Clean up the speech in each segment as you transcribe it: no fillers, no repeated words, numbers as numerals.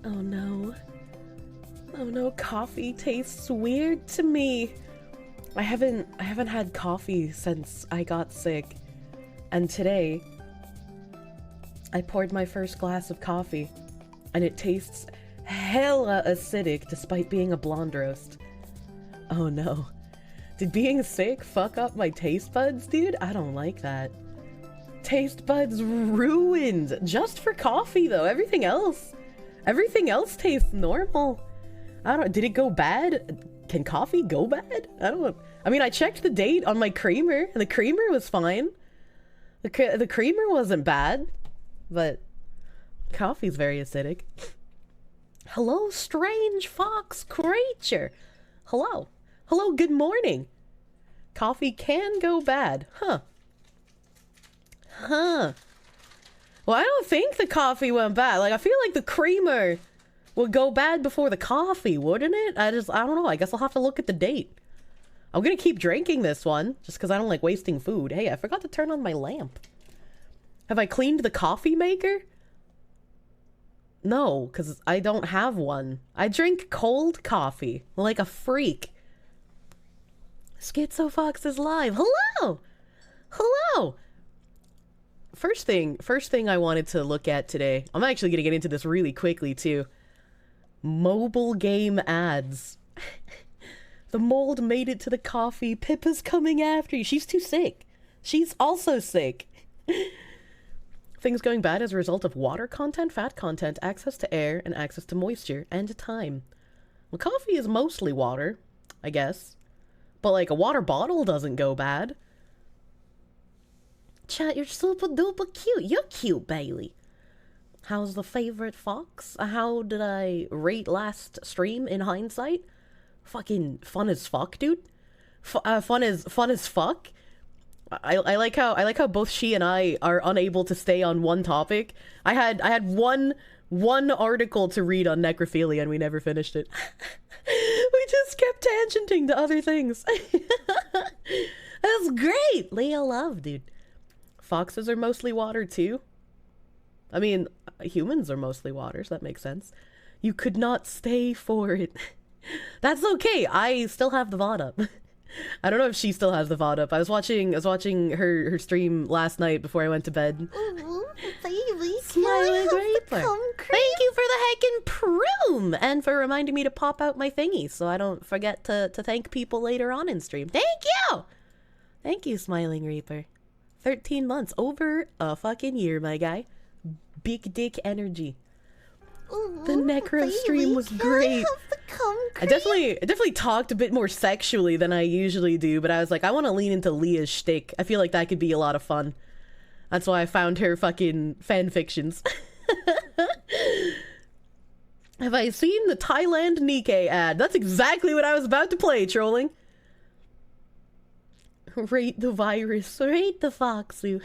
Oh no. Oh no, coffee tastes weird to me. I haven't had coffee since I got sick. And today, I poured my first glass of coffee, and it tastes hella acidic despite being a blonde roast. Oh no. Did being sick fuck up my taste buds, dude? I don't like that. Taste buds ruined! Just for coffee, though. Everything else tastes normal. I don't- did it go bad? Can coffee go bad? I mean, I checked the date on my creamer, and the creamer was fine. The creamer wasn't bad, but coffee's very acidic. Hello, strange fox creature. Hello. Hello, good morning. Coffee can go bad. Huh. Huh. Well, I don't think the coffee went bad. Like, I feel like the creamer would go bad before the coffee, wouldn't it? I don't know. I guess I'll have to look at the date. I'm gonna keep drinking this one, just because I don't like wasting food. Hey, I forgot to turn on my lamp. Have I cleaned the coffee maker? No, because I don't have one. I drink cold coffee, like a freak. Schizofox is live. Hello! Hello! First thing I wanted to look at today. I'm actually gonna get into this really quickly, too. Mobile game ads. The mold made it to the coffee. Pippa's coming after you. She's too sick. She's also sick. Things going bad as a result of water content, fat content, access to air, and access to moisture, and time. Well, coffee is mostly water, I guess. But, like, a water bottle doesn't go bad. Chat, you're super duper cute. You're cute, Bailey. How's the favorite fox? How did I rate last stream in hindsight? Fucking fun as fuck, dude. Fun as fuck. I like how both she and I are unable to stay on one topic. I had one article to read on necrophilia and we never finished it. We just kept tangenting to other things. That's great. Leah love, dude. Foxes are mostly water too. I mean, humans are mostly water, so that makes sense. You could not stay for it. That's okay. I still have the VOD up. I don't know if she still has the VOD up. I was watching her stream last night before I went to bed. Ooh, baby, Smiling Reaper. Thank you for the heckin' proom and for reminding me to pop out my thingy so I don't forget to thank people later on in stream. Thank you! Thank you, Smiling Reaper. 13 months. Over a fucking year, my guy. Big dick energy. Ooh, The necro stream was great. I definitely talked a bit more sexually than I usually do, but I was like, I want to lean into Leah's shtick. I feel like that could be a lot of fun. That's why I found her fucking fan fictions. Have I seen the Thailand Nikkey ad? That's exactly what I was about to play, trolling. Rate the virus. Rate the foxu.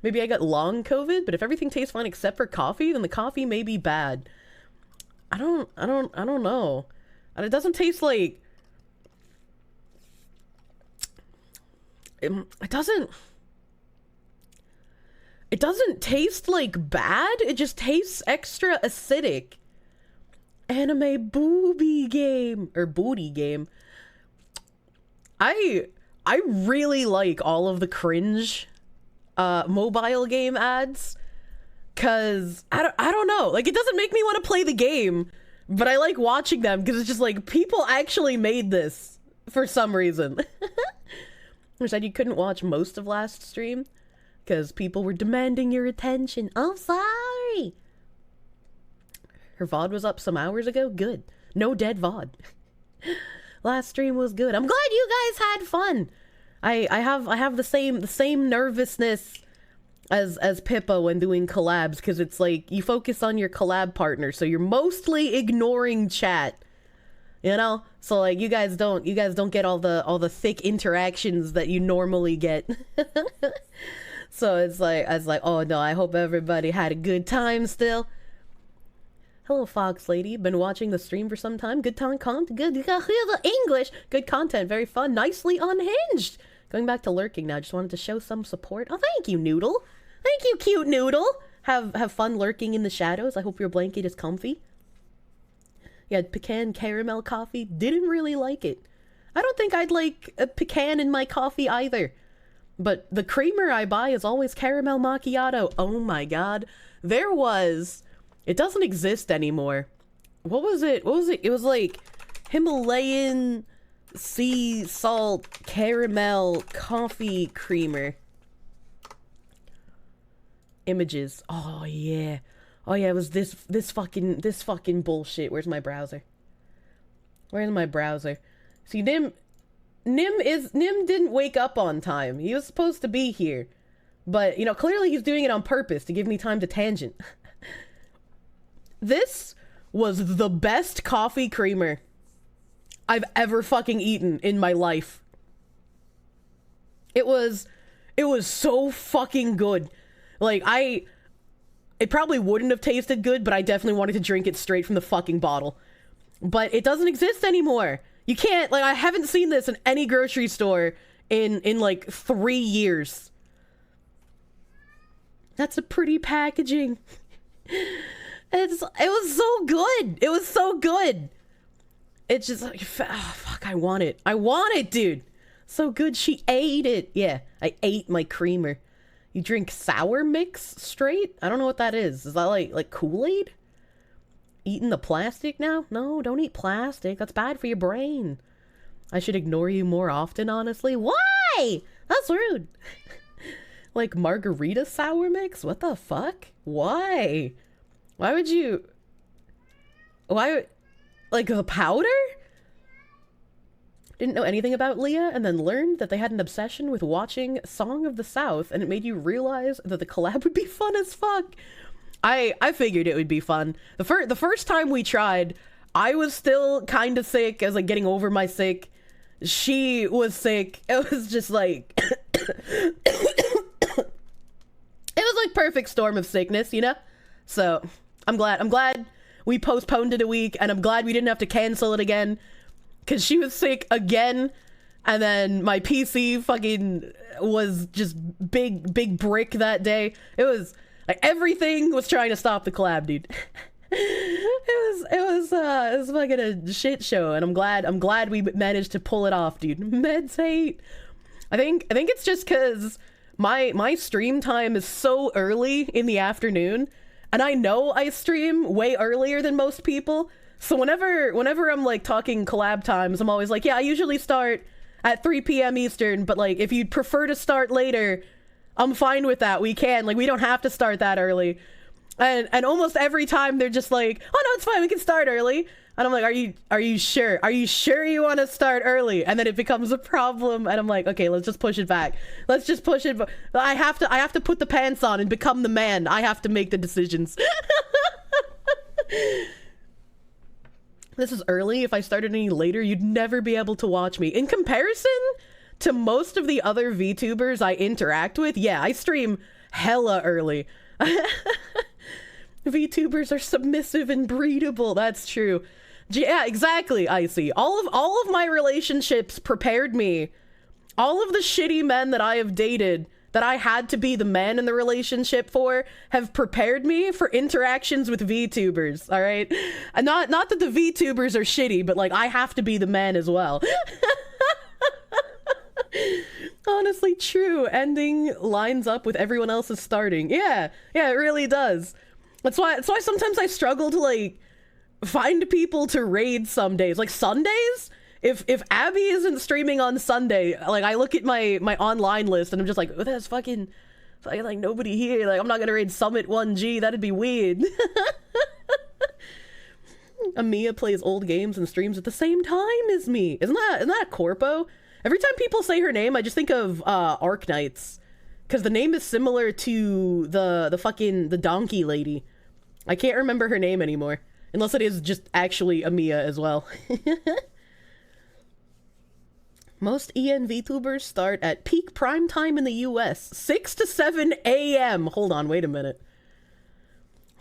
Maybe I got long COVID, but if everything tastes fine except for coffee, then the coffee may be bad. I don't know. And it doesn't taste like... It doesn't taste like bad. It just tastes extra acidic. Anime booby game. Or booty game. I really like all of the cringe mobile game ads, cause I don't know, like, it doesn't make me want to play the game, but I like watching them because it's just like people actually made this for some reason. You said you couldn't watch most of last stream because people were demanding your attention. I'm sorry. Her VOD was up some hours ago. Good. No dead VOD. Last stream was good. I'm glad you guys had fun. I have the same nervousness as Pippa when doing collabs, because it's like you focus on your collab partner, so you're mostly ignoring chat, you know. So like you guys don't get all the thick interactions that you normally get. So it's like I was like, oh no, I hope everybody had a good time still. Hello, Fox Lady. Been watching the stream for some time. Good time content. Good. You got hear the English. Good content. Very fun. Nicely unhinged. Going back to lurking now. Just wanted to show some support. Oh, thank you, Noodle. Thank you, cute Noodle. Have fun lurking in the shadows. I hope your blanket is comfy. You had pecan caramel coffee. Didn't really like it. I don't think I'd like a pecan in my coffee either. But the creamer I buy is always caramel macchiato. Oh my god. There was... It doesn't exist anymore. What was it? It was like Himalayan sea salt caramel coffee creamer. Images. Oh yeah. Oh yeah, it was this fucking bullshit. Where's my browser? Where's my browser? See, Nim didn't wake up on time. He was supposed to be here. But, you know, clearly he's doing it on purpose to give me time to tangent. This was the best coffee creamer I've ever fucking eaten in my life. It was so fucking good. Like, it probably wouldn't have tasted good, but I definitely wanted to drink it straight from the fucking bottle. But it doesn't exist anymore. You can't, like, I haven't seen this in any grocery store in like 3 years. That's a pretty packaging. It was so good. It was so good. It's just like, oh, fuck, I want it. I want it, dude. So good, she ate it. Yeah, I ate my creamer. You drink sour mix straight? I don't know what that is. Is that like Kool-Aid? Eating the plastic now? No, don't eat plastic. That's bad for your brain. I should ignore you more often, honestly. Why? That's rude. Like margarita sour mix? What the fuck? Why? Why would you... Why... Like the powder? Didn't know anything about Leah and then learned that they had an obsession with watching Song of the South, and it made you realize that the collab would be fun as fuck. I figured it would be fun. The first time we tried, I was still kind of sick. I was like getting over my sick. She was sick. It was just like it was like perfect storm of sickness, you know? So I'm glad we postponed it a week, and I'm glad we didn't have to cancel it again. Cause she was sick again, and then my PC fucking was just big brick that day. It was like everything was trying to stop the collab, dude. it was fucking a shit show, and I'm glad we managed to pull it off, dude. Meds hate. I think it's just cause my stream time is so early in the afternoon, and I know I stream way earlier than most people. So whenever I'm like talking collab times, I'm always like, yeah, I usually start at 3 p.m. Eastern, but like if you'd prefer to start later, I'm fine with that. We can, like, we don't have to start that early. And almost every time they're just like, oh no, it's fine, we can start early. And I'm like, are you sure? Are you sure you want to start early? And then it becomes a problem, and I'm like, okay, let's just push it back. Let's just push it. I have to put the pants on and become the man. I have to make the decisions. This is early. If I started any later, you'd never be able to watch me. In comparison to most of the other VTubers I interact with, yeah, I stream hella early. VTubers are submissive and breedable. That's true. Yeah, exactly, Icy. All of my relationships prepared me. All of the shitty men that I have dated that I had to be the man in the relationship for have prepared me for interactions with VTubers, all right? And not that the VTubers are shitty, but like I have to be the man as well. Honestly, true. Ending lines up with everyone else's starting. Yeah, it really does. That's why sometimes I struggle to like find people to raid some days. Like Sundays? If Abby isn't streaming on Sunday, like I look at my online list and I'm just like, oh, there's fucking like nobody here. Like I'm not gonna raid Summit 1G. That'd be weird. Amia plays old games and streams at the same time as me. Isn't that Corpo? Every time people say her name, I just think of Arknights, because the name is similar to the donkey lady. I can't remember her name anymore, unless it is just actually Amia as well. Most EN VTubers start at peak prime time in the US, 6 to 7 a.m. Hold on, wait a minute.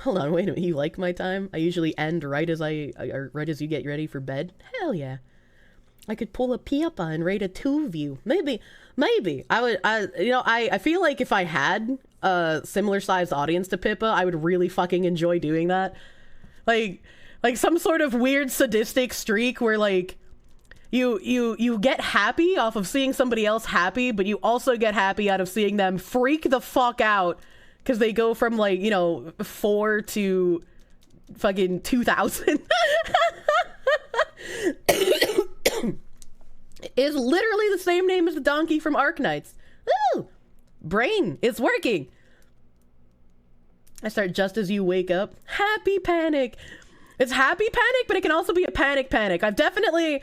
You like my time? I usually end right as you get ready for bed. Hell yeah. I could pull a Piepa and raid a 2 view. Maybe. I feel like if I had a similar sized audience to Pippa, I would really fucking enjoy doing that. Like some sort of weird sadistic streak where like you get happy off of seeing somebody else happy, but you also get happy out of seeing them freak the fuck out because they go from like, you know, 4 to fucking 2000. Is literally the same name as the donkey from Arknights. Woo! Brain, it's working. I start just as you wake up. Happy panic. It's happy panic, but it can also be a panic. I've definitely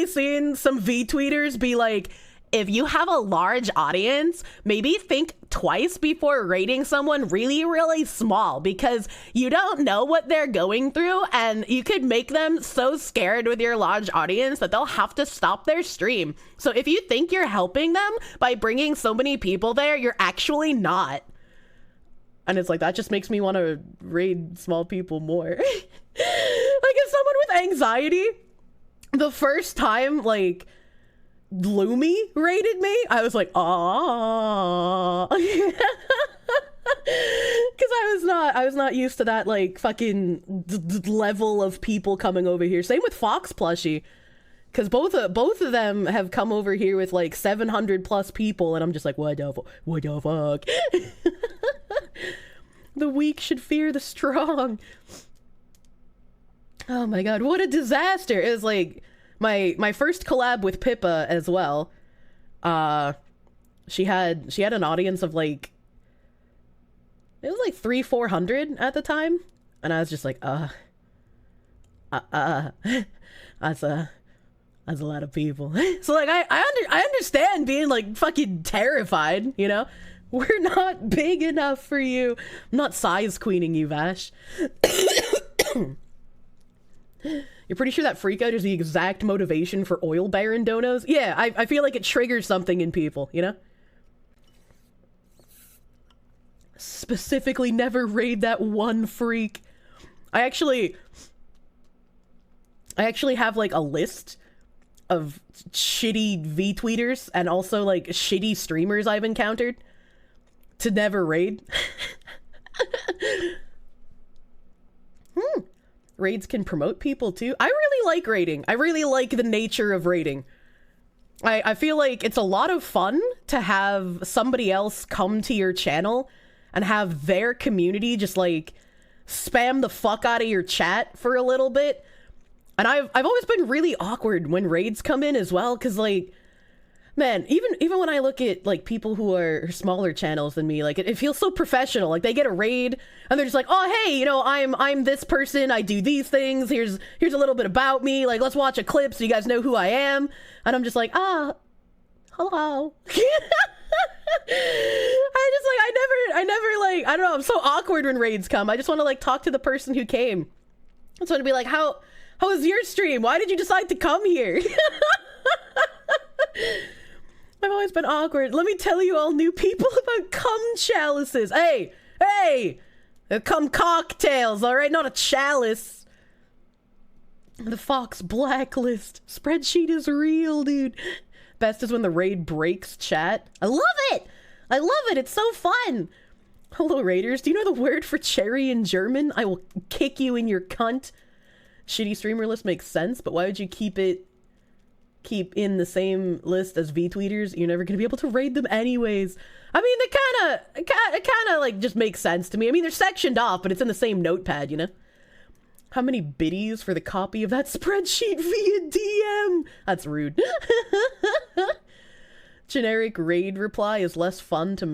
seen some V-tweeters be like, if you have a large audience, maybe think twice before rating someone really, really small, because you don't know what they're going through, and you could make them so scared with your large audience that they'll have to stop their stream. So if you think you're helping them by bringing so many people there, you're actually not. And it's like, that just makes me want to raid small people more. Like, as someone with anxiety, the first time, like, Loomy raided me, I was like, aww. Because I was not used to that, like, fucking level of people coming over here. Same with Fox Plushie. Because both of them have come over here with, like, 700 plus people, and I'm just like, what the fuck? The weak should fear the strong. Oh my god, what a disaster. It was like my first collab with Pippa as well. She had an audience of like, it was like 300-400 at the time, and I was just like, that's a lot of people. So like I understand being like fucking terrified, you know? We're not big enough for you. I'm not size queening you, Vash. You're pretty sure that freakout is the exact motivation for oil baron donos? Yeah, I feel like it triggers something in people, you know? Specifically never raid that one freak. I actually have like a list of shitty V-tweeters and also like shitty streamers I've encountered to never raid. Raids can promote people too. I really like raiding. I really like the nature of raiding. I feel like it's a lot of fun to have somebody else come to your channel and have their community just like spam the fuck out of your chat for a little bit. And I've always been really awkward when raids come in as well, because like, man, even when I look at like people who are smaller channels than me, like it feels so professional. Like they get a raid and they're just like, oh hey, you know, I'm this person, I do these things, here's a little bit about me, like let's watch a clip so you guys know who I am. And I'm just like, hello. I never like, I don't know, I'm so awkward when raids come. I just want to like talk to the person who came. I just want to be like, how was your stream? Why did you decide to come here? I've always been awkward. Let me tell you all new people about cum chalices. Hey, cum cocktails, all right? Not a chalice. The Fox blacklist. Spreadsheet is real, dude. Best is when the raid breaks chat. I love it. It's so fun. Hello, raiders. Do you know the word for cherry in German? I will kick you in your cunt. Shitty streamer list makes sense, but why would you keep in the same list as V-tweeters? You're never gonna be able to raid them anyways. I mean, it kind of like just makes sense to me. I mean, they're sectioned off, but it's in the same notepad, you know? How many biddies for the copy of that spreadsheet via DM? That's rude. Generic raid reply is less fun to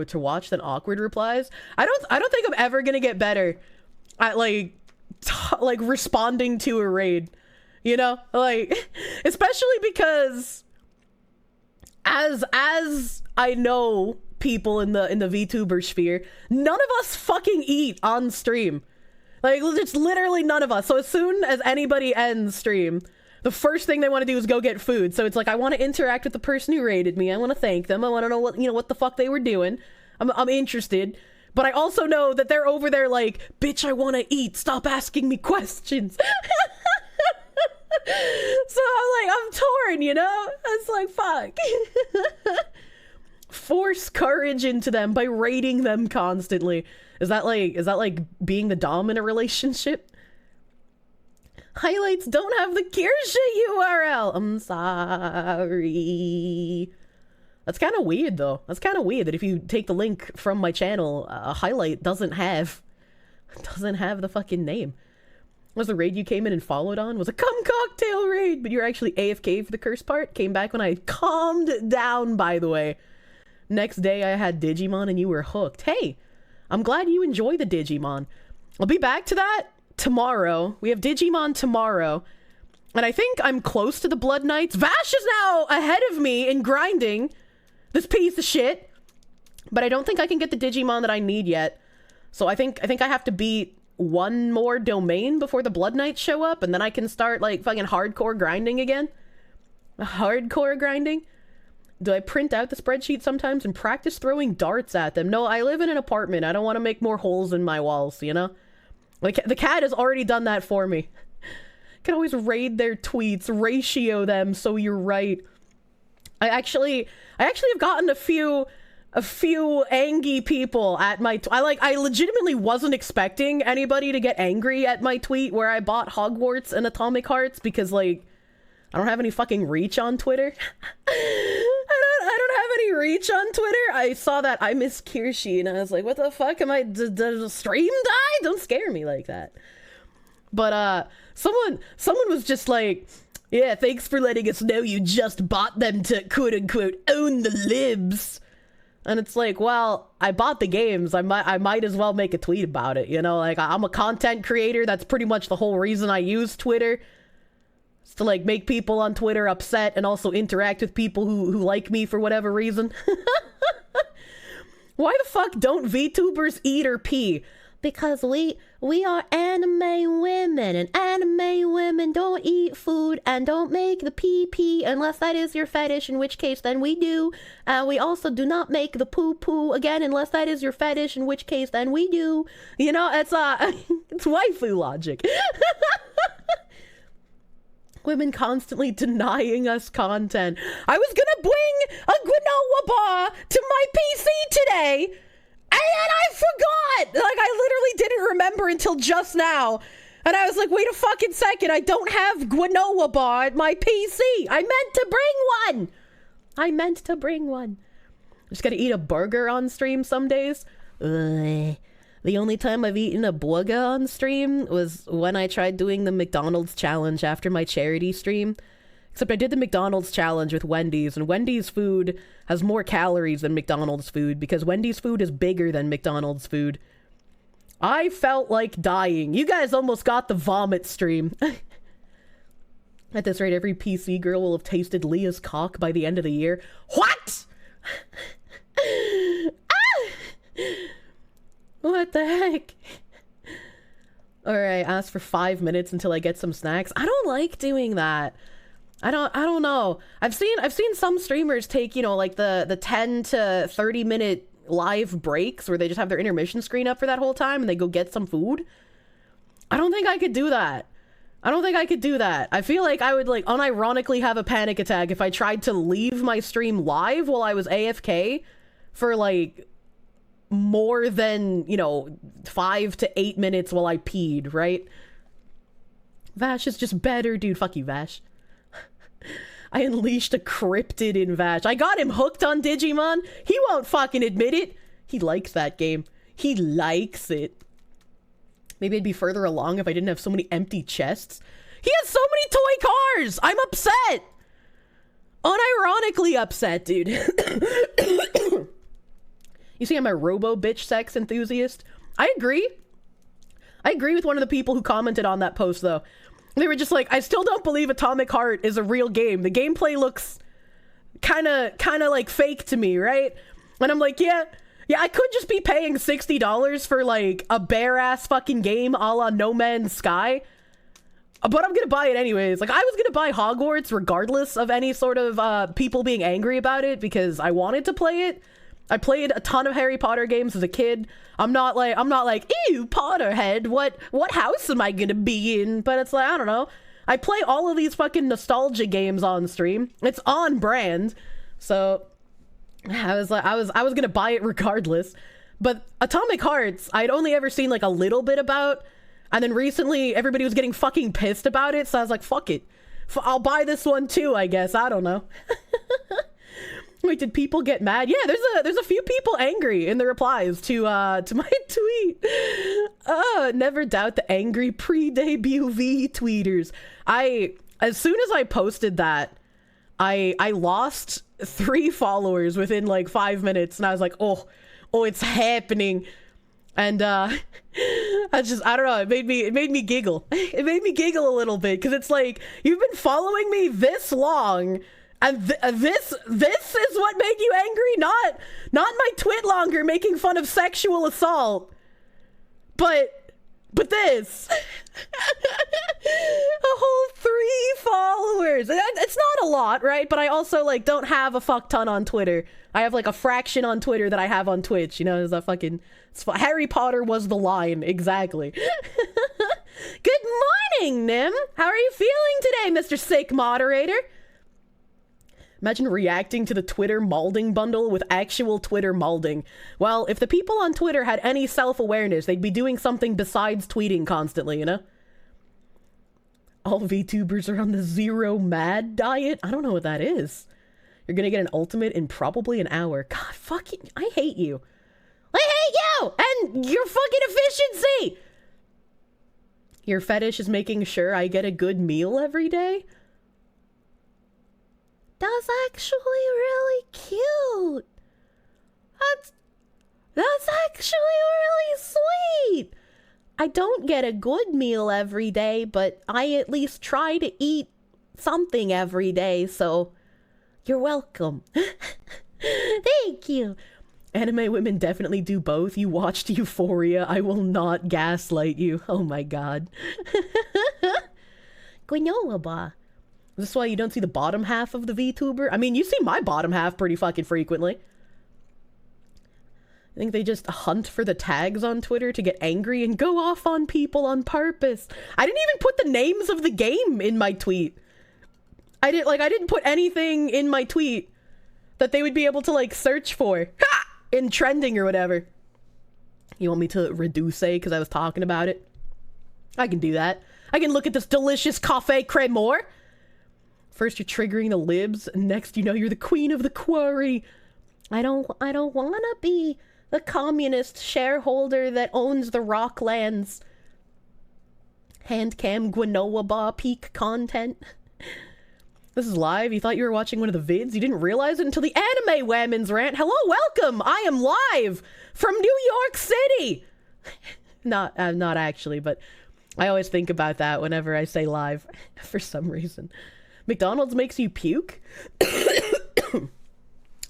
to watch than awkward replies. I don't think I'm ever gonna get better at like responding to a raid. You know, like, especially because as I know people in the VTuber sphere, none of us fucking eat on stream. Like, it's literally none of us. So as soon as anybody ends stream, the first thing they want to do is go get food. So it's like, I want to interact with the person who raided me. I want to thank them. I want to know what the fuck they were doing. I'm interested. But I also know that they're over there like, bitch, I want to eat. Stop asking me questions. So I'm torn, you know? It's like, fuck. force courage into them by rating them constantly. Is that like being the dom in a relationship? Highlights don't have the Kirsche URL. I'm sorry. That's kind of weird though. That's kind of weird that if you take the link from my channel, a highlight doesn't have the fucking name. Was the raid you came in and followed on? Was a cum cocktail raid, but you're actually AFK for the curse part. Came back when I calmed down, by the way. Next day I had Digimon and you were hooked. Hey, I'm glad you enjoy the Digimon. I'll be back to that tomorrow. We have Digimon tomorrow. And I think I'm close to the Blood Knights. Vash is now ahead of me in grinding. This piece of shit. But I don't think I can get the Digimon that I need yet. So I think I have to beat one more domain before the Blood Knights show up, and then I can start like fucking hardcore grinding again. Hardcore grinding? Do I print out the spreadsheet sometimes and practice throwing darts at them? No, I live in an apartment. I don't want to make more holes in my walls, you know? Like, the cat has already done that for me. Can always raid their tweets, ratio them so you're right. I actually have gotten a few angry people at my I legitimately wasn't expecting anybody to get angry at my tweet where I bought Hogwarts and Atomic Hearts because like I don't have any fucking reach on Twitter. I don't have any reach on Twitter. I saw that I miss Kirsche and I was like, what the fuck am I did the stream die? Don't scare me like that. But someone was just like, yeah, thanks for letting us know you just bought them to quote unquote own the libs. And it's like, well, I bought the games. I might as well make a tweet about it, you know? Like, I'm a content creator. That's pretty much the whole reason I use Twitter. It's to, like, make people on Twitter upset and also interact with people who like me for whatever reason. Why the fuck don't VTubers eat or pee? Because we are anime women, and anime women don't eat food and don't make the pee unless that is your fetish, in which case then we do. And we also do not make the poo again unless that is your fetish, in which case then we do. You know, it's it's waifu logic. Women constantly denying us content. I was gonna bring a granola bar to my PC today, and then I forgot! Like, I literally didn't remember until just now. And I was like, wait a fucking second, I don't have granola bar at my PC! I meant to bring one! Just gotta eat a burger on stream some days. The only time I've eaten a burger on stream was when I tried doing the McDonald's challenge after my charity stream. Except I did the McDonald's challenge with Wendy's, and Wendy's food has more calories than McDonald's food because Wendy's food is bigger than McDonald's food. I felt like dying. You guys almost got the vomit stream. At this rate, every PC girl will have tasted Leah's cock by the end of the year. What? What the heck? Alright, ask for 5 minutes until I get some snacks. I don't like doing that. I don't know. I've seen some streamers take, you know, like the 10 to 30 minute live breaks where they just have their intermission screen up for that whole time and they go get some food. I don't think I could do that. I feel like I would like unironically have a panic attack if I tried to leave my stream live while I was AFK for like more than, you know, 5 to 8 minutes while I peed, right? Vash is just better, dude. Fuck you, Vash. I unleashed a cryptid in Vash. I got him hooked on Digimon. He won't fucking admit it. He likes that game. He likes it. Maybe I'd be further along if I didn't have so many empty chests. He has so many toy cars! I'm upset! Unironically upset, dude. You see, I'm a robo-bitch sex enthusiast. I agree. I agree with one of the people who commented on that post, though. They were just like, I still don't believe Atomic Heart is a real game. The gameplay looks kind of like fake to me, right? And I'm like, yeah, I could just be paying $60 for like a bare-ass fucking game a la No Man's Sky. But I'm gonna buy it anyways. Like, I was gonna buy Hogwarts regardless of any sort of people being angry about it because I wanted to play it. I played a ton of Harry Potter games as a kid. I'm not like, ew, Potterhead, what house am I gonna be in? But it's like, I don't know. I play all of these fucking nostalgia games on stream. It's on brand. So, I was gonna buy it regardless. But Atomic Hearts, I'd only ever seen like a little bit about, and then recently everybody was getting fucking pissed about it, so I was like, fuck it. I'll buy this one too, I guess. I don't know. Wait, did people get mad? Yeah, there's a few people angry in the replies to my tweet. Never doubt the angry pre-debut V tweeters. As soon as I posted that, I lost 3 followers within like 5 minutes, and I was like, oh, it's happening. And I don't know, it made me giggle. It made me giggle a little bit, because it's like, you've been following me this long, and this is what made you angry? Not my twit longer making fun of sexual assault, but this. A whole 3 followers. It's not a lot, right? But I also like don't have a fuck ton on Twitter. I have like a fraction on Twitter that I have on Twitch. You know, there's a fucking Harry Potter was the line, exactly. Good morning, Nim. How are you feeling today, Mr. Sick Moderator? Imagine reacting to the Twitter malding bundle with actual Twitter malding. Well, if the people on Twitter had any self-awareness, they'd be doing something besides tweeting constantly, you know? All VTubers are on the zero mad diet? I don't know what that is. You're gonna get an ultimate in probably an hour. God, fucking, I hate you. I hate you! And your fucking efficiency! Your fetish is making sure I get a good meal every day? That's actually really cute. That's actually really sweet. I don't get a good meal every day, but I at least try to eat something every day, so you're welcome. Thank you. Anime women definitely do both. You watched Euphoria. I will not gaslight you. Oh my god. Guignolaba. This is why you don't see the bottom half of the VTuber? I mean, you see my bottom half pretty fucking frequently. I think they just hunt for the tags on Twitter to get angry and go off on people on purpose. I didn't even put the names of the game in my tweet. I didn't put anything in my tweet that they would be able to like search for in trending or whatever. You want me to reduce it because I was talking about it? I can do that. I can look at this delicious cafe cremor. First you're triggering the libs, and next you know you're the queen of the quarry. I don't wanna be the communist shareholder that owns the Rocklands. Handcam Gwenoaba peak content. This is live? You thought you were watching one of the vids? You didn't realize it until the anime women's rant. Hello, welcome! I am live from New York City! Not actually, but I always think about that whenever I say live, for some reason. McDonald's makes you puke?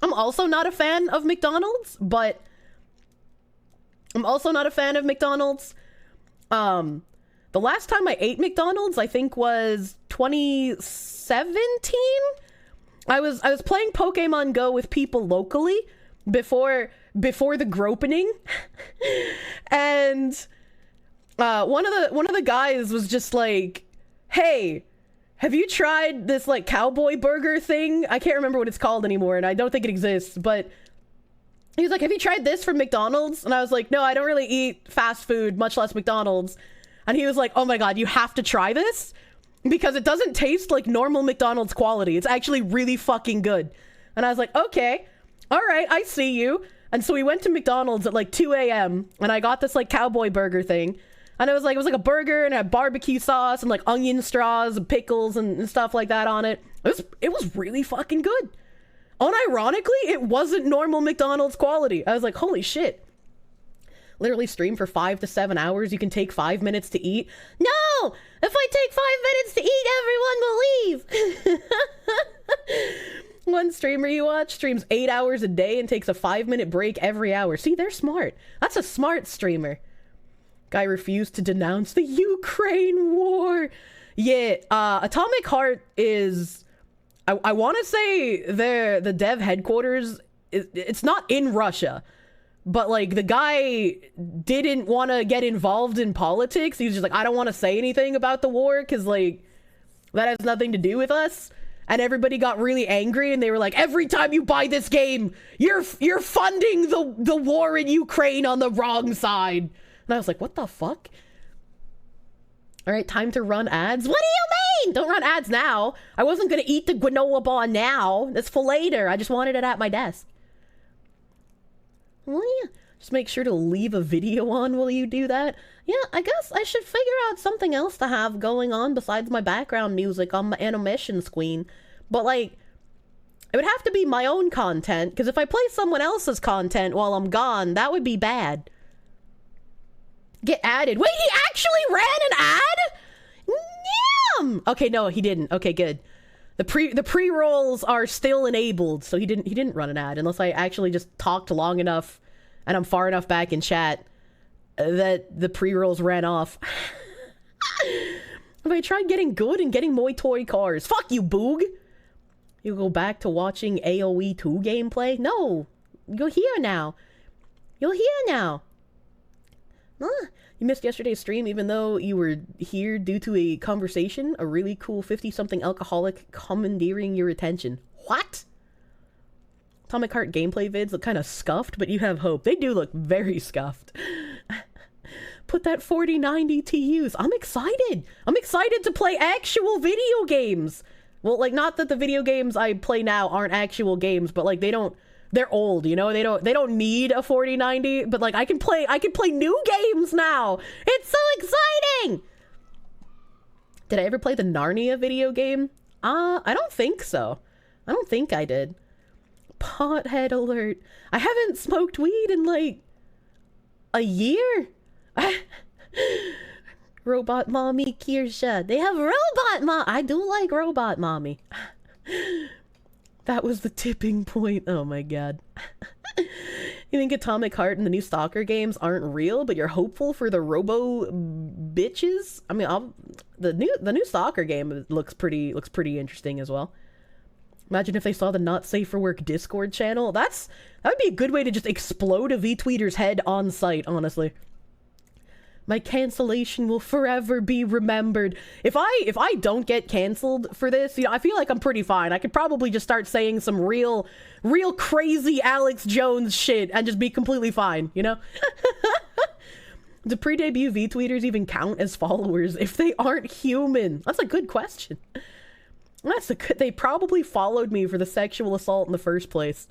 I'm also not a fan of McDonald's, but... The last time I ate McDonald's, I think, was 2017? I was playing Pokemon Go with people locally before the gropening. And one of the guys was just like, hey, have you tried this like cowboy burger thing? I can't remember what it's called anymore, and I don't think it exists, but he was like, have you tried this from McDonald's? And I was like, no, I don't really eat fast food, much less McDonald's. And he was like, oh my god, you have to try this because it doesn't taste like normal McDonald's quality. It's actually really fucking good. And I was like, okay, all right, I see you. And so we went to McDonald's at like 2 a.m. and I got this like cowboy burger thing. And it was like a burger and it had barbecue sauce and like onion straws and pickles and stuff like that on it. It was really fucking good. Unironically, it wasn't normal McDonald's quality. I was like, holy shit. Literally stream for 5 to 7 hours. You can take 5 minutes to eat. No! If I take 5 minutes to eat, everyone will leave. One streamer you watch streams 8 hours a day and takes a 5-minute break every hour. See, they're smart. That's a smart streamer. Guy refused to denounce the Ukraine war. Yeah, Atomic Heart is... I want to say the dev headquarters, it's not in Russia, but like the guy didn't want to get involved in politics. He was just like, I don't want to say anything about the war because like that has nothing to do with us. and everybody got really angry, and they were like, every time you buy this game, you're funding the war in Ukraine on the wrong side. And I was like, what the fuck? All right, time to run ads. What do you mean? Don't run ads now. I wasn't gonna eat the granola bar now. That's for later. I just wanted it at my desk. Well, yeah. Just make sure to leave a video on while you do that. Yeah, I guess I should figure out something else to have going on besides my background music on my animation screen. But, like, it would have to be my own content, because if I play someone else's content while I'm gone, that would be bad. Get added. Wait, he actually ran an ad? Yum! Okay, no, he didn't. Okay, good. The pre-rolls are still enabled, so he didn't run an ad, unless I actually just talked long enough and I'm far enough back in chat that the pre-rolls ran off. Have I tried getting good and getting more toy cars? Fuck you, Boog! You go back to watching AoE 2 gameplay? No! You're here now. You're here now. Huh? You missed yesterday's stream even though you were here due to a conversation, a really cool 50-something alcoholic commandeering your attention. What? Atomic Heart gameplay vids look kind of scuffed, but you have hope. They do look very scuffed. Put that 4090 to use. I'm excited. I'm excited to play actual video games. Well, like, not that the video games I play now aren't actual games, but like they're old, you know? They don't need a 4090, but like I can play new games now. It's so exciting. Did I ever play the Narnia video game? I don't think so. I don't think I did. Pothead alert. I haven't smoked weed in like a year. Robot mommy Kirsha. They have robot mom. I do like robot mommy. That was the tipping point. Oh my god. You think Atomic Heart and the new Stalker games aren't real, but you're hopeful for the robo bitches? I mean, the new Stalker game looks pretty interesting as well. Imagine if they saw the Not Safe for Work Discord channel. That would be a good way to just explode a V-tweeter's head on site, honestly. My cancellation will forever be remembered. If I don't get canceled for this, you know, I feel like I'm pretty fine. I could probably just start saying some real crazy Alex Jones shit and just be completely fine, you know? Do pre-debut V-tweeters even count as followers if they aren't human? That's a good question. They probably followed me for the sexual assault in the first place.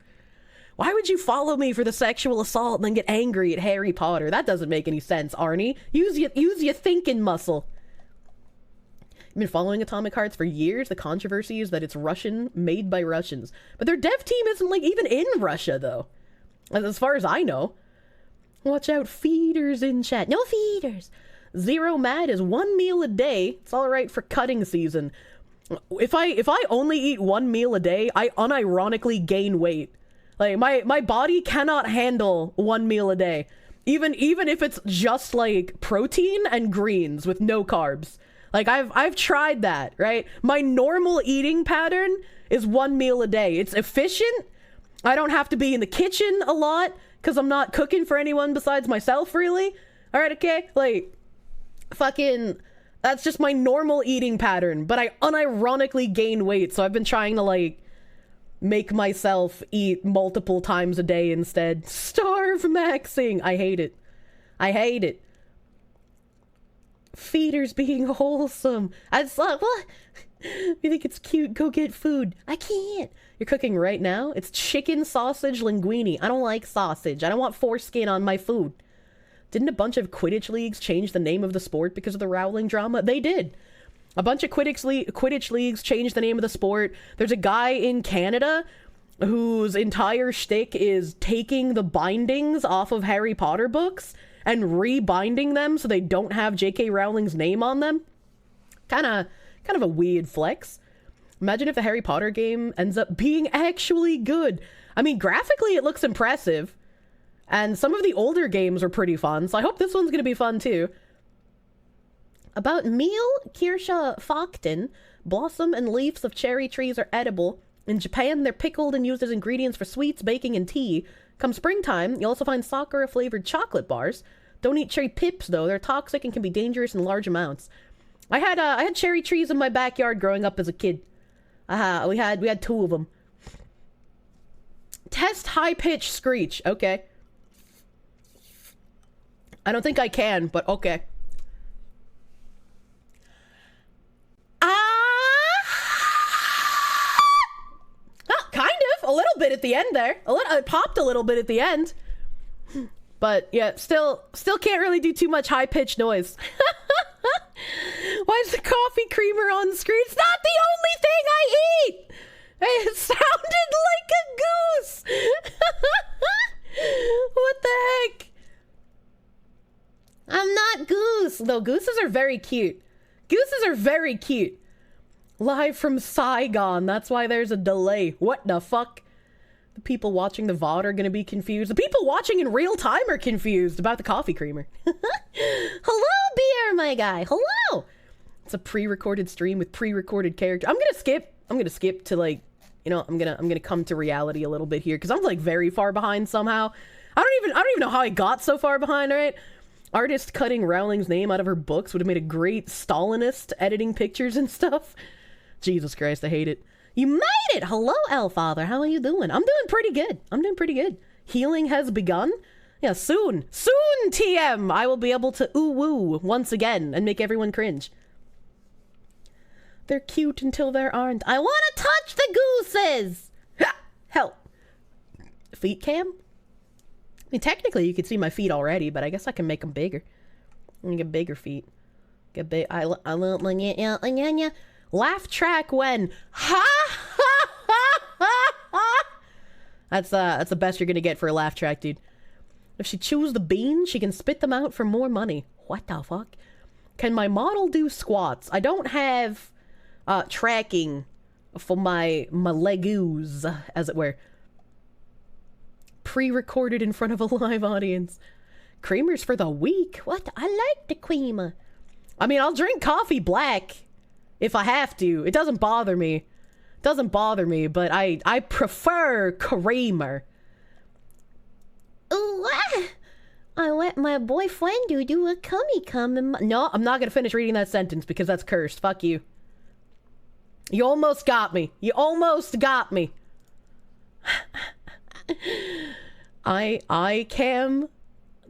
Why would you follow me for the sexual assault and then get angry at Harry Potter? That doesn't make any sense, Arnie. Use your thinking muscle. I've been following Atomic Hearts for years. The controversy is that it's Russian, made by Russians. But their dev team isn't, like, even in Russia, though. As far as I know. Watch out, feeders in chat. No feeders. Zero Mad is 1 meal a day. It's alright for cutting season. If I only eat 1 meal a day, I unironically gain weight. Like, my body cannot handle 1 meal a day. Even if it's just, like, protein and greens with no carbs. Like, I've tried that, right? My normal eating pattern is 1 meal a day. It's efficient. I don't have to be in the kitchen a lot, because I'm not cooking for anyone besides myself, really. Alright, okay? Like, fucking... That's just my normal eating pattern, but I unironically gain weight, so I've been trying to, like, make myself eat multiple times a day instead. Starve maxing! I hate it. I hate it. Feeders being wholesome. It's like, what? You think it's cute? Go get food. I can't. You're cooking right now? It's chicken sausage linguine. I don't like sausage. I don't want foreskin on my food. Didn't a bunch of Quidditch leagues change the name of the sport because of the Rowling drama? They did. A bunch of Quidditch leagues changed the name of the sport. There's a guy in Canada whose entire shtick is taking the bindings off of Harry Potter books and rebinding them so they don't have J.K. Rowling's name on them. Kind of a weird flex. Imagine if the Harry Potter game ends up being actually good. I mean, graphically it looks impressive. And some of the older games were pretty fun, so I hope this one's gonna be fun too. About meal, Kirsha Fakten, blossom and leaves of cherry trees are edible. In Japan, they're pickled and used as ingredients for sweets, baking, and tea. Come springtime, you'll also find sakura-flavored chocolate bars. Don't eat cherry pips, though. They're toxic and can be dangerous in large amounts. I had cherry trees in my backyard growing up as a kid. We had 2 of them. Test high-pitched screech. Okay. I don't think I can, but okay. Kind of. A little bit at the end there. It popped a little bit at the end. But yeah, still can't really do too much high-pitched noise. Why is the coffee creamer on screen? It's not the only thing I eat! It sounded like a goose! What the heck? I'm not goose. Though gooses are very cute. Gooses are very cute. Live from Saigon. That's why there's a delay. What the fuck? The people watching the VOD are gonna be confused. The people watching in real time are confused about the coffee creamer. Hello, beer, my guy. Hello. It's a pre-recorded stream with pre-recorded character. I'm gonna skip to, like, you know, I'm gonna come to reality a little bit here because I'm like very far behind somehow. I don't even know how I got so far behind. All right. Artist cutting Rowling's name out of her books would have made a great Stalinist editing pictures and stuff. Jesus Christ, I hate it. You made it! Hello, Elfather. How are you doing? I'm doing pretty good. Healing has begun? Yeah, soon. Soon, TM! I will be able to ooh-woo once again and make everyone cringe. They're cute until there aren't. I want to touch the gooses! Ha! Help. Feet cam? I mean, technically, you could see my feet already, but I guess I can make them bigger. I'm gonna get bigger feet. Get big. I love my laugh track when ha ha ha ha ha. That's the best you're gonna get for a laugh track, dude. If she chews the beans, she can spit them out for more money. What the fuck? Can my model do squats? I don't have tracking for my legus, as it were. Pre-recorded in front of a live audience. Creamers for the weak? What? I like the creamer. I mean, I'll drink coffee black if I have to. It doesn't bother me. But I prefer creamer. Ooh, I let my boyfriend do a cummy cum in my... No, I'm not gonna finish reading that sentence because that's cursed. Fuck you. You almost got me. I cam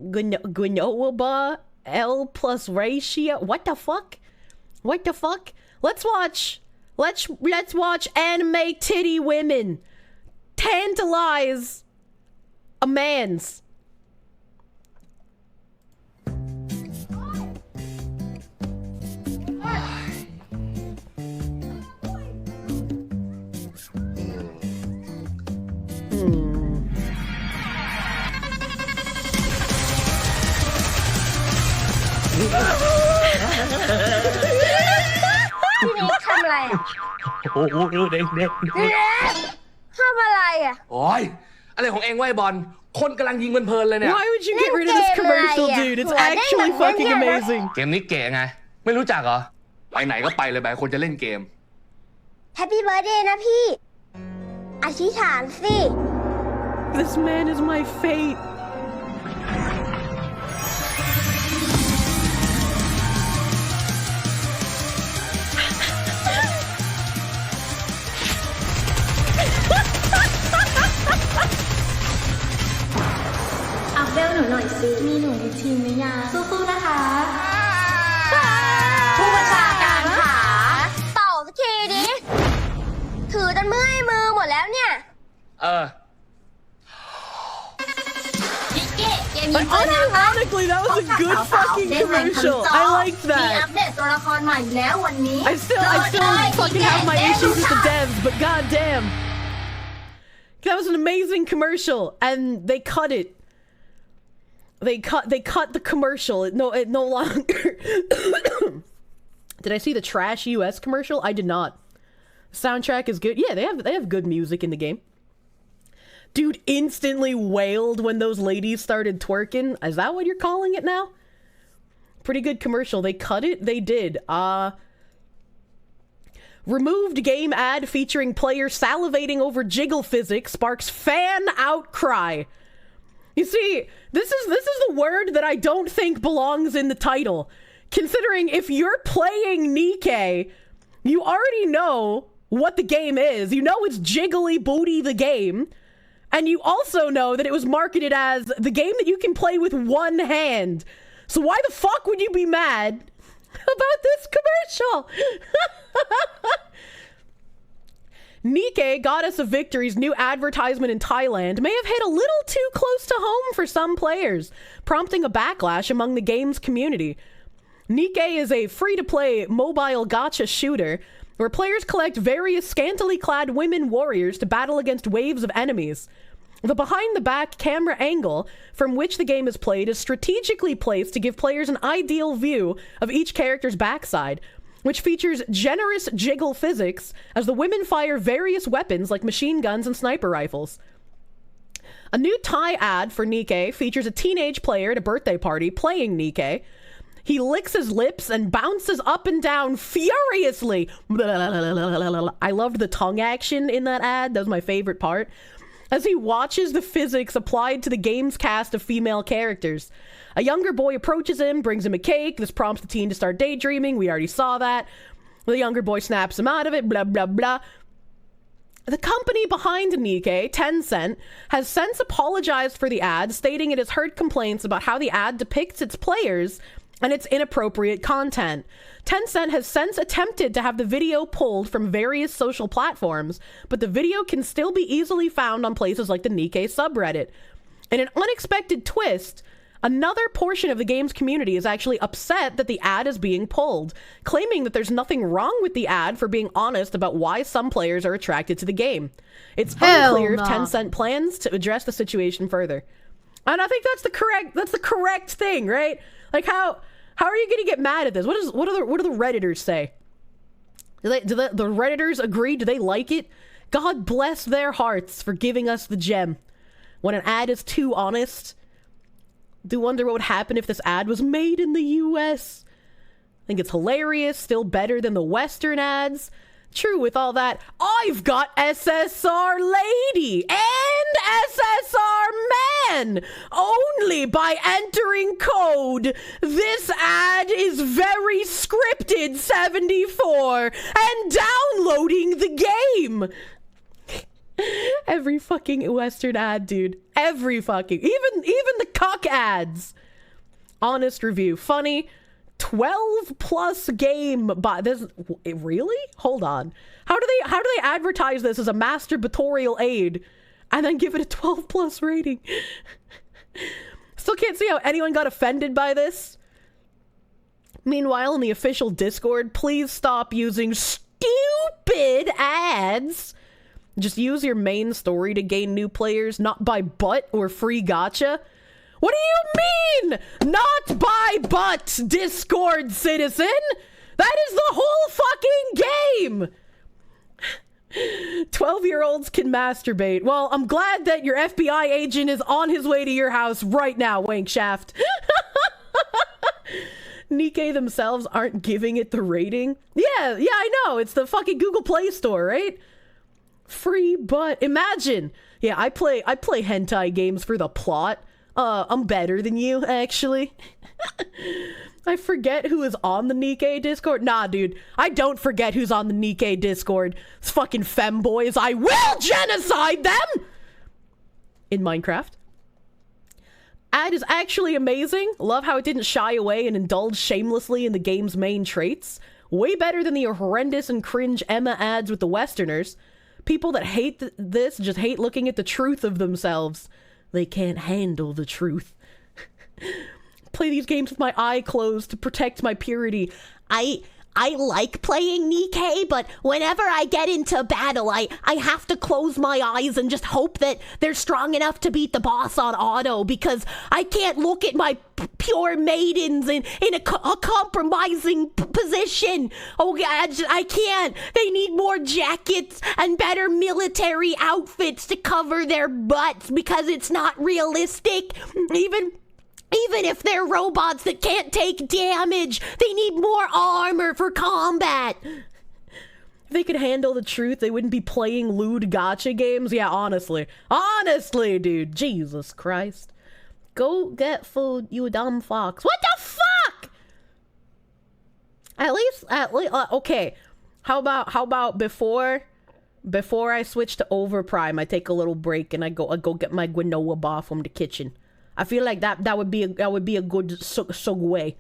Gwinoba L plus ratio. What the fuck? Let's watch anime titty women tantalize a man's.พี่นิกทำอะไรอ่ะ โอ้โหเด็ก ทำอะไรอ่ะ โอ้ยอะไรของเองไว้บอลคนกำลังยิงเพลินๆเลยเนี่ย Why would you get rid of this commercial, dude? It's actually fucking amazing. เกมนี้เก๋ไงไม่รู้จักเหรอไปไหนก็ไปเลยแบบคนจะเล่นเกม Happy birthday นะพี่ อธิษฐานสิ This man is my fate.อัพเวลหนูหน่อยสิ มีหนูในทีมหรือยังสู้ๆนะคะ ผู้บัญชาการขาเป่าสักทีดิ ถือจนเมื่อยมือหมดแล้วเนี่ย Unironically, that was a good fucking commercial. I liked มี that. อัปเดตตัวละครใหม่แล้ววันนี้ I still fucking have my issues with the devs, but goddamn, that was an amazing commercial, and they cut it. They cut the commercial. It no longer. Did I see the trash US commercial? I did not. Soundtrack is good. Yeah, they have good music in the game. Dude instantly wailed when those ladies started twerking. Is that what you're calling it now? Pretty good commercial. They cut it? They did. Removed game ad featuring player salivating over jiggle physics sparks fan outcry. You see, this is the word that I don't think belongs in the title. Considering if you're playing Nikke, you already know what the game is. You know it's Jiggly Booty the game. And you also know that it was marketed as the game that you can play with one hand. So why the fuck would you be mad about this commercial? Nikke, Goddess of Victory's new advertisement in Thailand, may have hit a little too close to home for some players, prompting a backlash among the game's community. Nikke is a free-to-play mobile gacha shooter where players collect various scantily clad women warriors to battle against waves of enemies. The behind-the-back camera angle from which the game is played is strategically placed to give players an ideal view of each character's backside, which features generous jiggle physics as the women fire various weapons like machine guns and sniper rifles. A new Thai ad for Nikke features a teenage player at a birthday party playing Nikke. He licks his lips and bounces up and down furiously. I loved the tongue action in that ad. That was my favorite part. As he watches the physics applied to the game's cast of female characters. A younger boy approaches him, brings him a cake. This prompts the teen to start daydreaming. We already saw that. The younger boy snaps him out of it, blah, blah, blah. The company behind Nikke, Tencent, has since apologized for the ad, stating it has heard complaints about how the ad depicts its players and its inappropriate content. Tencent has since attempted to have the video pulled from various social platforms, but the video can still be easily found on places like the Nikke subreddit. In an unexpected twist, another portion of the game's community is actually upset that the ad is being pulled, claiming that there's nothing wrong with the ad for being honest about why some players are attracted to the game. It's unclear if Tencent plans to address the situation further. And I think that's the correct thing, right? Like how are you going to get mad at this? What do the Redditors say? Do the Redditors agree? Do they like it? God bless their hearts for giving us the gem. When an ad is too honest, do wonder what would happen if this ad was made in the US. I think it's hilarious, still better than the Western ads. True, with all that, I've got SSR lady and SSR man only by entering code. This ad is very scripted 74 and downloading the game. Every fucking Western ad, dude. Every fucking, even the cuck ads. Honest review, funny. 12 plus game by this. Really? Hold on. How do they advertise this as a masturbatorial aid and then give it a 12 plus rating? Still can't see how anyone got offended by this. Meanwhile, in the official Discord, please stop using stupid ads. Just use your main story to gain new players, not by butt or free gacha. What do you mean? Not by butt, Discord citizen! That is the whole fucking game! 12-year-olds can masturbate. Well, I'm glad that your FBI agent is on his way to your house right now, Wankshaft. Nikke themselves aren't giving it the rating. Yeah, I know. It's the fucking Google Play Store, right? Free butt. Imagine. Yeah, I play hentai games for the plot. I'm better than you, actually. I forget who is on the Nikke Discord. Nah, dude. I don't forget who's on the Nikke Discord. It's fucking femboys. I will genocide them! In Minecraft. Ad is actually amazing. Love how it didn't shy away and indulge shamelessly in the game's main traits. Way better than the horrendous and cringe Emma ads with the Westerners. People that hate this just hate looking at the truth of themselves. They can't handle the truth. Play these games with my eye closed to protect my purity. I like playing Nikke, but whenever I get into battle, I have to close my eyes and just hope that they're strong enough to beat the boss on auto, because I can't look at my pure maidens in a compromising position. Oh, I can't. They need more jackets and better military outfits to cover their butts, because it's not realistic. Even if they're robots that can't take damage, they need more armor for combat. If they could handle the truth, they wouldn't be playing lewd gacha games. Yeah, honestly. Honestly, dude. Jesus Christ. Go get food, you dumb fox. What the fuck? At least, okay. How about before I switch to Overprime, I take a little break and I go get my granola bar from the kitchen. I feel like that would be a good segue.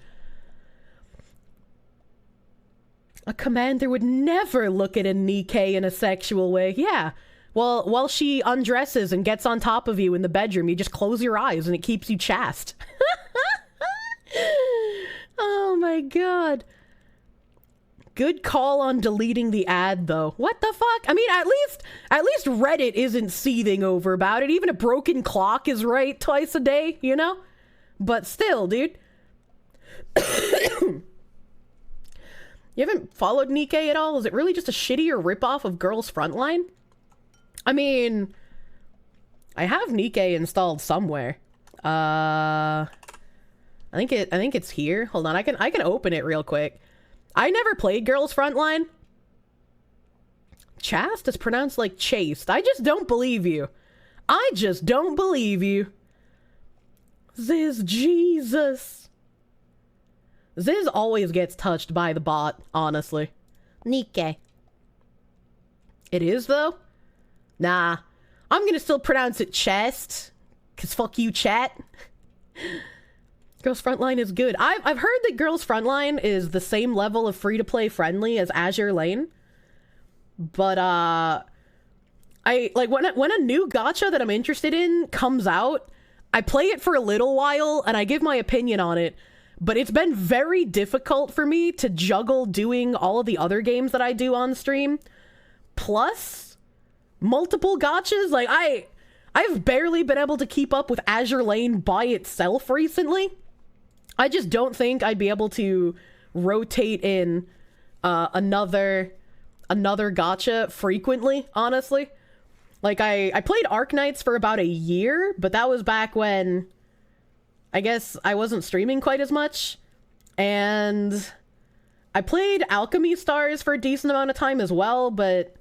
A commander would never look at a Nikke in a sexual way. Yeah. Well, while she undresses and gets on top of you in the bedroom, you just close your eyes and it keeps you chaste. Oh my god. Good call on deleting the ad, though. What the fuck? I mean, at least Reddit isn't seething over about it. Even a broken clock is right twice a day, you know? But still, dude. You haven't followed Nikke at all? Is it really just a shittier ripoff of GirlsFrontline? I mean, I have Nikke installed somewhere. I think it's here. Hold on, I can open it real quick. I never played GirlsFrontline. Chaste is pronounced like chaste. I just don't believe you. I just don't believe you. This Jesus. Ziz always gets touched by the bot, honestly. Nikke. It is, though? Nah. I'm gonna still pronounce it chest. Cause fuck you, chat. GirlsFrontline is good. I've heard that GirlsFrontline is the same level of free-to-play friendly as Azure Lane. But, when a new gacha that I'm interested in comes out, I play it for a little while and I give my opinion on it. But it's been very difficult for me to juggle doing all of the other games that I do on stream. Plus, multiple gachas. Like, I've barely been able to keep up with Azure Lane by itself recently. I just don't think I'd be able to rotate in another gacha frequently, honestly. Like, I played Arknights for about a year, but that was back when I guess I wasn't streaming quite as much. And I played Alchemy Stars for a decent amount of time as well, but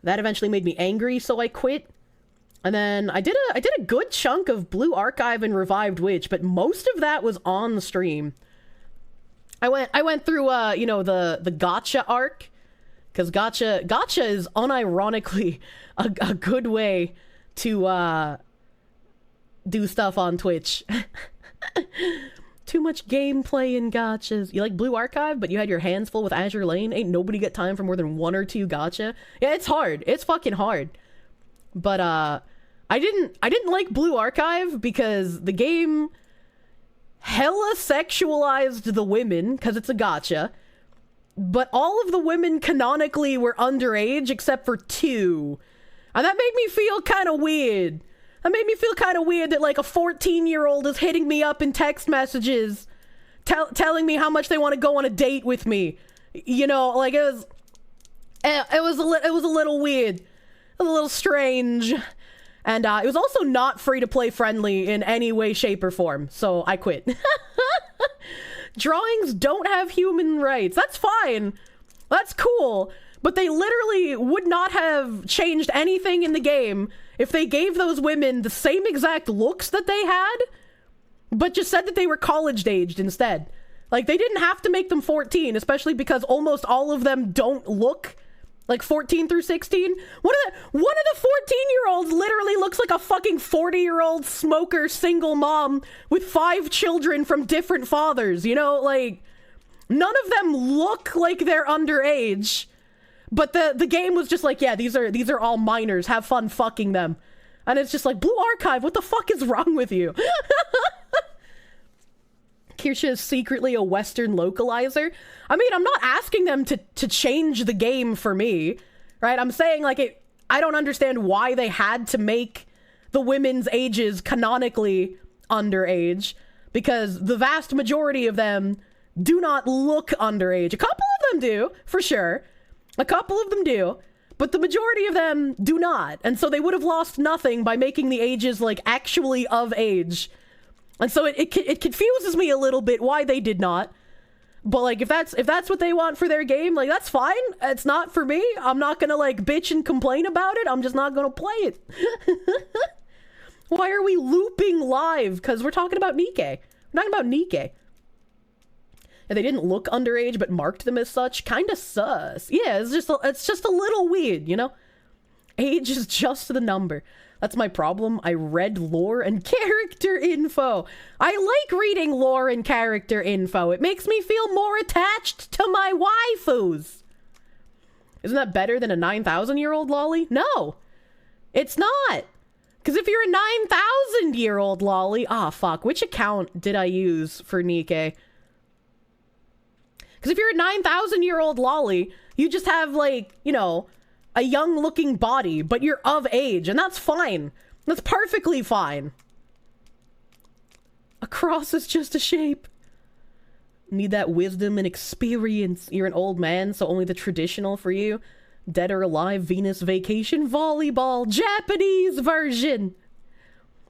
that eventually made me angry, so I quit. And then I did a good chunk of Blue Archive and Revived Witch, but most of that was on the stream. I went through you know, the gacha arc, because gacha is unironically a good way to do stuff on Twitch. Too much gameplay in gachas. You like Blue Archive, but you had your hands full with Azure Lane? Ain't nobody got time for more than 1 or 2 gacha. Yeah, it's hard. It's fucking hard. But I didn't like Blue Archive because the game hella sexualized the women because it's a gacha. But all of the women canonically were underage except for 2. And that made me feel kind of weird. That made me feel kind of weird that like a 14-year-old is hitting me up in text messages telling me how much they want to go on a date with me. You know, like it was a little weird. It was a little strange. And it was also not free-to-play friendly in any way, shape, or form. So I quit. Drawings don't have human rights. That's fine. That's cool. But they literally would not have changed anything in the game if they gave those women the same exact looks that they had, but just said that they were college-aged instead. Like, they didn't have to make them 14, especially because almost all of them don't look like 14 through 16. One of the 14-year-olds literally looks like a fucking 40-year-old smoker single mom with 5 children from different fathers, you know? Like, none of them look like they're underage. But the game was just like, yeah, these are all minors. Have fun fucking them. And it's just like, Blue Archive, what the fuck is wrong with you? Kirsha is secretly a Western localizer. I mean, I'm not asking them to change the game for me, right? I'm saying, like, I don't understand why they had to make the women's ages canonically underage, because the vast majority of them do not look underage. A couple of them do, for sure. A couple of them do, but the majority of them do not. And so they would have lost nothing by making the ages, like, actually of age. And so it confuses me a little bit why they did not. But, like, if that's what they want for their game, like, that's fine. It's not for me. I'm not gonna, like, bitch and complain about it. I'm just not gonna play it. Why are we looping live? Because we're talking about Nikke. We're talking about Nikke. and they didn't look underage but marked them as such, kinda sus. Yeah, it's just a little weird, you know? Age is just the number. That's my problem. I read lore and character info. I like reading lore and character info. It makes me feel more attached to my waifus. Isn't that better than a 9,000-year-old lolly? No, it's not. Because if you're a 9,000-year-old lolly... Ah, fuck. Which account did I use for Nikke? Because if you're a 9,000-year-old lolly, you just have, like, you know, a young-looking body, but you're of age, and that's fine. That's perfectly fine. A cross is just a shape. Need that wisdom and experience. You're an old man, so only the traditional for you. Dead or Alive, Venus Vacation, Volleyball, Japanese version.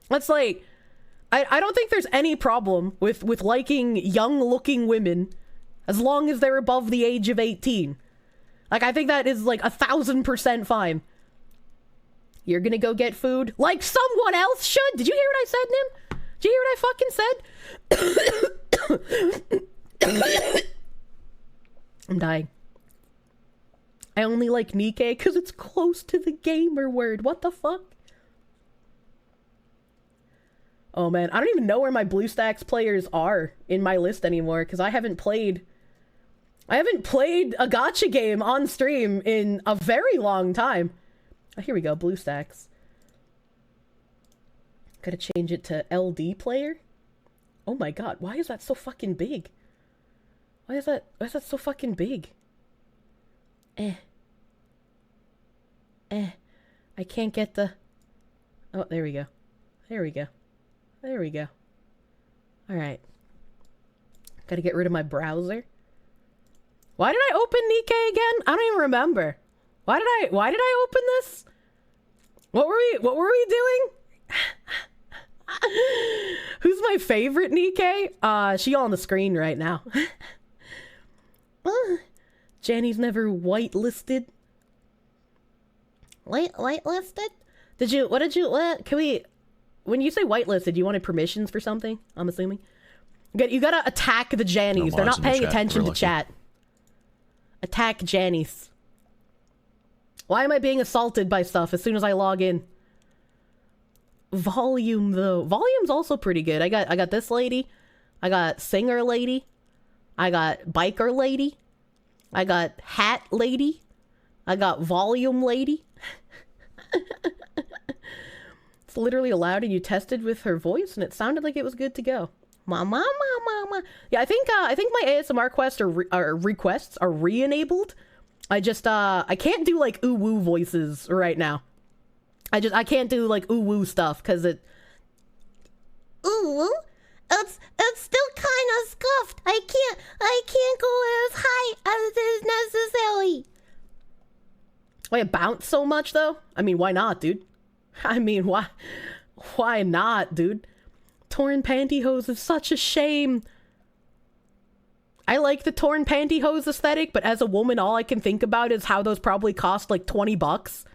That's like, I don't think there's any problem with liking young-looking women as long as they're above the age of 18. Like, I think that is like 1,000% fine. You're gonna go get food like someone else should. Did you hear what I said, Nim? Did you hear what I fucking said? I'm dying. I only like Nikke because it's close to the gamer word. What the fuck? Oh man, I don't even know where my BlueStacks players are in my list anymore because I haven't played a gacha game on stream in a very long time. Oh, here we go, BlueStacks. Gotta change it to LD player. Oh my god, why is that so fucking big? Why is that so fucking big? I can't get the... Oh, there we go. There we go. There we go. Alright. Gotta get rid of my browser. Why did I open Nikke again? I don't even remember. Why did I open this? What were we doing? Who's my favorite Nikke? She on the screen right now. Jenny's never whitelisted. Whitelisted? Can we, when you say whitelisted, you wanted permissions for something, I'm assuming? You gotta attack the Jannies. They're not paying attention to chat. Attack Jannies. Why am I being assaulted by stuff as soon as I log in? Volume, though. Volume's also pretty good. I got this lady. I got singer lady. I got biker lady. I got hat lady. I got volume lady. It's literally allowed, and you tested with her voice, and it sounded like it was good to go. Mama. Yeah, I think my ASMR requests are re-enabled. I can't do like ooh woo voices right now. I can't do like ooh woo stuff because it. Ooh, it's still kind of scuffed. I can't go as high as is necessary. Why it bounce so much though? I mean, why not, dude? I mean, why not, dude? Torn pantyhose is such a shame. I like the torn pantyhose aesthetic, but as a woman, all I can think about is how those probably cost like $20.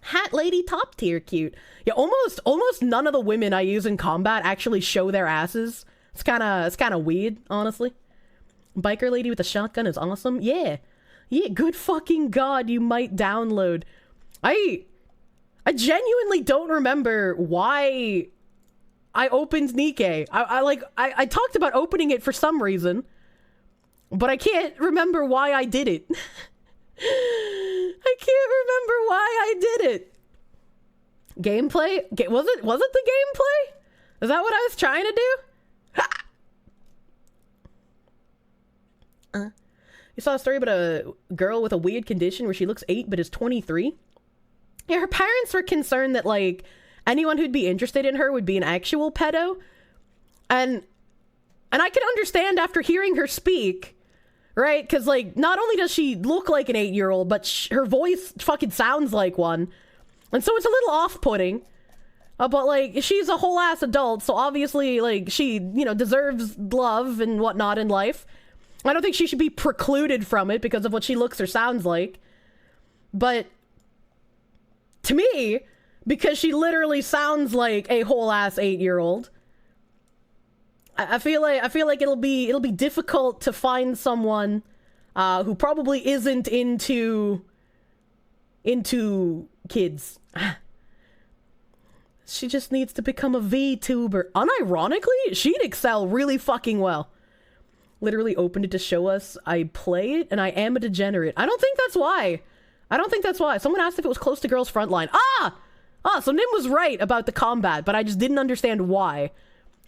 Hat lady top tier cute. Yeah, almost none of the women I use in combat actually show their asses. It's kind of weird, honestly. Biker lady with a shotgun is awesome. Yeah, good fucking god, you might download. I genuinely don't remember why I opened Nikke. I talked about opening it for some reason, but I can't remember why I did it. I can't remember why I did it. Gameplay? Was it the gameplay? Is that what I was trying to do? You saw a story about a girl with a weird condition where she looks 8 but is 23? Yeah, her parents were concerned that, like, anyone who'd be interested in her would be an actual pedo. And I can understand after hearing her speak, right? Because, like, not only does she look like an 8-year-old, but her voice fucking sounds like one. And so it's a little off-putting. But, like, she's a whole-ass adult, so obviously, like, she, you know, deserves love and whatnot in life. I don't think she should be precluded from it because of what she looks or sounds like. But to me, because she literally sounds like a whole-ass 8-year-old, I feel like it'll be difficult to find someone who probably isn't into kids. She just needs to become a VTuber. Unironically, she'd excel really fucking well. Literally opened it to show us I play it, and I am a degenerate. I don't think that's why. Someone asked if it was close to GirlsFrontline. So Nim was right about the combat, but I just didn't understand why.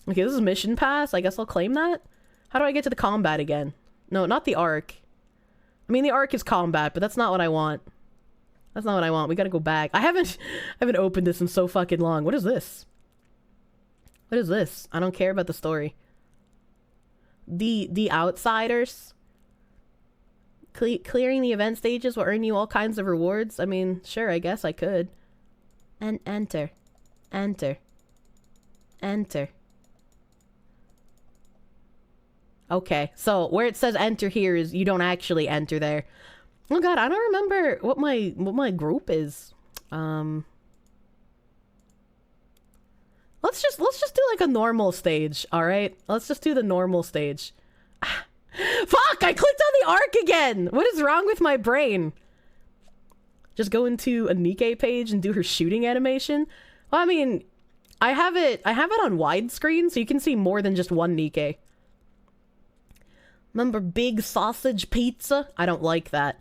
Okay, this is mission pass. I guess I'll claim that. How do I get to the combat again? No, not the arc. I mean, the arc is combat, but that's not what I want. That's not what I want. We gotta go back. I haven't opened this in so fucking long. What is this? What is this? I don't care about the story. The Outsiders. Clearing the event stages will earn you all kinds of rewards. I mean, sure, I guess I could. And enter. Okay, so where it says enter here is you don't actually enter there. Oh god, I don't remember what my group is. Let's just do like a normal stage, all right? Let's just do the normal stage. Fuck, I clicked on the arc again. What is wrong with my brain? Just go into a Nikke page and do her shooting animation. Well, I mean, I have it on widescreen so you can see more than just one Nikke. Remember big sausage pizza? I don't like that.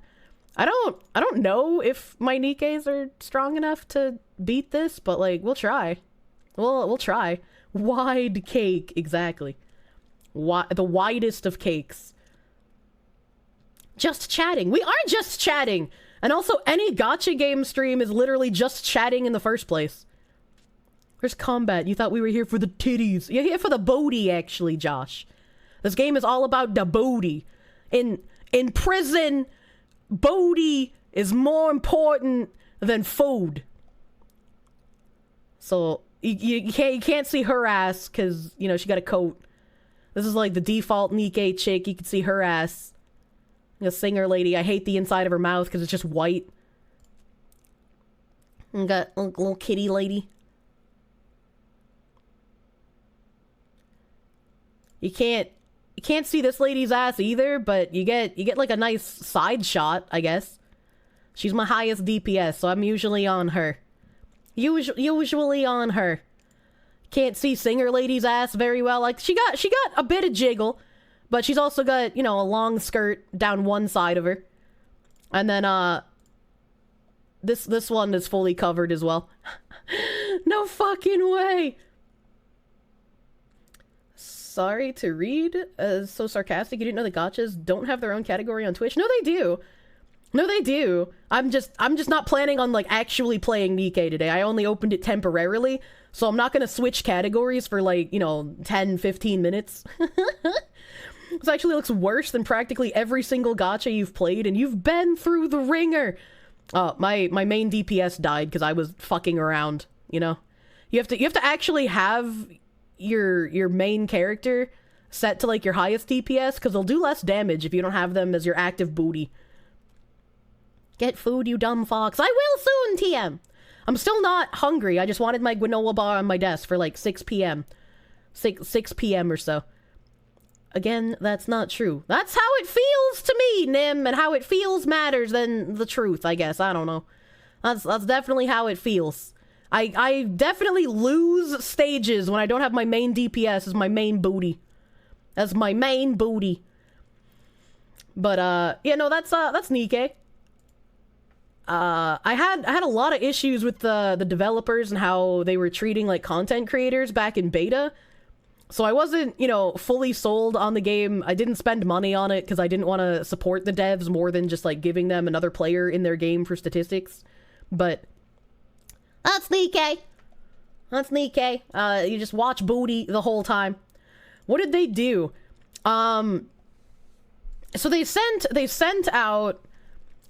I don't know if my Nikkes are strong enough to beat this, but like we'll try. We'll try. Wide cake, exactly. The widest of cakes. Just chatting. We are just chatting. And also any gacha game stream is literally just chatting in the first place. Where's combat? You thought we were here for the titties. You're here for the booty, actually, Josh. This game is all about the booty. In prison, booty is more important than food. So you can't see her ass because, you know, she got a coat. This is like the default Nikke chick. You can see her ass. The singer lady. I hate the inside of her mouth because it's just white. And got a little kitty lady. You can't see this lady's ass either, but you get like a nice side shot, I guess. She's my highest DPS, so I'm usually on her. Usually on her. Can't see singer lady's ass very well. Like she got a bit of jiggle, but she's also got, you know, a long skirt down one side of her. And then this one is fully covered as well. No fucking way. Sorry to read, so sarcastic. You didn't know the gachas don't have their own category on Twitch? No, they do. No, they do. I'm just not planning on like actually playing Nikke today. I only opened it temporarily, so I'm not gonna switch categories for like, you know, 10-15 minutes. This actually looks worse than practically every single gacha you've played, and you've been through the ringer. My main DPS died because I was fucking around. You know, you have to actually have your main character set to like your highest DPS because they'll do less damage if you don't have them as your active booty. Get food, you dumb fox. I will soon, TM. I'm still not hungry. I just wanted my granola bar on my desk for like 6 p.m. 6 p.m. or so. Again, that's not true. That's how it feels to me, Nim, and how it feels matters than the truth, I guess. I don't know. That's definitely how it feels. I definitely lose stages when I don't have my main DPS as my main booty. As my main booty. But, yeah, no, that's Nikke. I had a lot of issues with the developers and how they were treating, like, content creators back in beta. So I wasn't, you know, fully sold on the game. I didn't spend money on it because I didn't want to support the devs more than just, like, giving them another player in their game for statistics. But that's Nikke. That's Nikke. You just watch booty the whole time. What did they do? So they sent out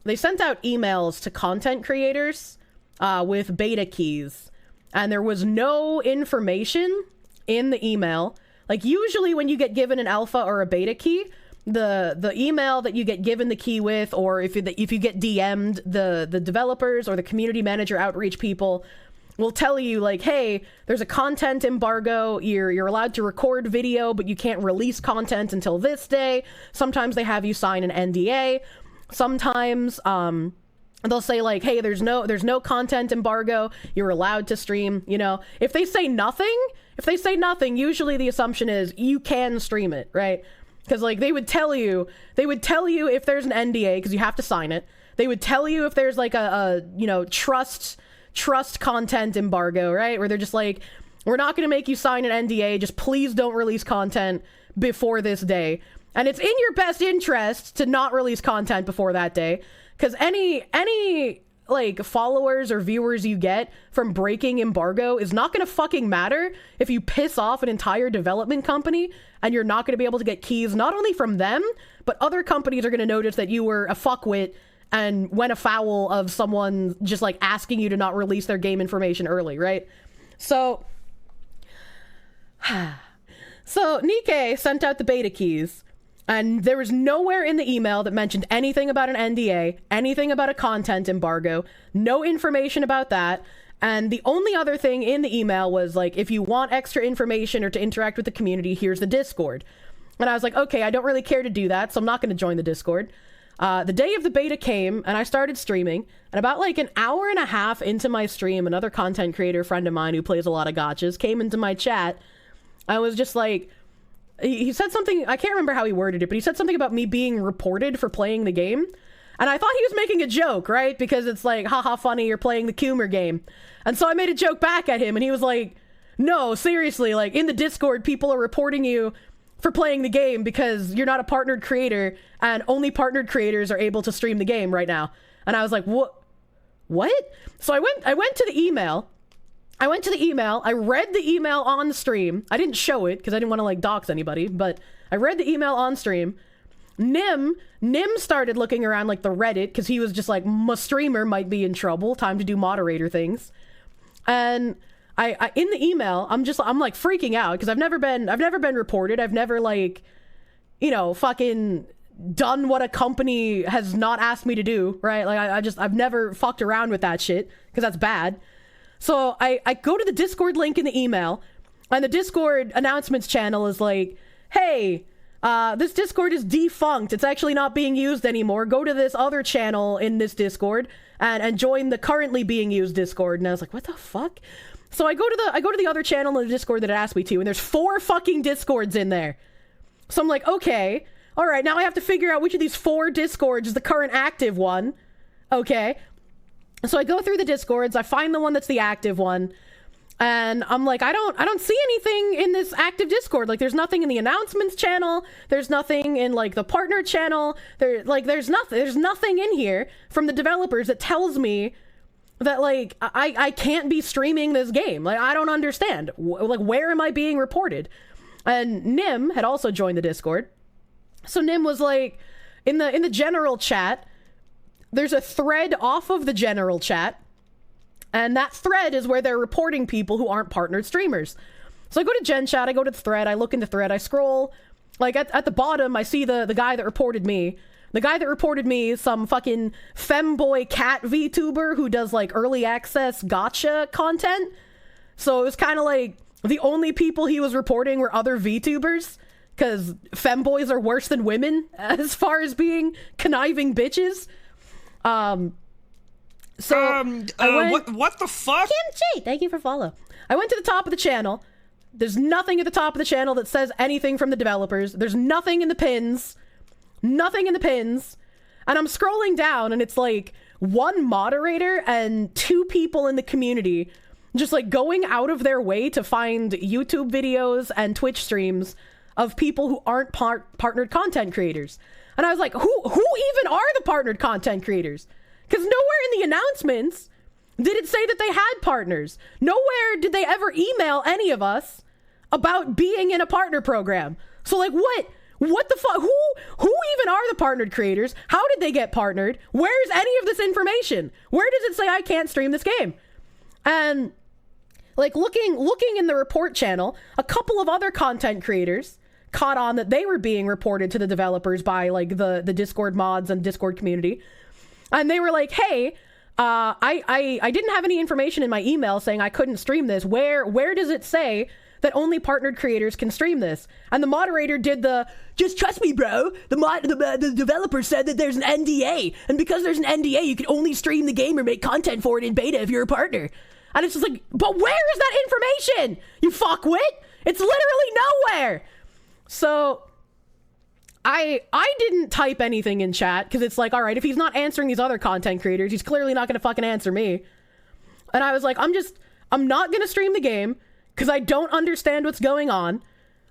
emails to content creators with beta keys, and there was no information in the email. Like usually when you get given an alpha or a beta key, the email that you get given the key with, or if you get DM'd, the developers or the community manager outreach people will tell you like, hey, there's a content embargo. You're allowed to record video, but you can't release content until this day. Sometimes they have you sign an NDA. Sometimes they'll say like, hey, there's no content embargo. You're allowed to stream. You know, if they say nothing, usually the assumption is you can stream it, right? Because like they would tell you if there's an NDA because you have to sign it. They would tell you if there's like a you know, trust content embargo, right? Where they're just like, we're not going to make you sign an NDA. Just please don't release content before this day. And it's in your best interest to not release content before that day. Because any like followers or viewers you get from breaking embargo is not going to fucking matter if you piss off an entire development company and you're not going to be able to get keys, not only from them, but other companies are going to notice that you were a fuckwit and went afoul of someone just like asking you to not release their game information early, right? So Nikke sent out the beta keys, and there was nowhere in the email that mentioned anything about an NDA, anything about a content embargo, no information about that. And the only other thing in the email was like, if you want extra information or to interact with the community, here's the Discord. And I was like, okay, I don't really care to do that, so I'm not going to join the Discord. The day of the beta came and I started streaming, and about like an hour and a half into my stream, another content creator friend of mine who plays a lot of gotchas came into my chat. I was just like, he said something, I can't remember how he worded it, but he said something about me being reported for playing the game. And I thought he was making a joke, right? Because it's like, haha, funny, you're playing the Coomer game. And so I made a joke back at him, and he was like, no, seriously, like in the Discord, people are reporting you for playing the game because you're not a partnered creator, and only partnered creators are able to stream the game right now. And I was like, what? So I went to the email. I read the email on the stream. I didn't show it because I didn't want to like dox anybody, but I read the email on stream. Nim started looking around like the Reddit because he was just like, my streamer might be in trouble, time to do moderator things. And I in the email, I'm like freaking out because I've never been reported. I've never like, you know, fucking done what a company has not asked me to do, right? Like I've never fucked around with that shit because that's bad. So I go to the Discord link in the email, and the Discord announcements channel is like, hey, this Discord is defunct. It's actually not being used anymore. Go to this other channel in this Discord and join the currently being used Discord. And I was like, what the fuck? So I go to the other channel in the Discord that it asked me to, and there's 4 fucking Discords in there. So I'm like, okay, all right, now I have to figure out which of these 4 Discords is the current active one. Okay. So I go through the Discords, I find the one that's the active one, and I'm like, I don't see anything in this active Discord. Like, there's nothing in the announcements channel, there's nothing in like the partner channel, there's nothing in here from the developers that tells me that like I can't be streaming this game. Like, I don't understand. Like, where am I being reported? And Nim had also joined the Discord. So Nim was like, in the general chat, there's a thread off of the general chat, and that thread is where they're reporting people who aren't partnered streamers. So I go to Gen Chat, I go to the thread, I look in the thread, I scroll, like at the bottom, I see the guy that reported me. The guy that reported me is some fucking femboy cat VTuber who does like early access gotcha content. So it was kind of like the only people he was reporting were other VTubers, because femboys are worse than women as far as being conniving bitches. What the fuck? Kimchi, thank you for follow. I went to the top of the channel. There's nothing at the top of the channel that says anything from the developers. There's nothing in the pins. Nothing in the pins. And I'm scrolling down, and it's like 1 moderator and 2 people in the community just like going out of their way to find YouTube videos and Twitch streams of people who aren't partnered content creators. And I was like, who even are the partnered content creators? Because nowhere in the announcements did it say that they had partners. Nowhere did they ever email any of us about being in a partner program. So like, what the fuck? Who even are the partnered creators? How did they get partnered? Where's any of this information? Where does it say I can't stream this game? And like looking in the report channel, a couple of other content creators caught on that they were being reported to the developers by like the Discord mods and Discord community. And they were like, hey, I didn't have any information in my email saying I couldn't stream this. Where does it say that only partnered creators can stream this? And the moderator did just trust me, bro. The developer said that there's an NDA, and because there's an NDA, you can only stream the game or make content for it in beta if you're a partner. And it's just like, but where is that information? You fuckwit! It's literally nowhere. So I didn't type anything in chat because it's like, all right, if he's not answering these other content creators, he's clearly not gonna fucking answer me. And I was like, I'm not gonna stream the game because I don't understand what's going on.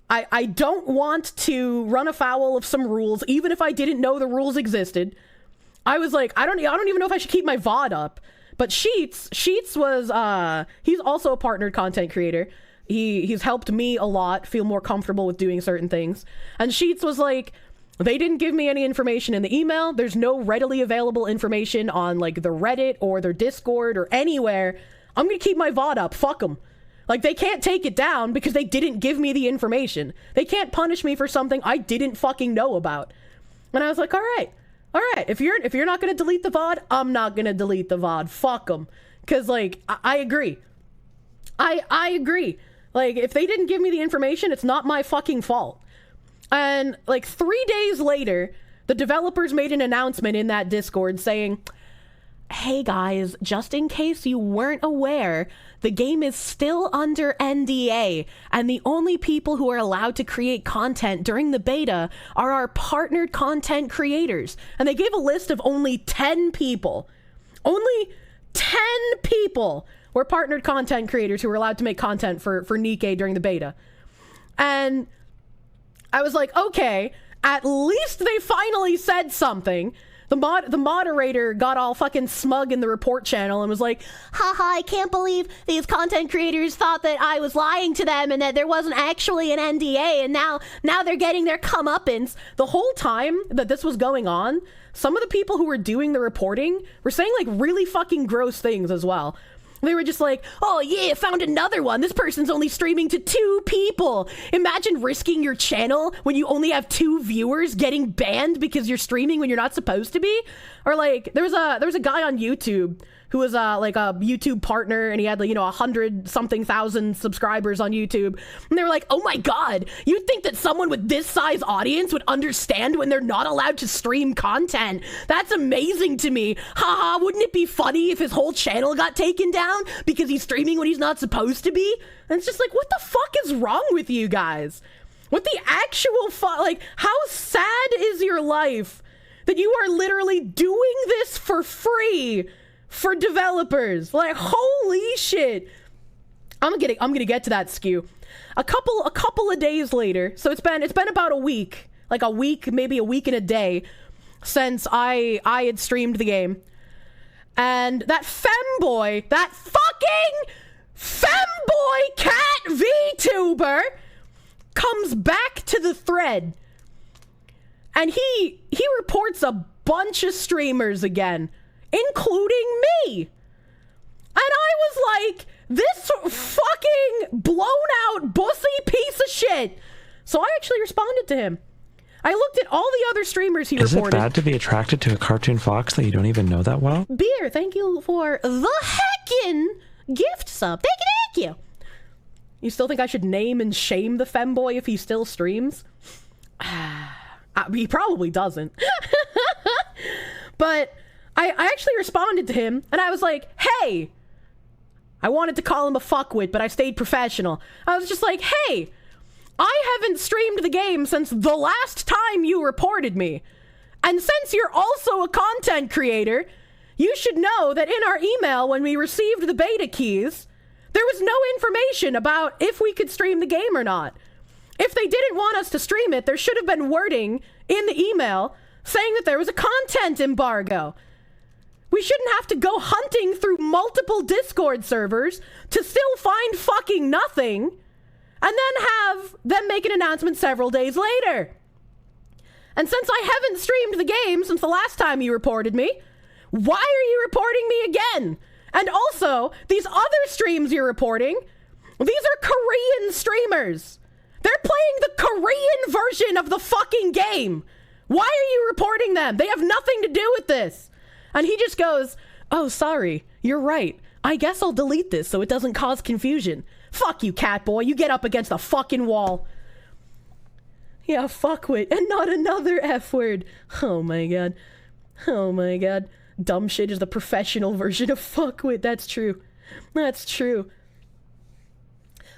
I don't want to run afoul of some rules, even if I didn't know the rules existed. I was like, I don't even know if I should keep my VOD up. But Sheets was, he's also a partnered content creator. He's helped me a lot feel more comfortable with doing certain things. And Sheets was like, they didn't give me any information in the email. There's no readily available information on like the Reddit or their Discord or anywhere. I'm gonna keep my VOD up. Fuck them. Like, they can't take it down because they didn't give me the information. They can't punish me for something I didn't fucking know about. And I was like, all right. If you're not gonna delete the VOD, I'm not gonna delete the VOD. Fuck them. Cause like, I agree. I agree. Like, if they didn't give me the information, it's not my fucking fault. And like 3 days later, the developers made an announcement in that Discord saying, hey guys, just in case you weren't aware, the game is still under NDA, and the only people who are allowed to create content during the beta are our partnered content creators. And they gave a list of only 10 people. Only 10 people were partnered content creators who were allowed to make content for Nikkey during the beta. And I was like, okay, at least they finally said something. The moderator got all fucking smug in the report channel and was like, haha, I can't believe these content creators thought that I was lying to them and that there wasn't actually an NDA, and now they're getting their comeuppance. The whole time that this was going on, some of the people who were doing the reporting were saying like really fucking gross things as well. They were just like, oh yeah, found another one. This person's only streaming to 2 people. Imagine risking your channel when you only have 2 viewers getting banned because you're streaming when you're not supposed to be. Or like, there was a guy on YouTube who was like a YouTube partner, and he had like, 100-something thousand subscribers on YouTube. And they were like, oh my God, you'd think that someone with this size audience would understand when they're not allowed to stream content. That's amazing to me. Haha, wouldn't it be funny if his whole channel got taken down because he's streaming when he's not supposed to be? And it's just like, what the fuck is wrong with you guys? What the actual like, how sad is your life that you are literally doing this for free for developers? Like, holy shit. I'm gonna get to that skew. A couple of days later, so it's been about a week, maybe a week and a day since I had streamed the game. And that femboy, that fucking femboy cat VTuber comes back to the thread. And he reports a bunch of streamers again, including me. And I was like, this fucking blown out bussy piece of shit. So I actually responded to him. I looked at all the other streamers he reported. Is it bad to be attracted to a cartoon fox that you don't even know that well? Beer, thank you for the heckin' gift sub. Thank you. You still think I should name and shame the femboy if he still streams? He probably doesn't. But I actually responded to him, and I was like, hey, I wanted to call him a fuckwit, but I stayed professional. I was just like, hey, I haven't streamed the game since the last time you reported me. And since you're also a content creator, you should know that in our email when we received the beta keys, there was no information about if we could stream the game or not. If they didn't want us to stream it, there should have been wording in the email saying that there was a content embargo. We shouldn't have to go hunting through multiple Discord servers to still find fucking nothing, and then have them make an announcement several days later. And since I haven't streamed the game since the last time you reported me, why are you reporting me again? And also, these other streams you're reporting, these are Korean streamers. They're playing the Korean version of the fucking game. Why are you reporting them? They have nothing to do with this. And he just goes, Oh, sorry. You're right. I guess I'll delete this so it doesn't cause confusion. Fuck you, Catboy. You get up against the fucking wall. Yeah, fuckwit. And not another F word. Oh my god. Oh my god. Dumb shit is the professional version of fuckwit. That's true. That's true.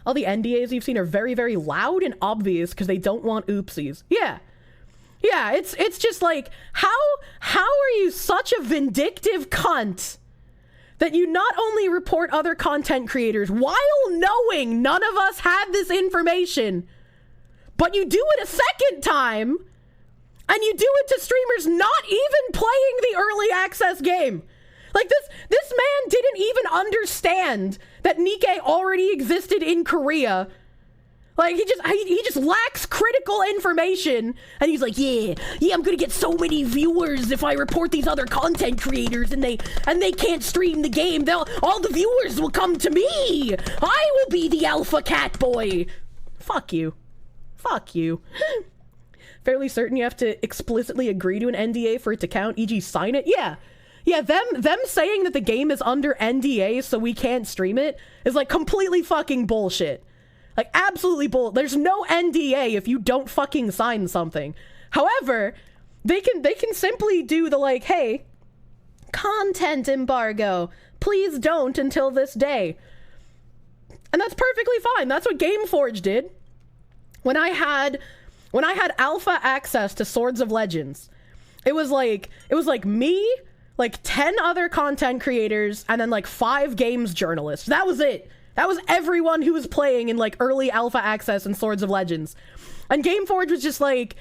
All the NDAs you've seen are very, very loud and obvious because they don't want oopsies. Yeah. Yeah, it's just like, how are you such a vindictive cunt that you not only report other content creators while knowing none of us had this information, but you do it a second time, and you do it to streamers not even playing the early access game. Like, this man didn't even understand that Nikke already existed in Korea. Like, he just lacks critical information, and he's like, yeah, I'm gonna get so many viewers if I report these other content creators, and they can't stream the game. All the viewers will come to me. I will be the alpha cat boy. Fuck you. Fuck you. Fairly certain you have to explicitly agree to an NDA for it to count, e.g. sign it? Yeah. Yeah, them saying that the game is under NDA so we can't stream it is like completely fucking bullshit. Like, absolutely bull. There's no NDA if you don't fucking sign something. However, they can simply do the like, hey, content embargo. Please don't until this day. And that's perfectly fine. That's what Gameforge did. When I had alpha access to Swords of Legends, it was like me, like 10 other content creators, and then like 5 games journalists. That was it. That was everyone who was playing in like early alpha access in Swords of Legends. And Gameforge was just like,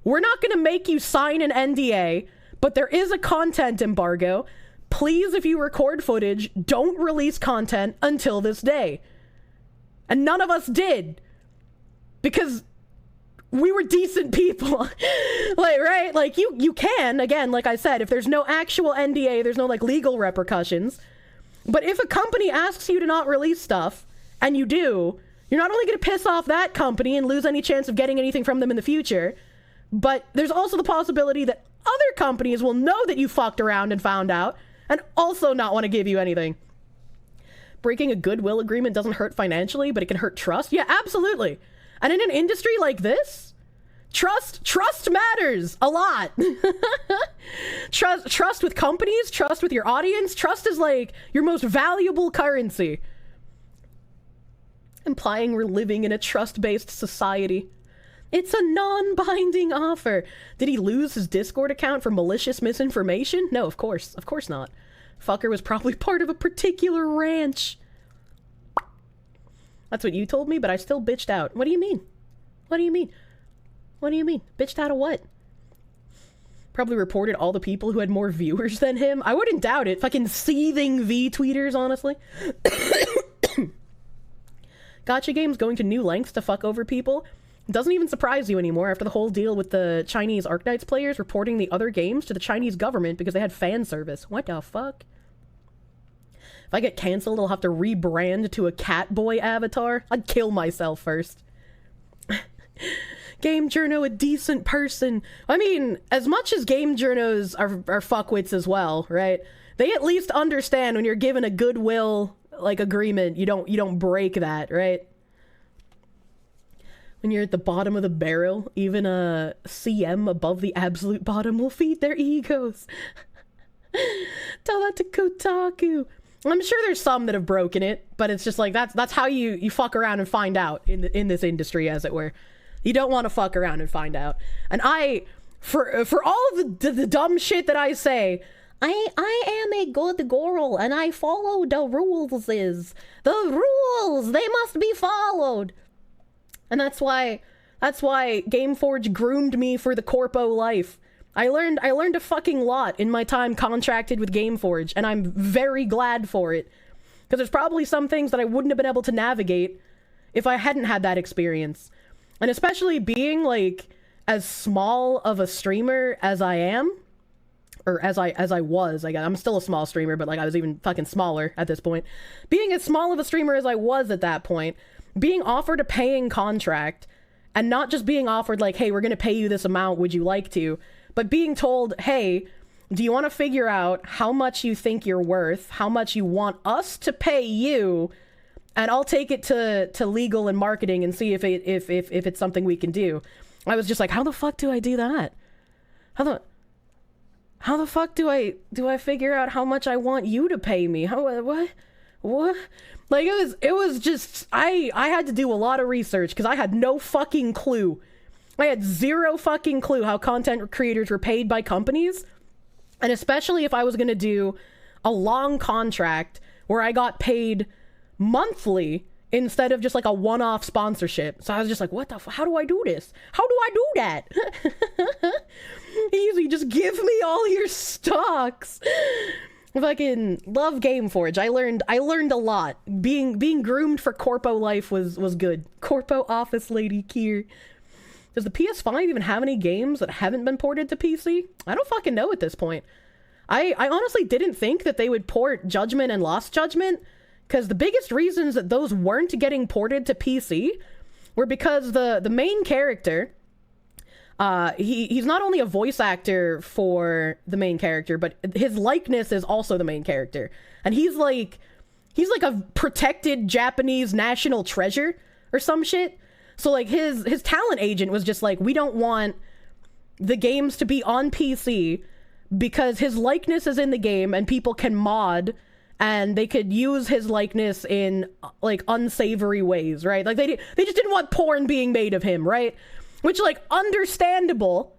we're not gonna make you sign an NDA, but there is a content embargo. Please, if you record footage, don't release content until this day. And none of us did. Because we were decent people. Like, right? Like, you can, again, like I said, if there's no actual NDA, there's no like legal repercussions. But if a company asks you to not release stuff, and you do, you're not only going to piss off that company and lose any chance of getting anything from them in the future, but there's also the possibility that other companies will know that you fucked around and found out, and also not want to give you anything. Breaking a goodwill agreement doesn't hurt financially, but it can hurt trust? Yeah, absolutely. And in an industry like this, trust matters a lot. Trust with companies, trust with your audience. Trust is like your most valuable currency. Implying we're living in a trust-based society. It's a non-binding offer. Did he lose his Discord account for malicious misinformation? No, of course not. Fucker was probably part of a particular ranch. That's what you told me, but I still bitched out. What do you mean? What do you mean? What do you mean? Bitched out of what? Probably reported all the people who had more viewers than him. I wouldn't doubt it. Fucking seething V-tweeters, honestly. Gacha games going to new lengths to fuck over people. Doesn't even surprise you anymore after the whole deal with the Chinese Arknights players reporting the other games to the Chinese government because they had fan service. What the fuck? If I get cancelled, I'll have to rebrand to a Catboy avatar. I'd kill myself first. Game Journo, a decent person. I mean, as much as Game Journos are fuckwits as well, right? They at least understand when you're given a goodwill, like, agreement, you don't break that, right? When you're at the bottom of the barrel, even a CM above the absolute bottom will feed their egos. Tell that to Kotaku. I'm sure there's some that have broken it, but it's just like, that's how you fuck around and find out in this industry, as it were. You don't want to fuck around and find out. And for all of the dumb shit that I say, I am a good girl and I follow the rules. The rules, they must be followed. And that's why Gameforge groomed me for the corpo life. I learned a fucking lot in my time contracted with Gameforge, and I'm very glad for it. Because there's probably some things that I wouldn't have been able to navigate if I hadn't had that experience. And especially being, like, as small of a streamer as I am, or as I was, like, I'm still a small streamer, but, like, I was even fucking smaller at this point. Being as small of a streamer as I was at that point, being offered a paying contract, and not just being offered, like, hey, we're gonna pay you this amount, would you like to? But being told, hey, Do you want to figure out how much you think you're worth, how much you want us to pay you, and I'll take it to legal and marketing and see if it's something we can do. I was just like, how the fuck do I do that? How the fuck do I figure out how much I want you to pay me? What? Like, it was just, I had to do a lot of research because I had no fucking clue. I had zero fucking clue how content creators were paid by companies. And especially if I was going to do a long contract where I got paid monthly instead of just like a one-off sponsorship. So I was just like, what the how do I do this? How do I do that? Easy, just give me all your stocks. Fucking love Gameforge. I learned a lot. Being groomed for corpo life was good. Corpo office lady Kier. Does the PS5 even have any games that haven't been ported to PC? I don't fucking know at this point. I honestly didn't think that they would port Judgment and Lost Judgment, because the biggest reasons that those weren't getting ported to PC were because the main character, he's not only a voice actor for the main character, but his likeness is also the main character. And he's like a protected Japanese national treasure or some shit. So like his talent agent was just like, we don't want the games to be on PC because his likeness is in the game and people can mod and they could use his likeness in like unsavory ways, right? Like they just didn't want porn being made of him, right? Which, like, understandable,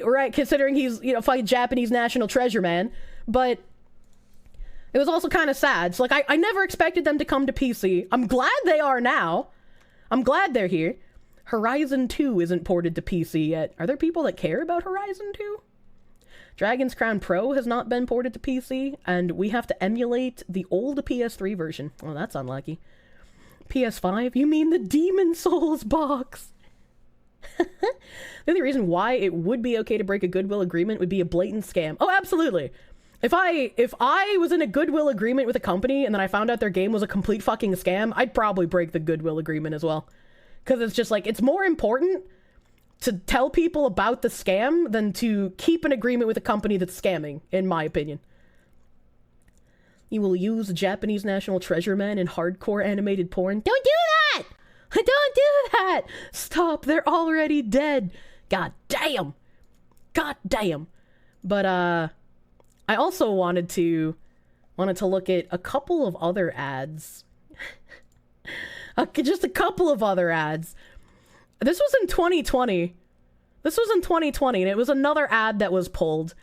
right? Considering he's, you know, fucking Japanese national treasure, man. But it was also kind of sad. So, like, I never expected them to come to PC. I'm glad they are now. I'm glad they're here. Horizon 2 isn't ported to PC yet. Are there people that care about Horizon 2? Dragon's Crown Pro has not been ported to PC, and we have to emulate the old PS3 version. Oh, that's unlucky. PS5? You mean the Demon Souls box? The only reason why it would be okay to break a goodwill agreement would be a blatant scam. Oh, absolutely. If I was in a goodwill agreement with a company and then I found out their game was a complete fucking scam, I'd probably break the goodwill agreement as well. Because it's just like, it's more important to tell people about the scam than to keep an agreement with a company that's scamming, in my opinion. You will use Japanese national treasure man in hardcore animated porn. Don't do that! Don't do that! Stop, they're already dead. God damn. God damn. But, I also wanted to look at a couple of other ads. Just a couple of other ads. This was in 2020. And it was another ad that was pulled.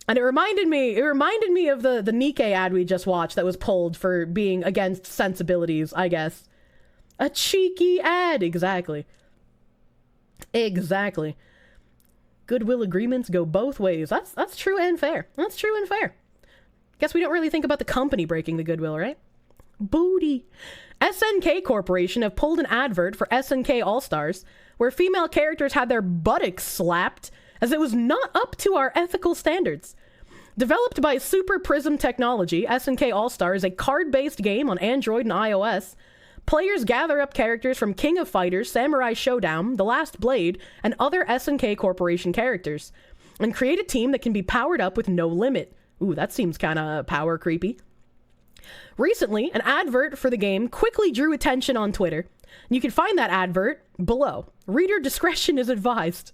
And it reminded me of the Nikke ad we just watched that was pulled for being against sensibilities, I guess. A cheeky ad, exactly. Exactly. Goodwill agreements go both ways. That's true and fair. That's true and fair. Guess we don't really think about the company breaking the goodwill, right? Booty. SNK Corporation have pulled an advert for SNK All-Stars where female characters had their buttocks slapped as it was not up to our ethical standards. Developed by Super Prism Technology, SNK All-Star is a card-based game on Android and iOS. Players gather up characters from King of Fighters, Samurai Showdown, The Last Blade, and other SNK Corporation characters, and create a team that can be powered up with no limit. Ooh, that seems kinda power creepy. Recently, an advert for the game quickly drew attention on Twitter. You can find that advert below. Reader discretion is advised.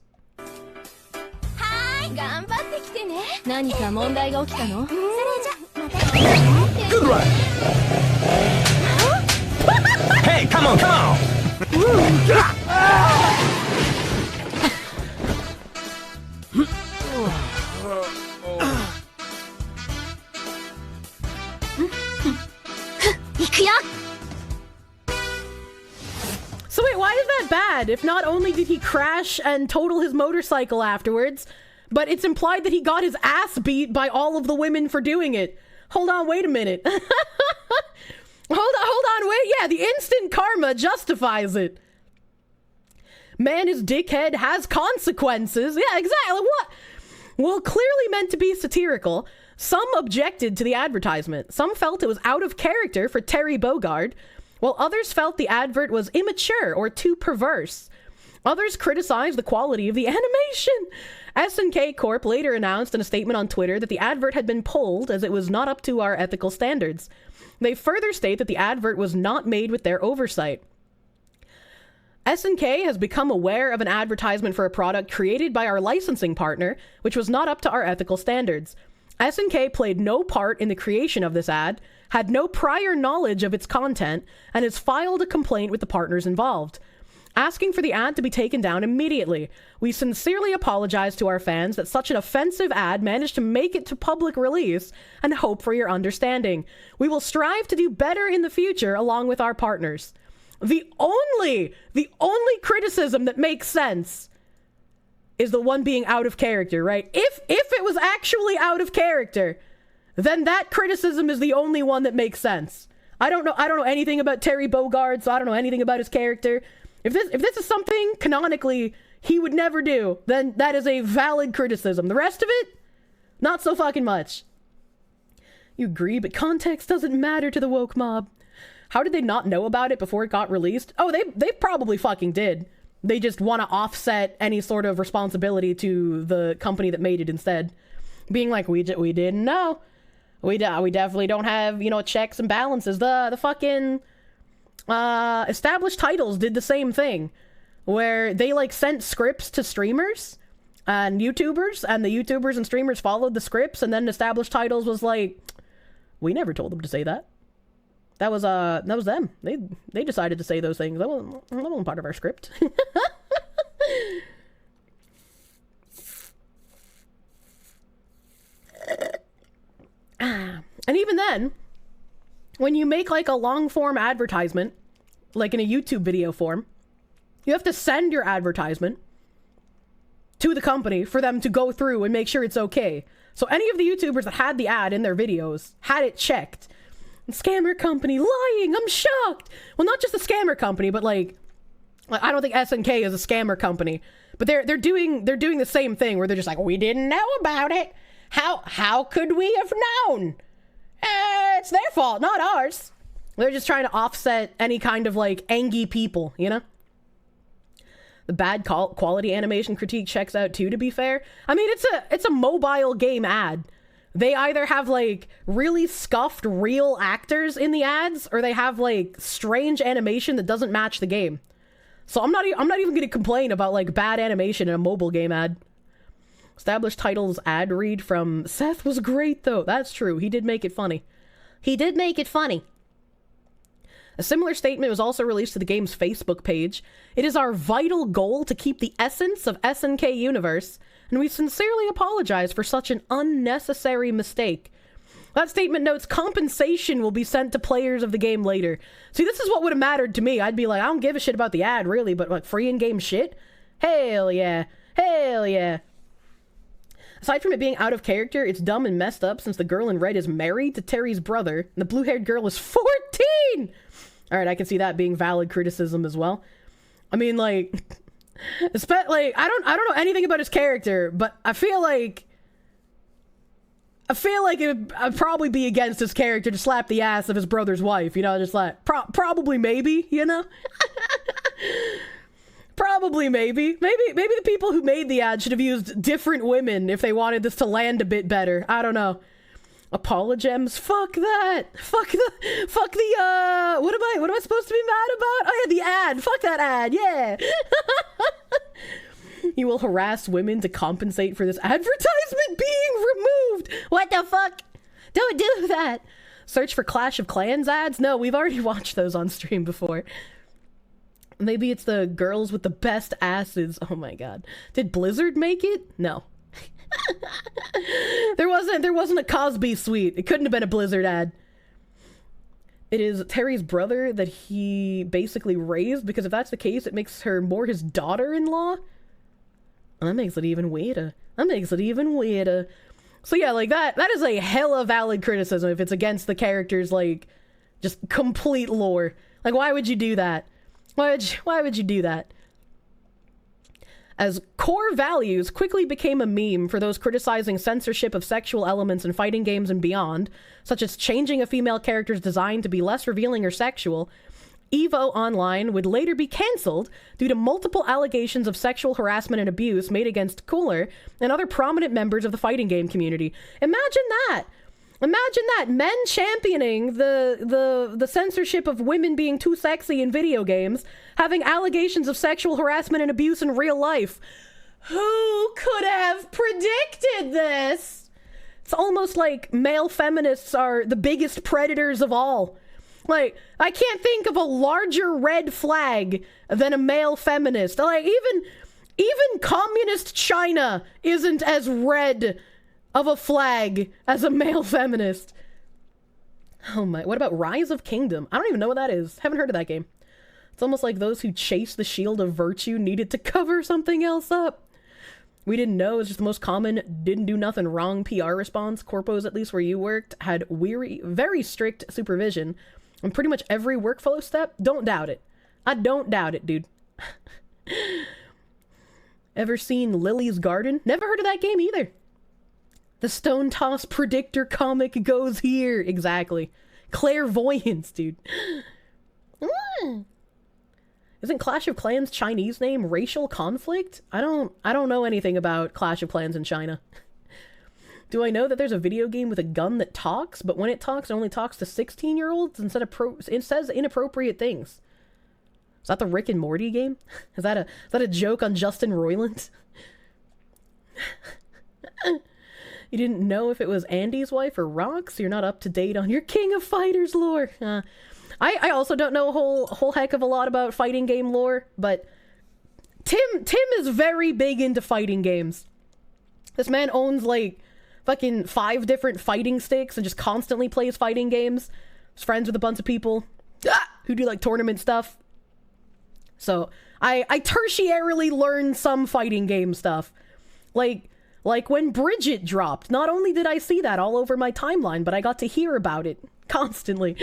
Hi, 頑張ってきてね。何か問題が起きたの？それじゃまた。Good one. Hey, come on, come on. So wait, why is that bad? If not only did he crash and total his motorcycle afterwards, but it's implied that he got his ass beat by all of the women for doing it. Hold on, wait a minute. Hold on, wait. Yeah, the instant karma justifies it. Man, his dickhead has consequences. Yeah, exactly. What? Well, clearly meant to be satirical. Some objected to the advertisement. Some felt it was out of character for Terry Bogard, while others felt the advert was immature or too perverse. Others criticized the quality of the animation. SNK Corp later announced in a statement on Twitter that the advert had been pulled as it was not up to our ethical standards. They further state that the advert was not made with their oversight. SNK has become aware of an advertisement for a product created by our licensing partner, which was not up to our ethical standards. SNK played no part in the creation of this ad, had no prior knowledge of its content, and has filed a complaint with the partners involved, asking for the ad to be taken down immediately. We sincerely apologize to our fans that such an offensive ad managed to make it to public release and hope for your understanding. We will strive to do better in the future along with our partners. The only criticism that makes sense is the one being out of character, right? If it was actually out of character, then that criticism is the only one that makes sense. I don't know anything about Terry Bogard, so I don't know anything about his character. If this is something canonically he would never do, then that is a valid criticism. The rest of it, not so fucking much. You agree, but context doesn't matter to the woke mob. How did they not know about it before it got released? Oh, they probably fucking did. They just want to offset any sort of responsibility to the company that made it instead. Being like, we didn't know. We definitely don't have, checks and balances. The fucking established titles did the same thing, where they sent scripts to streamers and YouTubers, and the YouTubers and streamers followed the scripts, and then established titles was like, we never told them to say that. That was them. They decided to say those things. That wasn't part of our script. And even then, when you make a long form advertisement, like in a YouTube video form, you have to send your advertisement to the company for them to go through and make sure it's okay. So any of the YouTubers that had the ad in their videos had it checked. Scammer company lying, I'm shocked. Well, not just the scammer company, but I don't think SNK is a scammer company, but they're doing the same thing where they're just like, we didn't know about it. How could we have known? It's their fault, not ours. They're just trying to offset any kind of angy people, The bad quality animation critique checks out too, to be fair. I mean, it's a mobile game ad. They either have really scuffed real actors in the ads, or they have strange animation that doesn't match the game. So I'm not even going to complain about bad animation in a mobile game ad. Established titles ad read from Seth was great though. That's true. He did make it funny. A similar statement was also released to the game's Facebook page. It is our vital goal to keep the essence of SNK Universe, and we sincerely apologize for such an unnecessary mistake. That statement notes compensation will be sent to players of the game later. See, this is what would have mattered to me. I'd be like, I don't give a shit about the ad, really, but free in-game shit? Hell yeah. Hell yeah. Aside from it being out of character, it's dumb and messed up since the girl in red is married to Terry's brother, and the blue-haired girl is 14! Alright, I can see that being valid criticism as well. I mean, I don't know anything about his character, but I feel like I'd probably be against his character to slap the ass of his brother's wife, just probably maybe, Probably maybe the people who made the ad should have used different women if they wanted this to land a bit better. I don't know. Apologems, fuck that. Fuck the what am I supposed to be mad about? Oh yeah, the ad. Fuck that ad. Yeah. You will harass women to compensate for this advertisement being removed. What the fuck? Don't do that. Search for Clash of Clans ads? No, we've already watched those on stream before. Maybe it's the girls with the best asses. Oh my god. Did Blizzard make it? No. There wasn't a Cosby suite. It couldn't have been a Blizzard ad. It is Terry's brother that he basically raised, because if that's the case, it makes her more his daughter-in-law. That makes it even weirder. So yeah, that is a hella valid criticism if it's against the character's just complete lore. Why would you do that? Why would you do that? As core values quickly became a meme for those criticizing censorship of sexual elements in fighting games and beyond, such as changing a female character's design to be less revealing or sexual, EVO Online would later be cancelled due to multiple allegations of sexual harassment and abuse made against Cooler and other prominent members of the fighting game community. Imagine that! Imagine that! Men championing the censorship of women being too sexy in video games, having allegations of sexual harassment and abuse in real life. Who could have predicted this? It's almost like male feminists are the biggest predators of all. Like, I can't think of a larger red flag than a male feminist. Like, even communist China isn't as red of a flag as a male feminist. Oh my, what about Rise of Kingdom? I don't even know what that is. Haven't heard of that game. It's almost like those who chase the shield of virtue needed to cover something else up. We didn't know. It's just the most common didn't do nothing wrong PR response. Corpos, at least where you worked, had very strict supervision on pretty much every workflow step. Don't doubt it. I don't doubt it, dude. Ever seen Lily's Garden? Never heard of that game either. The Stone Toss Predictor comic goes here. Exactly. Clairvoyance, dude. Isn't Clash of Clans' Chinese name Racial Conflict? I don't know anything about Clash of Clans in China. Do I know that there's a video game with a gun that talks, but when it talks, it only talks to 16-year-olds instead of it says inappropriate things? Is that the Rick and Morty game? Is that a joke on Justin Roiland? You didn't know if it was Andy's wife or Rox? You're not up to date on your King of Fighters lore. I also don't know a whole heck of a lot about fighting game lore, but Tim is very big into fighting games. This man owns like fucking 5 different fighting sticks and just constantly plays fighting games. He's friends with a bunch of people who do like tournament stuff. So I tertiarily learned some fighting game stuff. Like when Bridget dropped, not only did I see that all over my timeline, but I got to hear about it constantly.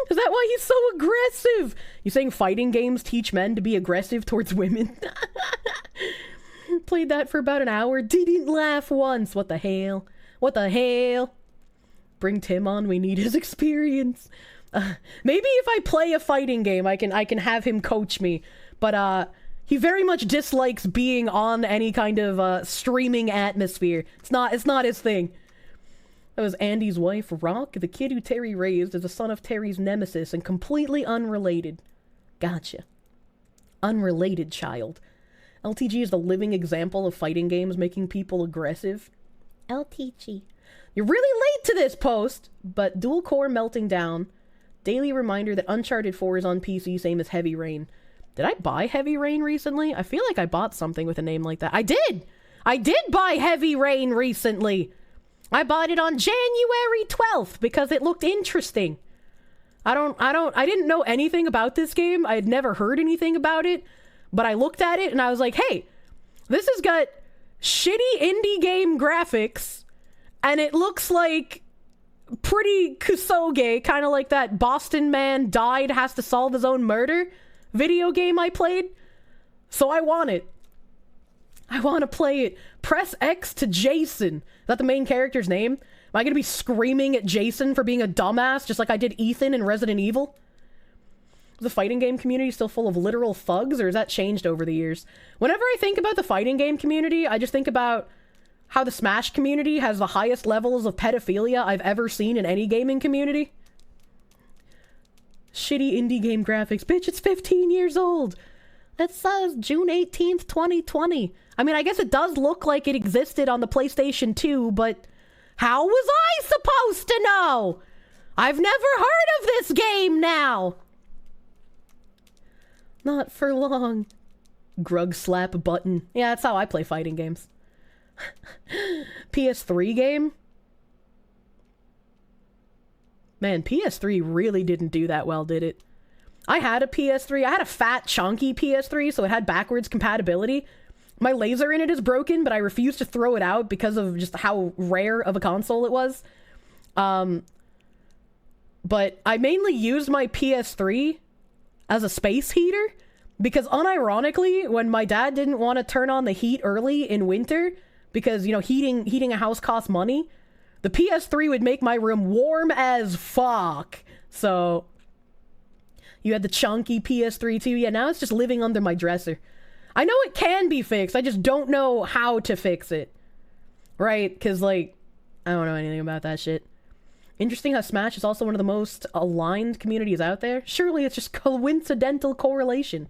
Is that why he's so aggressive? You saying fighting games teach men to be aggressive towards women? Played that for about an hour, didn't laugh once. What the hell? What the hell? Bring Tim on, we need his experience. Maybe if I play a fighting game, I can have him coach me. But he very much dislikes being on any kind of streaming atmosphere. It's not his thing. That was Andy's wife, Rock. The kid who Terry raised is the son of Terry's nemesis and completely unrelated. Gotcha. Unrelated child. LTG is the living example of fighting games making people aggressive. LTG. You're really late to this post, but dual core melting down. Daily reminder that Uncharted 4 is on PC, same as Heavy Rain. Did I buy Heavy Rain recently? I feel like I bought something with a name like that. I did! I did buy Heavy Rain recently! I bought it on January 12th because it looked interesting. I didn't know anything about this game. I had never heard anything about it, but I looked at it and I was like, hey, this has got shitty indie game graphics and it looks like pretty kusoge, kind of like that Boston man died, has to solve his own murder video game I played. So I want it. I want to play it. Press X to Jason. Is that the main character's name? Am I going to be screaming at Jason for being a dumbass just like I did Ethan in Resident Evil? Is the fighting game community still full of literal thugs, or has that changed over the years? Whenever I think about the fighting game community, I just think about how the Smash community has the highest levels of pedophilia I've ever seen in any gaming community. Shitty indie game graphics. Bitch, it's 15 years old. It says June 18th, 2020. I mean, I guess it does look like it existed on the PlayStation 2, but how was I supposed to know? I've never heard of this game now. Not for long. Grug slap button. Yeah, that's how I play fighting games. PS3 game? Man, PS3 really didn't do that well, did it? I had a PS3. I had a fat, chunky PS3, so it had backwards compatibility. My laser in it is broken, but I refuse to throw it out because of just how rare of a console it was. But I mainly used my PS3 as a space heater because unironically, when my dad didn't want to turn on the heat early in winter because, you know, heating a house costs money, the PS3 would make my room warm as fuck. So You had the chunky PS3 too. Yeah, now it's just living under my dresser. I know it can be fixed. I just don't know how to fix it. Right? Because, like, I don't know anything about that shit. Interesting how Smash is also one of the most aligned communities out there. Surely it's just coincidental correlation.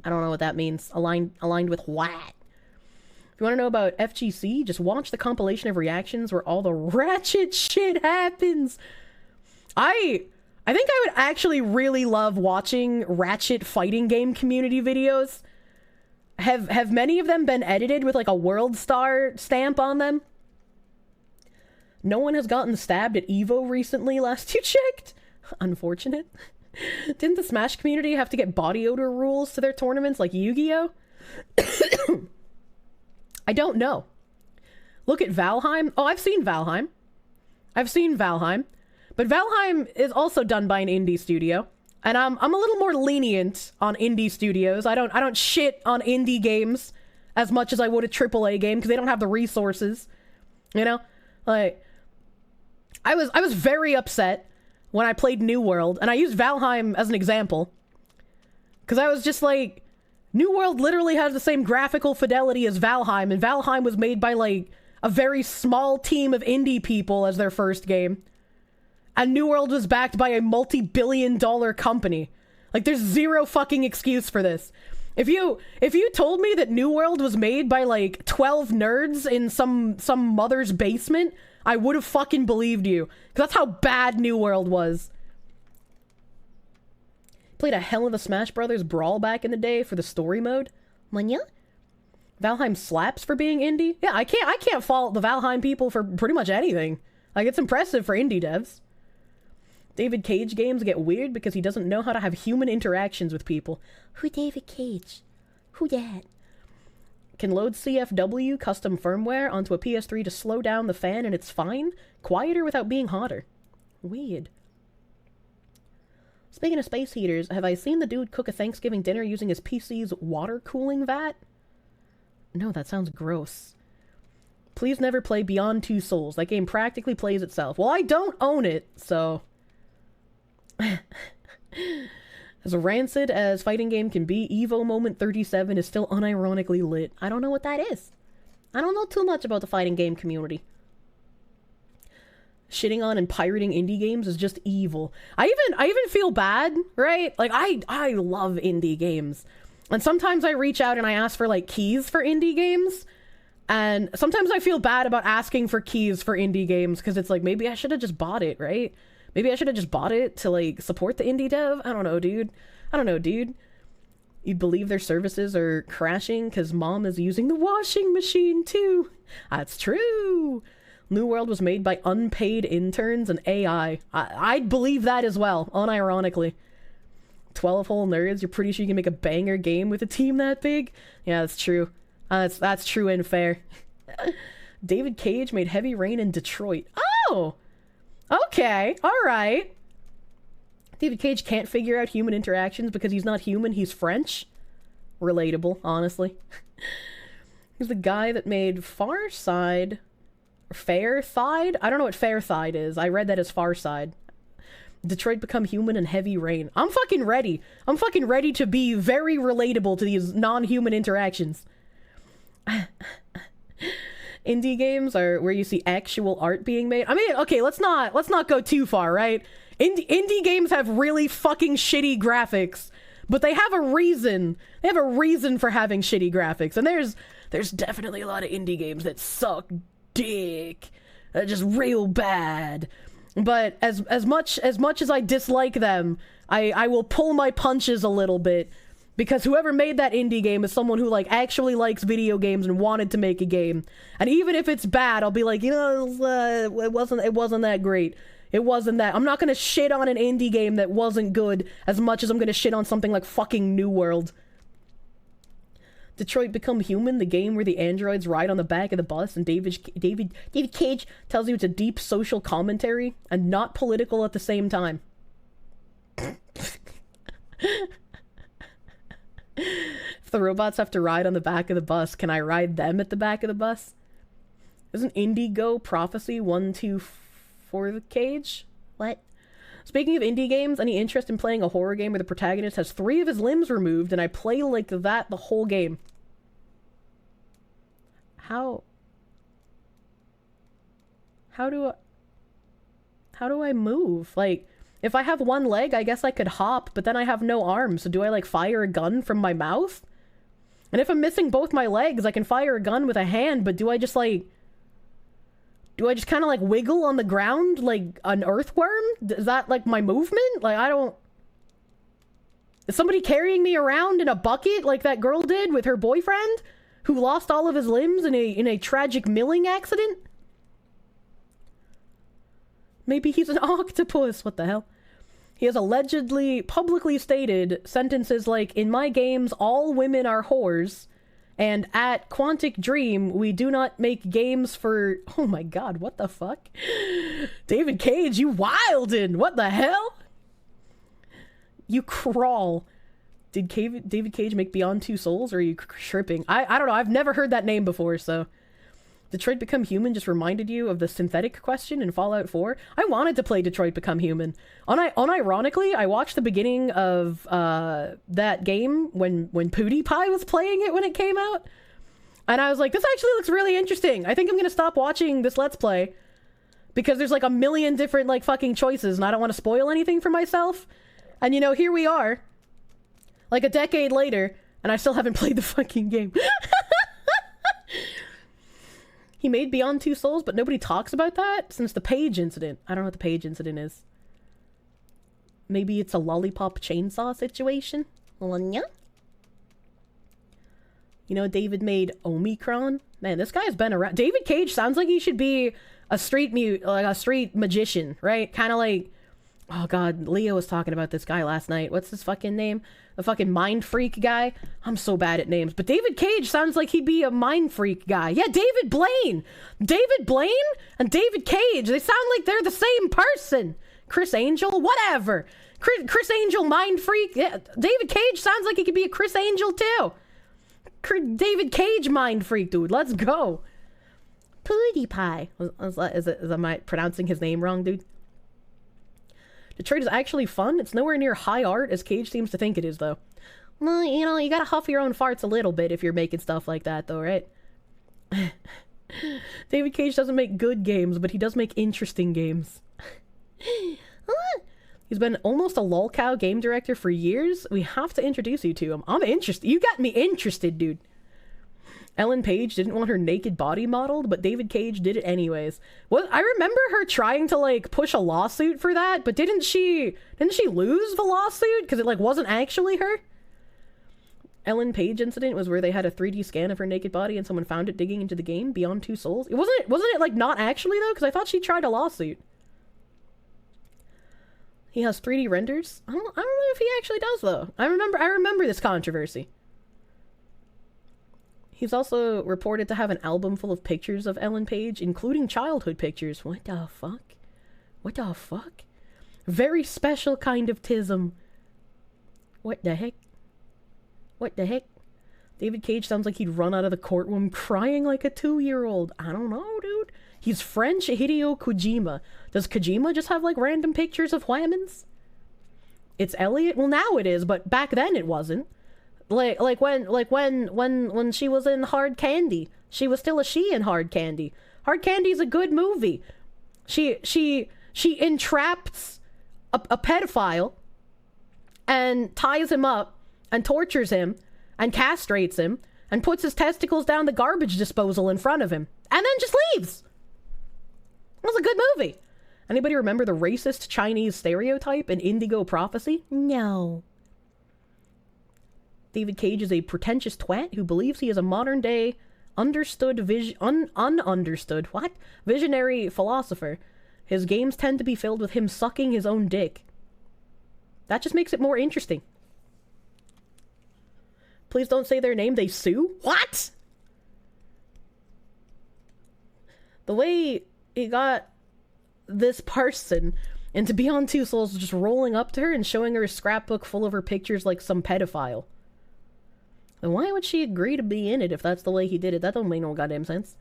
I don't know what that means. Aligned with what? If you want to know about FGC, just watch the compilation of reactions where all the ratchet shit happens. I think I would actually really love watching ratchet fighting game community videos. Have many of them been edited with like a world star stamp on them? No one has gotten stabbed at Evo recently, last you checked. Unfortunate. Didn't the Smash community have to get body odor rules to their tournaments like Yu-Gi-Oh? I don't know. Look at Valheim. Oh, I've seen Valheim. But Valheim is also done by an indie studio. And I'm a little more lenient on indie studios. I don't shit on indie games as much as I would a AAA game because they don't have the resources. You know? Like, I was very upset when I played New World, and I used Valheim as an example. Because I was just like, New World literally has the same graphical fidelity as Valheim, and Valheim was made by like a very small team of indie people as their first game. And New World was backed by a multi-billion-dollar company. Like, there's zero fucking excuse for this. If you told me that New World was made by, like, 12 nerds in some mother's basement, I would have fucking believed you. Because that's how bad New World was. Played a hell of a Smash Brothers brawl back in the day for the story mode. Manya? Valheim slaps for being indie? Yeah, I can't fault the Valheim people for pretty much anything. Like, it's impressive for indie devs. David Cage games get weird because he doesn't know how to have human interactions with people. Who David Cage? Who that? Can load CFW custom firmware onto a PS3 to slow down the fan and it's fine? Quieter without being hotter. Weird. Speaking of space heaters, have I seen the dude cook a Thanksgiving dinner using his PC's water cooling vat? No, that sounds gross. Please never play Beyond Two Souls. That game practically plays itself. Well, I don't own it, so... As rancid as fighting game can be, Evo Moment 37 is still unironically lit. I don't know what that is. I don't know too much about the fighting game community. Shitting on and pirating indie games is just evil. I even feel bad, right? Like, I love indie games. And sometimes I reach out and I ask for, like, keys for indie games. And sometimes I feel bad about asking for keys for indie games because it's like, maybe I should have just bought it, right? Maybe I should have just bought it to, like, support the indie dev? I don't know, dude. You'd believe their services are crashing because mom is using the washing machine, too. That's true. New World was made by unpaid interns and AI. I'd believe that as well, unironically. 12 whole nerds, you're pretty sure you can make a banger game with a team that big? Yeah, that's true. That's true and fair. David Cage made Heavy Rain in Detroit. Oh! Okay, alright. David Cage can't figure out human interactions because he's not human, he's French. Relatable, honestly. He's the guy that made Far Side. Fair Side? I don't know what Fair Side is. I read that as Far Side. Detroit Become Human and Heavy Rain. I'm fucking ready. I'm fucking ready to be very relatable to these non-human interactions. Indie games are where you see actual art being made. I mean, okay, let's not go too far, right? Indie games have really fucking shitty graphics, but they have a reason. They have a reason for having shitty graphics, and there's definitely a lot of indie games that suck dick. They're just real bad. But as much as I dislike them, I will pull my punches a little bit. Because whoever made that indie game is someone who, like, actually likes video games and wanted to make a game. And even if it's bad, I'll be like, you know, it wasn't that great. It wasn't that. I'm not gonna shit on an indie game that wasn't good as much as I'm gonna shit on something like fucking New World. Detroit Become Human, the game where the androids ride on the back of the bus and David Cage tells you it's a deep social commentary and not political at the same time. If the robots have to ride on the back of the bus, can I ride them at the back of the bus? Isn't Indigo Prophecy 1, 2, 4 the Cage? What? Speaking of indie games, any interest in playing a horror game where the protagonist has 3 of his limbs removed and I play like that the whole game? How do I move? Like, if I have one leg, I guess I could hop, but then I have no arms, so do I, like, fire a gun from my mouth? And if I'm missing both my legs, I can fire a gun with a hand, but do I just, like... Do I just kind of, like, wiggle on the ground like an earthworm? Is that, like, my movement? Like, I don't... Is somebody carrying me around in a bucket like that girl did with her boyfriend? Who lost all of his limbs in a tragic milling accident? Maybe he's an octopus. What the hell? He has allegedly publicly stated sentences like, in my games, all women are whores. And at Quantic Dream, we do not make games for... Oh my god, what the fuck? David Cage, you wildin'! What the hell? You crawl. Did David Cage make Beyond Two Souls, or are you tripping? I don't know, I've never heard that name before, so... Detroit Become Human just reminded you of the synthetic question in Fallout 4? I wanted to play Detroit Become Human. Unironically, I watched the beginning of that game when PewDiePie was playing it when it came out. And I was like, this actually looks really interesting. I think I'm going to stop watching this Let's Play. Because there's like a million different like fucking choices and I don't want to spoil anything for myself. And you know, here we are. Like a decade later, and I still haven't played the fucking game. He made Beyond Two Souls, but nobody talks about that since the Page incident. I don't know what the Page incident is. Maybe it's a lollipop chainsaw situation? You know, David made Omicron. Man, this guy's been around. David Cage sounds like he should be a street magician, right? Kind of like... Oh god, Leo was talking about this guy last night. What's his fucking name? The fucking mind freak guy? I'm so bad at names. But David Cage sounds like he'd be a mind freak guy. Yeah, David Blaine! David Blaine and David Cage, they sound like they're the same person. Chris Angel? Whatever. Chris Angel mind freak? Yeah, David Cage sounds like he could be a Chris Angel too. David Cage mind freak, dude. Let's go. PewDiePie. Am I pronouncing his name wrong, dude? Detroit is actually fun. It's nowhere near high art as Cage seems to think it is, though. Well, you know, you gotta huff your own farts a little bit if you're making stuff like that, though, right? David Cage doesn't make good games, but he does make interesting games. He's been almost a lolcow game director for years. We have to introduce you to him. I'm interested. You got me interested, dude. Ellen Page didn't want her naked body modeled, but David Cage did it anyways. Well, I remember her trying to like push a lawsuit for that, but didn't she lose the lawsuit because it like wasn't actually her? Ellen Page incident was where they had a 3D scan of her naked body and someone found it digging into the game Beyond Two Souls. Wasn't it like not actually though? Because I thought she tried a lawsuit. He has 3D renders. I don't know if he actually does though. I remember this controversy. He's also reported to have an album full of pictures of Ellen Page, including childhood pictures. What the fuck? What the fuck? Very special kind of tism. What the heck? What the heck? David Cage sounds like he'd run out of the courtroom crying like a 2-year-old. I don't know, dude. He's French Hideo Kojima. Does Kojima just have like random pictures of whammons? It's Elliot? Well, now it is, but back then it wasn't. Like when she was in Hard Candy, she was still a she in Hard Candy. Hard Candy's a good movie. She entraps a pedophile and ties him up and tortures him and castrates him and puts his testicles down the garbage disposal in front of him and then just leaves. It was a good movie. Anybody remember the racist Chinese stereotype in Indigo Prophecy? No. David Cage is a pretentious twat who believes he is a modern-day visionary philosopher. His games tend to be filled with him sucking his own dick. That just makes it more interesting. Please don't say their name, they sue? What? The way he got this person into Beyond Two Souls just rolling up to her and showing her a scrapbook full of her pictures like some pedophile. Then why would she agree to be in it if that's the way he did it? That don't make no goddamn sense.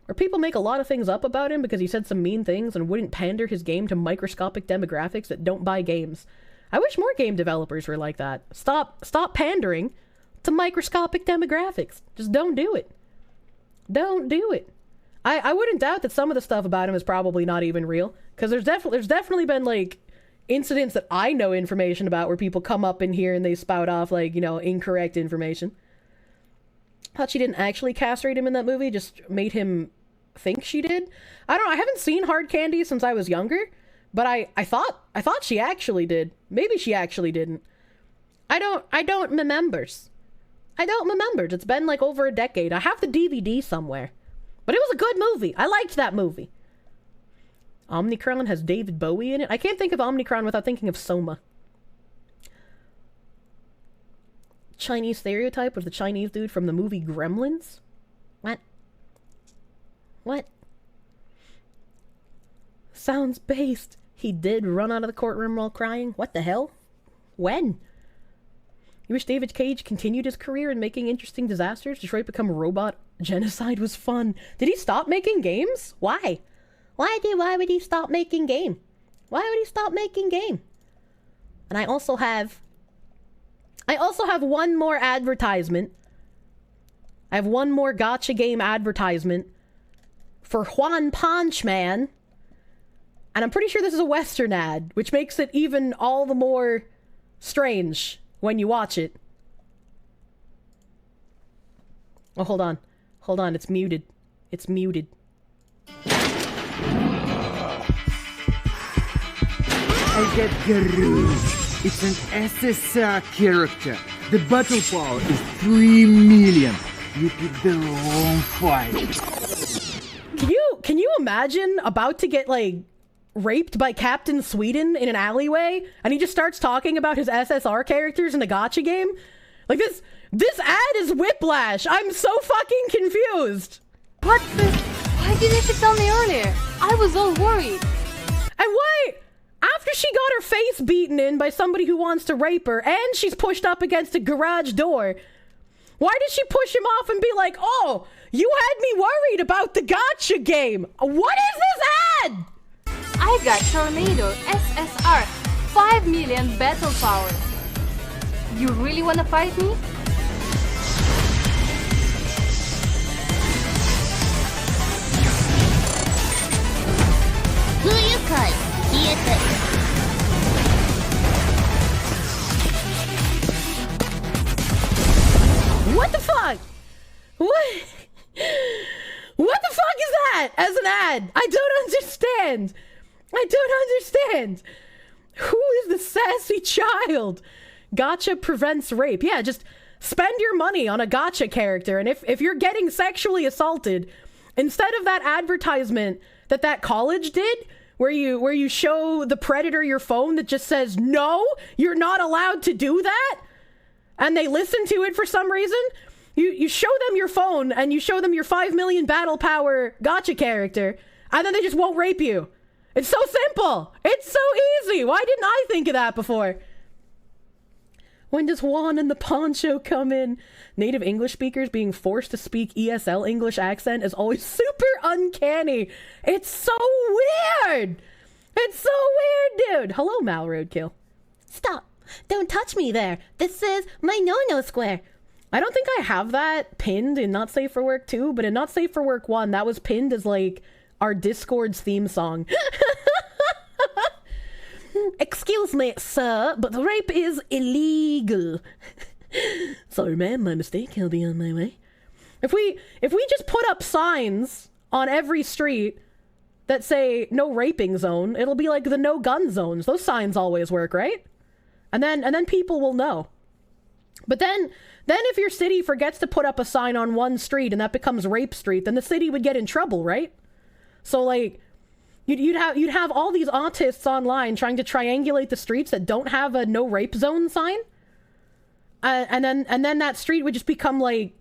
where people make a lot of things up about him because he said some mean things and wouldn't pander his game to microscopic demographics that don't buy games. I wish more game developers were like that. Stop pandering to microscopic demographics. Just don't do it. Don't do it. I wouldn't doubt that some of the stuff about him is probably not even real, because there's definitely been like incidents that I know information about where people come up in here and they spout off like, you know, incorrect information. Thought she didn't actually castrate him in that movie, just made him think she did. I don't know, I haven't seen Hard Candy since I was younger, but I thought she actually did. Maybe she actually didn't. I don't remembers. I don't remember. It's been like over a decade. I have the DVD somewhere. But it was a good movie. I liked that movie. Omnicron has David Bowie in it. I can't think of Omnicron without thinking of Soma. Chinese stereotype was the Chinese dude from the movie Gremlins? What? What? Sounds based. He did run out of the courtroom while crying. What the hell? When? You wish David Cage continued his career in making interesting disasters? Detroit Become Robot? Genocide was fun. Did he stop making games? Why? Why would he stop making game? Why would he stop making game? And I also have one more advertisement. I have one more gacha game advertisement for Juan Punch Man. And I'm pretty sure this is a Western ad, which makes it even all the more strange when you watch it. Oh, hold on. Hold on, it's muted. It's muted. I get Garou. It's an SSR character. The battle power is 3 million. You picked the wrong fight. Can you imagine about to get, like, raped by Captain Sweden in an alleyway, and he just starts talking about his SSR characters in the gacha game? Like, this ad is whiplash. I'm so fucking confused. What the? Why didn't you tell me earlier? I was all worried. And why? After she got her face beaten in by somebody who wants to rape her, and she's pushed up against a garage door, why did she push him off and be like, oh, you had me worried about the gacha game? What is this ad? I got Tornado SSR 5 million battle power. You really wanna fight me? What the fuck? What? What the fuck is that as an ad? I don't understand. I don't understand. Who is the sassy child? Gacha prevents rape. Yeah, just spend your money on a gacha character, and if you're getting sexually assaulted, instead of that advertisement that college did, where you show the predator your phone that just says, no, you're not allowed to do that, and they listen to it for some reason, you show them your phone, and you show them your 5 million battle power gacha character, and then they just won't rape you. It's so simple. It's so easy. Why didn't I think of that before? When does Juan and the poncho come in? Native English speakers being forced to speak ESL English accent is always super uncanny. It's so weird. It's so weird, dude. Hello, Mal Roadkill. Stop. Don't touch me there. This is my no-no square. I don't think I have that pinned in Not Safe for Work 2, but in Not Safe for Work 1, that was pinned as, like, our Discord's theme song. Excuse me, sir, but the rape is illegal. Sorry, ma'am, my mistake. I'll be on my way. If we just put up signs on every street that say no raping zone, it'll be like the no gun zones. Those signs always work, right? And then people will know. But then if your city forgets to put up a sign on one street and that becomes rape street, then the city would get in trouble, right? So, like, you'd have all these autists online trying to triangulate the streets that don't have a no rape zone sign, and then that street would just become like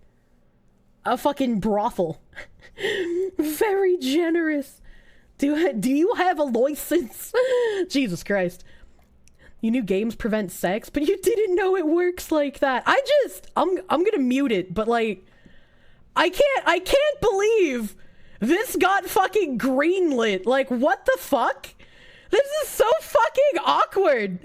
a fucking brothel. Very generous. Do you have a license? Jesus Christ. You knew games prevent sex, but you didn't know it works like that. I'm gonna mute it, but like, I can't believe This got fucking greenlit. Like, what the fuck? This is so fucking awkward.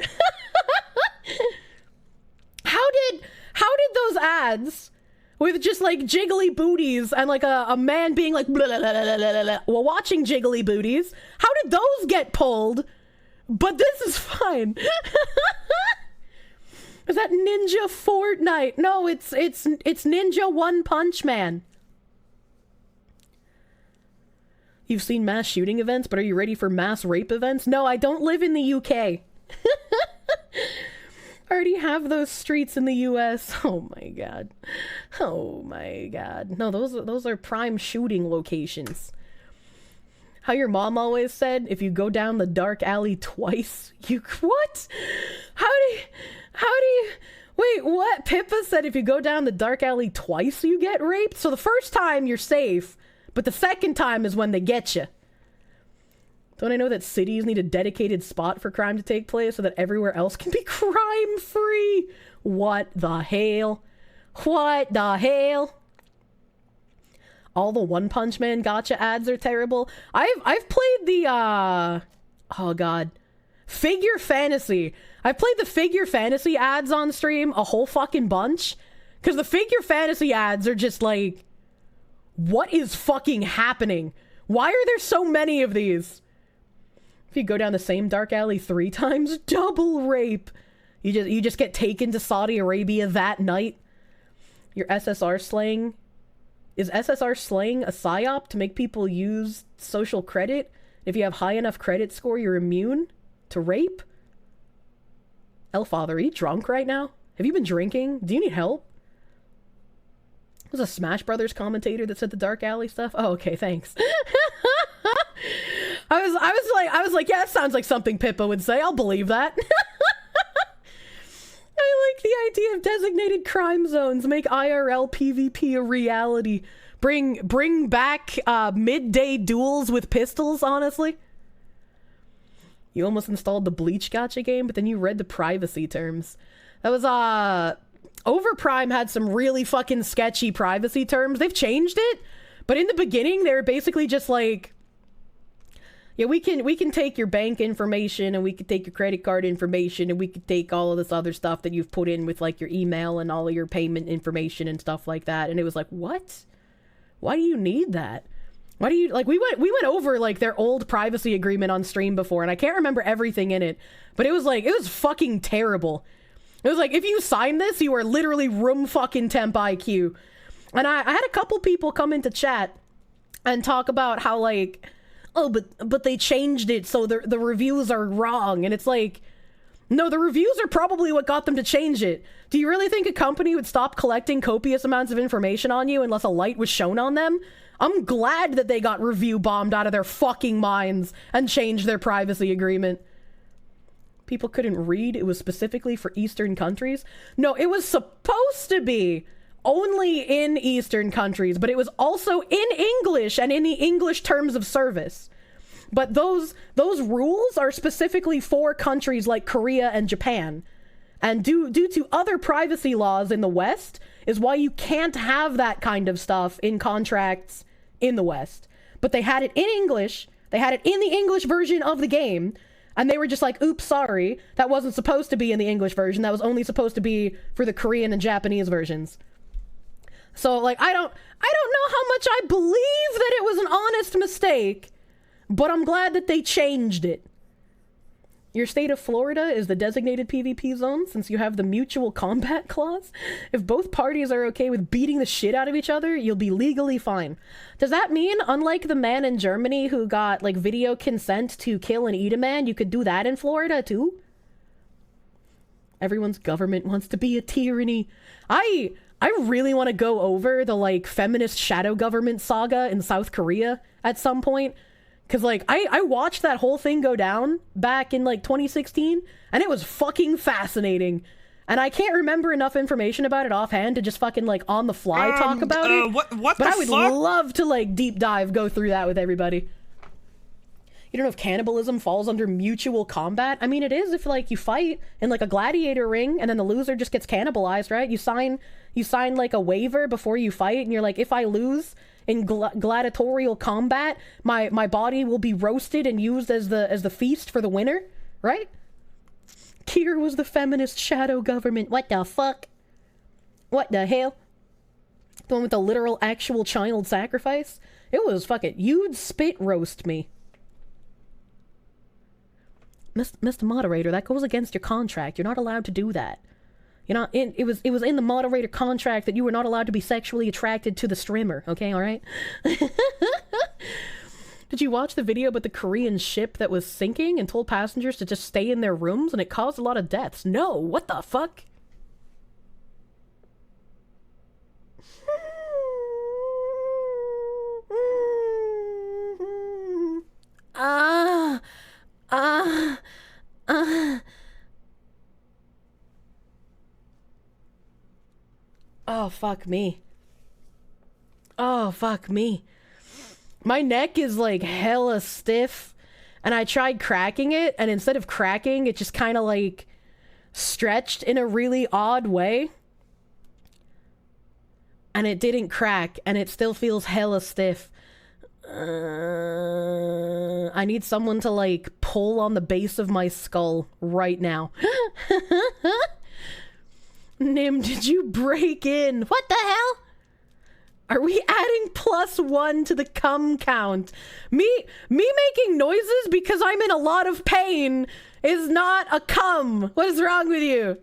How did those ads with just like jiggly booties and like a man being like blah, blah, blah, blah, blah, blah, while watching jiggly booties, how did those get pulled? But this is fine. Is that Ninja Fortnite? No, it's Ninja One Punch Man. You've seen mass shooting events, but are you ready for mass rape events? No, I don't live in the UK. I already have those streets in the US. Oh my god. Oh my god. No, those are prime shooting locations. How your mom always said, if you go down the dark alley twice, you... What? How do you... Wait, what? Pippa said if you go down the dark alley twice, you get raped? So the first time, you're safe. But the second time is when they get you. Don't I know that cities need a dedicated spot for crime to take place so that everywhere else can be crime-free? What the hell? What the hell? All the One Punch Man gotcha ads are terrible. I've played the, oh god. Figure Fantasy. I've played the Figure Fantasy ads on stream a whole fucking bunch. Because the Figure Fantasy ads are just like... What is fucking happening? Why are there so many of these? If you go down the same dark alley 3 times, double rape. You just get taken to Saudi Arabia that night. Your SSR slang. Is SSR slang a psyop to make people use social credit? If you have high enough credit score, you're immune to rape? Elfather, are you drunk right now? Have you been drinking? Do you need help? Was a Smash Brothers commentator that said the dark alley stuff? Oh, okay, thanks. I was like, yeah, that sounds like something Pippa would say. I'll believe that. I like the idea of designated crime zones. Make IRL PvP a reality. Bring back midday duels with pistols, honestly. You almost installed the Bleach Gacha game, but then you read the privacy terms. That was, Overprime had some really fucking sketchy privacy terms. They've changed it, but in the beginning, they were basically just like, yeah, we can take your bank information, and we can take your credit card information, and we could take all of this other stuff that you've put in with like your email and all of your payment information and stuff like that. And it was like, what? Why do you need that? Why do you, like, we went over like their old privacy agreement on stream before, and I can't remember everything in it, but it was like, it was fucking terrible. It was like, if you sign this, you are literally room fucking temp IQ. And I had a couple people come into chat and talk about how like, oh, but they changed it so the reviews are wrong. And it's like, no, the reviews are probably what got them to change it. Do you really think a company would stop collecting copious amounts of information on you unless a light was shown on them? I'm glad that they got review bombed out of their fucking minds and changed their privacy agreement. People couldn't read. It was specifically for Eastern countries. No, it was supposed to be only in Eastern countries, but it was also in English and in the English terms of service. But those rules are specifically for countries like Korea and Japan. And due to other privacy laws in the West is why you can't have that kind of stuff in contracts in the West. But they had it in English. They had it in the English version of the game. And they were just like, oops, sorry, that wasn't supposed to be in the English version. That was only supposed to be for the Korean and Japanese versions. So, like, I don't know how much I believe that it was an honest mistake, but I'm glad that they changed it. Your state of Florida is the designated PvP zone since you have the mutual combat clause. If both parties are okay with beating the shit out of each other, you'll be legally fine. Does that mean, unlike the man in Germany who got, like, video consent to kill and eat a man, you could do that in Florida, too? Everyone's government wants to be a tyranny. I really want to go over the, like, feminist shadow government saga in South Korea at some point. Because, like, I watched that whole thing go down back in, like, 2016, and it was fucking fascinating. And I can't remember enough information about it offhand to just fucking, like, on the fly talk about it. What but I would love to, like, deep dive, go through that with everybody. You don't know if cannibalism falls under mutual combat. I mean, it is if like you fight in like a gladiator ring and then the loser just gets cannibalized, right? You sign like a waiver before you fight, and you're like, if I lose in gladiatorial combat, my body will be roasted and used as the feast for the winner, right? Kier was the feminist shadow government. What the fuck? What the hell? The one with the literal actual child sacrifice? It was fucking... You'd spit roast me. Mr. Moderator, that goes against your contract. You're not allowed to do that. You're not in... It was in the moderator contract that you were not allowed to be sexually attracted to the streamer. Okay, alright? Did you watch the video about the Korean ship that was sinking and told passengers to just stay in their rooms and it caused a lot of deaths? No, what the fuck? Oh, fuck me. Oh, fuck me. My neck is like hella stiff, and I tried cracking it, and instead of cracking, it just kind of like stretched in a really odd way. And it didn't crack, and it still feels hella stiff. I need someone to like pull on the base of my skull right now. Nim, did you break in? What the hell? Are we adding +1 to the cum count? Me making noises because I'm in a lot of pain is not a cum. What is wrong with you?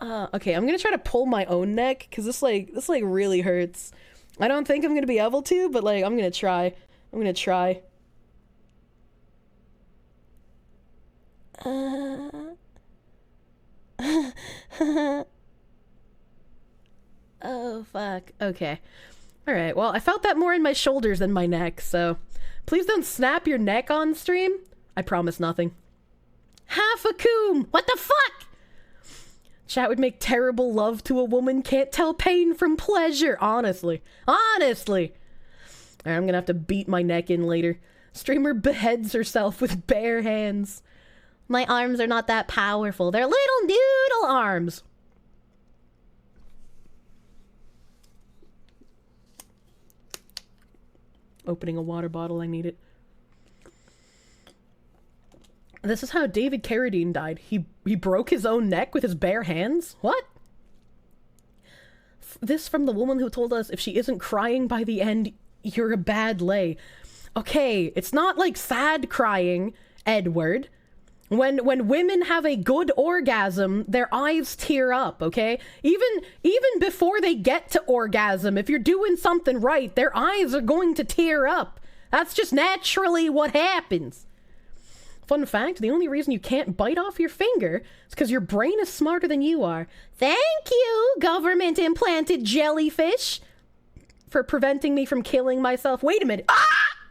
Okay, I'm gonna try to pull my own neck because this really hurts. I don't think I'm gonna be able to, but like I'm gonna try. Oh fuck. Okay. Alright, well I felt that more in my shoulders than my neck, so please don't snap your neck on stream. I promise nothing. Half a coom! What the fuck? Chat would make terrible love to a woman, can't tell pain from pleasure. Honestly. Alright, I'm gonna have to beat my neck in later. Streamer beheads herself with bare hands. My arms are not that powerful. They're little noodle arms. Opening a water bottle, I need it. This is how David Carradine died. He broke his own neck with his bare hands? What? This from the woman who told us if she isn't crying by the end, you're a bad lay. Okay, it's not like sad crying, Edward. When women have a good orgasm, their eyes tear up, okay? Even before they get to orgasm, if you're doing something right, their eyes are going to tear up. That's just naturally what happens. Fun fact, the only reason you can't bite off your finger is because your brain is smarter than you are. Thank you, government-implanted jellyfish, for preventing me from killing myself. Wait a minute. Ah!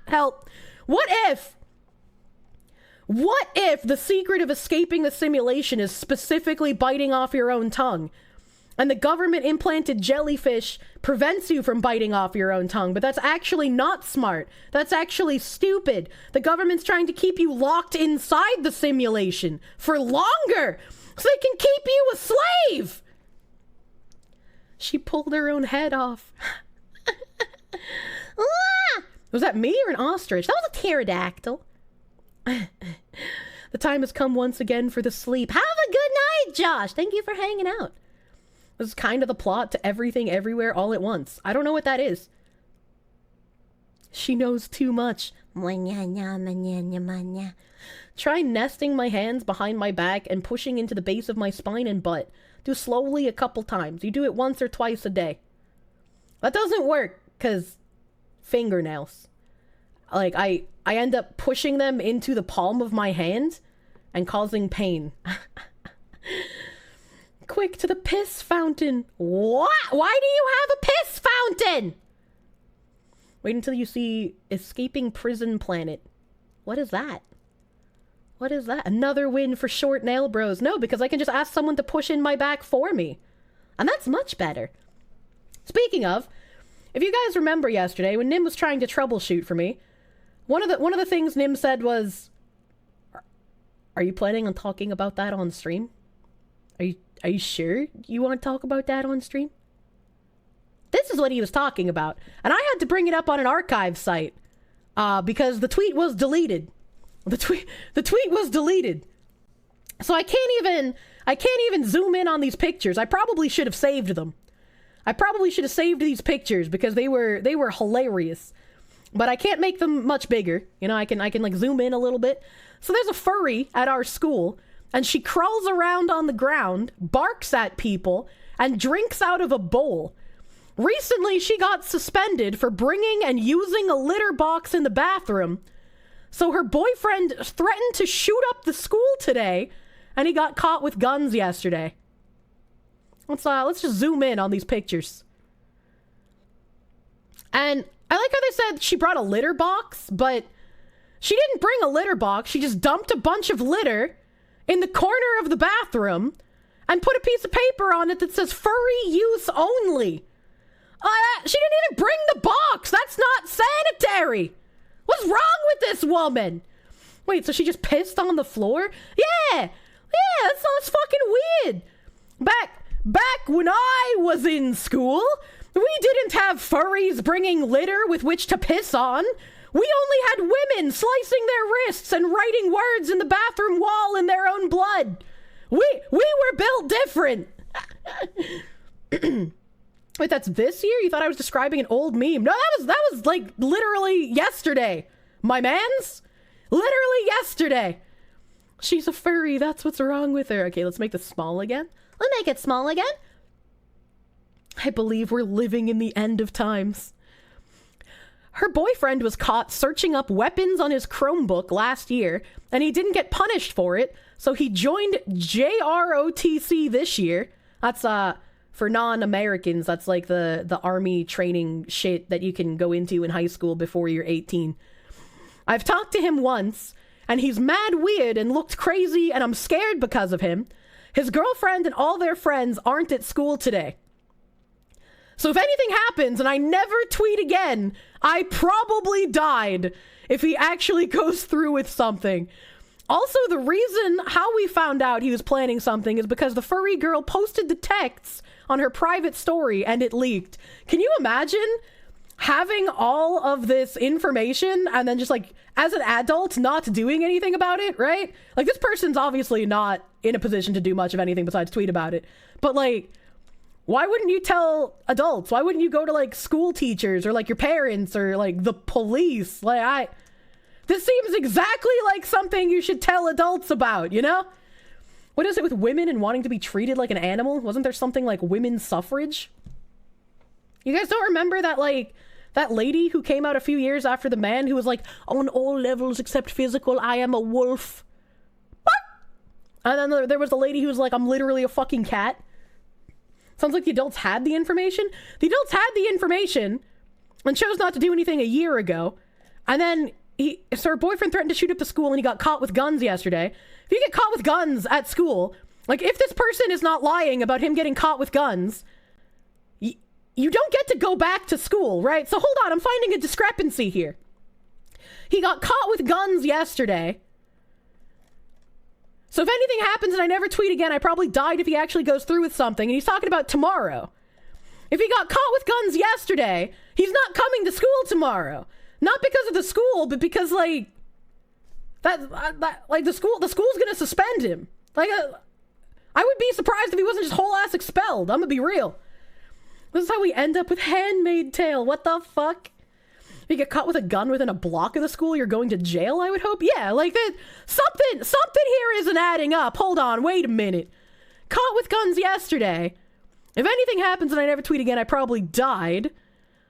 Help. What if the secret of escaping the simulation is specifically biting off your own tongue? And the government-implanted jellyfish prevents you from biting off your own tongue, but that's actually not smart. That's actually stupid. The government's trying to keep you locked inside the simulation for longer, so they can keep you a slave! She pulled her own head off. Was that me or an ostrich? That was a pterodactyl. The time has come once again for the sleep. Have a good night, Josh! Thank you for hanging out. This is kind of the plot to Everything Everywhere All at Once. I don't know what that is. She knows too much. Try nesting my hands behind my back and pushing into the base of my spine and butt. Do slowly a couple times. You do it once or twice a day. That doesn't work, because fingernails. Like, I end up pushing them into the palm of my hand and causing pain. Quick to the piss fountain. What? Why do you have a piss fountain? Wait until you see Escaping Prison Planet. What is that? What is that? Another win for short nail bros. No, because I can just ask someone to push in my back for me. And that's much better. Speaking of, if you guys remember yesterday when Nim was trying to troubleshoot for me, one of the things Nim said was, "Are you planning on talking about that on stream? Are you sure you want to talk about that on stream?" This is what he was talking about, and I had to bring it up on an archive site because the tweet was deleted. The tweet was deleted, so I can't even zoom in on these pictures. I probably should have saved them. I probably should have saved these pictures because they were hilarious. But I can't make them much bigger. You know, I can like zoom in a little bit. So there's a furry at our school, and she crawls around on the ground, barks at people, and drinks out of a bowl. Recently, she got suspended for bringing and using a litter box in the bathroom. So her boyfriend threatened to shoot up the school today, and he got caught with guns yesterday. Let's just zoom in on these pictures. And I like how they said she brought a litter box, but she didn't bring a litter box. She just dumped a bunch of litter in the corner of the bathroom and put a piece of paper on it that says furry use only. She didn't even bring the box. That's not sanitary. What's wrong with this woman? Wait, so she just pissed on the floor? Yeah, that's fucking weird. Back when I was in school, we didn't have furries bringing litter with which to piss on. We only had women slicing their wrists and writing words in the bathroom wall in their own blood. We were built different. Wait, that's this year? You thought I was describing an old meme? No, that was like literally yesterday. My mans? Literally yesterday. She's a furry. That's what's wrong with her. Okay, let's make this small again. Let's make it small again. I believe we're living in the end of times. Her boyfriend was caught searching up weapons on his Chromebook last year, and he didn't get punished for it, so he joined JROTC this year. That's, for non-Americans, that's like the army training shit that you can go into in high school before you're 18. I've talked to him once, and he's mad weird and looked crazy, and I'm scared because of him. His girlfriend and all their friends aren't at school today. So if anything happens and I never tweet again, I probably died if he actually goes through with something. Also, the reason how we found out he was planning something is because the furry girl posted the texts on her private story and it leaked. Can you imagine having all of this information and then just like, as an adult, not doing anything about it, right? Like, this person's obviously not in a position to do much of anything besides tweet about it. But like, why wouldn't you tell adults? Why wouldn't you go to like school teachers or like your parents or like the police? This seems exactly like something you should tell adults about, you know? What is it with women and wanting to be treated like an animal? Wasn't there something like women's suffrage? You guys don't remember that, like, that lady who came out a few years after the man who was like, on all levels except physical, I am a wolf. And then there was the lady who was like, I'm literally a fucking cat. Sounds like the adults had the information. The adults had the information and chose not to do anything a year ago. And then so her boyfriend threatened to shoot up the school and he got caught with guns yesterday. If you get caught with guns at school, like if this person is not lying about him getting caught with guns, you don't get to go back to school, right? So hold on, I'm finding a discrepancy here. He got caught with guns yesterday. So if anything happens and I never tweet again, I probably died if he actually goes through with something. And he's talking about tomorrow. If he got caught with guns yesterday, he's not coming to school tomorrow. Not because of the school, but because like the school's gonna suspend him. Like I would be surprised if he wasn't just whole ass expelled. I'm gonna be real. This is how we end up with Handmaid's Tale. What the fuck? If you get caught with a gun within a block of the school, you're going to jail, I would hope? Yeah, like that. Something here isn't adding up. Hold on, wait a minute. Caught with guns yesterday. If anything happens and I never tweet again, I probably died.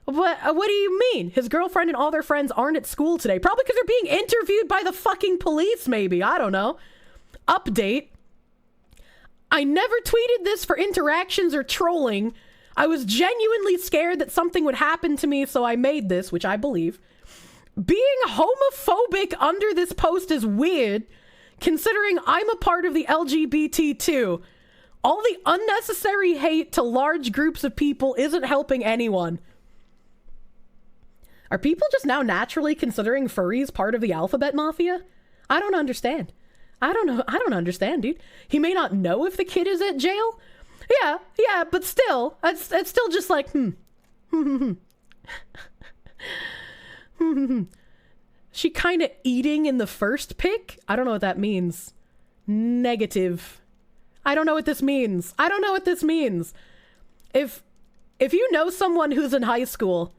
What do you mean? His girlfriend and all their friends aren't at school today. Probably because they're being interviewed by the fucking police, maybe. I don't know. Update. I never tweeted this for interactions or trolling. I was genuinely scared that something would happen to me, so I made this, which I believe. Being homophobic under this post is weird, considering I'm a part of the LGBT too. All the unnecessary hate to large groups of people isn't helping anyone. Are people just now naturally considering furries part of the alphabet mafia? I don't understand. I don't understand, dude. He may not know if the kid is at jail. Yeah, but still, it's still just like, She kind of eating in the first pic? I don't know what that means. Negative. I don't know what this means. I don't know what this means. If you know someone who's in high school,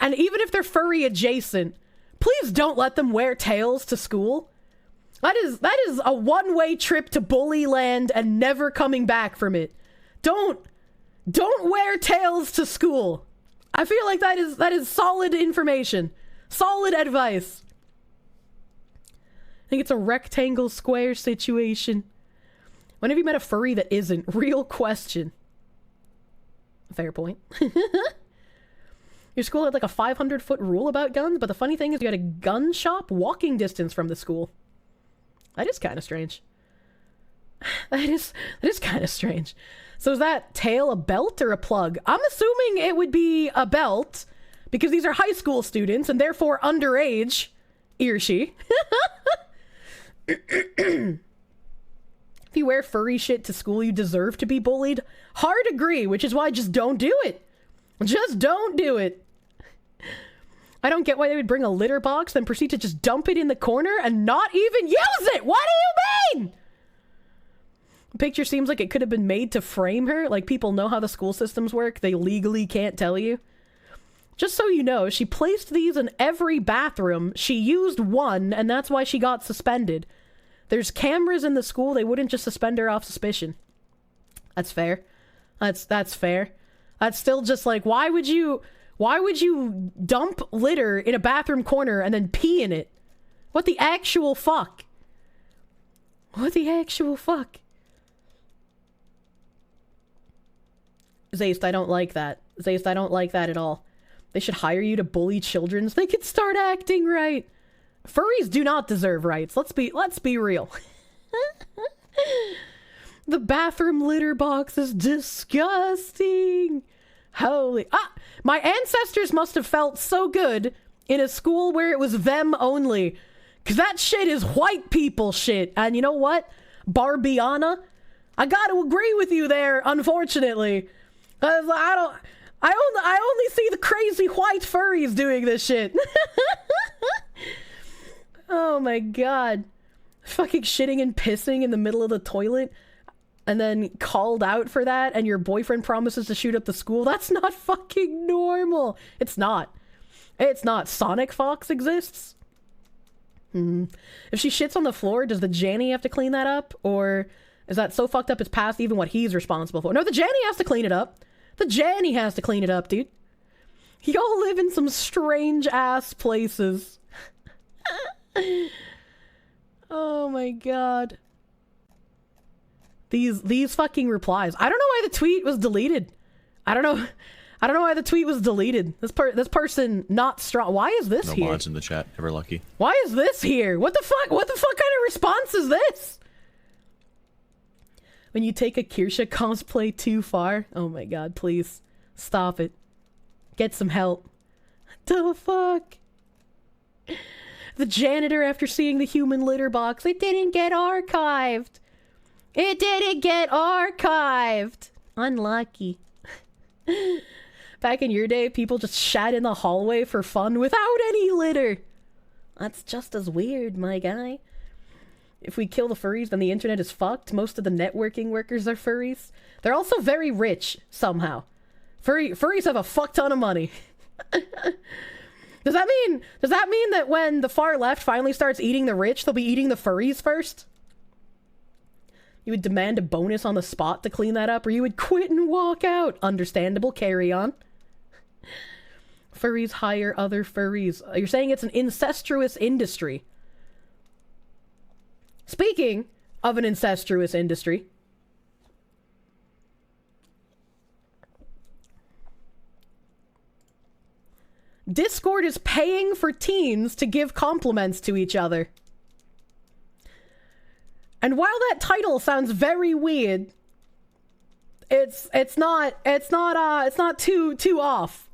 and even if they're furry adjacent, please don't let them wear tails to school. That is a one-way trip to bully land and never coming back from it. Don't wear tails to school. I feel like that is solid information. Solid advice. I think it's a rectangle square situation. When have you met a furry that isn't? Real question. Fair point. Your school had like a 500-foot rule about guns, but the funny thing is you had a gun shop walking distance from the school. That is kind of strange. That is kind of strange. So is that tail a belt or a plug? I'm assuming it would be a belt, because these are high school students and therefore underage. He or she. If you wear furry shit to school, you deserve to be bullied. Hard agree, which is why just don't do it. Just don't do it. I don't get why they would bring a litter box, then proceed to just dump it in the corner and not even use it. What do you mean? The picture seems like it could have been made to frame her. Like, people know how the school systems work. They legally can't tell you. Just so you know, she placed these in every bathroom. She used one, and that's why she got suspended. There's cameras in the school. They wouldn't just suspend her off suspicion. That's fair. That's fair. That's still just like, why would you dump litter in a bathroom corner and then pee in it? What the actual fuck? What the actual fuck? Zaist, I don't like that. Zaist, I don't like that at all. They should hire you to bully children so they could start acting right. Furries do not deserve rights. Let's be real. The bathroom litter box is disgusting. Holy... my ancestors must have felt so good in a school where it was them only. Because that shit is white people shit. And you know what? Barbiana? I gotta agree with you there, unfortunately. I only see the crazy white furries doing this shit. Oh my god. Fucking shitting and pissing in the middle of the toilet and then called out for that and your boyfriend promises to shoot up the school. That's not fucking normal. It's not. It's not. Sonic Fox exists. If she shits on the floor, does the Janny have to clean that up? Or is that so fucked up it's past even what he's responsible for? No, the Janny has to clean it up. The Janny has to clean it up, dude. Y'all live in some strange ass places. Oh my god. These fucking replies. I don't know why the tweet was deleted. I don't know why the tweet was deleted. This person not strong. Why is this here? No mods in the chat. Ever lucky. Why is this here? What the fuck? What the fuck kind of response is this? When you take a Kirsha cosplay too far. Oh my god, please. Stop it. Get some help. The fuck? The janitor, after seeing the human litter box, it didn't get archived. It didn't get archived. Unlucky. Back in your day, people just shat in the hallway for fun without any litter. That's just as weird, my guy. If we kill the furries, then the internet is fucked. Most of the networking workers are furries. They're also very rich, somehow. Furries have a fuck ton of money. Does that mean that when the far left finally starts eating the rich, they'll be eating the furries first? You would demand a bonus on the spot to clean that up, or you would quit and walk out. Understandable, carry on. Furries hire other furries. You're saying it's an incestuous industry. Speaking of an incestuous industry, Discord is paying for teens to give compliments to each other. And while that title sounds very weird, it's not too off.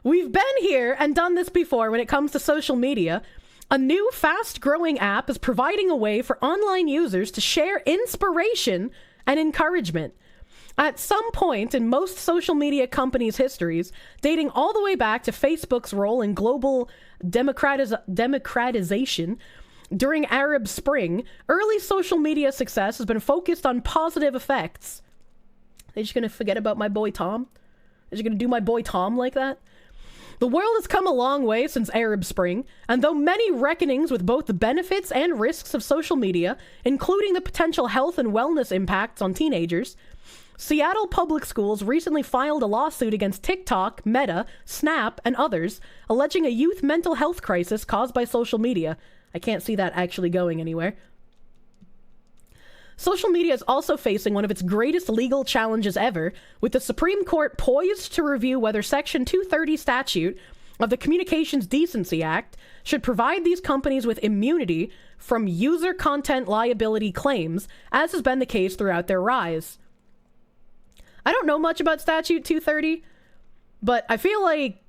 We've been here and done this before when it comes to social media. A new fast-growing app is providing a way for online users to share inspiration and encouragement. At some point in most social media companies' histories, dating all the way back to Facebook's role in global democratization during Arab Spring, early social media success has been focused on positive effects. They're just gonna forget about my boy Tom? They're just gonna do my boy Tom like that? The world has come a long way since Arab Spring, and though many reckonings with both the benefits and risks of social media, including the potential health and wellness impacts on teenagers, Seattle Public Schools recently filed a lawsuit against TikTok, Meta, Snap, and others, alleging a youth mental health crisis caused by social media. I can't see that actually going anywhere. Social media is also facing one of its greatest legal challenges ever, with the Supreme Court poised to review whether Section 230 statute of the Communications Decency Act should provide these companies with immunity from user content liability claims, as has been the case throughout their rise. I don't know much about Statute 230, but I feel like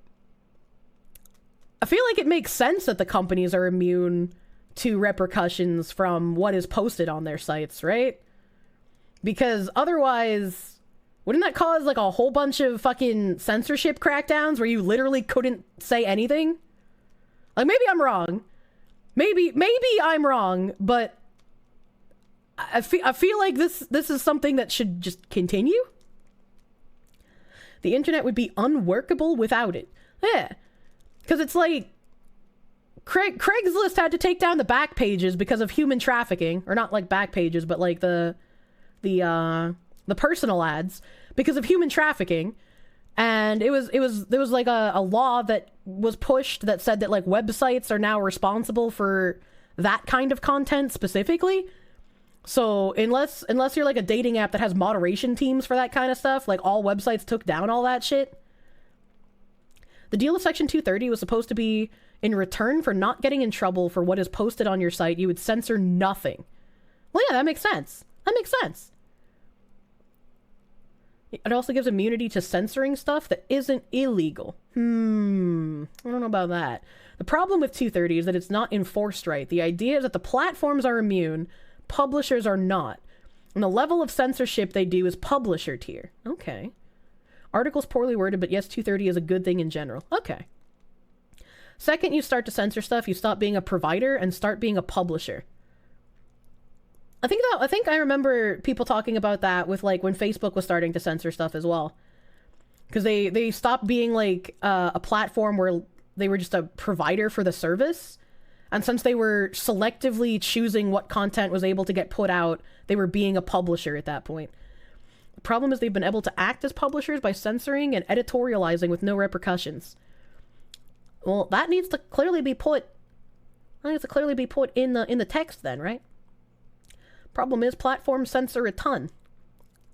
it makes sense that the companies are immune to repercussions from what is posted on their sites, right? Because otherwise, wouldn't that cause like a whole bunch of fucking censorship crackdowns where you literally couldn't say anything? Like, maybe I'm wrong. Maybe I'm wrong, but I feel like this is something that should just continue. The internet would be unworkable without it. Yeah. Because it's like, Craigslist had to take down the back pages because of human trafficking, or not like back pages, but like the personal ads because of human trafficking. And there was like a law that was pushed that said that like websites are now responsible for that kind of content specifically. So unless you're like a dating app that has moderation teams for that kind of stuff, like all websites took down all that shit. The deal with Section 230 was supposed to be in return for not getting in trouble for what is posted on your site, you would censor nothing. Well, yeah, that makes sense. That makes sense. It also gives immunity to censoring stuff that isn't illegal. I don't know about that. The problem with 230 is that it's not enforced right. The idea is that the platforms are immune, publishers are not. And the level of censorship they do is publisher tier. Okay. Article's poorly worded, but yes, 230 is a good thing in general. Okay. Second, you start to censor stuff, you stop being a provider and start being a publisher. I think I remember people talking about that with like when Facebook was starting to censor stuff as well. Because they stopped being like a platform where they were just a provider for the service. And since they were selectively choosing what content was able to get put out, they were being a publisher at that point. The problem is they've been able to act as publishers by censoring and editorializing with no repercussions. Well, that needs to clearly be put in the text then, right? Problem is platforms censor a ton.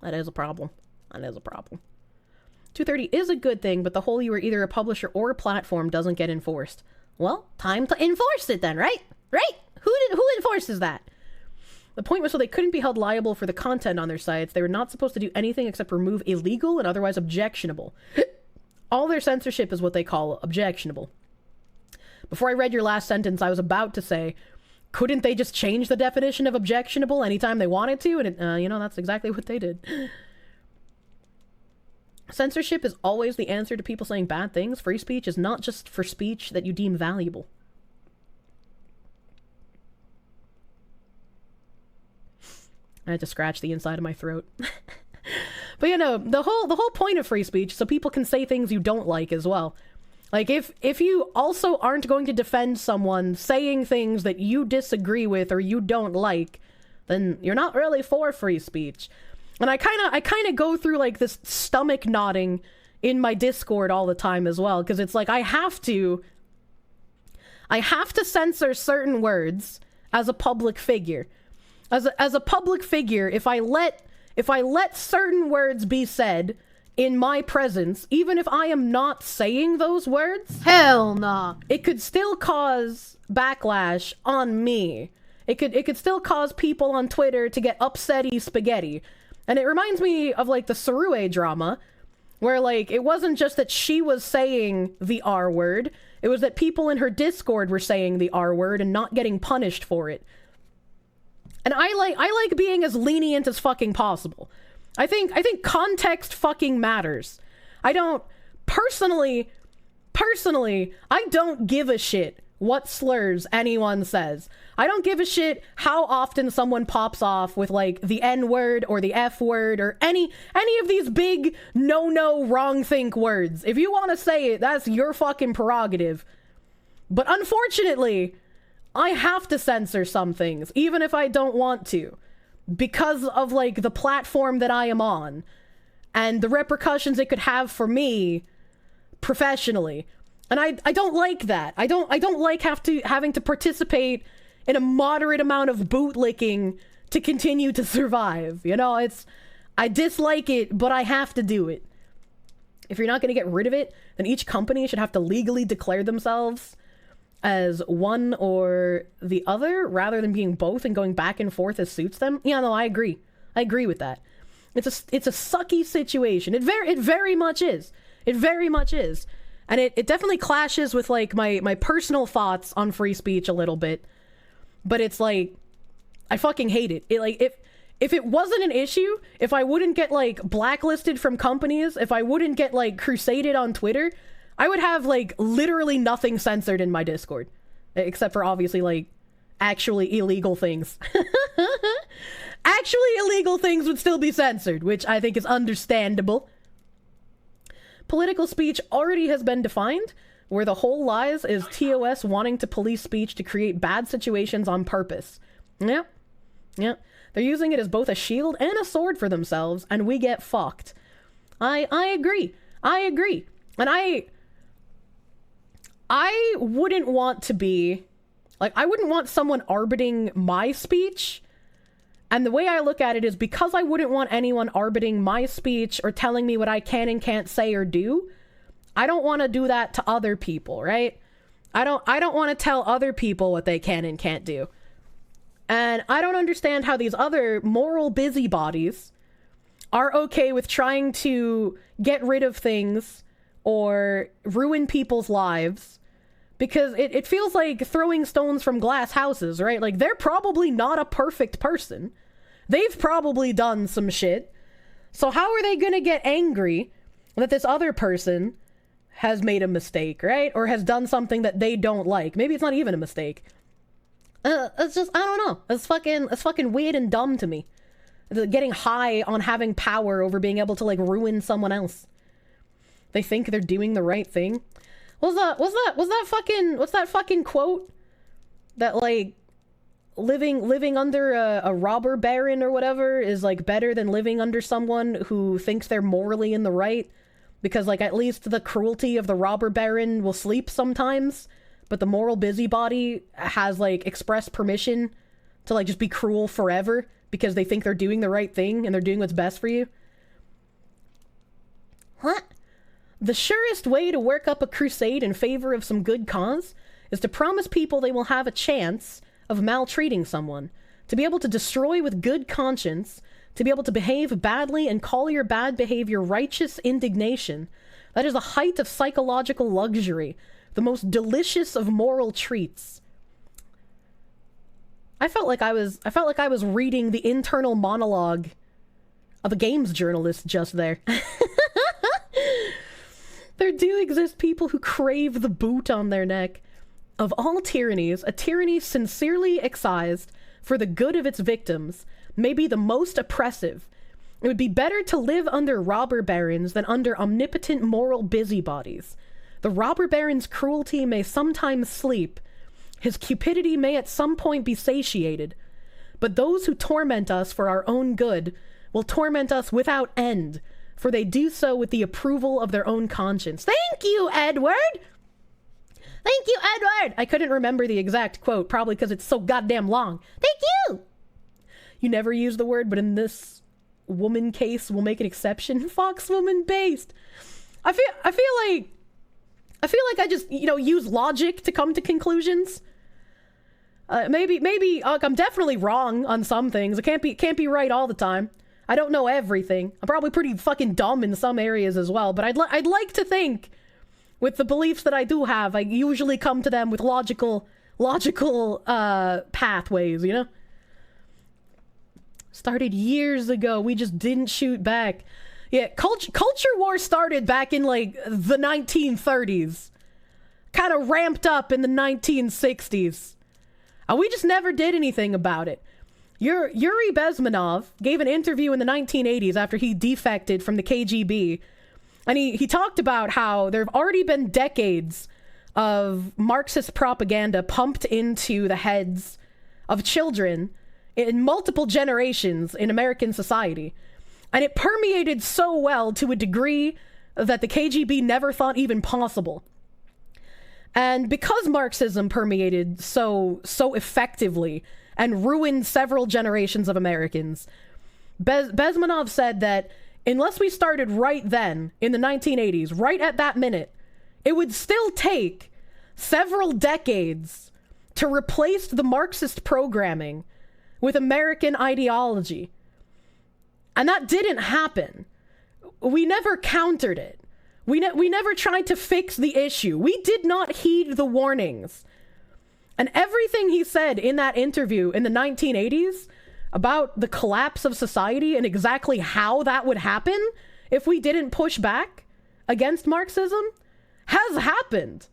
That is a problem. 230 is a good thing, but the whole you are either a publisher or a platform doesn't get enforced. Well, time to enforce it then, right? Right? Who enforces that? The point was so they couldn't be held liable for the content on their sites. They were not supposed to do anything except remove illegal and otherwise objectionable. All their censorship is what they call objectionable. Before I read your last sentence, I was about to say, couldn't they just change the definition of objectionable anytime they wanted to? And that's exactly what they did. Censorship is always the answer to people saying bad things. Free speech is not just for speech that you deem valuable. I had to scratch the inside of my throat. But the whole point of free speech, so people can say things you don't like as well. Like if you also aren't going to defend someone saying things that you disagree with or you don't like, then you're not really for free speech. And I kind of go through like this stomach nodding in my Discord all the time as well, because it's like I have to censor certain words as a public figure. As a public figure, if I let certain words be said in my presence, even if I am not saying those words, Hell nah. it could still cause backlash on me It could still cause people on Twitter to get upsetty spaghetti. And it reminds me of like the Sarue drama, where like it wasn't just that she was saying the R word, it was that people in her Discord were saying the R word and not getting punished for it. And I like being as lenient as fucking possible. I think context fucking matters. I don't personally, I don't give a shit what slurs anyone says. I don't give a shit how often someone pops off with like the N word or the F word or any of these big no wrong think words. If you want to say it, that's your fucking prerogative. But unfortunately, I have to censor some things, even if I don't want to, because of like the platform that I am on and the repercussions it could have for me professionally. And I don't like that. I don't like having to participate in a moderate amount of bootlicking to continue to survive. You know, I dislike it, but I have to do it. If you're not going to get rid of it, then each company should have to legally declare themselves as one or the other rather than being both and going back and forth as suits them. Yeah, no, I agree. I agree with that. It's a sucky situation. It very much is. It very much is. And it definitely clashes with like my personal thoughts on free speech a little bit. But it's like, I fucking hate it. It like, if it wasn't an issue, if I wouldn't get like blacklisted from companies, if I wouldn't get like crusaded on Twitter, I would have like literally nothing censored in my Discord. Except for obviously like actually illegal things. Actually illegal things would still be censored, which I think is understandable. Political speech already has been defined, where the whole lies is TOS wanting to police speech to create bad situations on purpose. Yeah. They're using it as both a shield and a sword for themselves, and we get fucked. I agree. And I wouldn't want to be... Like, I wouldn't want someone arbitering my speech. And the way I look at it is because I wouldn't want anyone arbitering my speech or telling me what I can and can't say or do, I don't want to do that to other people, right? I don't want to tell other people what they can and can't do. And I don't understand how these other moral busybodies are okay with trying to get rid of things or ruin people's lives, because it feels like throwing stones from glass houses, right? Like, they're probably not a perfect person. They've probably done some shit. So how are they gonna get angry that this other person has made a mistake, right? Or has done something that they don't like? Maybe it's not even a mistake. It's just, I don't know. It's fucking weird and dumb to me. Getting high on having power over being able to, like, ruin someone else. They think they're doing the right thing. What's that fucking quote? That, like, living under a robber baron or whatever is, like, better than living under someone who thinks they're morally in the right? Because, like, at least the cruelty of the robber baron will sleep sometimes, but the moral busybody has, like, express permission to, like, just be cruel forever because they think they're doing the right thing and they're doing what's best for you. What? The surest way to work up a crusade in favor of some good cause is to promise people they will have a chance of maltreating someone, to be able to destroy with good conscience, to be able to behave badly and call your bad behavior righteous indignation. That is the height of psychological luxury, the most delicious of moral treats. I felt like I was reading the internal monologue of a games journalist just there. There do exist people who crave the boot on their neck. Of all tyrannies, a tyranny sincerely excised for the good of its victims may be the most oppressive. It would be better to live under robber barons than under omnipotent moral busybodies. The robber baron's cruelty may sometimes sleep. His cupidity may at some point be satiated. But those who torment us for our own good will torment us without end, for they do so with the approval of their own conscience. Thank you, Edward! Thank you, Edward! I couldn't remember the exact quote, probably because it's so goddamn long. Thank you! You never use the word, but in this woman case, we'll make an exception. Foxwoman based. I feel like I just, use logic to come to conclusions. Maybe I'm definitely wrong on some things. I can't be right all the time. I don't know everything. I'm probably pretty fucking dumb in some areas as well, but I'd like to think, with the beliefs that I do have, I usually come to them with logical pathways, you know? Started years ago. We just didn't shoot back. Yeah, culture war started back in like the 1930s. Kind of ramped up in the 1960s. And we just never did anything about it. Yuri Bezmenov gave an interview in the 1980s after he defected from the KGB. And he talked about how there have already been decades of Marxist propaganda pumped into the heads of children in multiple generations in American society. And it permeated so well to a degree that the KGB never thought even possible. And because Marxism permeated so effectively and ruined several generations of Americans, Bezmenov said that unless we started right then, in the 1980s, right at that minute, it would still take several decades to replace the Marxist programming with American ideology. And that didn't happen. We never countered it. We never tried to fix the issue. We did not heed the warnings. And everything he said in that interview in the 1980s about the collapse of society and exactly how that would happen if we didn't push back against Marxism has happened.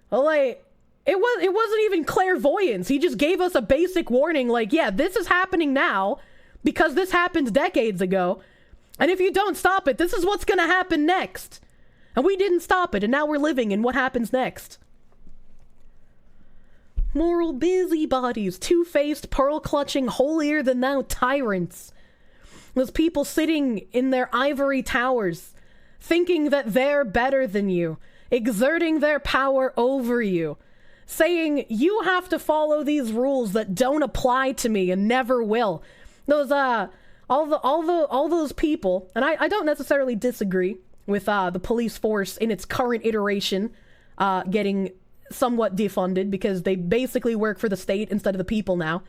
Like, it wasn't even clairvoyance. He just gave us a basic warning like, yeah, this is happening now because this happened decades ago. And if you don't stop it, this is what's going to happen next. And we didn't stop it, and now we're living in what happens next. Moral busybodies, two-faced, pearl-clutching, holier-than-thou tyrants. Those people sitting in their ivory towers, thinking that they're better than you, exerting their power over you, saying, you have to follow these rules that don't apply to me and never will. Those, all those people, and I don't necessarily disagree with the police force in its current iteration getting somewhat defunded because they basically work for the state instead of the people now.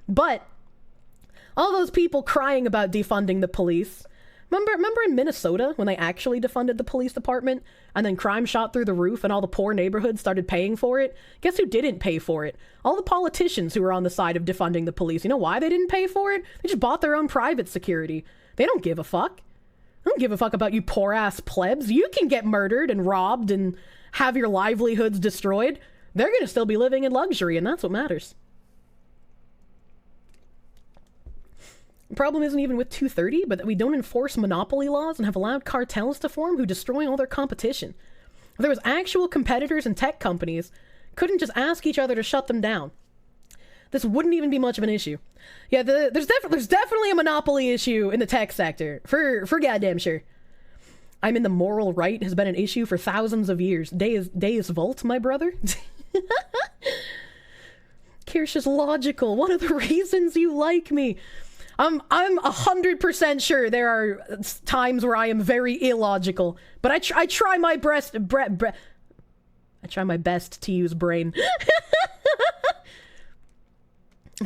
But all those people crying about defunding the police. Remember in Minnesota when they actually defunded the police department and then crime shot through the roof and all the poor neighborhoods started paying for it? Guess who didn't pay for it? All the politicians who were on the side of defunding the police. You know why they didn't pay for it? They just bought their own private security. They don't give a fuck. I don't give a fuck about you poor ass plebs. You can get murdered and robbed and have your livelihoods destroyed. They're gonna still be living in luxury, and that's what matters. The problem isn't even with 230, but that we don't enforce monopoly laws and have allowed cartels to form who destroy all their competition. If there was actual competitors and tech companies, couldn't just ask each other to shut them down. This wouldn't even be much of an issue. Yeah, there's definitely a monopoly issue in the tech sector, for goddamn sure. I'm in the moral right has been an issue for thousands of years. Deus Vult, my brother. Kirsch is logical. One of the reasons you like me. I'm 100% sure there are times where I am very illogical, but I try my best. I try my best to use brain.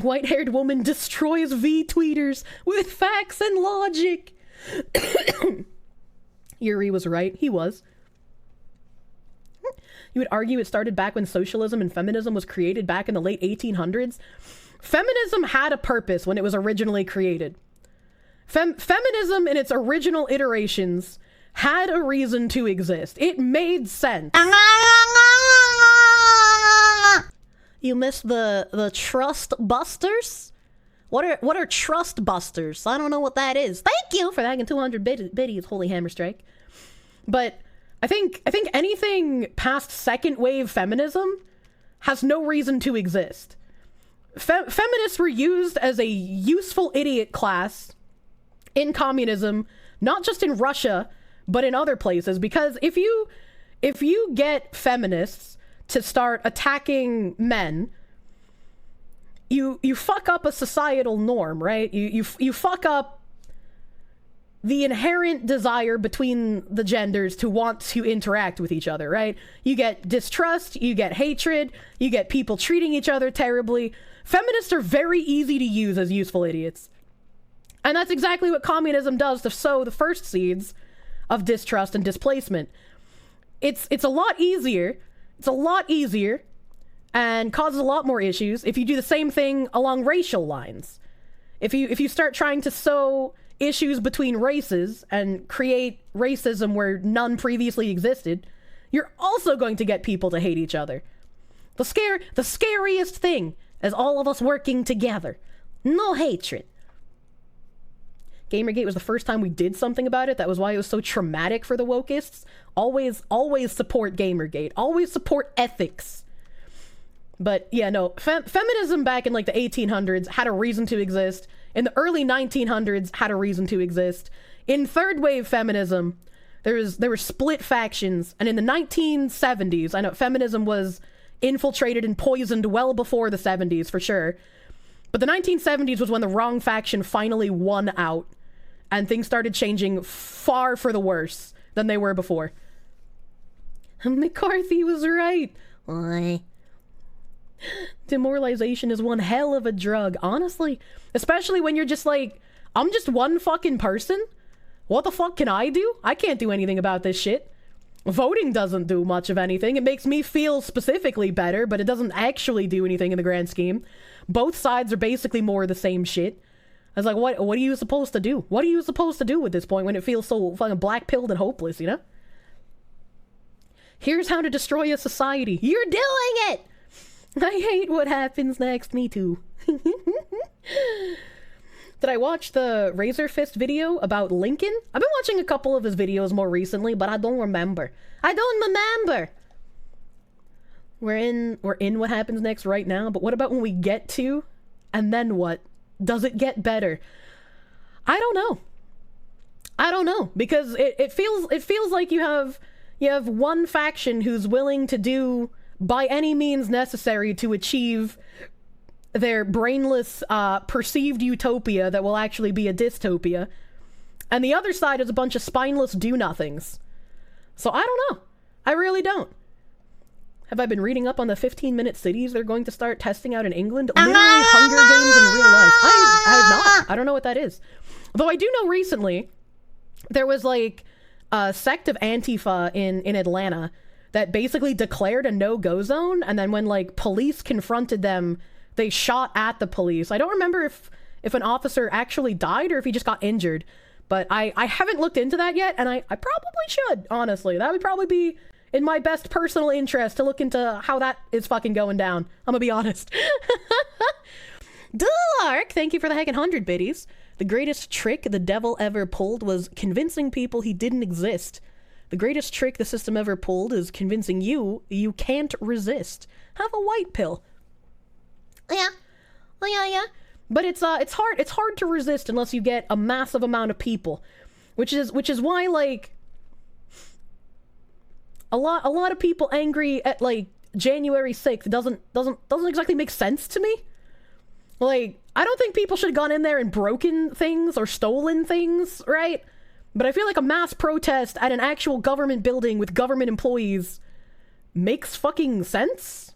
White-haired woman destroys V-tweeters with facts and logic. Yuri was right. He was. You would argue it started back when socialism and feminism was created back in the late 1800s. Feminism had a purpose when it was originally created. Feminism in its original iterations had a reason to exist. It made sense. You missed the trust busters? What are trust busters? I don't know what that is. Thank you for that 200 biddies, Holy Hammer Strike. But I think anything past second wave feminism has no reason to exist. Feminists were used as a useful idiot class in communism, not just in Russia, but in other places. Because if you get feminists to start attacking men, you fuck up a societal norm, right? You fuck up the inherent desire between the genders to want to interact with each other, right? You get distrust, you get hatred, you get people treating each other terribly. Feminists are very easy to use as useful idiots. And that's exactly what communism does to sow the first seeds of distrust and displacement. It's a lot easier. It's a lot easier and causes a lot more issues if you do the same thing along racial lines. If you start trying to sow issues between races and create racism where none previously existed, you're also going to get people to hate each other. The scariest thing is all of us working together. No hatred. Gamergate was the first time we did something about it. That was why it was so traumatic for the wokeists. Always support Gamergate. Always support ethics. But yeah, no, feminism back in like the 1800s had a reason to exist. In the early 1900s had a reason to exist. In third wave feminism, there were split factions. And in the 1970s, I know feminism was infiltrated and poisoned well before the 70s for sure. But the 1970s was when the wrong faction finally won out. And things started changing far for the worse than they were before. McCarthy was right. Demoralization is one hell of a drug, honestly. Especially when you're just like, I'm just one fucking person. What the fuck can I do? I can't do anything about this shit. Voting doesn't do much of anything. It makes me feel specifically better, but it doesn't actually do anything in the grand scheme. Both sides are basically more of the same shit. I was like, what are you supposed to do? What are you supposed to do at this point when it feels so fucking black-pilled and hopeless, you know? Here's how to destroy a society. You're doing it! I hate what happens next. Me too. Did I watch the Razor Fist video about Lincoln? I've been watching a couple of his videos more recently, but I don't remember. We're in what happens next right now, but what about when we get to, and then what? Does it get better? I don't know, because it feels like you have one faction who's willing to do by any means necessary to achieve their brainless perceived utopia that will actually be a dystopia, and the other side is a bunch of spineless do-nothings. So I don't know. I really don't. Have I been reading up on the 15-minute cities they're going to start testing out in England? Literally Hunger Games in real life. I have not. I don't know what that is. Though I do know recently there was like a sect of Antifa in Atlanta that basically declared a no-go zone, and then when like police confronted them, they shot at the police. I don't remember if an officer actually died or if he just got injured, but I haven't looked into that yet, and I probably should, honestly. That would probably be in my best personal interest to look into how that is fucking going down. I'm gonna be honest. Dark, thank you for the heckin' 100 biddies. The greatest trick the devil ever pulled was convincing people he didn't exist. The greatest trick the system ever pulled is convincing you can't resist. Have a white pill. Yeah. Oh yeah. But it's hard to resist unless you get a massive amount of people. Which is why like a lot of people angry at like January 6th doesn't exactly make sense to me. Like, I don't think people should have gone in there and broken things or stolen things, right? But I feel like a mass protest at an actual government building with government employees makes fucking sense.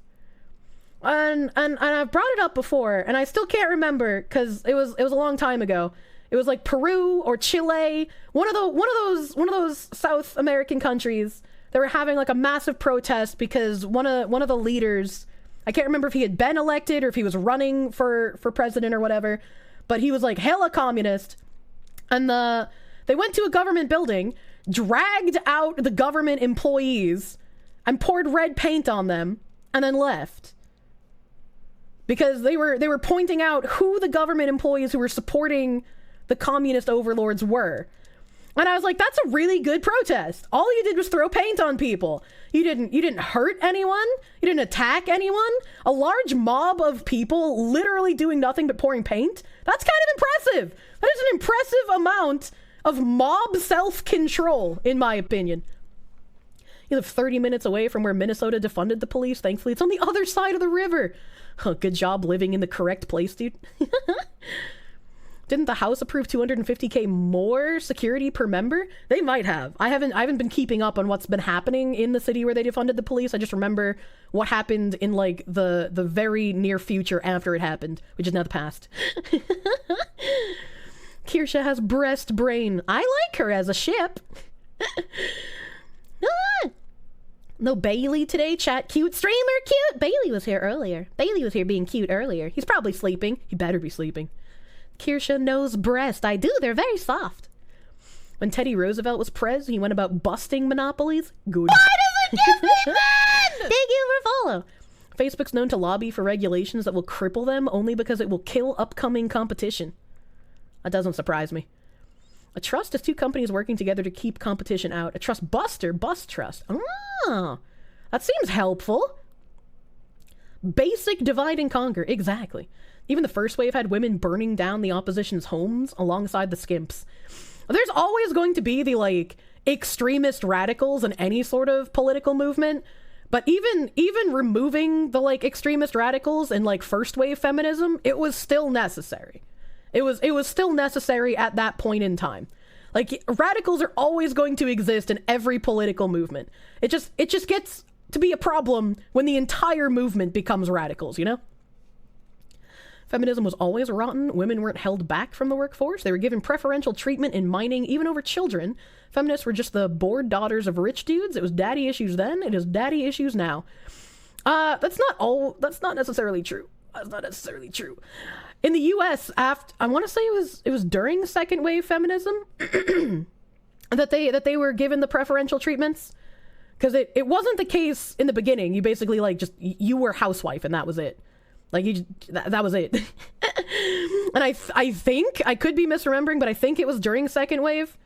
And I've brought it up before, and I still can't remember because it was a long time ago. It was like Peru or Chile, one of those South American countries. They were having like a massive protest because one of the leaders, I can't remember if he had been elected or if he was running for president or whatever, but he was like hella communist. And they went to a government building, dragged out the government employees, and poured red paint on them, and then left. Because they were pointing out who the government employees who were supporting the communist overlords were. And I was like, that's a really good protest. All you did was throw paint on people. You didn't hurt anyone. You didn't attack anyone. A large mob of people literally doing nothing but pouring paint. That's kind of impressive. That is an impressive amount of mob self-control, in my opinion. You live 30 minutes away from where Minnesota defunded the police. Thankfully, it's on the other side of the river. Oh, good job living in the correct place, dude. Didn't the House approve 250K more security per member? They might have. I haven't been keeping up on what's been happening in the city where they defunded the police. I just remember what happened in like the very near future after it happened, which is now the past. Kirsha has breast brain. I like her as a ship. No Bailey today, chat. Cute streamer, cute. Bailey was here earlier. Bailey was here being cute earlier. He's probably sleeping. He better be sleeping. Kirsha knows breast. I do. They're very soft. When Teddy Roosevelt was pres, he went about busting monopolies. Good. Why does it give me that? Thank you for follow. Facebook's known to lobby for regulations that will cripple them only because it will kill upcoming competition. That doesn't surprise me. A trust is two companies working together to keep competition out. A trust buster, bust trust. Oh, that seems helpful. Basic divide and conquer. Exactly. Even the first wave had women burning down the opposition's homes alongside the skimps. There's always going to be the, like, extremist radicals in any sort of political movement. But even removing the, like, extremist radicals in, like, first wave feminism, it was still necessary. It was still necessary at that point in time. Like, radicals are always going to exist in every political movement. It just gets to be a problem when the entire movement becomes radicals, you know? Feminism was always rotten. Women weren't held back from the workforce. They were given preferential treatment in mining, even over children. Feminists were just the bored daughters of rich dudes. It was daddy issues then. It is daddy issues now. That's not necessarily true. That's not necessarily true. In the U.S., after, I want to say it was during second wave feminism that they were given the preferential treatments, because it wasn't the case in the beginning. You basically like you were housewife and that was it. Like that was it. And I think I could be misremembering, but I think it was during second wave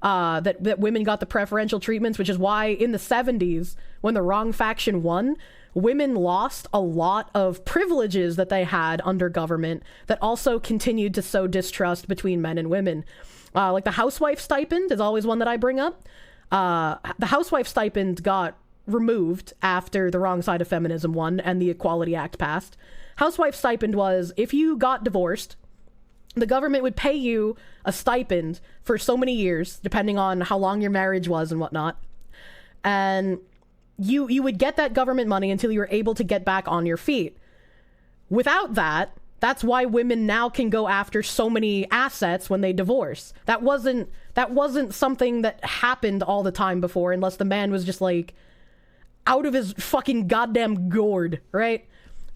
that women got the preferential treatments, which is why in the 70s when the wrong faction won, women lost a lot of privileges that they had under government that also continued to sow distrust between men and women. Like the housewife stipend is always one that I bring up. The housewife stipend got removed after the wrong side of feminism won and the Equality Act passed. Housewife stipend was if you got divorced, the government would pay you a stipend for so many years, depending on how long your marriage was and whatnot. And you would get that government money until you were able to get back on your feet. Without that, that's why women now can go after so many assets when they divorce. That wasn't something that happened all the time before, unless the man was just like out of his fucking goddamn gourd, right?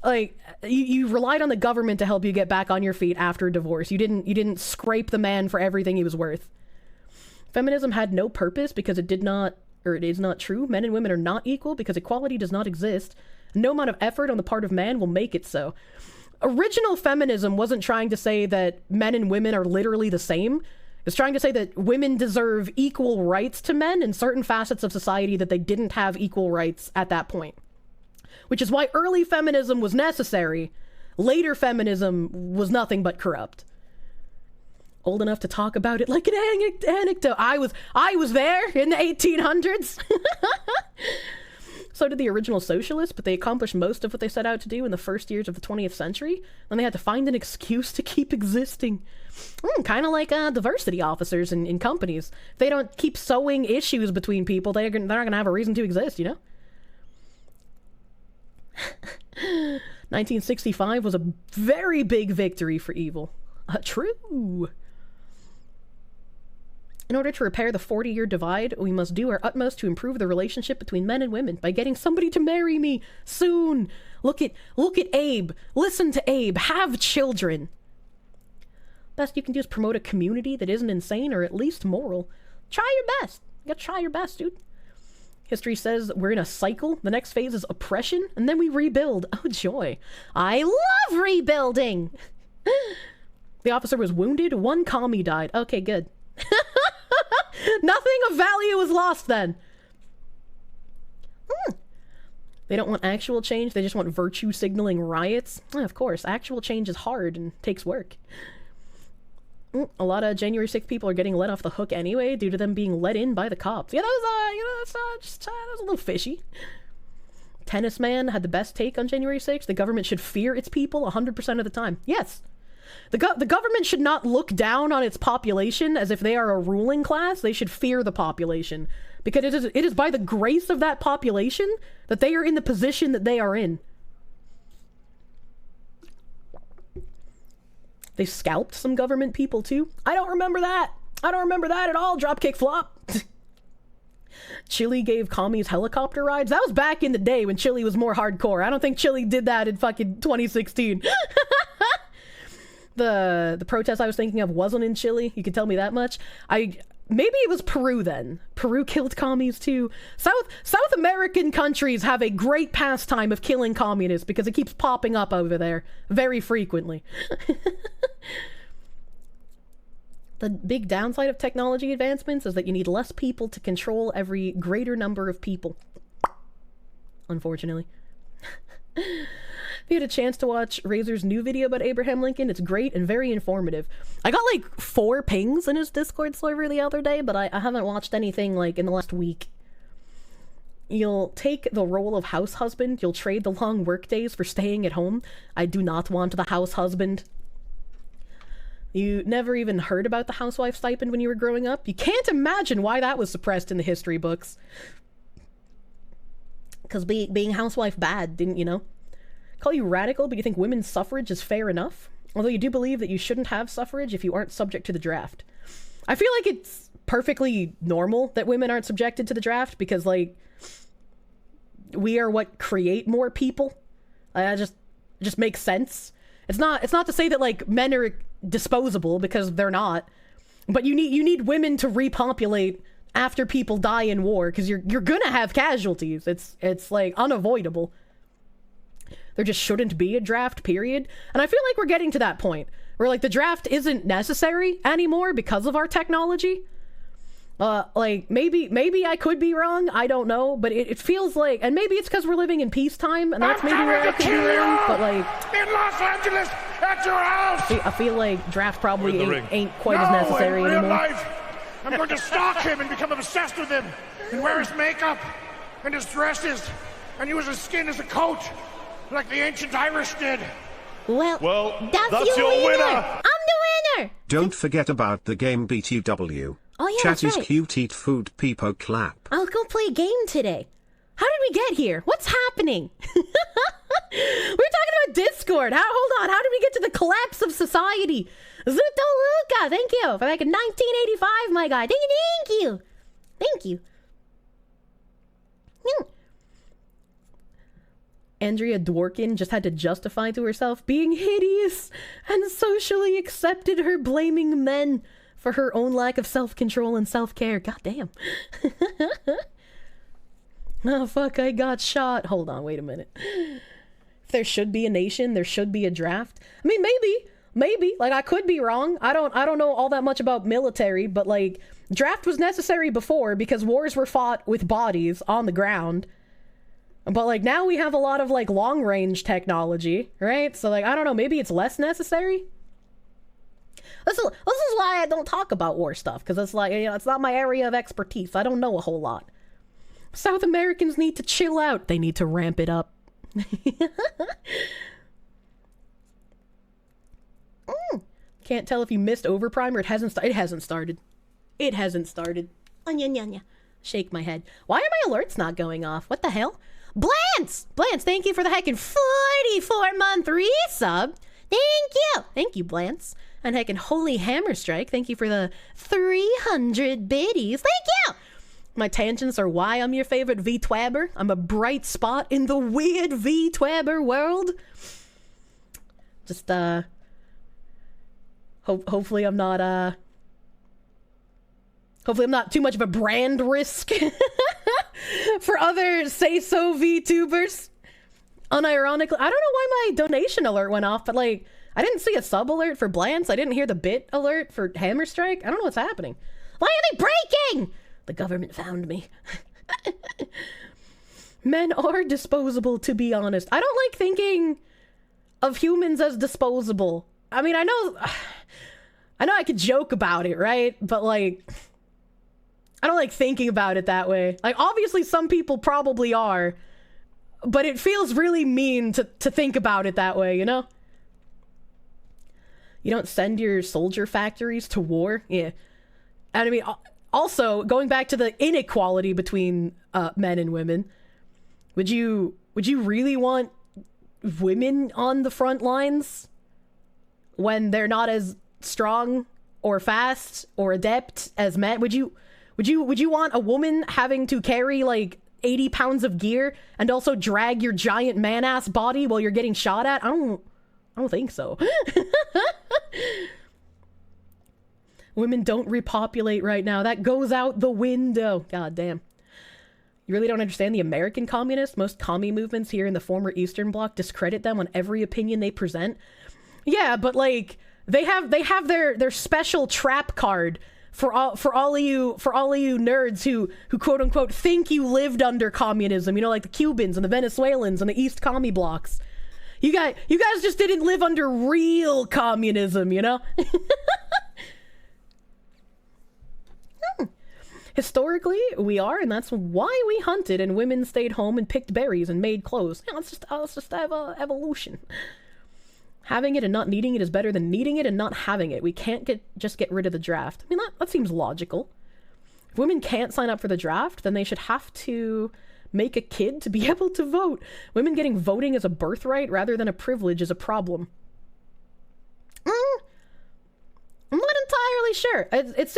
Like you relied on the government to help you get back on your feet after a divorce. You didn't scrape the man for everything he was worth. Feminism had no purpose because it did not, or it is not true. Men and women are not equal because equality does not exist. No amount of effort on the part of man will make it so. Original feminism wasn't trying to say that men and women are literally the same. It's trying to say that women deserve equal rights to men in certain facets of society that they didn't have equal rights at that point. Which is why early feminism was necessary. Later feminism was nothing but corrupt. Old enough to talk about it like an anecdote. I was there in the 1800s. So did the original socialists, but they accomplished most of what they set out to do in the first years of the 20th century. Then they had to find an excuse to keep existing. Kind of like diversity officers in companies. If they don't keep sowing issues between people, they're not going to have a reason to exist, you know? 1965 was a very big victory for evil. True. In order to repair the 40-year divide, we must do our utmost to improve the relationship between men and women by getting somebody to marry me soon. Look at Abe. Listen to Abe. Have children. Best you can do is promote a community that isn't insane or at least moral. Try your best. You gotta try your best, dude. History says we're in a cycle. The next phase is oppression, and then we rebuild. Oh, joy. I love rebuilding! The officer was wounded. One commie died. Okay, good. Nothing of value was lost then. They don't want actual change. They just want virtue signaling riots. Of course, actual change is hard and takes work. A lot of January 6th people are getting let off the hook anyway due to them being let in by the cops. Yeah, that was a little fishy. Tennis Man had the best take on January 6th. The government should fear its people 100% of the time. Yes. The government should not look down on its population as if they are a ruling class. They should fear the population. Because it is by the grace of that population that they are in the position that they are in. They scalped some government people too. I don't remember that. I don't remember that at all. Dropkick flop. Chile gave commies helicopter rides. That was back in the day when Chile was more hardcore. I don't think Chile did that in fucking 2016. The protest I was thinking of wasn't in Chile. You can tell me that much. Maybe it was Peru then. Peru killed commies too. South American countries have a great pastime of killing communists because it keeps popping up over there very frequently. The big downside of technology advancements is that you need less people to control every greater number of people. Unfortunately. If you had a chance to watch Razor's new video about Abraham Lincoln, it's great and very informative. I got like 4 pings in his Discord server the other day, but I haven't watched anything like in the last week. You'll take the role of house husband. You'll trade the long work days for staying at home. I do not want the house husband. You never even heard about the housewife stipend when you were growing up? You can't imagine why that was suppressed in the history books. Because being housewife bad, didn't you know? Call you radical, but you think women's suffrage is fair enough? Although you do believe that you shouldn't have suffrage if you aren't subject to the draft. I feel like it's perfectly normal that women aren't subjected to the draft because, like, we are what create more people. It just makes sense. It's not to say that, like, men are disposable because they're not, but you need women to repopulate after people die in war because you're gonna have casualties. It's like unavoidable. There just shouldn't be a draft, period. And I feel like we're getting to that point where, like, the draft isn't necessary anymore because of our technology. Like, maybe I could be wrong, I don't know, but it feels like, and maybe it's because we're living in peacetime, and that's maybe where I could be wrong, but, like, in Los Angeles, at your house! I feel like draft probably ain't quite as necessary in real anymore. Life, I'm going to stalk him and become obsessed with him, and wear his makeup, and his dresses, and use his skin as a coat, like the ancient Irish did. Well, that's your winner! I'm the winner! Don't forget about the game BTW. Oh yeah, Chat that's is right. cute, eat food, peepo clap. I'll go play a game today. How did we get here? What's happening? We're talking about Discord. Hold on. How did we get to the collapse of society? Zuto Luca, thank you for like 1985, my guy. Thank you. Thank you. Andrea Dworkin just had to justify to herself being hideous and socially accepted her blaming men for her own lack of self-control and self-care. God damn. Oh, fuck, I got shot. Hold on, wait a minute. If there should be a nation, there should be a draft. I mean, maybe. Like, I could be wrong. I don't know all that much about military, but, like, draft was necessary before because wars were fought with bodies on the ground. But, like, now we have a lot of, like, long-range technology, right? So, like, I don't know, maybe it's less necessary? This is why I don't talk about war stuff, because it's like, you know, it's not my area of expertise. I don't know a whole lot. South Americans need to chill out. They need to ramp it up. Can't tell if you missed Overprime or it hasn't started. It hasn't started. It hasn't started. Shake my head. Why are my alerts not going off? What the hell? Blance, thank you for the heckin' 44-month resub. Thank you, Blance. And heckin' Holy Hammer Strike, thank you for the 300 biddies. Thank you! My tangents are why I'm your favorite VTwabber. I'm a bright spot in the weird VTwabber world. Just, hopefully I'm not, hopefully I'm not too much of a brand risk for other say-so VTubers. Unironically, I don't know why my donation alert went off, but, like, I didn't see a sub alert for Blance. I didn't hear the bit alert for Hammer Strike. I don't know what's happening. Why are they breaking? The government found me. Men are disposable, to be honest. I don't like thinking of humans as disposable. I mean, I know I could joke about it, right? But, like, I don't like thinking about it that way. Like, obviously some people probably are, but it feels really mean to think about it that way, you know? You don't send your soldier factories to war. Yeah. And I mean, also, going back to the inequality between men and women, would you really want women on the front lines when they're not as strong or fast or adept as men? Would you want a woman having to carry like 80 pounds of gear and also drag your giant man-ass body while you're getting shot at? I don't think so. Women don't repopulate right now. That goes out the window. God damn. You really don't understand the American communists? Most commie movements here in the former Eastern Bloc discredit them on every opinion they present. Yeah, but like they have their special trap card for all of you nerds who quote unquote think you lived under communism, you know, like the Cubans and the Venezuelans and the East commie blocks. You guys just didn't live under real communism, you know? Historically, we are, and that's why we hunted and women stayed home and picked berries and made clothes. Yeah, let's just have evolution. Having it and not needing it is better than needing it and not having it. We can't just get rid of the draft. I mean, that seems logical. If women can't sign up for the draft, then they should have to make a kid to be able to vote. Women getting voting as a birthright rather than a privilege is a problem. I'm not entirely sure. It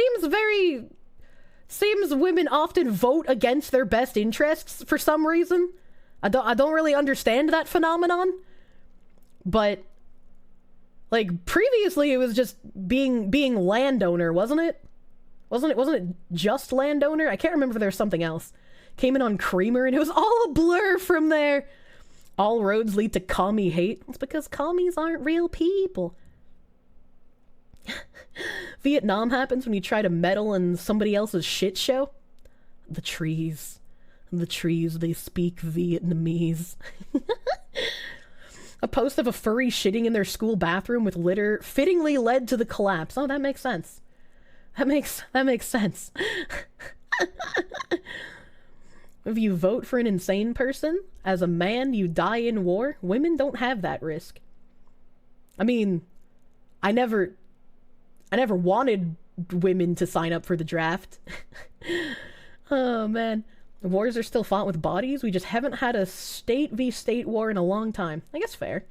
seems women often vote against their best interests for some reason. I don't really understand that phenomenon. But like previously it was just being landowner, wasn't it? Wasn't it just landowner? I can't remember if there was something else. Came in on creamer and it was all a blur from there. All roads lead to commie hate. It's because commies aren't real people. Vietnam happens when you try to meddle in somebody else's shit show. The trees, they speak Vietnamese. A post of a furry shitting in their school bathroom with litter fittingly led to the collapse. Oh, that makes sense. That makes sense. If you vote for an insane person, as a man, you die in war. Women don't have that risk. I mean, I never wanted women to sign up for the draft. Oh, man. Wars are still fought with bodies. We just haven't had a state v state war in a long time. I guess fair.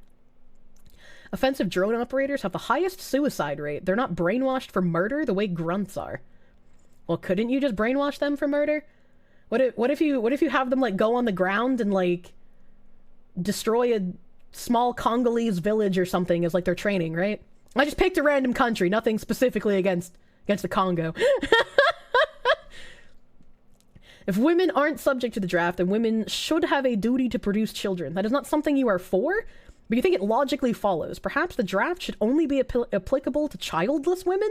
Offensive drone operators have the highest suicide rate. They're not brainwashed for murder the way grunts are. Well, couldn't you just brainwash them for murder? What if you have them like go on the ground and like destroy a small Congolese village or something as like their training, right? I just picked a random country, nothing specifically against the Congo. If women aren't subject to the draft, then women should have a duty to produce children. That is not something you are for, but you think it logically follows. Perhaps the draft should only be applicable to childless women?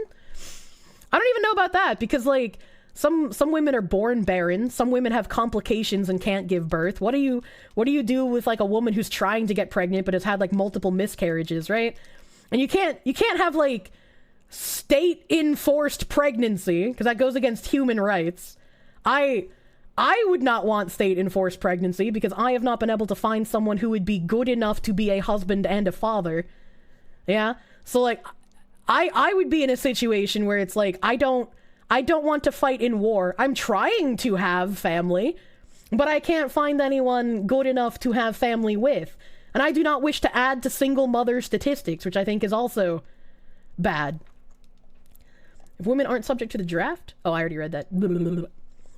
I don't even know about that, because like some women are born barren, some women have complications and can't give birth. What do you do with like a woman who's trying to get pregnant but has had like multiple miscarriages, right? And you can't have like state enforced pregnancy, because that goes against human rights. I would not want state enforced pregnancy because I have not been able to find someone who would be good enough to be a husband and a father. Yeah? So like I would be in a situation where it's like I don't want to fight in war. I'm trying to have family, but I can't find anyone good enough to have family with. And I do not wish to add to single mother statistics, which I think is also bad. If women aren't subject to the draft... Oh, I already read that.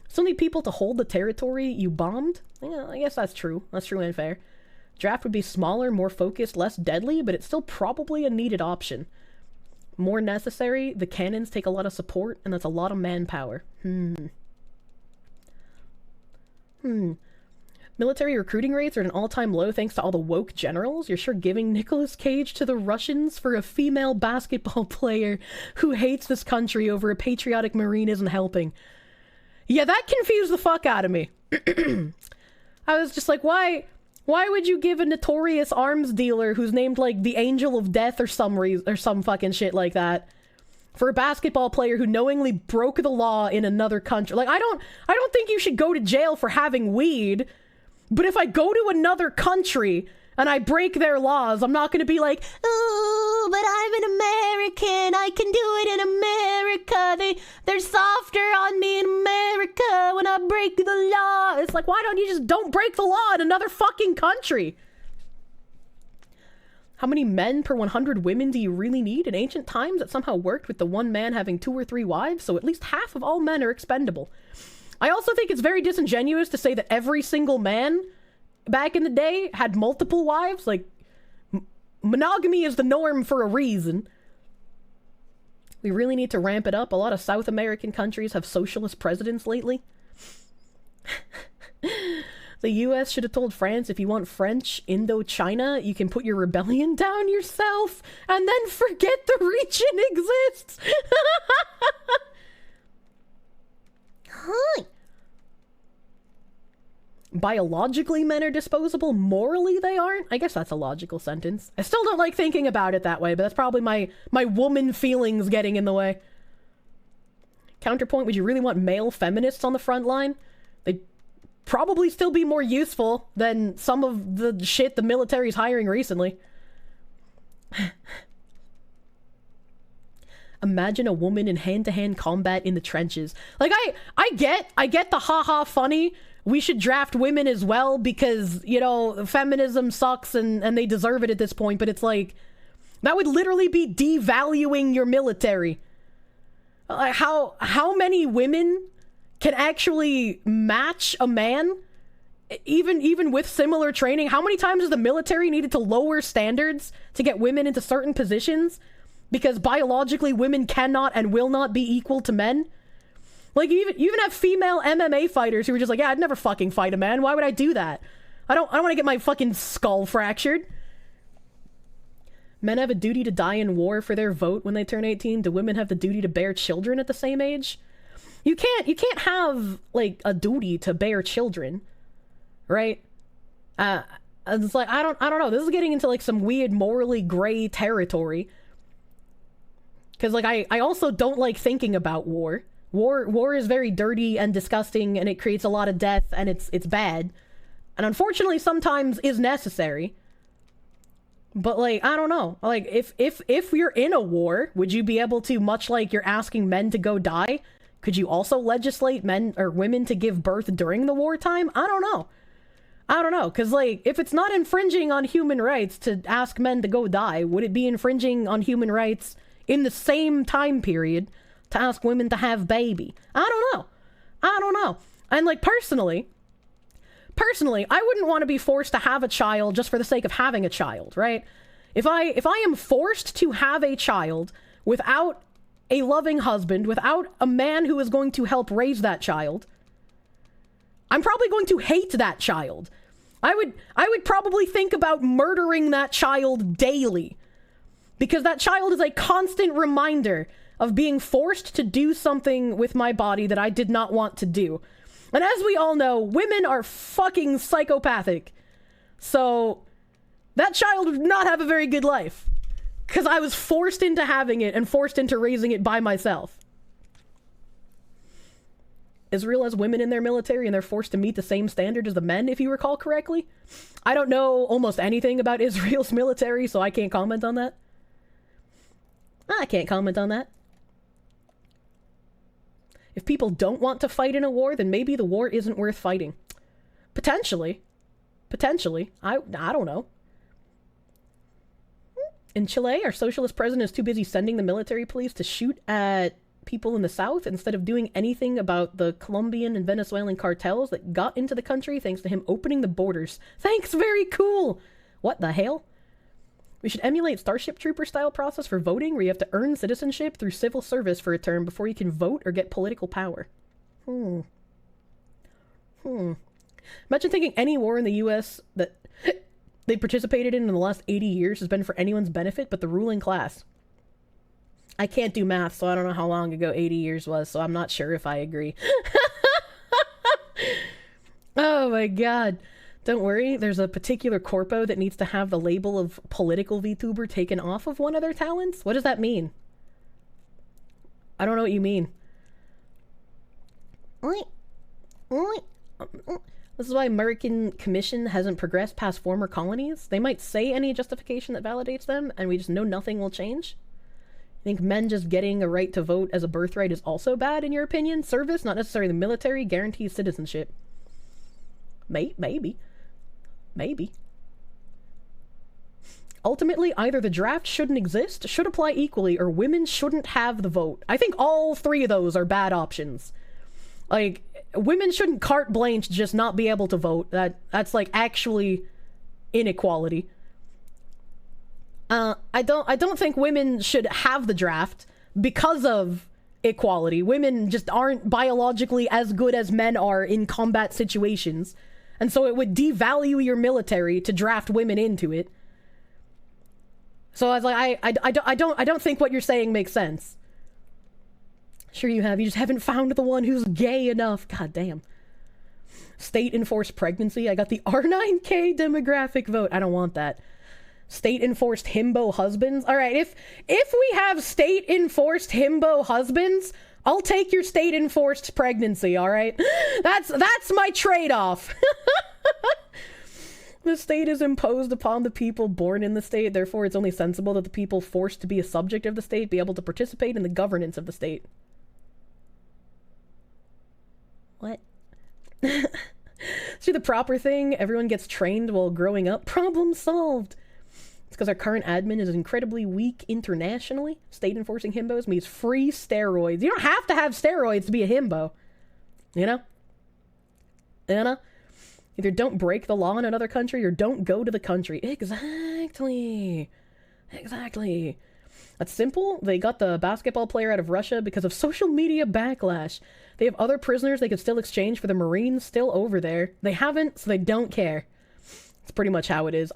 Still need people to hold the territory you bombed? Yeah, I guess that's true. That's true and fair. Draft would be smaller, more focused, less deadly, but it's still probably a needed option. More necessary, the cannons take a lot of support, and that's a lot of manpower. Military recruiting rates are at an all-time low thanks to all the woke generals. You're sure giving Nicolas Cage to the Russians for a female basketball player who hates this country over a patriotic Marine isn't helping. Yeah, that confused the fuck out of me. I was just like, why would you give a notorious arms dealer who's named like the Angel of Death or some fucking shit like that for a basketball player who knowingly broke the law in another country? Like, I don't think you should go to jail for having weed, but if I go to another country and I break their laws, I'm not gonna be like, oh, but I'm an American. I can do it in America. They're softer on me in America when I break the law. It's like, why don't you just don't break the law in another fucking country? How many men per 100 women do you really need? In ancient times, it somehow worked with the one man having 2 or 3 wives, so at least half of all men are expendable. I also think it's very disingenuous to say that every single man back in the day had multiple wives. Like, monogamy is the norm for a reason. We really need to ramp it up. A lot of South American countries have socialist presidents lately. The US should have told France, if you want French Indochina, you can put your rebellion down yourself and then forget the region exists. Hi. Biologically, men are disposable. Morally, they aren't. I guess that's a logical sentence. I still don't like thinking about it that way, but that's probably my woman feelings getting in the way. Counterpoint, would you really want male feminists on the front line? They'd probably still be more useful than some of the shit the military's hiring recently. Imagine a woman in hand-to-hand combat in the trenches. Like, I get the haha funny, we should draft women as well because, you know, feminism sucks and they deserve it at this point, but it's like, that would literally be devaluing your military. How many women can actually match a man, even with similar training? How many times has the military needed to lower standards to get women into certain positions because biologically women cannot and will not be equal to men? Like, you even have female MMA fighters who are just like, yeah, I'd never fucking fight a man. Why would I do that? I don't want to get my fucking skull fractured. Men have a duty to die in war for their vote when they turn 18. Do women have the duty to bear children at the same age? You can't have, like, a duty to bear children, right? It's like, I don't know. This is getting into, like, some weird morally gray territory. Because, like, I also don't like thinking about war. War is very dirty and disgusting, and it creates a lot of death, and it's bad. And unfortunately, sometimes is necessary. But, like, I don't know. Like, if you're in a war, would you be able to, much like you're asking men to go die, could you also legislate men or women to give birth during the wartime? I don't know. Because, like, if it's not infringing on human rights to ask men to go die, would it be infringing on human rights in the same time period to ask women to have baby? I don't know. And, like, personally, I wouldn't want to be forced to have a child just for the sake of having a child, right? If I am forced to have a child without a loving husband, without a man who is going to help raise that child, I'm probably going to hate that child. I would probably think about murdering that child daily, because that child is a constant reminder of being forced to do something with my body that I did not want to do. And as we all know, women are fucking psychopathic. So that child would not have a very good life, because I was forced into having it and forced into raising it by myself. Israel has women in their military and they're forced to meet the same standard as the men, if you recall correctly. I don't know almost anything about Israel's military, so I can't comment on that. If people don't want to fight in a war, then maybe the war isn't worth fighting. Potentially. I don't know. In Chile, our socialist president is too busy sending the military police to shoot at people in the south instead of doing anything about the Colombian and Venezuelan cartels that got into the country thanks to him opening the borders. Thanks, very cool! What the hell? We should emulate Starship Trooper style process for voting, where you have to earn citizenship through civil service for a term before you can vote or get political power. Imagine thinking any war in the US that they participated in the last 80 years has been for anyone's benefit but the ruling class. I can't do math, so I don't know how long ago 80 years was, so I'm not sure if I agree. Oh my god. Don't worry, there's a particular corpo that needs to have the label of political VTuber taken off of one of their talents? What does that mean? I don't know what you mean. This is why American Commission hasn't progressed past former colonies. They might say any justification that validates them, and we just know nothing will change. I think men just getting a right to vote as a birthright is also bad, in your opinion? Service, not necessarily the military, guarantees citizenship. Maybe. Ultimately, either the draft shouldn't exist, should apply equally, or women shouldn't have the vote. I think all three of those are bad options. Like, women shouldn't carte blanche just not be able to vote. That's like actually inequality. I don't think women should have the draft because of equality. Women just aren't biologically as good as men are in combat situations. And so it would devalue your military to draft women into it. So I was like, I don't think what you're saying makes sense. Sure you have. You just haven't found the one who's gay enough. God damn. State-enforced pregnancy. I got the R9K demographic vote. I don't want that. State-enforced himbo husbands. All right, if we have state-enforced himbo husbands, I'll take your state-enforced pregnancy, all right? That's my trade-off. The state is imposed upon the people born in the state, therefore it's only sensible that the people forced to be a subject of the state be able to participate in the governance of the state. What? See the proper thing? Everyone gets trained while growing up? Problem solved! It's because our current admin is incredibly weak internationally. State enforcing himbos means free steroids. You don't have to have steroids to be a himbo. You know? Either don't break the law in another country or don't go to the country. Exactly. That's simple. They got the basketball player out of Russia because of social media backlash. They have other prisoners they could still exchange for the Marines still over there. They haven't, so they don't care. It's pretty much how it is.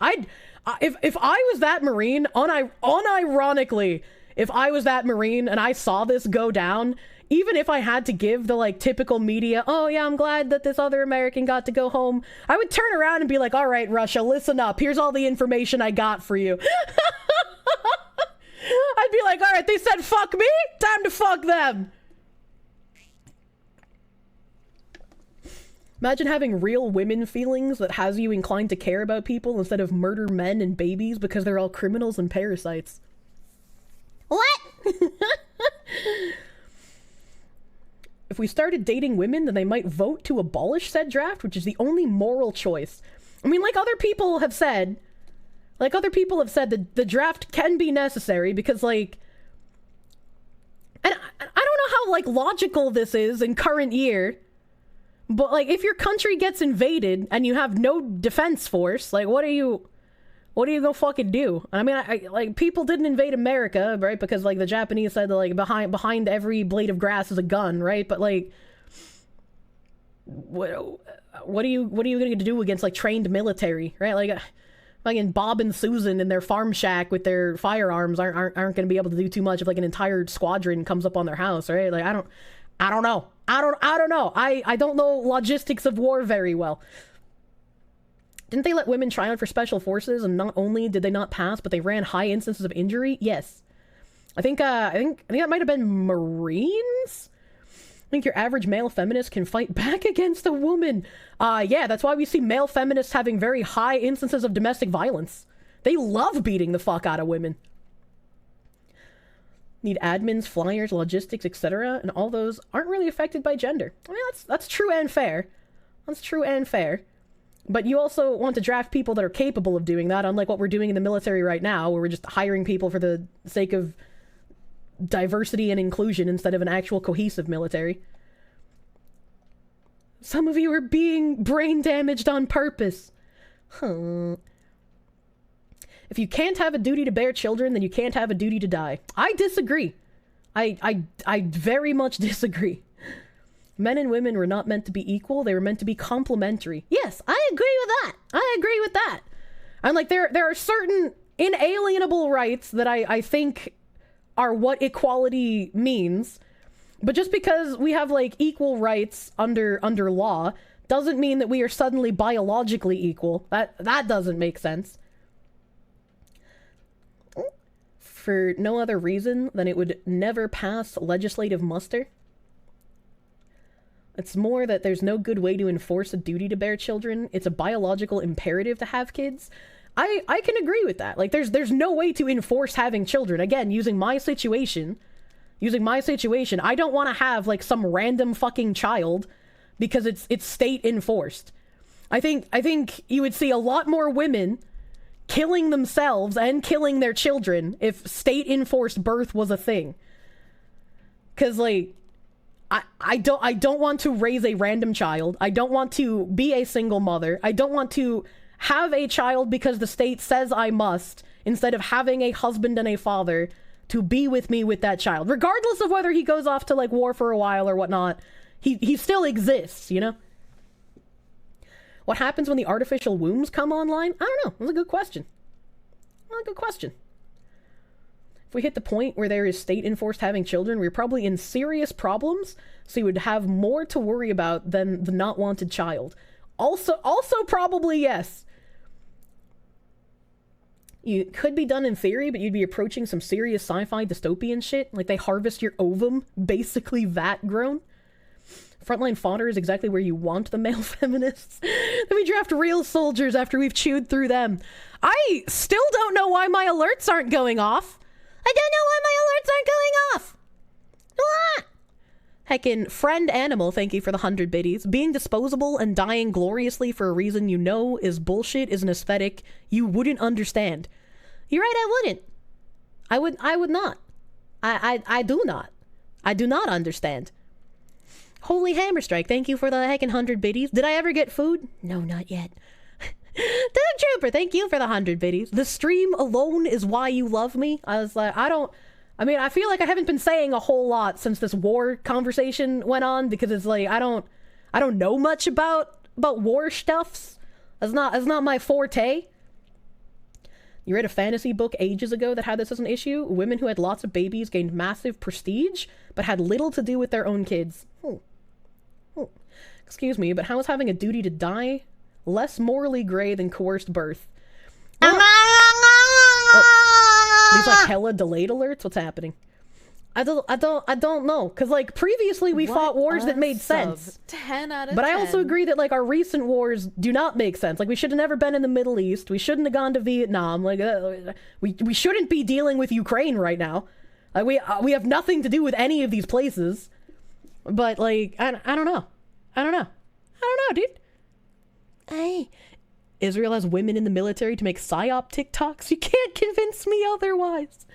If I was that Marine, unironically, if I was that Marine and I saw this go down, even if I had to give the, like, typical media, oh yeah, I'm glad that this other American got to go home, I would turn around and be like, all right, Russia, listen up. Here's all the information I got for you. I'd be like, all right, they said fuck me? Time to fuck them. Imagine having real women feelings that has you inclined to care about people instead of murder men and babies because they're all criminals and parasites. What? If we started dating women, then they might vote to abolish said draft, which is the only moral choice. I mean, like other people have said that the draft can be necessary because, like, and I don't know how, like, logical this is in current year, but, like, if your country gets invaded and you have no defense force, like, what are you gonna fucking do? I mean, like, people didn't invade America, right? Because, like, the Japanese said that, like, behind every blade of grass is a gun, right? But, like, what are you gonna do against, like, trained military, right? Like, fucking Bob and Susan in their farm shack with their firearms aren't gonna be able to do too much if, like, an entire squadron comes up on their house, right? Like, I don't know. I don't know logistics of war very well. Didn't they let women try out for special forces, and not only did they not pass, but they ran high instances of injury? Yes. I think that might have been Marines? I think your average male feminist can fight back against a woman. Yeah, that's why we see male feminists having very high instances of domestic violence. They love beating the fuck out of women. Need admins, flyers, logistics, etc., and all those aren't really affected by gender. I mean, that's true and fair. That's true and fair. But you also want to draft people that are capable of doing that, unlike what we're doing in the military right now, where we're just hiring people for the sake of diversity and inclusion instead of an actual cohesive military. Some of you are being brain damaged on purpose. Huh. If you can't have a duty to bear children, then you can't have a duty to die. I disagree. I very much disagree. Men and women were not meant to be equal. They were meant to be complementary. Yes, I agree with that. And, like, there are certain inalienable rights that I think are what equality means. But just because we have, like, equal rights under law doesn't mean that we are suddenly biologically equal. That doesn't make sense. For no other reason than it would never pass legislative muster. It's more that there's no good way to enforce a duty to bear children. It's a biological imperative to have kids. I can agree with that. Like, there's no way to enforce having children. Again, using my situation, I don't want to have, like, some random fucking child because it's state enforced. I think you would see a lot more women killing themselves and killing their children if state enforced birth was a thing. Cause like, I don't want to raise a random child. I don't want to be a single mother. I don't want to have a child because the state says I must, instead of having a husband and a father to be with me with that child. Regardless of whether he goes off to like war for a while or whatnot, he still exists, you know? What happens when the artificial wombs come online? I don't know. That's a good question. If we hit the point where there is state enforced having children, we're probably in serious problems, so you would have more to worry about than the not wanted child. Also probably yes. You could be done in theory, but you'd be approaching some serious sci-fi dystopian shit. Like they harvest your ovum, basically vat grown. Frontline fodder is exactly where you want the male feminists. Then we draft real soldiers after we've chewed through them. I still don't know why my alerts aren't going off. I don't know why my alerts aren't going off. Ah! Heckin' friend animal, thank you for the 100 biddies. Being disposable and dying gloriously for a reason you know is bullshit is an aesthetic you wouldn't understand. You're right, I wouldn't. I would not. I do not. I do not understand. Holy Hammer Strike, thank you for the heckin' 100 biddies. Did I ever get food? No, not yet. Dog Trooper, thank you for the 100 biddies. The stream alone is why you love me. I was like, I feel like I haven't been saying a whole lot since this war conversation went on, because it's like, I don't know much about war stuffs. That's not my forte. You read a fantasy book ages ago that had this as an issue. Women who had lots of babies gained massive prestige, but had little to do with their own kids. Excuse me, but how is having a duty to die less morally gray than coerced birth? Well, these like hella delayed alerts? What's happening? I don't know. Cause like previously we fought wars that made sense. 10 out of 10. But I also agree that like our recent wars do not make sense. Like we should have never been in the Middle East. We shouldn't have gone to Vietnam. Like we shouldn't be dealing with Ukraine right now. We have nothing to do with any of these places. But like I don't know. I don't know, dude. Hey, Israel has women in the military to make psyop TikToks. You can't convince me otherwise.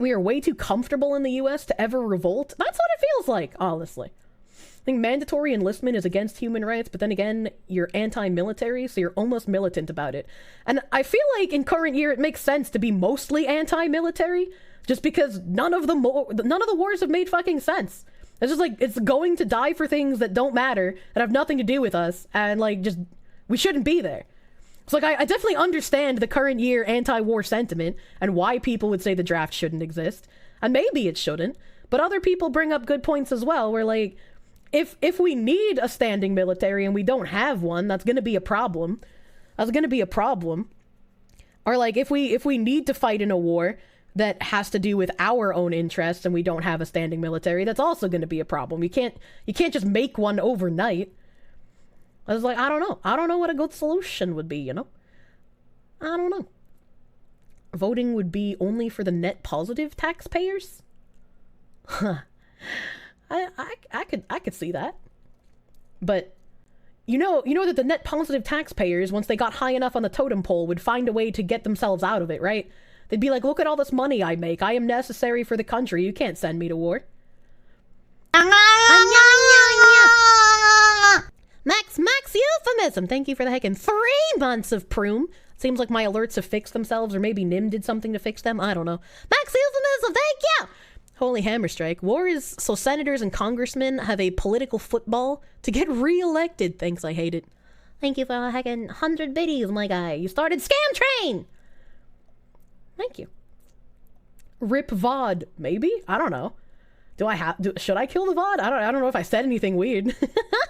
We are way too comfortable in the US to ever revolt. That's what it feels like, honestly. I think mandatory enlistment is against human rights, but then again, you're anti-military, so you're almost militant about it. And I feel like in current year, it makes sense to be mostly anti-military, just because none of the wars have made fucking sense. It's just like, it's going to die for things that don't matter, that have nothing to do with us, and like, just, we shouldn't be there. So like, I definitely understand the current year anti-war sentiment, and why people would say the draft shouldn't exist. And maybe it shouldn't, but other people bring up good points as well, where like, if we need a standing military and we don't have one, that's gonna be a problem. That's gonna be a problem. Or like, if we need to fight in a war that has to do with our own interests and we don't have a standing military, that's also going to be a problem. You can't just make one overnight. I was like, I don't know what a good solution would be, you know? I don't know. Voting would be only for the net positive taxpayers? Huh. I could see that. But you know that the net positive taxpayers, once they got high enough on the totem pole, would find a way to get themselves out of it, right? They'd be like, look at all this money I make. I am necessary for the country. You can't send me to war. Max Euphemism. Thank you for the heckin' 3 months of Proom. Seems like my alerts have fixed themselves, or maybe Nim did something to fix them. I don't know. Max Euphemism, thank you! Holy Hammer Strike. War is so senators and congressmen have a political football to get re-elected. Thanks, I hate it. Thank you for the heckin' 100 biddies, my guy. You started Scam Train! Thank you. Rip VOD, maybe? I don't know. Should I kill the VOD? I don't know if I said anything weird.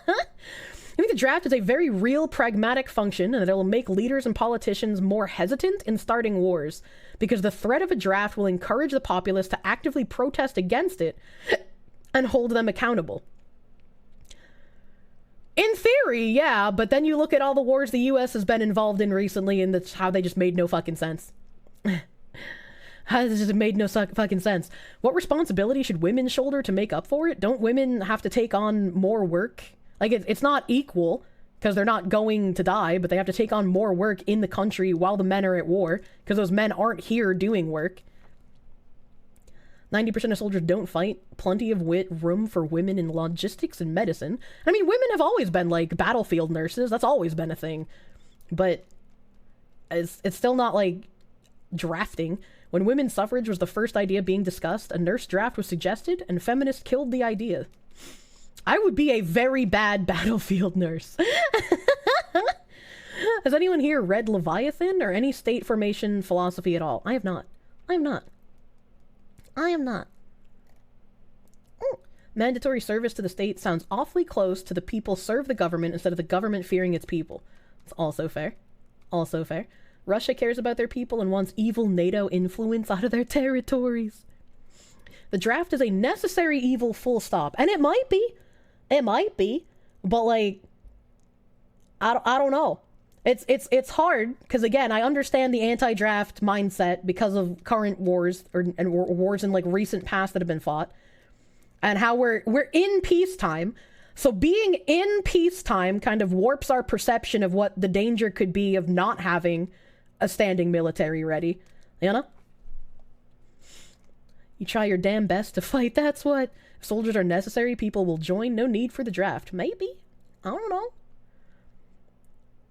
I think the draft is a very real pragmatic function, and that it will make leaders and politicians more hesitant in starting wars, because the threat of a draft will encourage the populace to actively protest against it, and hold them accountable. In theory, yeah, but then you look at all the wars the US has been involved in recently, and that's how they just made no fucking sense. How this just made no fucking sense. What responsibility should women shoulder to make up for it? Don't women have to take on more work? Like, it's not equal, because they're not going to die, but they have to take on more work in the country while the men are at war, because those men aren't here doing work. 90% of soldiers don't fight. Plenty of room for women in logistics and medicine. I mean, women have always been, like, battlefield nurses. That's always been a thing. But it's still not, like, drafting. When women's suffrage was the first idea being discussed, a nurse draft was suggested, and feminists killed the idea. I would be a very bad battlefield nurse. Has anyone here read Leviathan or any state formation philosophy at all? I have not. I am not. I am not. Ooh. Mandatory service to the state sounds awfully close to the people serve the government instead of the government fearing its people. It's also fair. Also fair. Russia cares about their people and wants evil NATO influence out of their territories. The draft is a necessary evil, full stop. And it might be. It might be. But, like, I don't know. It's hard, because, again, I understand the anti-draft mindset because of current wars, and wars in, like, recent past that have been fought, and how we're in peacetime, so being in peacetime kind of warps our perception of what the danger could be of not having a standing military ready, you know? You try your damn best to fight, that's what. If soldiers are necessary, people will join, no need for the draft. Maybe? I don't know.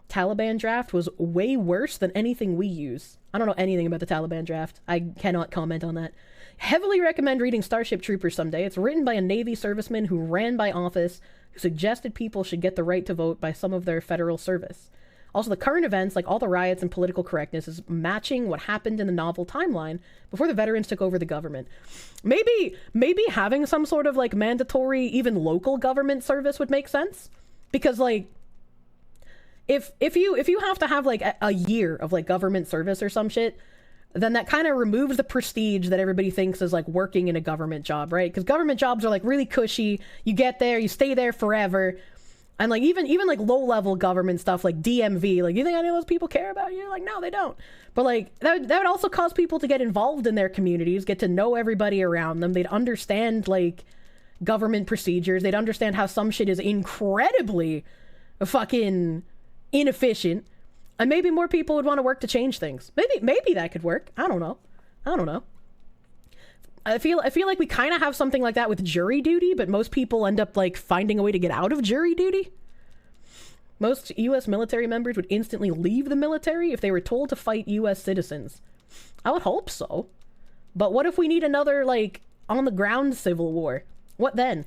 Taliban draft was way worse than anything we use. I don't know anything about the Taliban draft. I cannot comment on that. Heavily recommend reading Starship Troopers someday. It's written by a Navy serviceman who ran by office, who suggested people should get the right to vote by some of their federal service. Also, the current events, like all the riots and political correctness, is matching what happened in the novel timeline before the veterans took over the government. Maybe having some sort of, like, mandatory, even local government service would make sense. Because, like, if you have to have, like, a year of, like, government service or some shit, then that kind of removes the prestige that everybody thinks is, like, working in a government job, right? Because government jobs are, like, really cushy. You get there, you stay there forever. And, like, even like, low-level government stuff, like DMV, like, you think any of those people care about you? Like, no, they don't. But, like, that would also cause people to get involved in their communities, get to know everybody around them. They'd understand, like, government procedures. They'd understand how some shit is incredibly fucking inefficient, and maybe more people would want to work to change things. Maybe that could work. I don't know. I feel like we kind of have something like that with jury duty, but most people end up, like, finding a way to get out of jury duty. Most U.S. military members would instantly leave the military if they were told to fight U.S. citizens. I would hope so. But what if we need another, like, on-the-ground civil war? What then?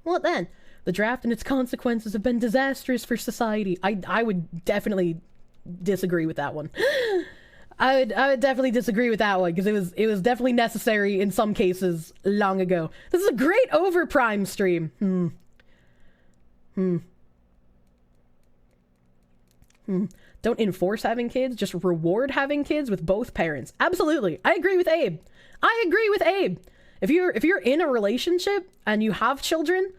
What then? The draft and its consequences have been disastrous for society. I would definitely disagree with that one. I would definitely disagree with that one, because it was definitely necessary in some cases long ago. This is a great Overprime stream. Don't enforce having kids, just reward having kids with both parents. Absolutely. I agree with Abe. If you're in a relationship and you have children,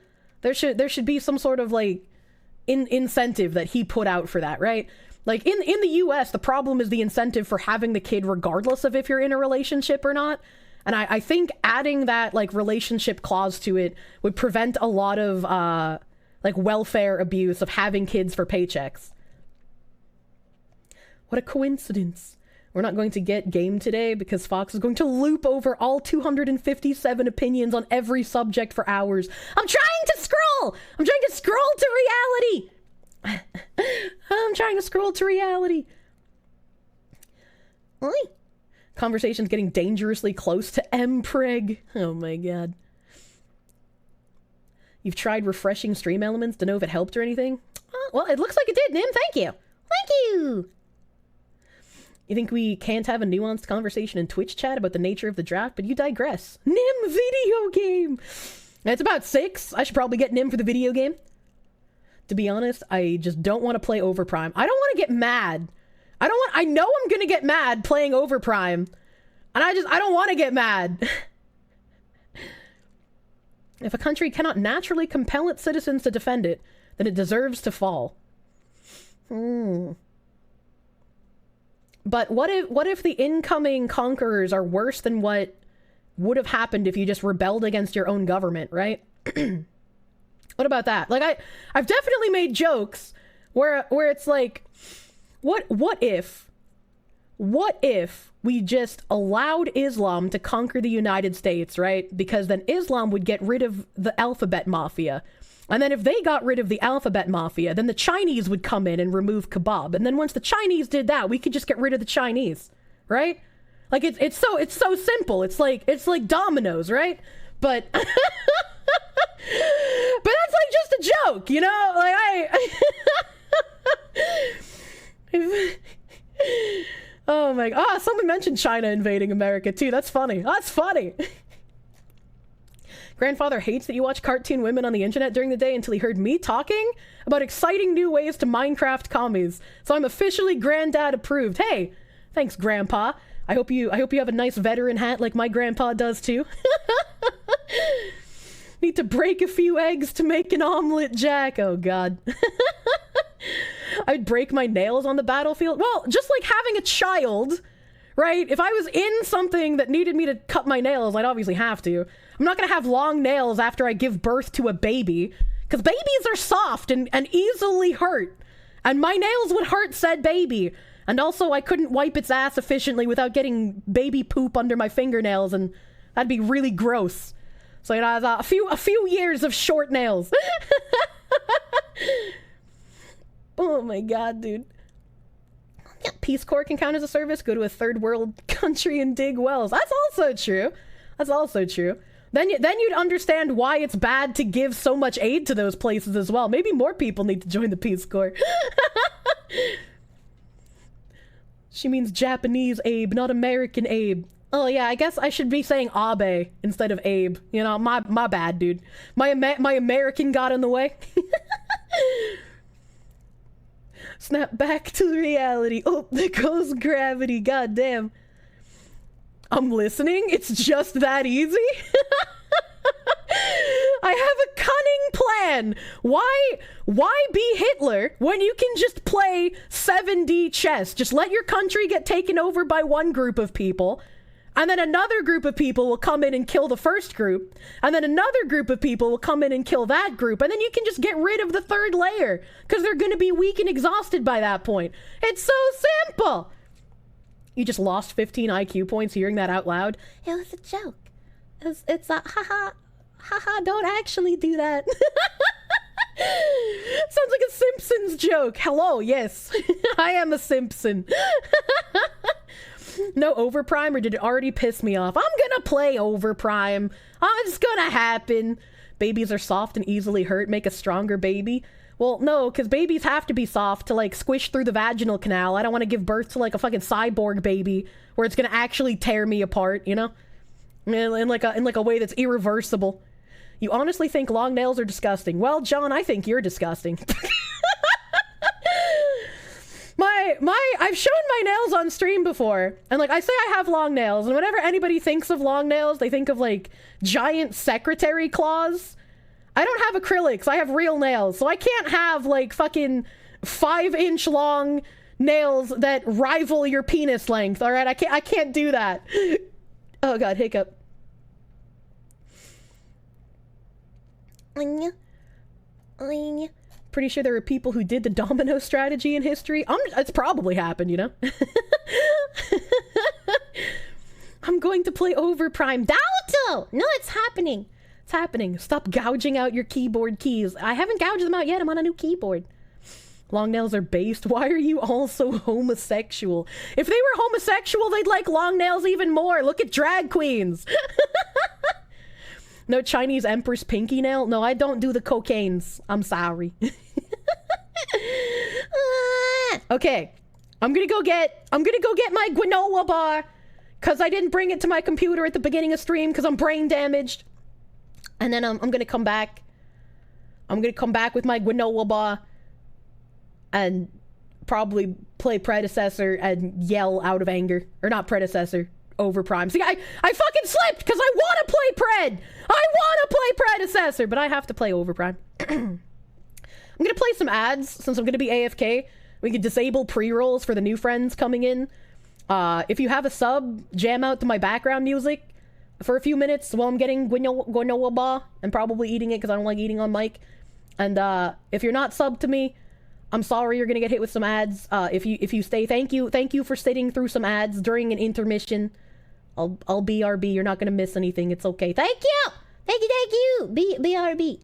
there should be some sort of, like, incentive that he put out for that, right? Like, in the US, the problem is the incentive for having the kid regardless of if you're in a relationship or not. And I think adding that, like, relationship clause to it would prevent a lot of, like, welfare abuse of having kids for paychecks. What a coincidence. We're not going to get game today because Fox is going to loop over all 257 opinions on every subject for hours. I'm trying to scroll! I'm trying to scroll to reality! I'm trying to scroll to reality. Oi. Conversation's getting dangerously close to mpreg. Oh my god. You've tried refreshing stream elements to know if it helped or anything? Well, it looks like it did, Nim. Thank you. Thank you. You think we can't have a nuanced conversation in Twitch chat about the nature of the draft, but you digress. Nim video game! It's about 6. I should probably get Nim for the video game. To be honest, I just don't want to play Overprime. I don't want to get mad. I know I'm gonna get mad playing Overprime. And I don't want to get mad. If a country cannot naturally compel its citizens to defend it, then it deserves to fall. But what if the incoming conquerors are worse than what would have happened if you just rebelled against your own government, right? What about that? Like, I've definitely made jokes where it's like, what if we just allowed Islam to conquer the United States, right? Because then Islam would get rid of the alphabet mafia. And then if they got rid of the alphabet mafia, then the Chinese would come in and remove kebab. And then once the Chinese did that, we could just get rid of the Chinese, right? Like, it's so simple. It's like dominoes, right? But but that's like just a joke, you know? Like, oh my god. Someone mentioned China invading America too. That's funny. That's funny. Grandfather hates that you watch cartoon women on the internet during the day until he heard me talking about exciting new ways to Minecraft commies. So I'm officially granddad approved. Hey, thanks, Grandpa. I hope you have a nice veteran hat like my grandpa does too. Need to break a few eggs to make an omelet, Jack. Oh god. I'd break my nails on the battlefield. Well, just like having a child, right? If I was in something that needed me to cut my nails, I'd obviously have to. I'm not gonna have long nails after I give birth to a baby, because babies are soft and easily hurt. And my nails would hurt said baby. And also I couldn't wipe its ass efficiently without getting baby poop under my fingernails, and that'd be really gross. So, you know, a few years of short nails. Oh my god, dude. Yeah, Peace Corps can count as a service. Go to a third world country and dig wells. That's also true. That's also true. Then you'd understand why it's bad to give so much aid to those places as well. Maybe more people need to join the Peace Corps. She means Japanese Abe, not American Abe. Oh yeah, I guess I should be saying Abe instead of Abe. You know, my bad, dude. My American got in the way. Snap back to reality. Oh, there goes gravity. God damn. I'm listening. It's just that easy. I have a cunning plan. Why be Hitler when you can just play 7D chess? Just let your country get taken over by one group of people, and then another group of people will come in and kill the first group, and then another group of people will come in and kill that group, and then you can just get rid of the third layer, because they're going to be weak and exhausted by that point. It's so simple. You just lost 15 IQ points hearing that out loud. It was a joke. It's a haha, don't actually do that. Sounds like a Simpsons joke. Hello, yes. I am a Simpson. No Overprime, or did it already piss me off? I'm gonna play Overprime. It's gonna happen. Babies are soft and easily hurt. Make a stronger baby. Well, no, because babies have to be soft to, like, squish through the vaginal canal. I don't want to give birth to, like, a fucking cyborg baby where it's going to actually tear me apart, you know? In like a way that's irreversible. You honestly think long nails are disgusting? Well, John, I think you're disgusting. I've shown my nails on stream before, and, like, I say I have long nails, and whenever anybody thinks of long nails, they think of, like, giant secretary claws. I don't have acrylics, I have real nails, so I can't have, like, fucking 5-inch long nails that rival your penis length, alright? I can't do that. Oh god, hiccup. Pretty sure there were people who did the domino strategy in history. It's probably happened, you know? I'm going to play Overprime. Naruto! No, it's happening. It's happening. Stop gouging out your keyboard keys. I haven't gouged them out yet. I'm on a new keyboard. Long nails are based. Why are you also homosexual? If they were homosexual, they'd like long nails even more. Look at drag queens. No Chinese empress pinky nail? No, I don't do the cocaines. I'm sorry. Okay. I'm gonna go get my granola bar, because I didn't bring it to my computer at the beginning of stream because I'm brain damaged. And then I'm gonna come back. I'm gonna come back with my granola bar and probably play Predecessor and yell out of anger. Or not Predecessor, Overprime. See, I fucking slipped because I want to play Pred. I want to play Predecessor, but I have to play Overprime. I'm gonna play some ads since I'm gonna be AFK. We can disable pre-rolls for the new friends coming in. If you have a sub, jam out to my background music for a few minutes while I'm getting guinoa ba and probably eating it because I don't like eating on mic. And if you're not subbed to me, I'm sorry you're gonna get hit with some ads. If you stay, thank you for sitting through some ads during an intermission. I'll BRB. You're not gonna miss anything. It's okay. Thank you. BRB.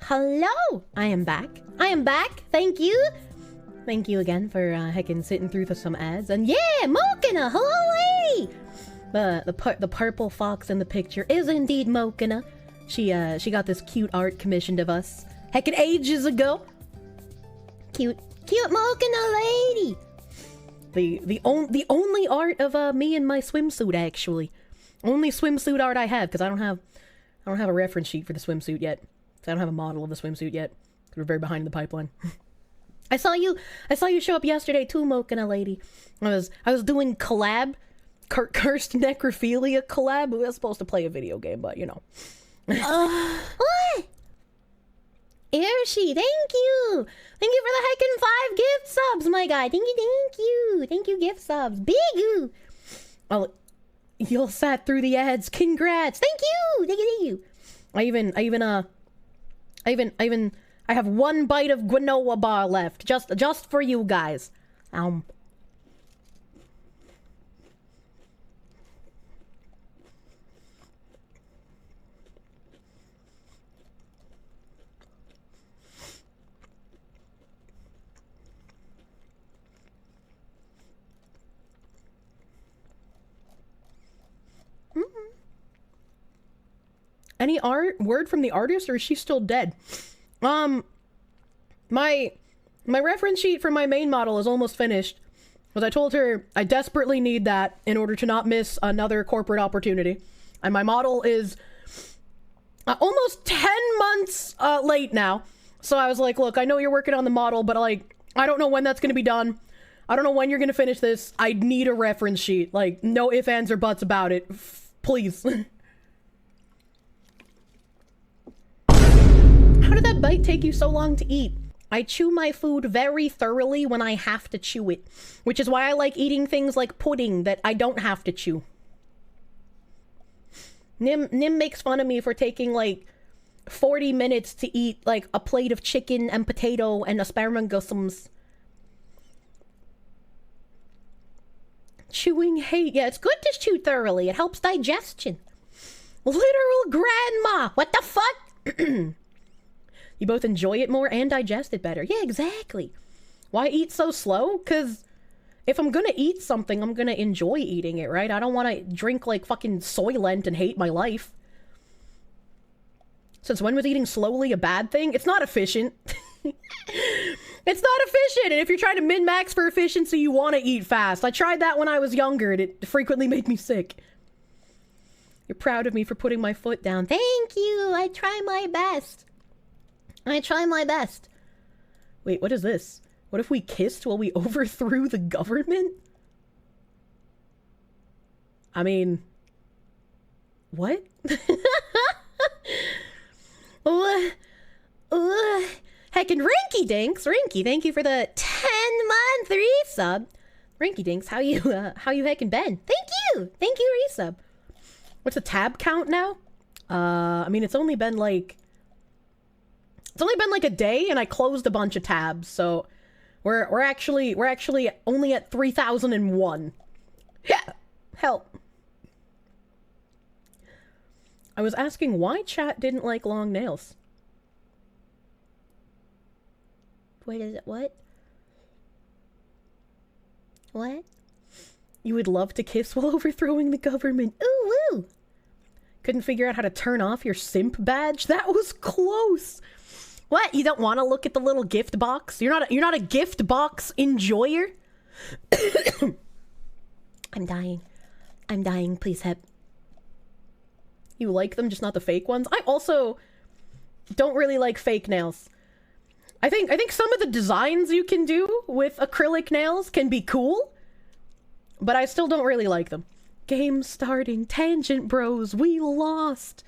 Hello! I am back. Thank you. Thank you again for heckin' sitting through some ads. And yeah, Mokina! Hello, lady! The purple fox in the picture is indeed Mokina. She got this cute art commissioned of us heckin' ages ago. Cute Mokina lady! The only art of me in my swimsuit, actually. Only swimsuit art I have, because I don't have a reference sheet for the swimsuit yet. I don't have a model of the swimsuit yet. We're very behind in the pipeline. I saw you show up yesterday too, Mokina lady. I was doing collab, cursed necrophilia collab. We were supposed to play a video game, but you know, What? Yoshi, thank you. Thank you for the heckin' 5 gift subs, my guy. Thank you, thank you. Thank you, gift subs. Big. Oh, you'll sat through the ads. Congrats. Thank you. Thank you, thank you. I have 1 bite of granola bar left, just for you guys. Any word from the artist, or is she still dead? My reference sheet for my main model is almost finished, because I told her I desperately need that in order to not miss another corporate opportunity. And my model is almost 10 months late now. So I was like, look, I know you're working on the model, but like, I don't know when that's going to be done. I don't know when you're going to finish this. I need a reference sheet. Like, no ifs, ands, or buts about it. Please. How did that bite take you so long to eat? I chew my food very thoroughly when I have to chew it, which is why I like eating things like pudding that I don't have to chew. Nim makes fun of me for taking like 40 minutes to eat like a plate of chicken and potato and asparagus. Chewing hate. Yeah, it's good to chew thoroughly. It helps digestion. Literal grandma. What the fuck? You both enjoy it more and digest it better. Yeah, exactly. Why eat so slow? Because if I'm gonna eat something, I'm gonna enjoy eating it, right? I don't want to drink like fucking Soylent and hate my life. Since when was eating slowly a bad thing? It's not efficient. It's not efficient, and if you're trying to min-max for efficiency, you want to eat fast. I tried that when I was younger, and it frequently made me sick. You're proud of me for putting my foot down. Thank you. I try my best. I try my best. Wait, what is this? What if we kissed while we overthrew the government? I mean... What? Heckin' Rinky Dinks! Rinky, thank you for the 10-month resub. Rinky Dinks, how you heckin' been? Thank you! Thank you, resub. What's the tab count now? I mean, it's only been like a day, and I closed a bunch of tabs, so we're actually only at 3,001. Yeah, help. I was asking why chat didn't like long nails. Wait, is it what? What? You would love to kiss while overthrowing the government. Ooh, woo! Couldn't figure out how to turn off your simp badge? That was close! What? You don't want to look at the little gift box? You're not a gift box enjoyer? I'm dying. I'm dying. Please help. You like them, just not the fake ones? I also don't really like fake nails. I think some of the designs you can do with acrylic nails can be cool, but I still don't really like them. Game starting. Tangent bros. We lost.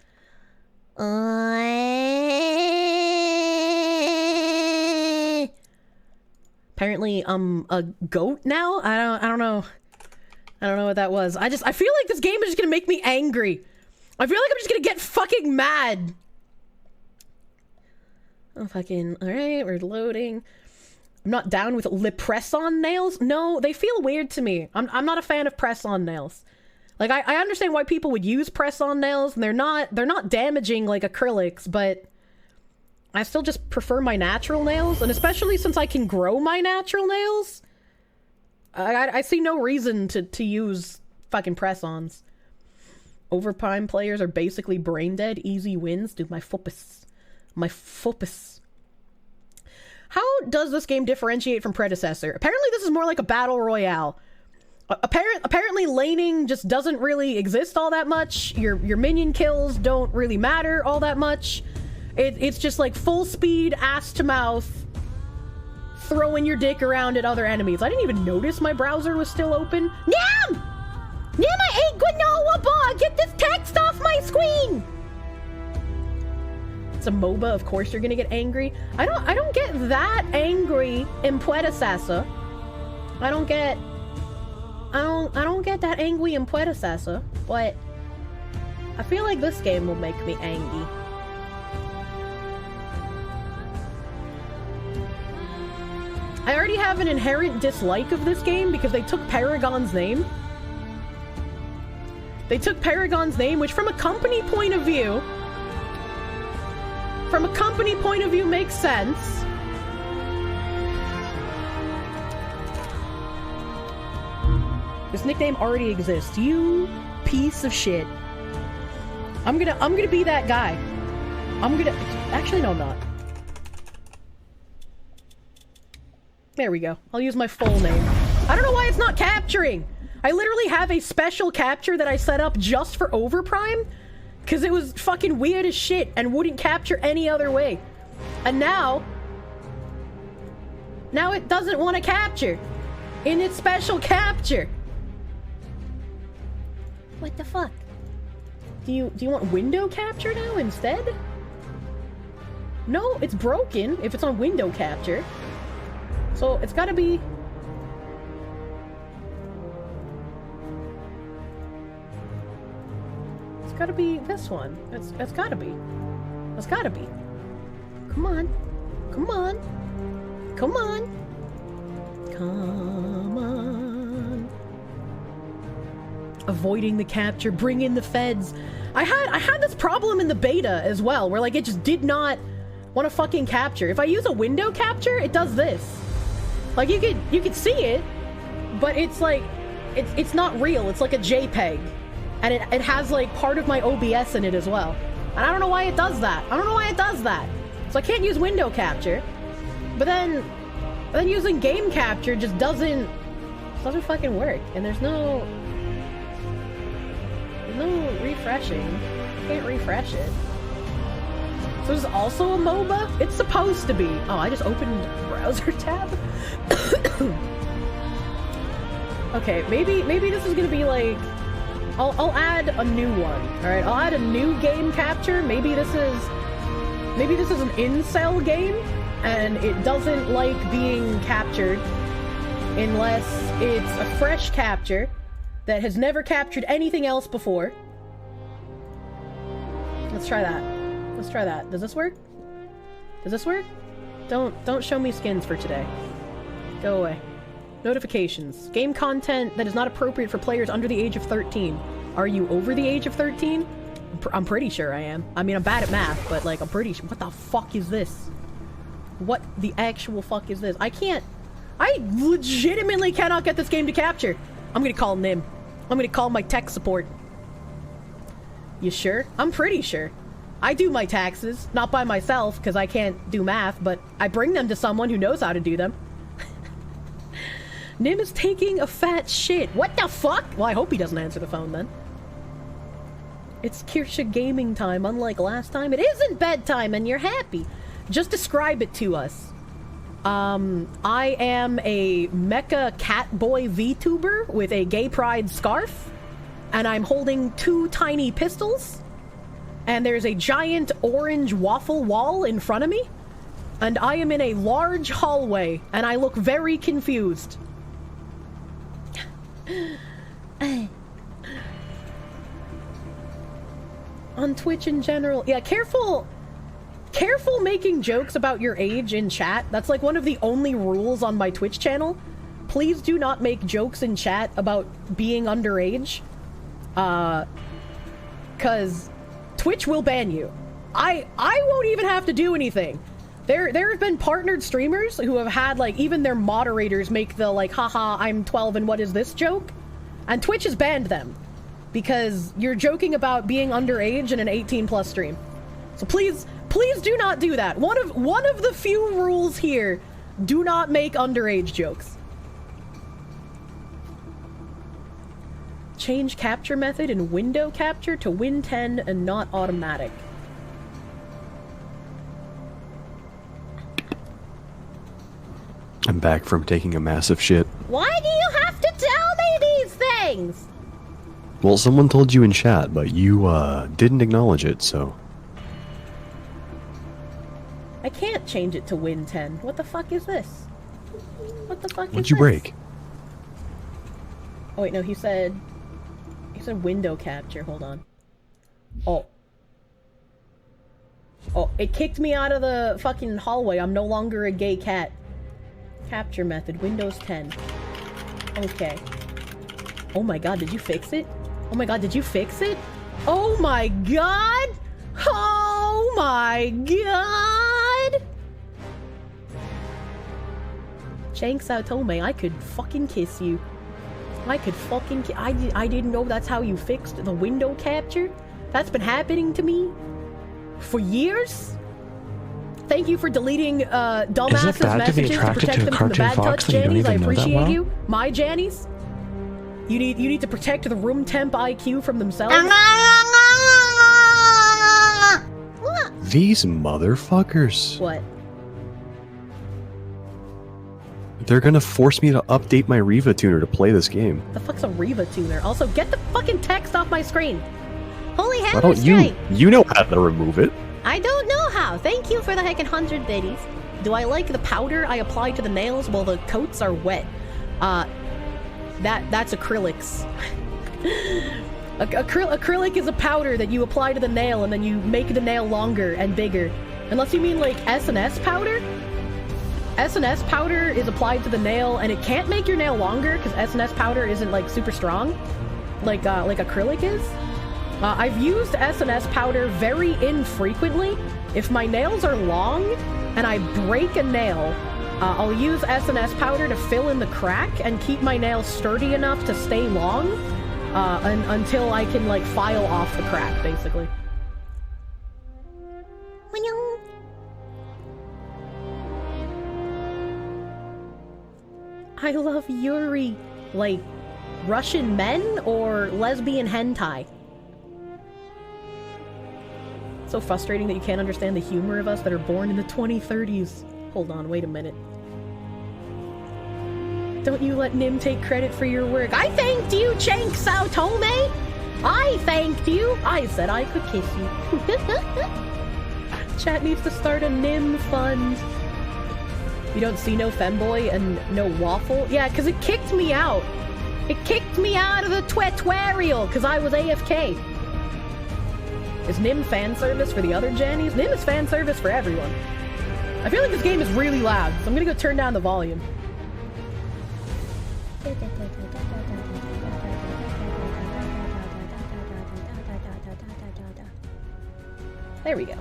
Apparently, a goat now? I don't know. I don't know what that was. I feel like this game is just gonna make me angry. I feel like I'm just gonna get fucking mad. Oh, fucking... Alright, we're loading. I'm not down with lip press-on nails. No, they feel weird to me. I'm not a fan of press-on nails. Like, I understand why people would use press-on nails, and they're not damaging like acrylics, but I still just prefer my natural nails, and especially since I can grow my natural nails, I see no reason to use fucking press-ons. Overprime players are basically brain dead. Easy wins. Dude, my focus. My focus. How does this game differentiate from predecessor? Apparently this is more like a battle royale. Apparently laning just doesn't really exist all that much. Your minion kills don't really matter all that much. It's just like full speed, ass to mouth, throwing your dick around at other enemies. I didn't even notice my browser was still open. Nam! Nam, I ate granola bar! Get this text off my screen! it's a MOBA, of course you're gonna get angry. I don't get that angry in Predecessor. I don't get that angry in Predecessor, but I feel like this game will make me angry. I already have an inherent dislike of this game because they took Paragon's name. They took Paragon's name, which from a company point of view, makes sense. This nickname already exists. You piece of shit. I'm gonna be that guy. Actually, no, I'm not. There we go. I'll use my full name. I don't know why it's not capturing. I literally have a special capture that I set up just for Overprime because it was fucking weird as shit and wouldn't capture any other way. And now it doesn't want to capture in its special capture. What the fuck? Do you want window capture now instead? No, it's broken if it's on window capture. So it's gotta be... It's gotta be this one. It's gotta be. It's gotta be. Come on. Come on. Come on. Come on. Avoiding the capture. Bring in the feds. I had this problem in the beta as well, where like it just did not want to fucking capture. If I use a window capture, it does this. Like you could see it, but it's like it's not real. It's like a JPEG, and it has like part of my OBS in it as well. And I don't know why it does that. So I can't use window capture. But then using game capture just doesn't fucking work. And there's no refreshing. You can't refresh it. So this is also a MOBA? It's supposed to be. Oh, I just opened browser tab. Okay, maybe this is gonna be like... I'll add a new one. Alright, I'll add a new game capture. Maybe this is an incel game, and it doesn't like being captured unless it's a fresh capture that has never captured anything else before. Let's try that. Let's try that. Does this work? Does this work? Don't show me skins for today. Go away. Notifications. Game content that is not appropriate for players under the age of 13. Are you over the age of 13? I'm pretty sure I am. I mean, I'm bad at math, but like, I'm pretty sure. What the fuck is this? What the actual fuck is this? I legitimately cannot get this game to capture. I'm gonna call NIM. I'm gonna call my tech support. You sure? I'm pretty sure. I do my taxes, not by myself, because I can't do math, but I bring them to someone who knows how to do them. Nim is taking a fat shit. What the fuck? Well, I hope he doesn't answer the phone then. It's Kirsha gaming time, unlike last time. It isn't bedtime and you're happy. Just describe it to us. I am a mecha catboy VTuber with a gay pride scarf, and I'm holding 2 tiny pistols. And there's a giant orange waffle wall in front of me. And I am in a large hallway, and I look very confused. On Twitch in general. Yeah, careful making jokes about your age in chat. That's like one of the only rules on my Twitch channel. Please do not make jokes in chat about being underage. Cause Twitch will ban you. I won't even have to do anything. There have been partnered streamers who have had, like, even their moderators make the, like, haha, I'm 12 and what is this joke? And Twitch has banned them. Because you're joking about being underage in an 18+ stream. So please do not do that. One of the few rules here, do not make underage jokes. Change capture method in window capture to Win 10 and not automatic. I'm back from taking a massive shit. Why do you have to tell me these things? Well, someone told you in chat, but you, didn't acknowledge it, so... change it to win 10. What the fuck is this? What the fuck is What'd you this? break? Oh wait, no, he said window capture. Hold on. Oh. Oh, it kicked me out of the fucking hallway. I'm no longer a gay cat. Capture method, Windows 10. Okay. Oh my god, did you fix it? Oh my god, did you fix it? Oh my god! Oh my god! Shanks Autome, I could fucking kiss you. I could fucking I didn't know that's how you fixed the window capture. That's been happening to me for years. Thank you for deleting dumbasses' messages to protect them from the bad touch, Jannies. I appreciate you. My Jannies. You need to protect the room temp IQ from themselves. These motherfuckers. What? They're gonna force me to update my Riva tuner to play this game. The fuck's a Riva tuner? Also, get the fucking text off my screen. Holy Why hammer don't strike! you know how to remove it. I don't know how. Thank you for the heckin' 100 biddies. Do I like the powder I apply to the nails while the coats are wet? That's acrylics. Acrylic is a powder that you apply to the nail and then you make the nail longer and bigger. Unless you mean like S&S powder? S&S powder is applied to the nail and it can't make your nail longer because S&S powder isn't like super strong like acrylic is. I've used S&S powder very infrequently. If my nails are long and I break a nail, I'll use S&S powder to fill in the crack and keep my nails sturdy enough to stay long until I can like file off the crack, basically. I love Yuri. Like, Russian men or lesbian hentai? So frustrating that you can't understand the humor of us that are born in the 2030s. Hold on, wait a minute. Don't you let Nim take credit for your work. I thanked you, Chank Saotome! I thanked you! I said I could kiss you. Chat needs to start a Nim fund. You don't see no femboy and no waffle? Yeah, because it kicked me out. It kicked me out of the tutorial because I was AFK. Is Nim fan service for the other Jannies? Nim is fan service for everyone. I feel like this game is really loud, so I'm gonna go turn down the volume. There we go.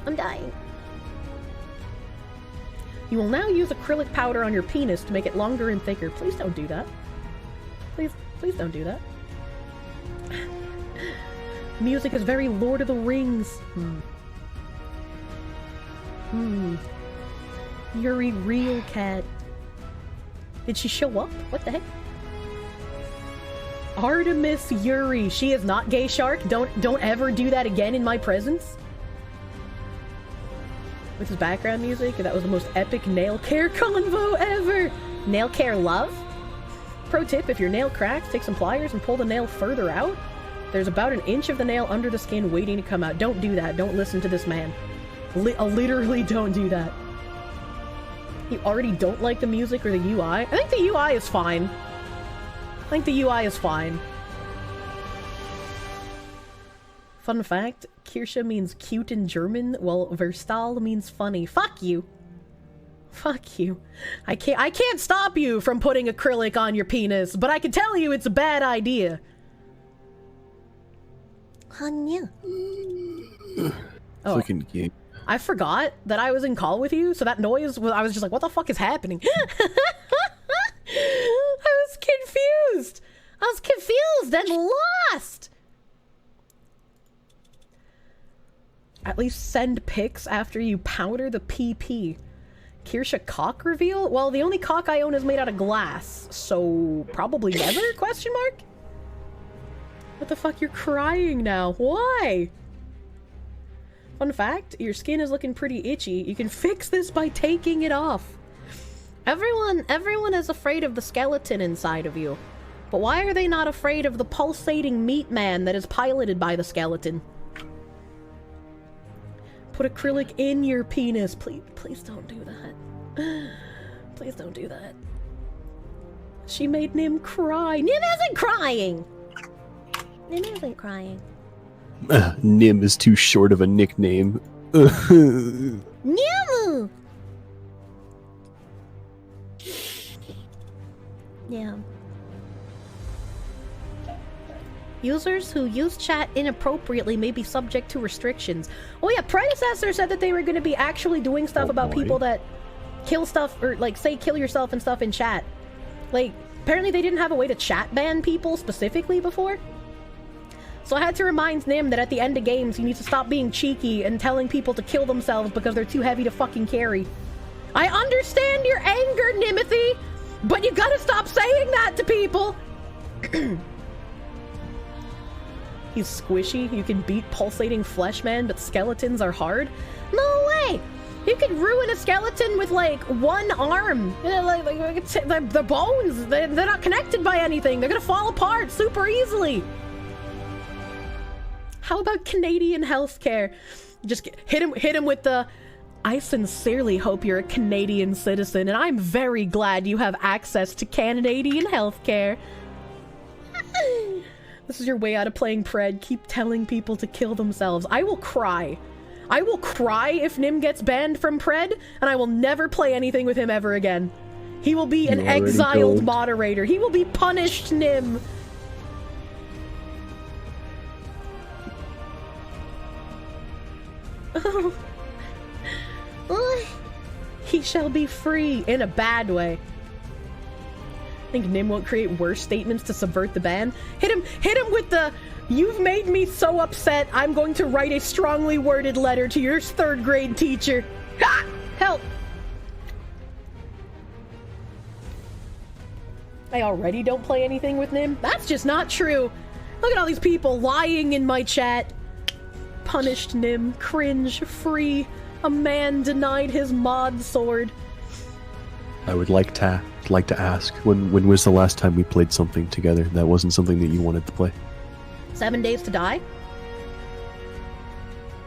I'm dying. You will now use acrylic powder on your penis to make it longer and thicker. Please don't do that. Please don't do that. Music is very Lord of the Rings. Yuri real cat. Did she show up? What the heck? Artemis Yuri. She is not gay shark. Don't ever do that again in my presence. With his background music, that was the most epic nail care convo ever. Nail care love? Pro tip, if your nail cracks, take some pliers and pull the nail further out. There's about an inch of the nail under the skin waiting to come out. Don't do that. Don't listen to this man. Literally don't do that. You already don't like the music or the UI? I think the UI is fine. I think the UI is fine. Fun fact, Kirsche means cute in German, while Verstal means funny. Fuck you. Fuck you. I can't stop you from putting acrylic on your penis, but I can tell you it's a bad idea. Hanya. Fucking game. I forgot that I was in call with you, so that noise was, I was just like, what the fuck is happening? I was confused. I was confused and lost. At least send pics after you powder the PP. Kirsche cock reveal? Well, the only cock I own is made out of glass, so probably never? Question mark? What the fuck? You're crying now. Why? Fun fact, your skin is looking pretty itchy. You can fix this by taking it off. Everyone is afraid of the skeleton inside of you. But why are they not afraid of the pulsating meat man that is piloted by the skeleton? Put acrylic in your penis. Please don't do that. Please don't do that. She made Nim cry. Nim isn't crying! Nim isn't crying. Nim is too short of a nickname. Nim! Yeah. Users who use chat inappropriately may be subject to restrictions. Oh yeah, Predecessor said that they were going to be actually doing stuff about people that kill stuff, or like say kill yourself and stuff in chat. Like, apparently they didn't have a way to chat ban people specifically before. So I had to remind Nim that at the end of games, you need to stop being cheeky and telling people to kill themselves because they're too heavy to fucking carry. I understand your anger, Nimothy, but you gotta stop saying that to people! He's squishy, you can beat pulsating flesh man, but skeletons are hard? No way! You could ruin a skeleton with, like, one arm. The bones, they're not connected by anything. They're gonna fall apart super easily. How about Canadian healthcare? Just hit him with the, I sincerely hope you're a Canadian citizen, and I'm very glad you have access to Canadian healthcare. This is your way out of playing Pred. Keep telling people to kill themselves. I will cry. I will cry if Nim gets banned from Pred, and I will never play anything with him ever again. He will be an exiled moderator. He will be punished, Nim. Oh. He shall be free in a bad way. I think Nim won't create worse statements to subvert the ban. Hit him with the, you've made me so upset, I'm going to write a strongly worded letter to your 3rd grade teacher. Ha! Help! I already don't play anything with Nim? That's just not true. Look at all these people lying in my chat. Punished Nim, cringe, free. A man denied his mod sword. I would like to ask, when was the last time we played something together that wasn't something that you wanted to play? 7 Days to Die?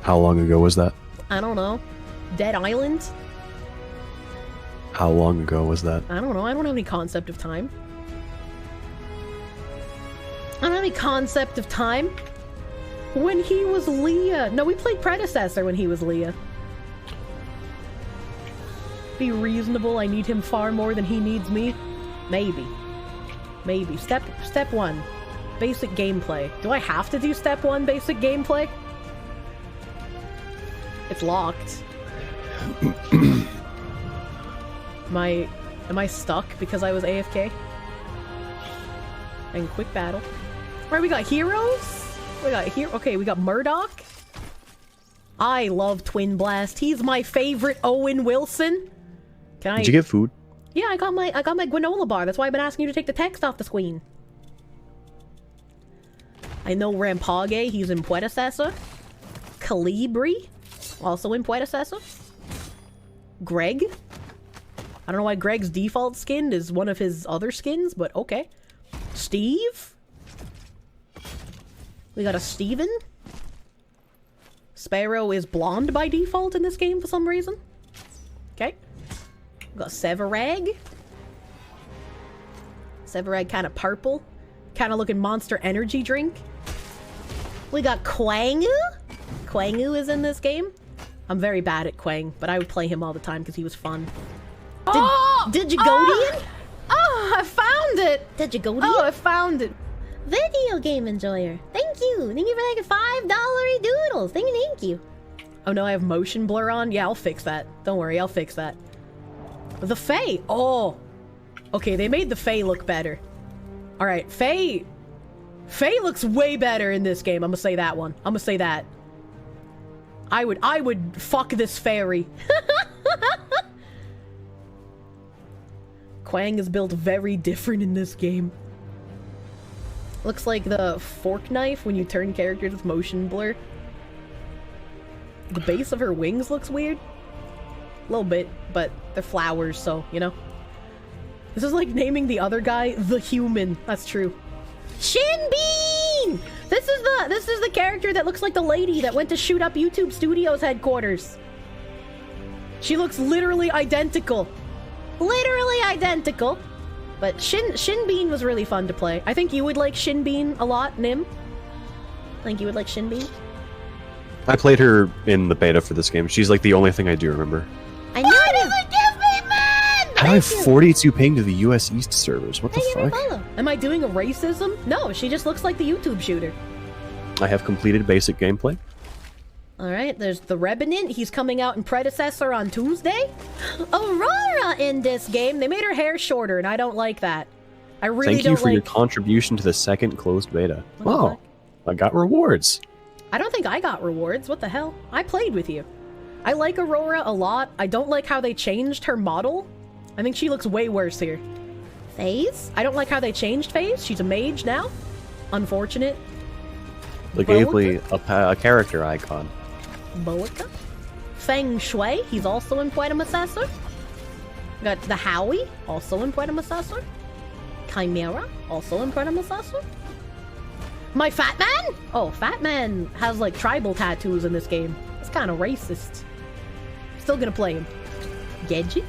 How long ago was that? I don't know. Dead Island? How long ago was that? I don't know. I don't have any concept of time. I don't have any concept of time. When he was Leah. No, we played Predecessor when he was Leah. Be reasonable. I need him far more than he needs me. Maybe. Maybe. Step 1. Basic gameplay. Do I have to do step 1 basic gameplay? It's locked. Am I stuck because I was AFK? And quick battle. Alright, we got heroes. Okay, we got Murdoch. I love Twin Blast. He's my favorite Owen Wilson. Did you get food? Yeah, I got my granola bar. That's why I've been asking you to take the text off the screen. I know Rampage, he's in Predecessor. Calibri, also in Predecessor. Greg. I don't know why Greg's default skin is one of his other skins, but okay. Steve. We got a Steven. Sparrow is blonde by default in this game for some reason. Okay. We got Severag. Severag kind of purple. Kind of looking Monster Energy drink. We got Quangu. Quangu is in this game. I'm very bad at Quang, but I would play him all the time because he was fun. Did you go to him? Oh, I found it! Did you go to Oh, I found it. Video game enjoyer. Thank you. Thank you for like $5 doodles. Thank you. Oh no, I have motion blur on? Yeah, I'll fix that. Don't worry, I'll fix that. The Fae! Oh! Okay, they made the Fae look better. Alright, Fae looks way better in this game. I'm gonna say that one. I'm gonna say that. I would fuck this fairy. Quang is built very different in this game. Looks like the fork knife when you turn characters with motion blur. The base of her wings looks weird. A little bit, but they're flowers, so, you know. This is like naming the other guy the Human. That's true. Shin Bean! This is the character that looks like the lady that went to shoot up YouTube Studios headquarters. She looks literally identical. Literally identical. But Shin Bean was really fun to play. I think you would like Shin Bean a lot, Nim. I think you would like Shin Bean. I played her in the beta for this game. She's like the only thing I do remember. I know it. Give me, man! I have 42 ping to the US East servers. What the fuck? Am I doing a racism? No, she just looks like the YouTube shooter. I have completed basic gameplay. Alright, there's the Revenant. He's coming out in Predecessor on Tuesday. Aurora in this game. They made her hair shorter, and I don't like that. I really Thank you for your contribution to the second closed beta. Oh, I got rewards. I don't think I got rewards. What the hell? I played with you. I like Aurora a lot. I don't like how they changed her model. I think she looks way worse here. FaZe? I don't like how they changed FaZe. She's a mage now. Unfortunate. They gave me a character icon. Boica. Feng Shui, he's also in Predecessor. Got the Howie, also in Predecessor. Chimera, also in Predecessor. My Fat Man? Oh, Fat Man has like tribal tattoos in this game. It's kind of racist. Still gonna play him. Gedgy.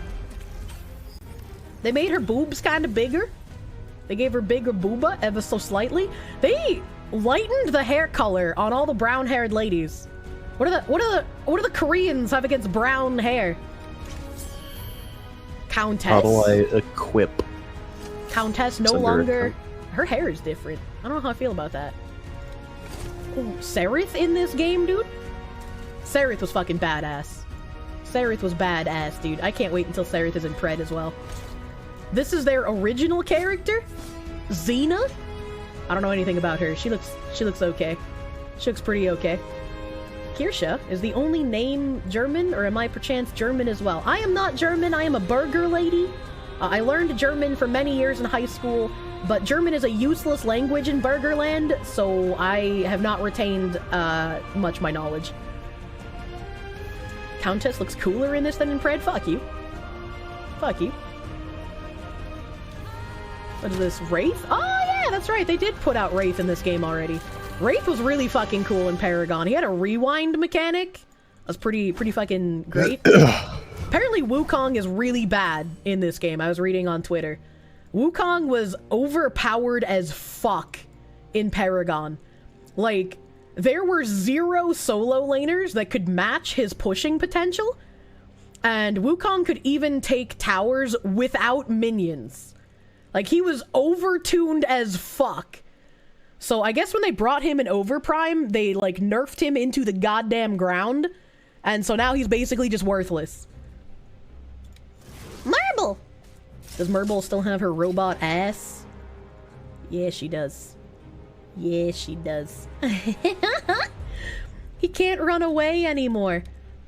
They made her boobs kind of bigger. They gave her bigger booba ever so slightly. They lightened the hair color on all the brown-haired ladies. What do the Koreans have against brown hair? Countess. How do I equip? Countess no longer. Her hair is different. I don't know how I feel about that. Ooh, Sereth in this game, dude. Sereth was fucking badass. Sereth was badass, dude. I can't wait until Sereth is in Pred as well. This is their original character, Xena. I don't know anything about her. She looks okay. She looks pretty okay. Kirsche is the only name German, or am I perchance German as well? I am not German. I am a burger lady. I learned German for many years in high school, but German is a useless language in Burgerland, so I have not retained much of my knowledge. Countess looks cooler in this than in Pred. Fuck you. Fuck you. What is this? Wraith? Oh yeah, that's right. They did put out Wraith in this game already. Wraith was really fucking cool in Paragon. He had a rewind mechanic. That was pretty fucking great. Apparently Wukong is really bad in this game. I was reading on Twitter. Wukong was overpowered as fuck in Paragon. Like, there were 0 solo laners that could match his pushing potential, and Wukong could even take towers without minions. Like, he was overtuned as fuck. So I guess when they brought him in Overprime, they, like, nerfed him into the goddamn ground, and so now he's basically just worthless. Marble! Does Marble still have her robot ass? Yeah, she does. Yeah, she does. He can't run away anymore.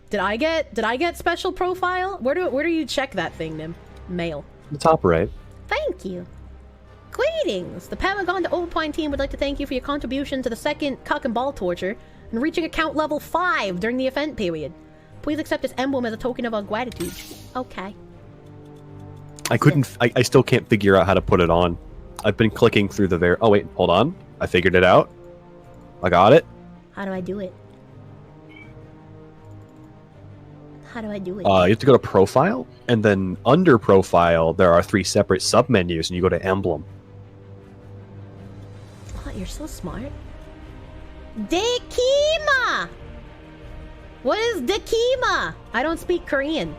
Did I get special profile? Where do you check that thing, Nim? Mail. The top right. Thank you. Greetings! The Paragon to Overprime team would like to thank you for your contribution to the second cock and ball torture and reaching account level 5 during the event period. Please accept this emblem as a token of our gratitude. Okay. I still can't figure out how to put it on. I've been clicking through the oh wait, hold on. I figured it out. I got it. How do I do it? How do I do it? You have to go to profile, and then under profile there are 3 separate submenus, and you go to emblem. Oh, you're so smart. Dekima! What is Dekima? I don't speak Korean.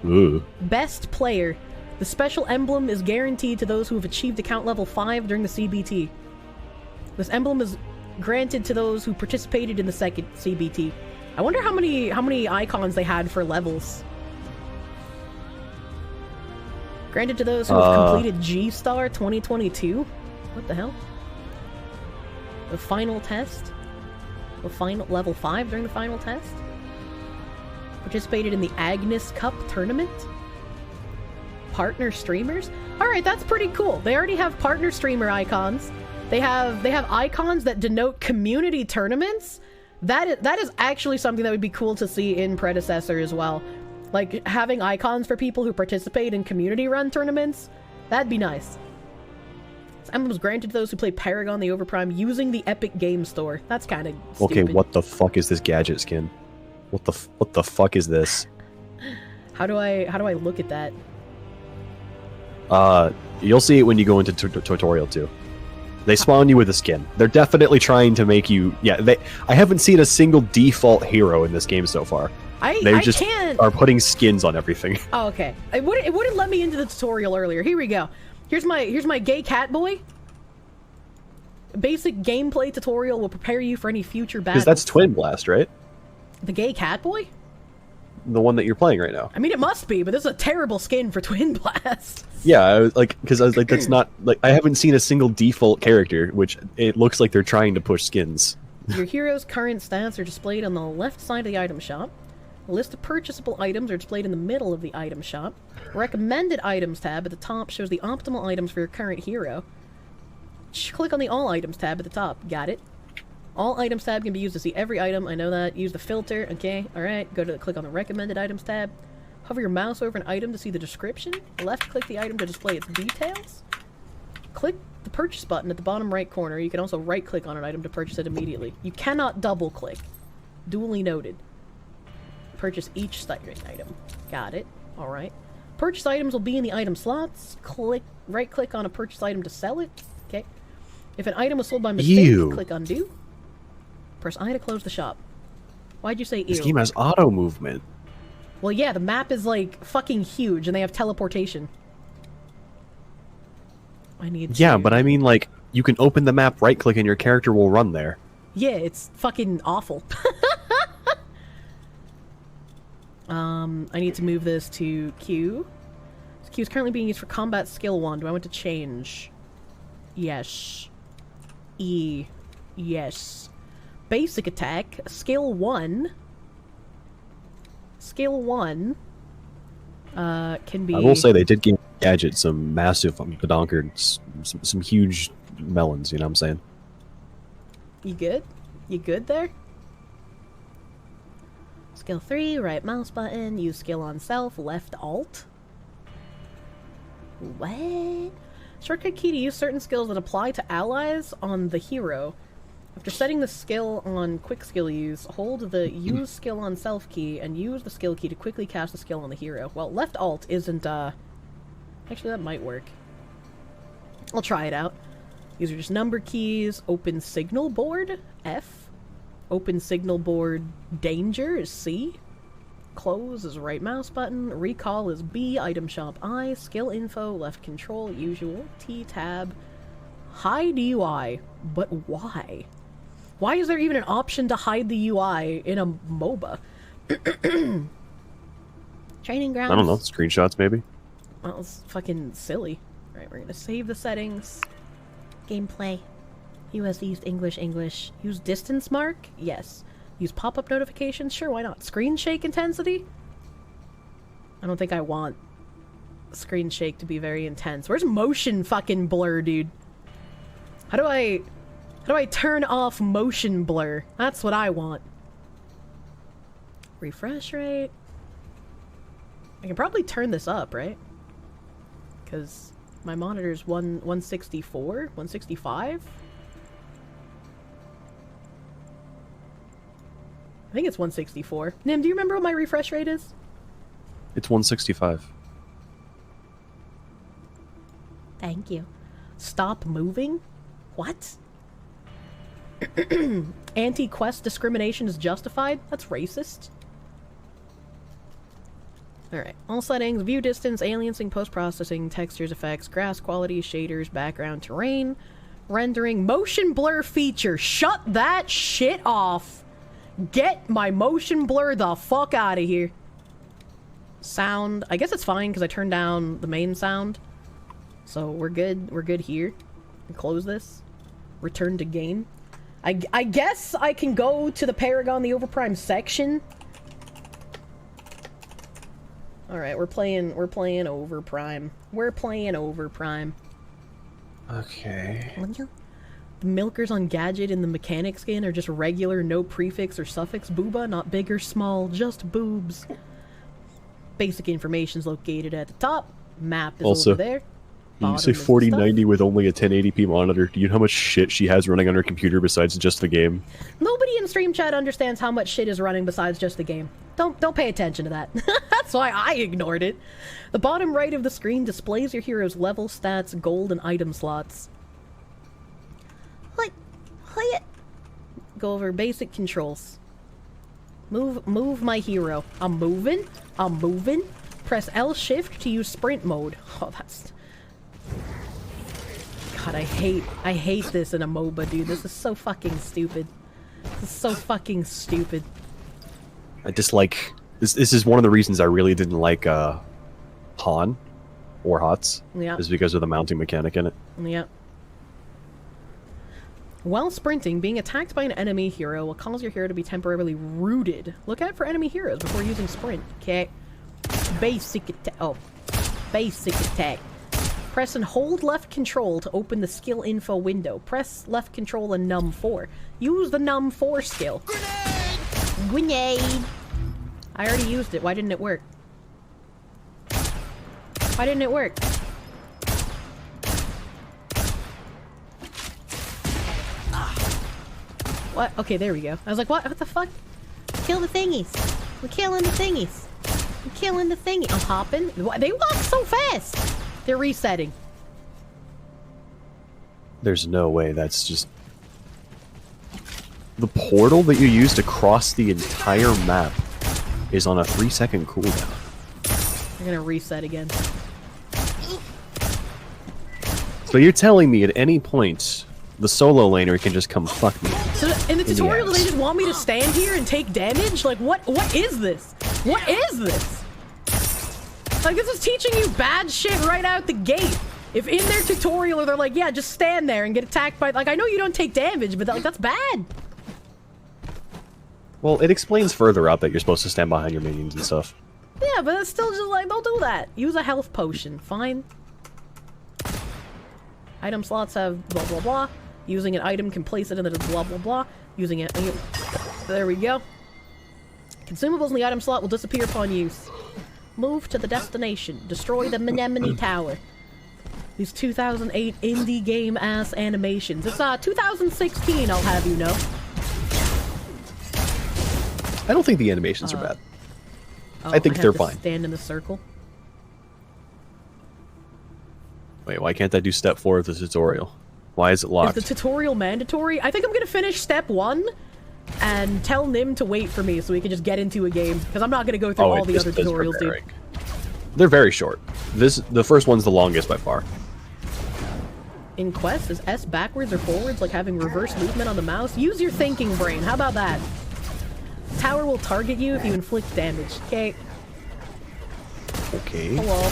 Ooh. Best player. The special emblem is guaranteed to those who have achieved account level 5 during the CBT. This emblem is granted to those who participated in the second CBT. I wonder how many icons they had for levels. Granted to those who have completed G-Star 2022? What the hell? The final test? The final level 5 during the final test? Participated in the Agnes Cup tournament? Partner streamers? Alright, that's pretty cool. They already have partner streamer icons. They have icons that denote community tournaments. That is actually something that would be cool to see in Predecessor as well. Like, having icons for people who participate in community run tournaments. That'd be nice. This emblem was granted to those who play Paragon the Overprime using the Epic Game Store. That's kind of stupid. Okay, what the fuck is this gadget skin? What the fuck is this? How do I look at that? You'll see it when you go into tutorial 2. They spawn you with a skin. They're definitely trying to make you... Yeah, I haven't seen a single default hero in this game so far. They just are putting skins on everything. Oh, okay. It wouldn't let me into the tutorial earlier. Here we go. Here's my gay cat boy. Basic gameplay tutorial will prepare you for any future battles. Because that's Twin Blast, right? The gay cat boy? The one that you're playing right now. I mean, it must be, but this is a terrible skin for Twin Blast. Yeah, I was like, that's not like I haven't seen a single default character, which it looks like they're trying to push skins. Your hero's current stats are displayed on the left side of the item shop. A list of purchasable items are displayed in the middle of the item shop. Recommended items tab at the top shows the optimal items for your current hero. Click on the all items tab at the top. Got it. All items tab can be used to see every item. I know that. Use the filter. Okay. Alright. Click on the recommended items tab. Hover your mouse over an item to see the description. Left click the item to display its details. Click the purchase button at the bottom right corner. You can also right click on an item to purchase it immediately. You cannot double click. Duly noted. Purchase each item. Got it. Alright. Purchase items will be in the item slots. Right click on a purchase item to sell it. Okay. If an item was sold by mistake, click undo. Press I to close the shop. Why'd you say ew? This game has auto movement. Well, yeah, the map is like fucking huge and they have teleportation. Yeah, but I mean, like, you can open the map, right click, and your character will run there. Yeah, it's fucking awful. I need to move this to Q. Q is currently being used for combat skill 1. Do I want to change? Yes. E. Yes. Basic attack, skill 1. Skill 1 can be... I will say they did give Gadget some massive badonkers, some huge melons, you know what I'm saying? You good? You good there? Skill 3, right mouse button, use skill on self, left alt. What? Shortcut key to use certain skills that apply to allies on the hero. After setting the skill on quick skill use, hold the use skill on self key and use the skill key to quickly cast the skill on the hero. Well, left alt isn't, actually that might work. I'll try it out. These are just number keys. Open signal board, F. Open signal board danger is C. Close is right mouse button. Recall is B. Item shop I. Skill info, left control, usual. T tab. Hide UI. But why? Why is there even an option to hide the UI in a MOBA? Training grounds. I don't know. Screenshots, maybe? Well, it's fucking silly. Alright, we're gonna save the settings. Gameplay. US used English. Use distance mark? Yes. Use pop-up notifications? Sure, why not? Screen shake intensity? I don't think I want screen shake to be very intense. Where's motion fucking blur, dude? How do I turn off motion blur? That's what I want. Refresh rate. I can probably turn this up, right? Because my monitor's 164? 165? I think it's 164. Nim, do you remember what my refresh rate is? It's 165. Thank you. Stop moving? What? Anti-quest discrimination is justified? That's racist. Alright. All settings, view distance, aliasing, post-processing, textures, effects, grass quality, shaders, background, terrain, rendering, motion blur feature. Shut that shit off! Get my motion blur the fuck out of here. Sound. I guess it's fine because I turned down the main sound. So we're good. We're good here. Close this. Return to game. I guess I can go to the Paragon the Overprime section. Alright, we're playing Overprime. We're playing Overprime. Okay. The milkers on Gadget in the mechanic skin are just regular, no prefix or suffix booba, not big or small, just boobs. Basic information is located at the top. Map is over there. You say 4090 with only a 1080p monitor. Do you know how much shit she has running on her computer besides just the game? Nobody in stream chat understands how much shit is running besides just the game. Don't pay attention to that. That's why I ignored it. The bottom right of the screen displays your hero's level, stats, gold, and item slots. Go over basic controls. Move my hero. I'm moving. Press L shift to use sprint mode. Oh, that's... God, I hate this in a MOBA, dude. This is so fucking stupid. This is so fucking stupid. I dislike... This is one of the reasons I really didn't like, Han. Or HOTS. Yeah. Is because of the mounting mechanic in it. Yeah. While sprinting, being attacked by an enemy hero will cause your hero to be temporarily rooted. Look out for enemy heroes before using sprint. Okay. Basic attack. Oh. Basic attack. Press and hold left control to open the skill info window. Press left control and num 4. Use the num 4 skill. Grenade! I already used it. Why didn't it work? Why didn't it work? What? Okay, there we go. I was like, what the fuck? Kill the thingies. We're killing the thingies. I'm killing the thingy. I'm hopping. They walk so fast. They're resetting. There's no way that's just... The portal that you use to cross the entire map is on a 3-second cooldown. They're gonna reset again. So you're telling me at any point, the solo laner can just come fuck me? So in the tutorial, they just want me to stand here and take damage? Like, what is this? What is this? Like, this is teaching you bad shit right out the gate. If in their tutorial, they're like, yeah, just stand there and get attacked by... Like, I know you don't take damage, but that's bad. Well, it explains further out that you're supposed to stand behind your minions and stuff. Yeah, but it's still just like, don't do that. Use a health potion. Fine. Item slots have blah, blah, blah. Using an item can place it in the blah, blah, blah. Using it... There we go. Consumables in the item slot will disappear upon use. Move to the destination. Destroy the Mnemone Tower. These 2008 indie game-ass animations. It's 2016, I'll have you know. I don't think the animations are bad. I think they're fine. Stand in the circle. Wait, why can't I do step 4 of the tutorial? Why is it locked? Is the tutorial mandatory? I think I'm gonna finish step 1 and tell Nim to wait for me so we can just get into a game. Because I'm not gonna go through all the other tutorials, dude. They're very short. The first one's the longest by far. In Quest, is S backwards or forwards like having reverse movement on the mouse? Use your thinking brain. How about that? Tower will target you if you inflict damage. Okay. Okay. Hello.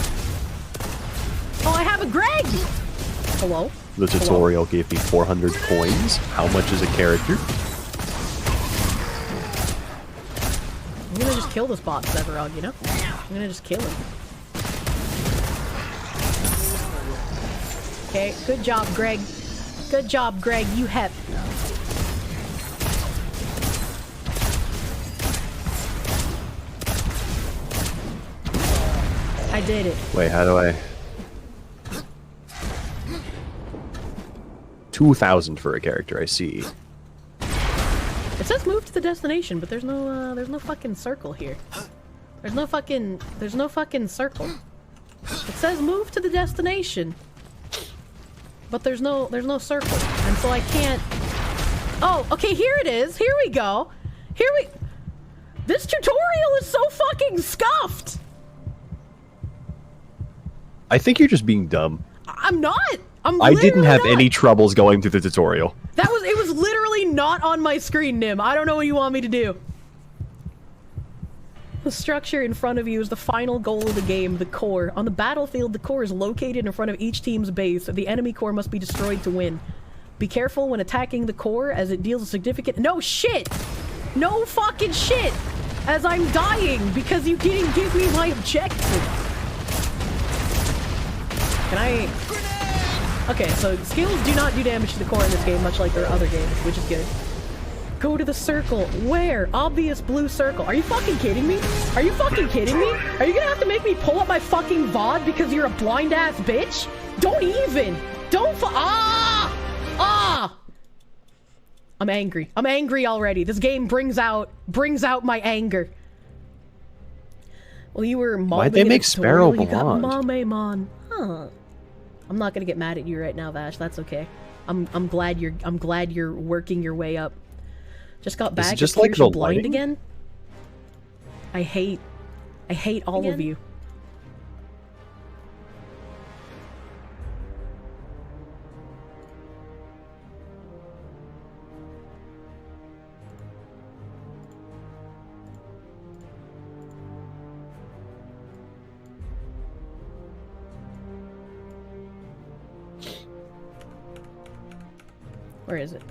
Oh, I have a Greg! Hello? The tutorial gave me 400 coins. How much is a character? I'm gonna just kill this bot, Severog, you know? I'm gonna just kill him. Okay, good job, Greg. Good job, Greg. You hep. I did it. Wait, how do I... 2,000 for a character, I see. It says move to the destination, but there's no fucking circle here. There's no fucking circle. It says move to the destination, but there's no circle, and so I can't... Oh, okay, here it is. Here we go. This tutorial is so fucking scuffed. I think you're just being dumb. I'm not. I didn't have any troubles going through the tutorial. It was literally not on my screen, Nim. I don't know what you want me to do. The structure in front of you is the final goal of the game, the core. On the battlefield, the core is located in front of each team's base. The enemy core must be destroyed to win. Be careful when attacking the core, as it deals a significant... No shit! No fucking shit! As I'm dying because you didn't give me my objective. Can I... Okay, so skills do not do damage to the core in this game, much like their other games, which is good. Go to the circle. Where? Obvious blue circle. Are you fucking kidding me? Are you fucking kidding me? Are you gonna have to make me pull up my fucking VOD because you're a blind-ass bitch? Don't even! Don't Ah! I'm angry. I'm angry already. This game brings out my anger. Well, you were Why'd they make Sparrow blonde? Mamemon. Huh. I'm not gonna get mad at you right now, Vash. That's okay. I'm glad you're working your way up. Just got back. Just like the blind lighting? again. I hate all of you. Where is it?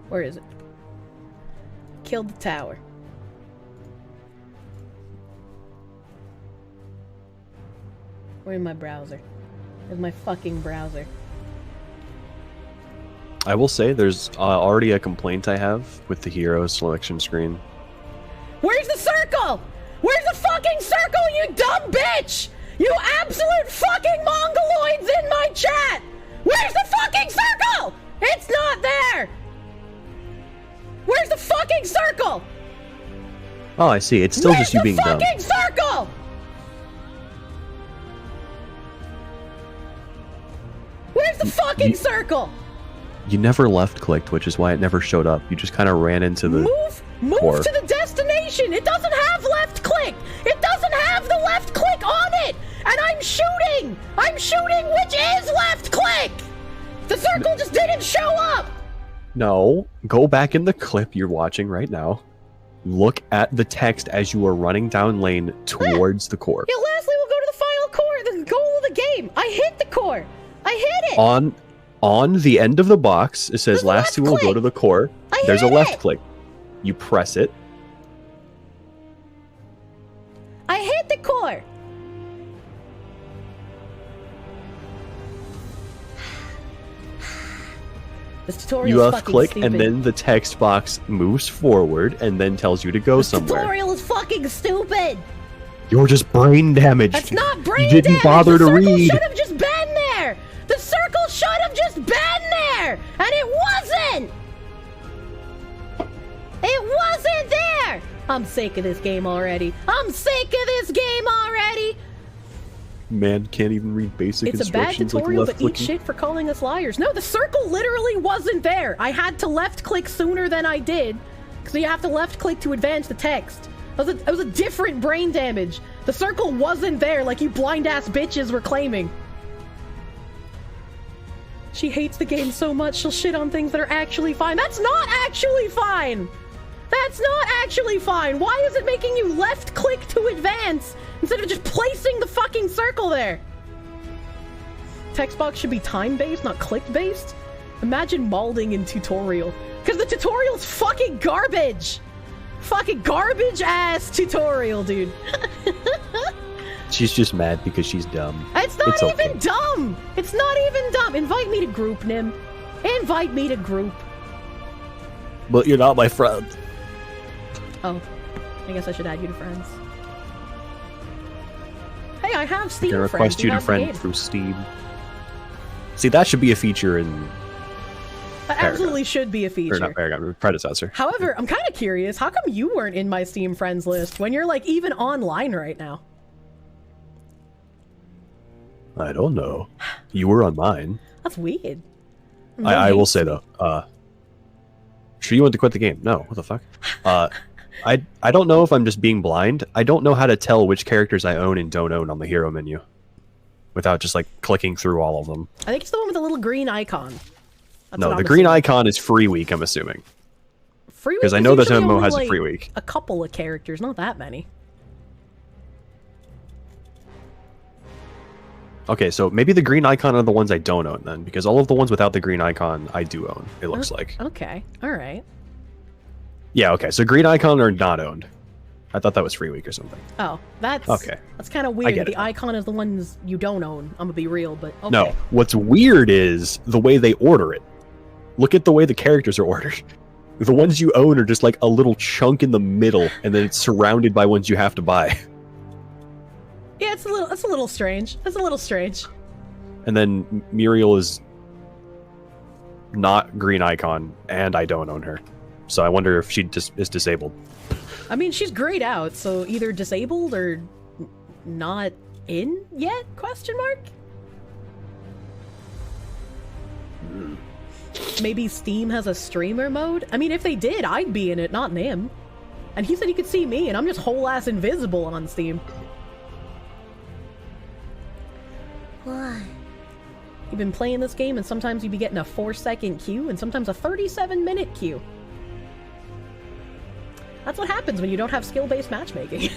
Where is it? Killed the tower. Where's my browser? Where's my fucking browser? I will say there's already a complaint I have with the hero selection screen. Where's the circle? Where's the fucking circle, you dumb bitch? You absolute fucking mongoloids in my chat! Where's the fucking circle? It's not there! Where's the fucking circle? Oh, I see. It's still just you being dumb. Where's the fucking circle? Where's the fucking circle? You never left-clicked, which is why it never showed up. You just kind of ran into the Move core. to the destination! It doesn't have left-click! It doesn't have the left-click on it! And I'm shooting! I'm shooting, which is left-click! The circle just didn't show up! No, go back in the clip you're watching right now. Look at the text as you are running down lane towards the core. Yeah, lastly, we'll go to the final core, the goal of the game. I hit the core. I hit it. On the end of the box, it says lastly we'll go to the core. There's a left click. You press it. I hit the core. This tutorial You is left click and then the text box moves forward and then tells you to go somewhere. Tutorial is fucking stupid. You're just brain damaged. That's not brain You didn't bother to read. The circle should have just been there. The circle should have just been there, and it wasn't. It wasn't there. I'm sick of this game already. I'm sick of this game already. Man can't even read basic It's a bad instructions tutorial, like but eat left-clicking. shit for calling us liars. No, the circle literally wasn't there. I had to left-click sooner than I did, so you have to left-click to advance the text. It was a different brain damage. The circle wasn't there like you blind-ass bitches were claiming. She hates the game so much she'll shit on things that are actually fine. That's not actually fine! That's not actually fine! Why is it making you left-click to advance instead of just placing the fucking circle there? Text box should be time-based, not click-based? Imagine malding in tutorial. Because the tutorial's fucking garbage! Fucking garbage-ass tutorial, dude. She's just mad because she's dumb. It's not even dumb! It's not even dumb! Invite me to group, Nim. Invite me to group. But you're not my friend. Oh. I guess I should add you to friends. Hey, I have Steam I can friends. request you to have the friend game. through Steam. See, that should be a feature in That absolutely should be a feature. Or not Paragon, predecessor. However, I'm kind of curious, how come you weren't in my Steam friends list when you're like even online right now? I don't know. You were on mine. That's weird. I will say though, sure you want to quit the game? No, what the fuck? I don't know if I'm just being blind. I don't know how to tell which characters I own and don't own on the hero menu. Without just like clicking through all of them. I think it's the one with the little green icon. That's No, what the I'm green assuming. icon is free week, I'm assuming. Free week Because I is know that usually MMO only, has a like, free week. A couple of characters, not that many. Okay, so maybe the green icon are the ones I don't own then, because all of the ones without the green icon I do own, it looks like. Okay, alright. Yeah, okay, so green icon are not owned. I thought that was free week or something. Oh, that's Okay. That's kind of I weird. get The it. icon is the ones you don't own. I'm gonna be real, but okay. No, what's weird is the way they order it. Look at the way the characters are ordered. The ones you own are just like a little chunk in the middle, and then it's surrounded by ones you have to buy. Yeah, it's a little strange. It's a little strange. And then Muriel is not green icon, and I don't own her. So I wonder if she just is disabled. I mean, she's grayed out, so either disabled or not in yet? Question mark? Maybe Steam has a streamer mode? I mean, if they did, I'd be in it, not him. And he said he could see me, and I'm just whole ass invisible on Steam. What? You've been playing this game, and sometimes you'd be getting a 4-second queue, and sometimes a 37-minute queue. That's what happens when you don't have skill-based matchmaking.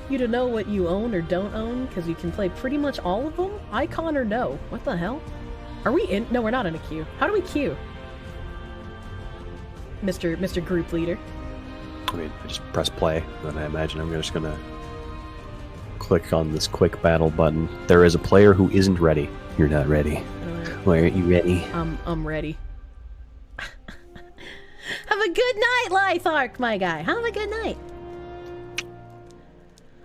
You to know what you own or don't own, because you can play pretty much all of them? Icon or no? What the hell? Are we in? No, we're not in a queue. How do we queue? Mr. Group Leader. I mean, I just press play, and I imagine I'm just gonna click on this quick battle button. There is a player who isn't ready. You're not ready. Why aren't you ready? I'm ready. Have a good night, Lythark, my guy. Have a good night.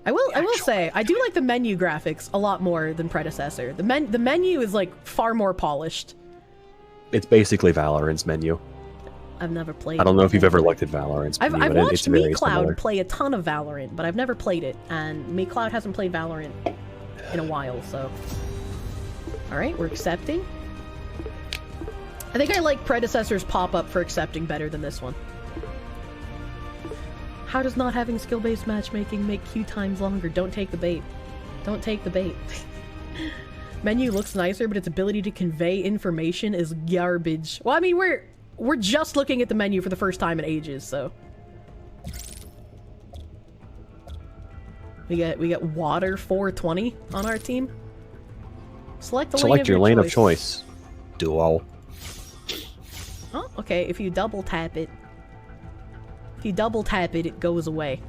I will say, I do like the menu graphics a lot more than predecessor. The menu is like far more polished. It's basically Valorant's menu. I've never played. I don't know if you've ever looked at Valorant's menu. I've watched MeCloud similar. Play a ton of Valorant, but I've never played it, and MeCloud hasn't played Valorant in a while, so. Alright, we're accepting. I think I like predecessor's pop-up for accepting better than this one. How does not having skill-based matchmaking make queue times longer? Don't take the bait. Don't take the bait. Menu looks nicer, but its ability to convey information is garbage. Well, I mean, we're just looking at the menu for the first time in ages, so. We got water 420 on our team. Select your lane of choice. Duo. Oh, okay. If you double tap it, it goes away.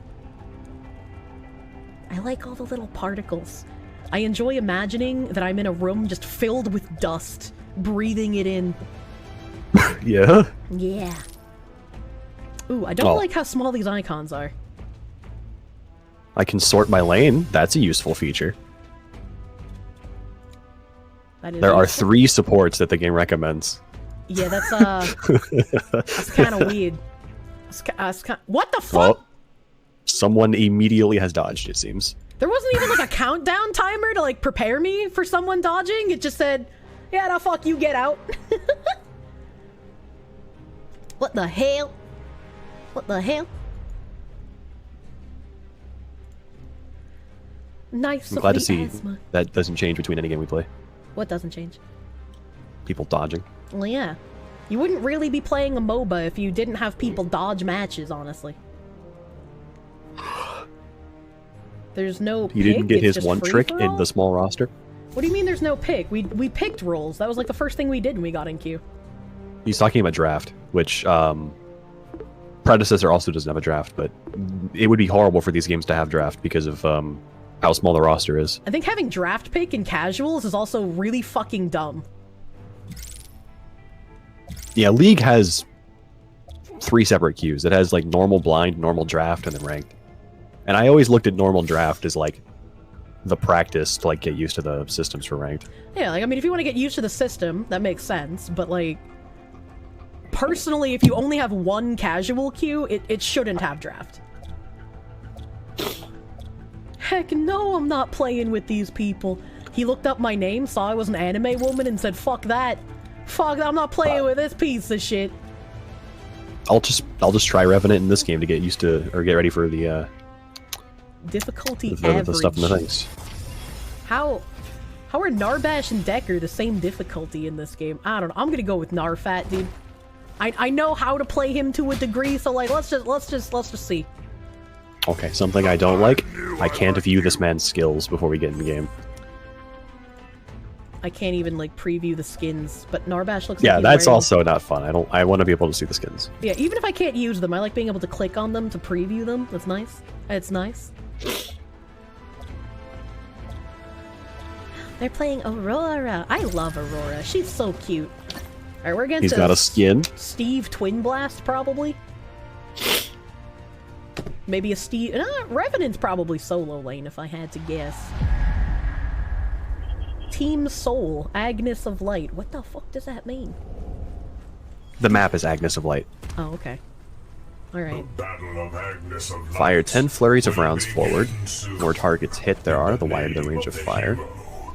I like all the little particles. I enjoy imagining that I'm in a room just filled with dust, breathing it in. Yeah? Yeah. Ooh, I don't like how small these icons are. I can sort my lane. That's a useful feature. There are 3 supports that the game recommends. Yeah, that's kind of weird. What the fuck? Well, someone immediately has dodged, it seems. There wasn't even like a countdown timer to like prepare me for someone dodging. It just said, yeah, no, fuck you, get out. What the hell? What the hell? Nice. I'm glad to see that doesn't change between any game we play. What doesn't change? People dodging. Well, yeah. You wouldn't really be playing a MOBA if you didn't have people dodge matches, honestly. There's no pick. You didn't get his one trick in the small roster? What do you mean there's no pick? We picked roles. That was like the first thing we did when we got in queue. He's talking about draft, which predecessor also doesn't have a draft, but it would be horrible for these games to have draft because of how small the roster is. I think having draft pick in casuals is also really fucking dumb. Yeah, League has 3 separate queues. It has like normal blind, normal draft, and then ranked. And I always looked at normal draft as like the practice to like get used to the systems for ranked. Yeah, like I mean if you want to get used to the system, that makes sense, but like personally if you only have one casual queue, it shouldn't have draft. Heck no, I'm not playing with these people. He looked up my name, saw I was an anime woman, and said, fuck that. Fuck that, I'm not playing with this piece of shit. I'll just try Revenant in this game to get used to, or get ready for the, difficulty average. The stuff in the things. How are Narbash and Decker the same difficulty in this game? I don't know, I'm gonna go with Narfat, dude. I know how to play him to a degree, so like, let's just see. Okay, something I don't like. I can't view this man's skills before we get in the game. I can't even like preview the skins, but Narbash looks like yeah, that's also not fun. I want to be able to see the skins. Yeah, even if I can't use them, I like being able to click on them to preview them. That's nice. It's nice. They're playing Aurora. I love Aurora. She's so cute. All right, we're against. He's got a skin. Steve Twin Blast, probably. Maybe a Steve... Revenant's probably solo lane, if I had to guess. Team Soul, Agnes of Light. What the fuck does that mean? The map is Agnes of Light. Oh, okay. Alright. Fire 10 flurries of rounds forward. The more targets hit there are, the wider the range of fire.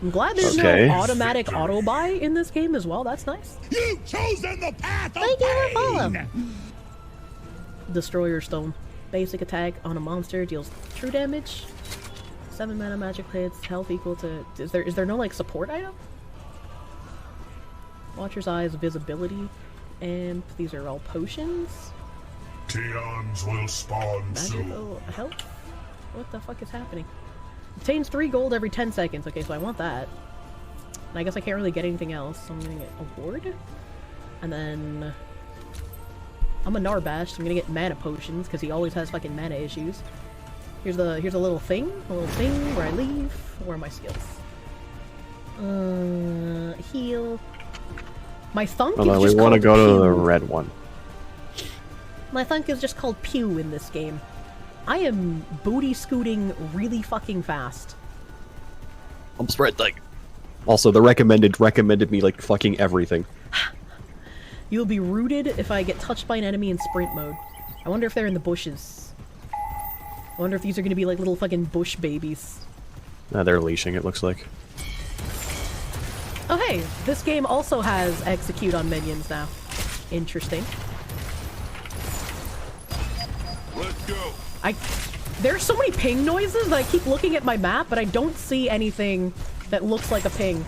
I'm glad there's no automatic auto-buy in this game as well. That's nice. You've chosen the path of pain! Destroyer Stone. Basic attack on a monster deals true damage. 7 mana magic hits, health equal to... Is there no, like, support item? Watcher's Eyes, visibility, and these are all potions. Tions will spawn Magical health? What the fuck is happening? Obtains 3 gold every 10 seconds. Okay, so I want that. And I guess I can't really get anything else, so I'm gonna get a ward. And then... I'm a Narbash, so I'm gonna get mana potions, because he always has fucking mana issues. Here's a little thing where I leave. Where are my skills? Heal. My thunk is just we want to go to the red one. My thunk is just called Pew in this game. I am booty scooting really fucking fast. I'm spread thing. Also, the recommended me like fucking everything. You'll be rooted if I get touched by an enemy in sprint mode. I wonder if they're in the bushes. I wonder if these are gonna be like little fucking bush babies. They're leashing, it looks like. Oh hey, this game also has execute on minions now. Interesting. Let's go. There's so many ping noises that I keep looking at my map, but I don't see anything that looks like a ping.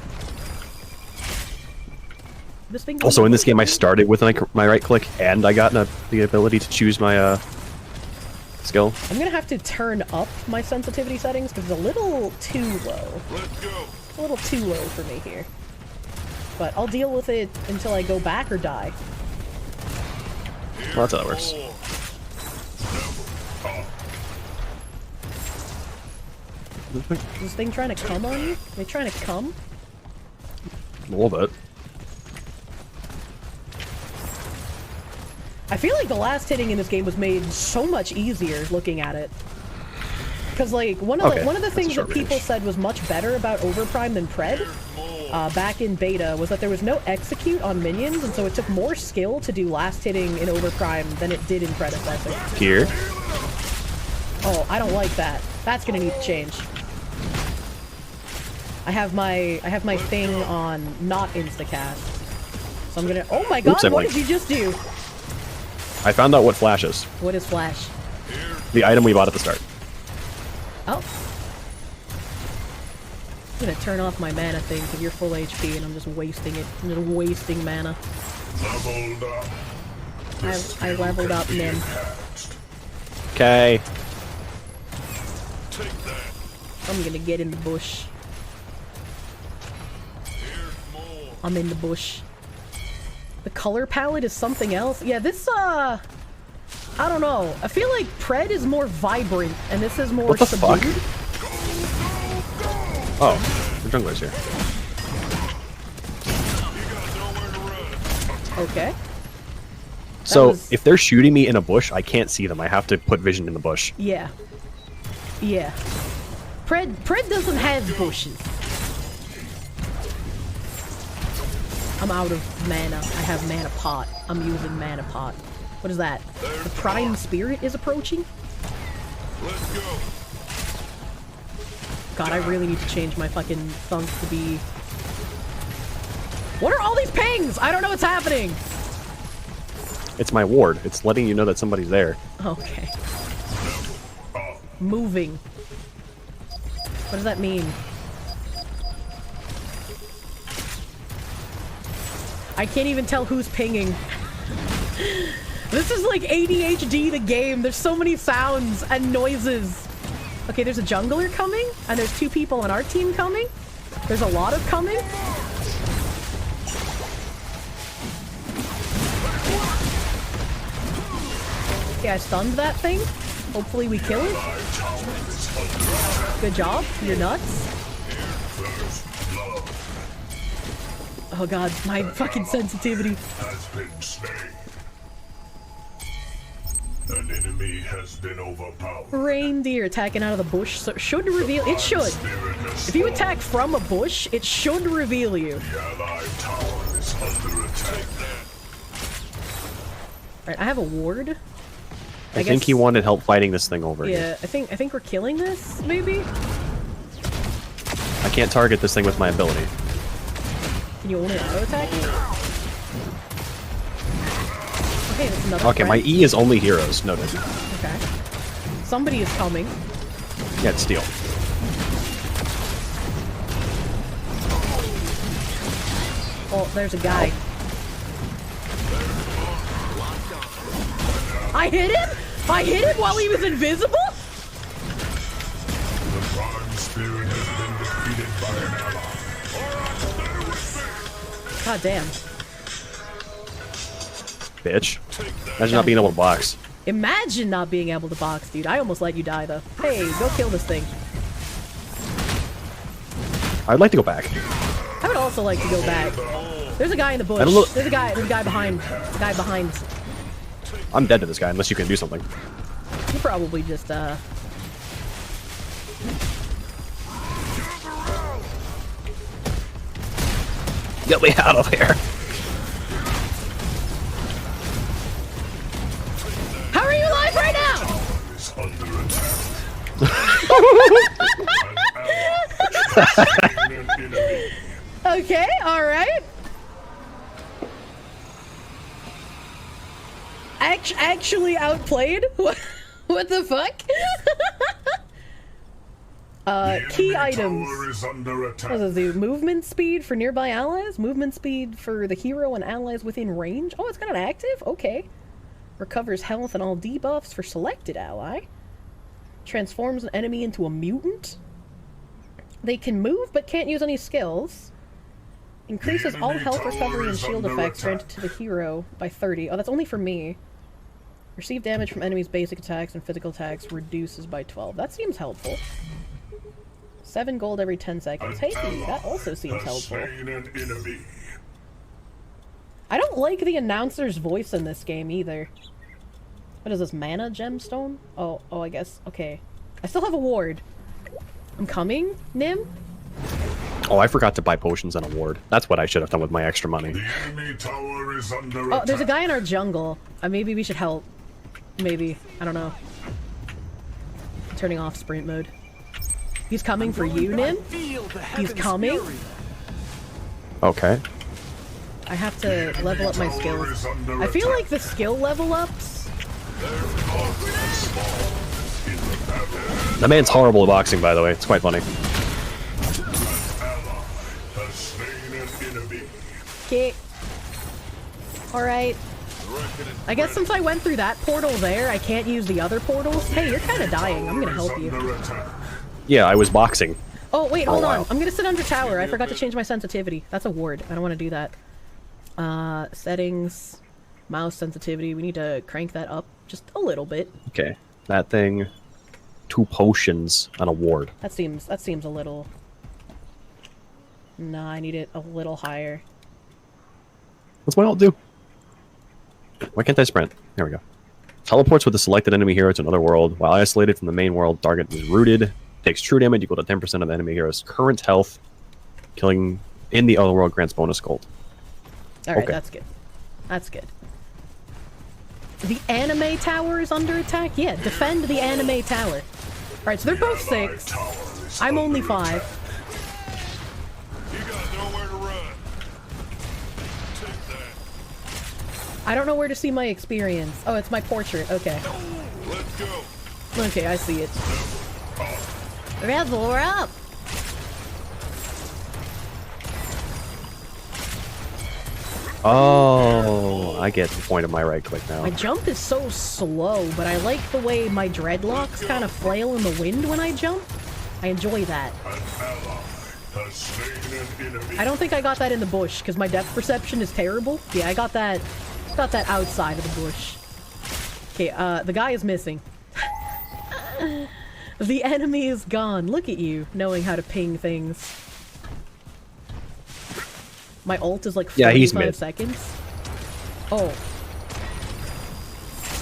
This thing also, in this game, I started with my right click, and I got the ability to choose my skill. I'm gonna have to turn up my sensitivity settings because it's a little too low. Let's go. A little too low for me here. But I'll deal with it until I go back or die. Well, that's how that works. Is this thing trying to come on you? Are they trying to come? A little bit. I feel like the last hitting in this game was made so much easier looking at it. Because like one of the things that people said was much better about Overprime than Pred back in beta was that there was no execute on minions, and so it took more skill to do last hitting in Overprime than it did in Predecessor. Here. Oh, I don't like that. That's gonna need to change. I have my thing on not instacast. So I'm gonna. Oh my god! What did you just do? I found out what flash is. What is flash? The item we bought at the start. Oh. I'm gonna turn off my mana thing because you're full HP and I'm just wasting it. I'm just wasting mana. Leveled up. I leveled up, Nim. Okay. I'm gonna get in the bush. I'm in the bush. The color palette is something else. Yeah, this, I don't know. I feel like Pred is more vibrant, and this is more subdued. Fuck? Oh, the jungler's here. Okay. So, if they're shooting me in a bush, I can't see them. I have to put vision in the bush. Yeah. Yeah. Pred doesn't have bushes. I'm out of mana. I have mana pot. I'm using mana pot. What is that? The prime spirit is approaching? Let's go. God, I really need to change my fucking thunk to be... What are all these pings? I don't know what's happening. It's my ward. It's letting you know that somebody's there. Okay. Moving. What does that mean? I can't even tell who's pinging. This is like ADHD the game. There's so many sounds and noises. Okay, there's a jungler coming, and there's 2 people on our team coming. There's a lot of coming. Okay, I stunned that thing. Hopefully we kill it. Good job. You're nuts. Oh god, my fucking sensitivity. An enemy has been overpowered. Reindeer attacking out of the bush, so should reveal. It should. If you attack from a bush, it should reveal you. The allied tower is under attack. Alright, I have a ward. I think he wanted help fighting this thing over Yeah, here. I think we're killing this, maybe? I can't target this thing with my ability. Can you only auto attack? Okay, that's another Okay, my E is only heroes. Noted. Okay. Somebody is coming. Yeah, it's steel. Oh, there's a guy. I hit him? I hit him while he was invisible? The prime spirit has been defeated by an ally. God damn. Bitch. Imagine not being able to box. Imagine not being able to box, dude. I almost let you die, though. Hey, go kill this thing. I'd like to go back. I would also like to go back. There's a guy in the bush. There's a guy behind. The guy behind. I'm dead to this guy unless you can do something. You probably just, Get me out of here. How are you alive right now? Okay, alright. Actually outplayed? What the fuck? Key items. What does it do? Movement speed for nearby allies? Movement speed for the hero and allies within range? Oh, it's got an active? Okay. Recovers health and all debuffs for selected ally. Transforms an enemy into a mutant. They can move but can't use any skills. Increases all health recovery and shield effects granted to the hero by 30. Oh, that's only for me. Receive damage from enemies' basic attacks and physical attacks reduces by 12. That seems helpful. 7 gold every 10 seconds. Hey, that also seems helpful. I don't like the announcer's voice in this game either. What is this, mana gemstone? Oh, I guess. Okay. I still have a ward. I'm coming, Nim? Oh, I forgot to buy potions and a ward. That's what I should have done with my extra money. The enemy tower is under Oh, there's a guy in our jungle. Maybe we should help. Maybe. I don't know. Turning off sprint mode. He's coming for you, Nim? He's coming? Okay. I have to level up my skills. I feel like the skill level ups... That man's horrible at boxing, by the way. It's quite funny. Okay. Alright. I guess since I went through that portal there, I can't use the other portals. Hey, you're kind of dying. I'm gonna help you. Yeah, I was boxing. Oh, wait, hold on. I'm gonna sit under tower. I forgot to change my sensitivity. That's a ward. I don't want to do that. Settings. Mouse sensitivity. We need to crank that up just a little bit. Okay. That thing. 2 potions and a ward. That seems a little... Nah, I need it a little higher. That's what I'll do. Why can't I sprint? There we go. Teleports with the selected enemy hero to another world. While isolated from the main world, target is rooted. Takes true damage equal to 10% of the enemy hero's current health. Killing in the other world grants bonus gold. Alright, Okay. that's good. That's good. The anime tower is under attack? Yeah, defend the anime tower. Alright, so they're both 6. I'm only 5. I don't know where to see my experience. Oh, it's my portrait. Okay. Okay, I see it. Level up! Oh, I get the point of my right click now. My jump is so slow, but I like the way my dreadlocks kind of flail in the wind when I jump. I enjoy that. I don't think I got that in the bush, because my depth perception is terrible. Yeah, I got that outside of the bush. Okay, the guy is missing. The enemy is gone. Look at you, knowing how to ping things. My ult is like 45 seconds. Oh.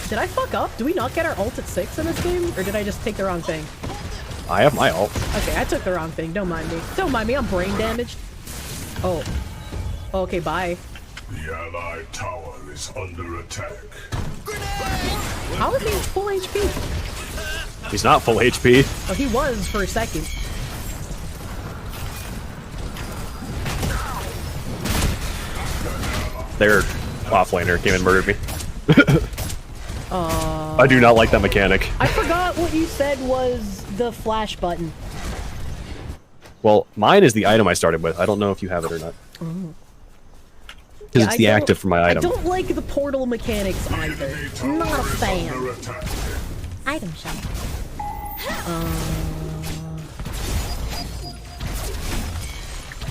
Did I fuck up? Do we not get our ult at 6 in this game? Or did I just take the wrong thing? I have my ult. Okay, I took the wrong thing. Don't mind me. Don't mind me, I'm brain damaged. Oh. Okay, bye. The allied tower is under attack. How is he full HP? He's not full HP. Oh, he was for a second. Their offlaner came and murdered me. I do not like that mechanic. I forgot what you said was the flash button. Well, mine is the item I started with. I don't know if you have it or not. Because it's the active for my item. I don't like the portal mechanics either. I'm not a fan. Item shop.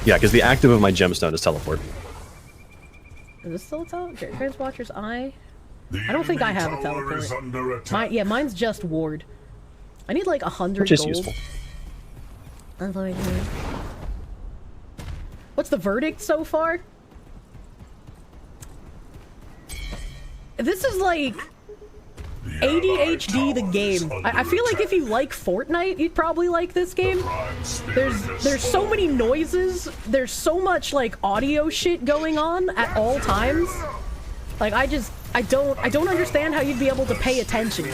Yeah, because the active of my gemstone is teleport. Is this still a teleport? Transwatcher's Eye? I don't think I have a teleport. Yeah, mine's just ward. I need like 100 Which is gold. useful. What's the verdict so far? This is like ADHD the game. I feel like if you like Fortnite, you'd probably like this game. There's so many noises. There's so much like audio shit going on at all times. Like I don't understand how you'd be able to pay attention.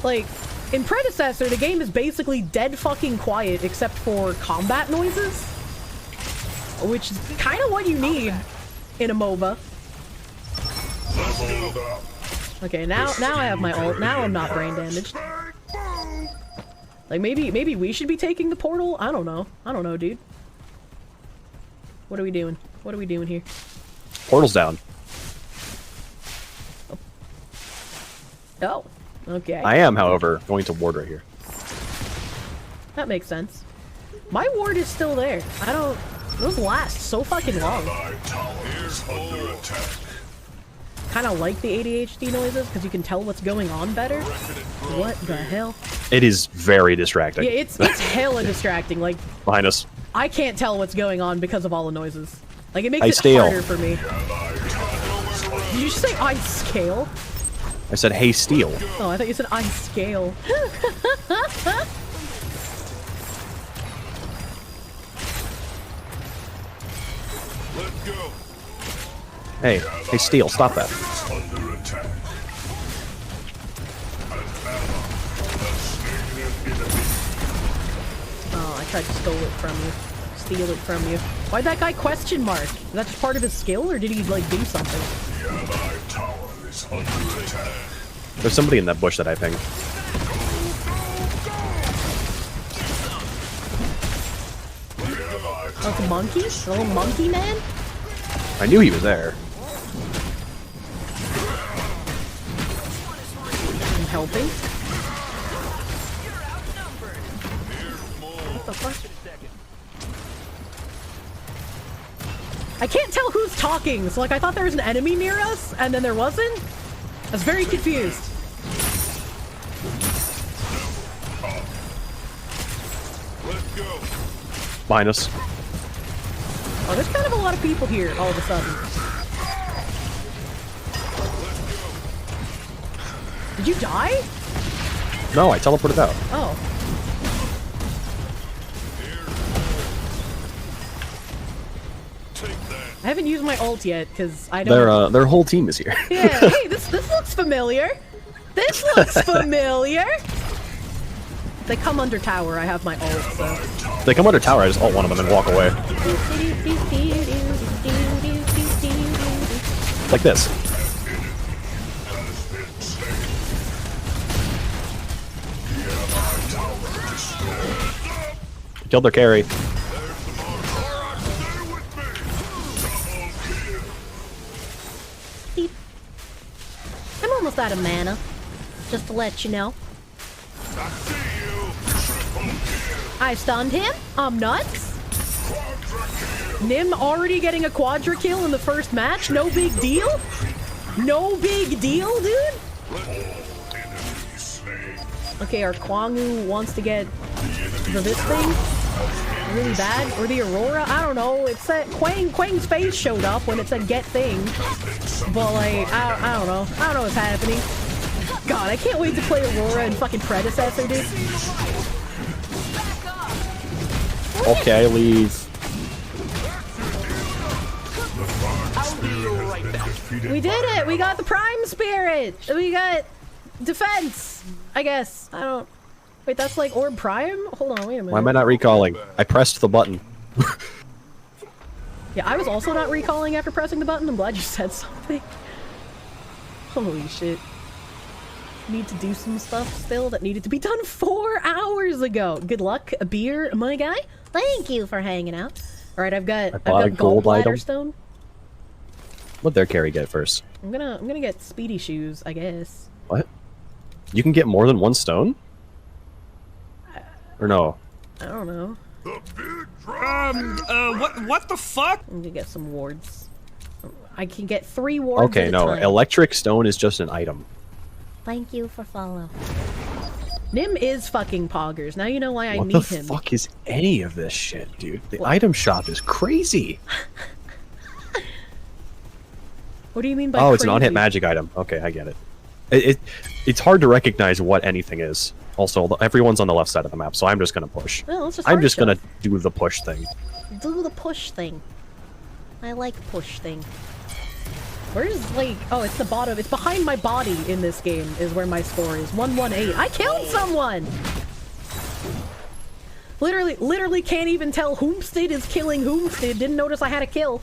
Like in Predecessor, the game is basically dead fucking quiet except for combat noises, which is kind of what you need in a MOBA. Okay, now I have my ult. Now I'm not brain damaged. Like maybe we should be taking the portal. I don't know. I don't know, dude. What are we doing? What are we doing here? Portal's down. Oh, okay. I am, however, going to ward right here. That makes sense. My ward is still there. I don't. Those last so fucking long. Kind of like the ADHD noises because you can tell what's going on better. What the hell? It is very distracting. Yeah, it's hella distracting. Like behind us. I can't tell what's going on because of all the noises. Like it makes it stale. harder for me. Did you say I scale? I said, hey, steal. Oh, I thought you said I scale. Hey, steal, stop that. Oh, I tried to steal it from you. Why'd that guy question mark? Is that just part of his skill, or did he, like, do something? There's somebody in that bush that I pinged. Oh, it's a monkey? A little monkey man? I knew he was there. I'm helping. What the fuck? I can't tell who's talking, so like I thought there was an enemy near us, and then there wasn't. I was very confused. Behind us. Oh, there's kind of a lot of people here all of a sudden. Did you die? No, I teleported out. Oh. I haven't used my ult yet because I don't. Their whole team is here. Yeah. Hey, this looks familiar. This looks familiar. If they come under tower, I have my ult. So. If they come under tower, I just ult one of them and walk away. Like this. Killed their carry. I'm almost out of mana, just to let you know. I stunned him. I'm nuts. Nim already getting a quadra kill in the first match. No big deal. No big deal, dude. Okay, our Kwangu wants to get this thing. really bad. Or the Aurora, I don't know. It said Quang's face showed up when it said get thing. But like, I don't know. I don't know what's happening. God, I can't wait to play Aurora and fucking Predecessor, dude. Okay, leave. We did it! We got the Prime Spirit! We got defense! I guess. I don't... Wait, that's like Orb Prime? Hold on, wait a minute. Why am I not recalling? I pressed the button. Yeah, I was also not recalling after pressing the button. I'm glad you said something. Holy shit. Need to do some stuff still that needed to be done 4 hours ago. Good luck, a beer, my guy. Thank you for hanging out. Alright, I've got a gold item. Stone. What'd their carry get first? I'm gonna get speedy shoes, I guess. What? You can get more than 1 stone? Or no? I don't know. What the fuck? I'm gonna get some wards. I can get 3 wards Okay, at a no. time. Electric stone is just an item. Thank you for follow. Nim is fucking poggers. Now you know why I what need the him. fuck is any of this shit, dude? The item shop is crazy. What do you mean by Oh, it's an crazy? on-hit magic item. Okay, I get it. It's hard to recognize what anything is. Also, everyone's on the left side of the map, so I'm just gonna push. Well, let's just I'm hard just gonna shove. do the push thing. Do the push thing. I like push thing. Where's, like... Oh, it's the bottom. It's behind my body in this game is where my score is. 118. I killed someone! Literally can't even tell Whomstead is killing Whomstead. Didn't notice I had a kill.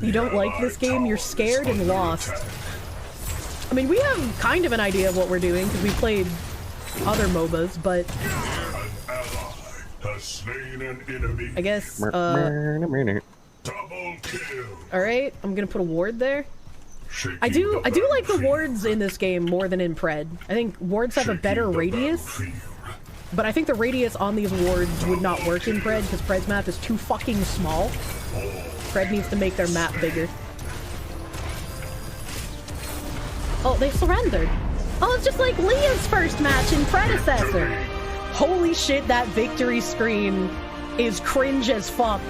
You don't like this game, you're scared and lost. I mean, we have kind of an idea of what we're doing because we played other MOBAs, but... I guess, alright, I'm gonna put a ward there. I do like the wards in this game more than in Pred. I think wards have a better radius, but I think the radius on these wards would not work in Pred because Pred's map is too fucking small. Pred needs to make their map bigger. Oh, they surrendered. Oh, it's just like Leah's first match in Predecessor. Holy shit, that victory screen is cringe as fuck.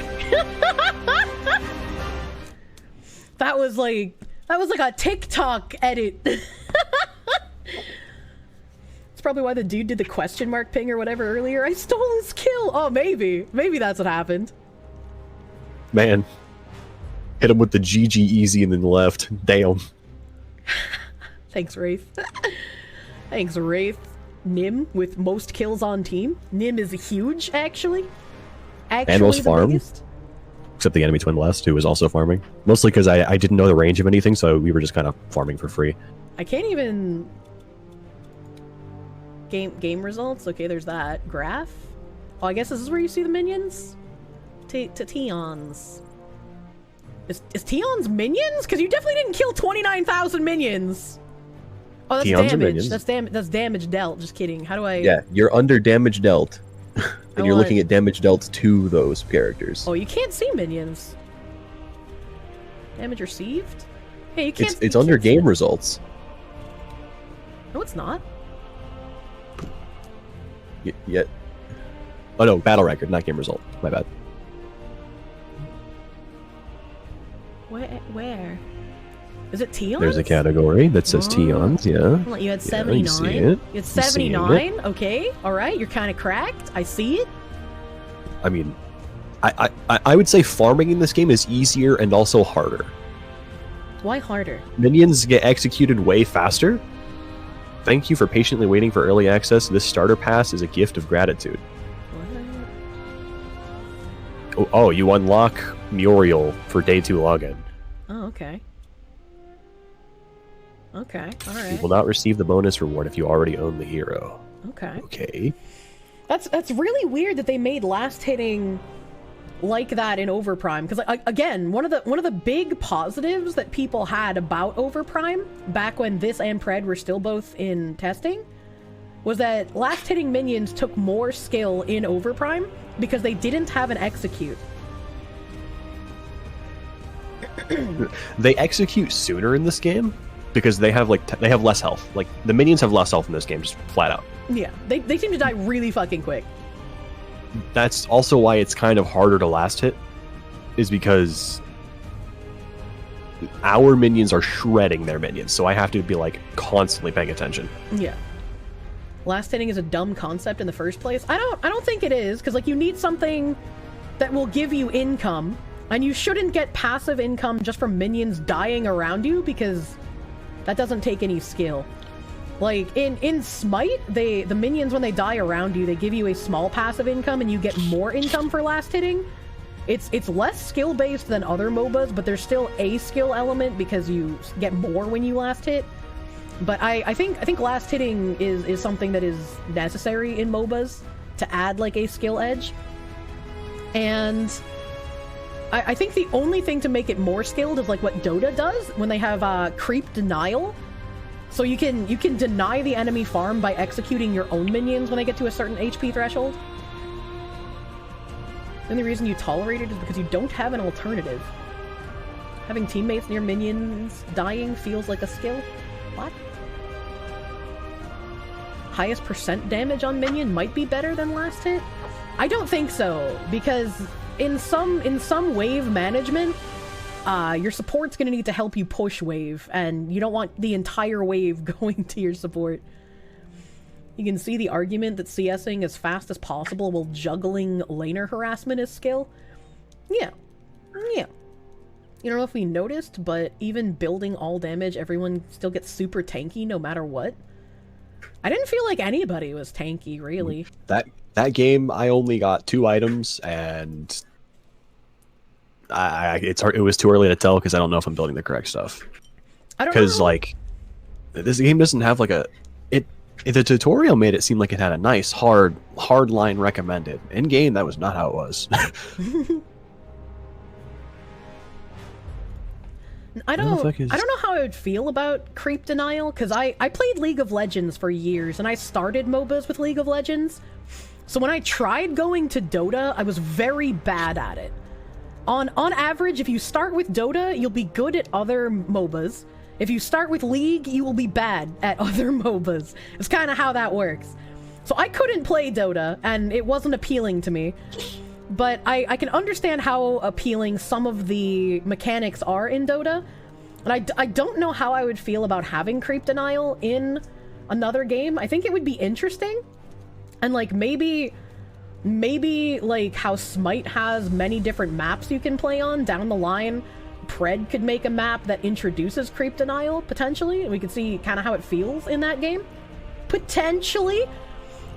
That was like a TikTok edit. It's probably why the dude did the question mark ping or whatever earlier. I stole his kill. Oh, maybe that's what happened. Man. Hit him with the GG easy and then left. Damn. Thanks, Wraith. Thanks, Wraith. Nim with most kills on team. Nim is huge, actually. And was farmed. Except the enemy twin blast, who was also farming. Mostly because I didn't know the range of anything, so we were just kind of farming for free. I can't even... Game results? Okay, there's that. Graph? Oh, I guess this is where you see the minions? Teons. Is Teons minions? Because you definitely didn't kill 29,000 minions. Oh, that's Teons are damage. minions. That's damage dealt. Just kidding. How do I... Yeah, you're under damage dealt. And you're looking at damage dealt to those characters. Oh, you can't see minions. Damage received? Hey, you can't... It's under game results. No, it's not. Yet. Oh no, battle record, not game result. My bad. Where? Is it Teons? There's a category that says Teons, yeah. Well, you had Yeah, 79. you see it. You had 79. Okay, alright, you're kind of cracked. I see it. I mean, I would say farming in this game is easier and also harder. Why harder? Minions get executed way faster. Thank you for patiently waiting for early access. This starter pass is a gift of gratitude. Oh, you unlock Muriel for day 2 login. Oh, okay. Okay, alright. You will not receive the bonus reward if you already own the hero. Okay. Okay. That's really weird that they made last hitting like that in Overprime, because again, one of the big positives that people had about Overprime back when this and Pred were still both in testing was that last hitting minions took more skill in Overprime because they didn't have an execute. They execute sooner in this game because they have they have less health. Like the minions have less health in this game, just flat out. Yeah, they seem to die really fucking quick. that's also why it's kind of harder to last hit, is because our minions are shredding their minions, so I have to be like constantly paying attention. Yeah. Last hitting is a dumb concept in the first place. I don't think it is, because like you need something that will give you income, and you shouldn't get passive income just from minions dying around you, because that doesn't take any skill. Like in Smite, the minions when they die around you, they give you a small passive income and you get more income for last hitting. It's less skill based than other MOBAs, but there's still a skill element because you get more when you last hit. But I think last hitting is something that is necessary in MOBAs to add like a skill edge. And I think the only thing to make it more skilled is like what Dota does when they have creep denial. So you can deny the enemy farm by executing your own minions when they get to a certain HP threshold. The only reason you tolerate it is because you don't have an alternative. Having teammates near minions dying feels like a skill. What? Highest percent damage on minion might be better than last hit? I don't think so, because in some wave management, your support's gonna need to help you push wave, and you don't want the entire wave going to your support. You can see the argument that CSing as fast as possible while juggling laner harassment is skill. Yeah. Yeah. You don't know if we noticed, but even building all damage, everyone still gets super tanky no matter what. I didn't feel like anybody was tanky, really. That game, I only got 2 items, and it was too early to tell because I don't know if I'm building the correct stuff. I don't know. Because like this game doesn't have like the tutorial made it seem like it had a nice hard line recommended. In game, that was not how it was. I don't know how I would feel about creep denial, because I played League of Legends for years, and I started MOBAs with League of Legends. So when I tried going to Dota, I was very bad at it. On average, if you start with Dota, you'll be good at other MOBAs. If you start with League, you will be bad at other MOBAs. It's kind of how that works. So I couldn't play Dota, and it wasn't appealing to me. But I can understand how appealing some of the mechanics are in Dota. And I don't know how I would feel about having creep denial in another game. I think it would be interesting. And like maybe like how Smite has many different maps you can play on down the line, Pred could make a map that introduces creep denial, potentially, and we could see kind of how it feels in that game. Potentially.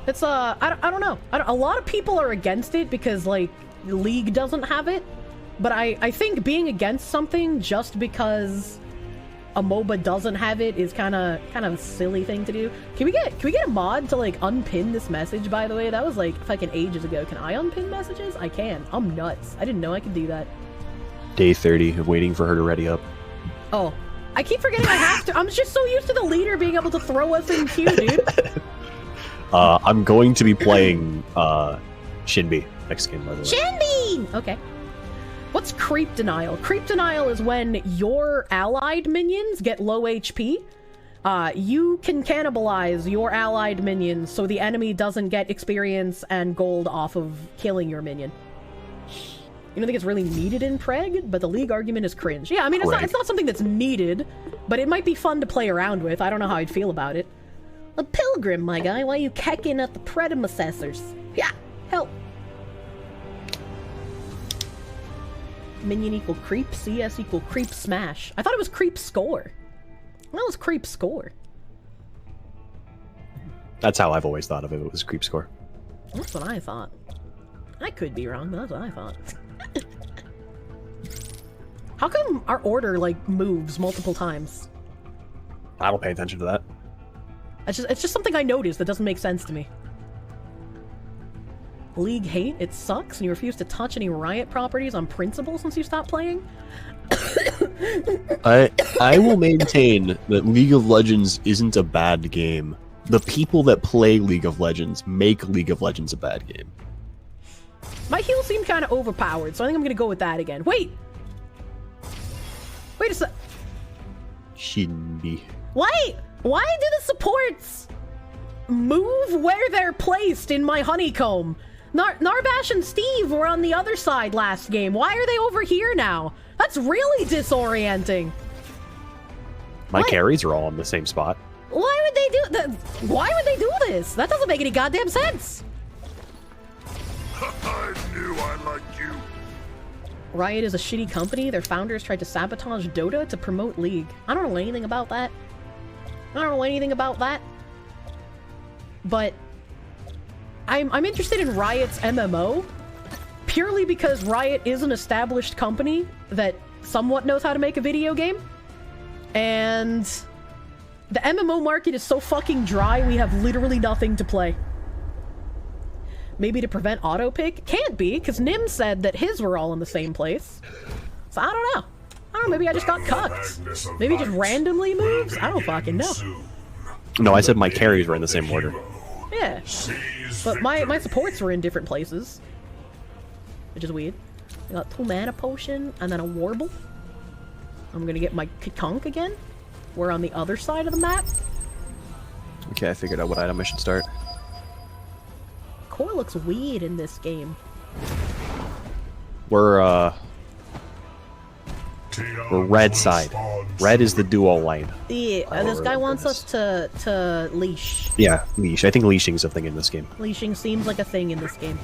It's, I don't know. A lot of people are against it because, like, League doesn't have it, but I think being against something just because a MOBA doesn't have it is kind of a silly thing to do. Can we get a mod to, like, unpin this message, by the way? That was, like, fucking ages ago. Can I unpin messages? I can. I'm nuts. I didn't know I could do that. Day 30 of waiting for her to ready up. Oh. I keep forgetting I have to. I'm just so used to the leader being able to throw us in queue, dude. I'm going to be playing Shinbi next game, by the way. Shinbi! Okay. What's creep denial? Creep denial is when your allied minions get low HP. You can cannibalize your allied minions so the enemy doesn't get experience and gold off of killing your minion. You don't think it's really needed in Preg, but the League argument is cringe. Yeah, I mean, it's not something that's needed, but it might be fun to play around with. I don't know how I'd feel about it. A pilgrim, my guy. Why are you kecking at the predecessors? Yeah, help. Minion equal creep, CS equal creep smash. I thought it was creep score. That was creep score. That's how I've always thought of it. It was creep score. That's what I thought. I could be wrong, but that's what I thought. How come our order, like, moves multiple times? I don't pay attention to that. It's just something I noticed that doesn't make sense to me. League hate? It sucks, and you refuse to touch any Riot properties on principle since you stopped playing? I will maintain that League of Legends isn't a bad game. The people that play League of Legends make League of Legends a bad game. My heals seem kind of overpowered, so I think I'm gonna go with that again. Wait a sec. Shinbi. Why do the supports move where they're placed in my honeycomb? Narbash and Steve were on the other side last game. Why are they over here now? That's really disorienting. My carries are all in the same spot. Why would they do that? Why would they do this? That doesn't make any goddamn sense. I knew I liked you. Riot is a shitty company. Their founders tried to sabotage Dota to promote League. I don't know anything about that. But I'm interested in Riot's MMO purely because Riot is an established company that somewhat knows how to make a video game. And the MMO market is so fucking dry, we have literally nothing to play. Maybe to prevent auto-pick? Can't be, because Nim said that his were all in the same place. So I don't know. Maybe I just got cucked. Maybe it just randomly moves? I don't fucking know. No, I said my carries were in the same order. Yeah. But my supports were in different places. Which is weird. I got 2 mana potion and then a warble. I'm gonna get my Konk again. We're on the other side of the map. Okay, I figured out what item I should start. Core looks weird in this game. We're red side. Red is the duo lane. Yeah, this guy wants us to leash. Yeah, leash. I think leashing's a thing in this game. Leashing seems like a thing in this game.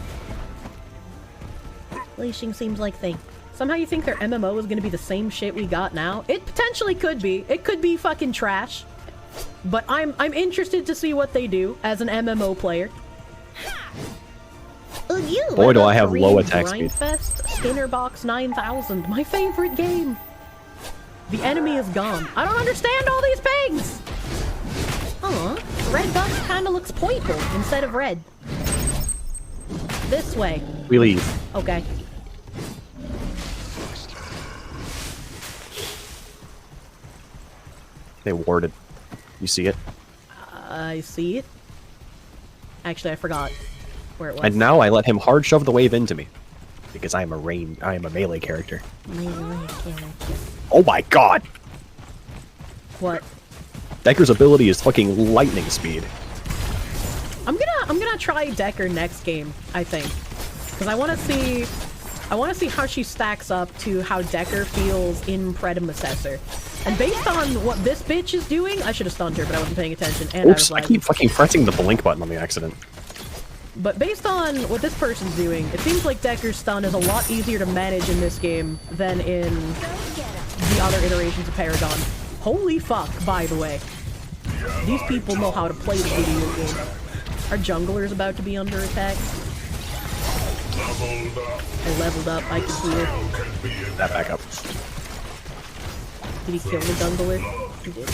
Leashing seems like thing. Somehow you think their MMO is gonna be the same shit we got now? It potentially could be. It could be fucking trash. But I'm interested to see what they do as an MMO player. Boy, do I have low attack speed. Grindfest, Skinnerbox 9000, my favorite game. The enemy is gone. I don't understand all these pings. Red buff kind of looks purple instead of red. This way. We leave. Okay. They warded. You see it? I see it. Actually, I forgot where it was. And now I let him hard shove the wave into me. Because I am a melee character. Oh my god! What? Decker's ability is fucking lightning speed. I'm gonna try Decker next game, I think. Because I wanna see how she stacks up to how Decker feels in Predecessor. And based on what this bitch is doing, I should have stunned her, but I wasn't paying attention. And Oops, I keep fucking pressing the blink button on the accident. But based on what this person's doing, it seems like Decker's stun is a lot easier to manage in this game than in the other iterations of Paragon. Holy fuck, by the way. These people know how to play the video game. Our jungler's about to be under attack. I leveled up, I can heal. That back up. Did he kill the jungler? He did.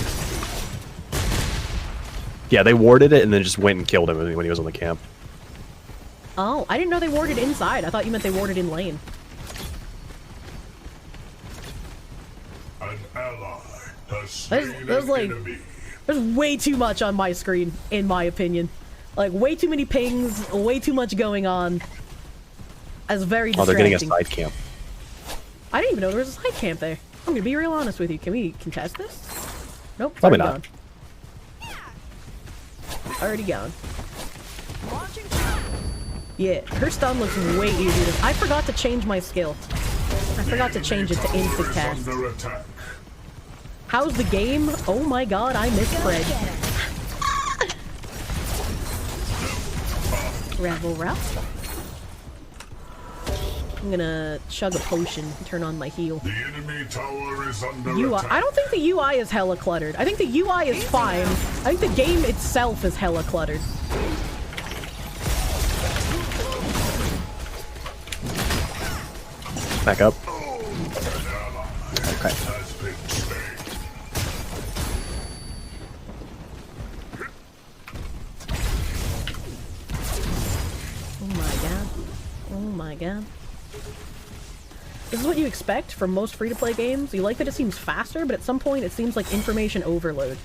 Yeah, they warded it and then just went and killed him when he was on the camp. Oh, I didn't know they warded inside. I thought you meant they warded in lane. An ally has there's way too much on my screen, in my opinion. Like, way too many pings, way too much going on. As very distracting. Oh, they're getting a side camp. I didn't even know there was a side camp there. I'm gonna be real honest with you. Can we contest this? Nope. Probably not. Already gone. Yeah, her stun looks way easier than... I forgot to change my skill. I forgot to change it to instant cast. How's the game? Oh my god, I miss Fred. Revel Ralph. I'm gonna chug a potion and turn on my heal. The enemy tower is under UI. I don't think the UI is hella cluttered. I think the UI is fine. I think the game itself is hella cluttered. Back up. Okay. Oh my god. Oh my god. This is what you expect from most free-to-play games. You like that it seems faster, but at some point it seems like information overload.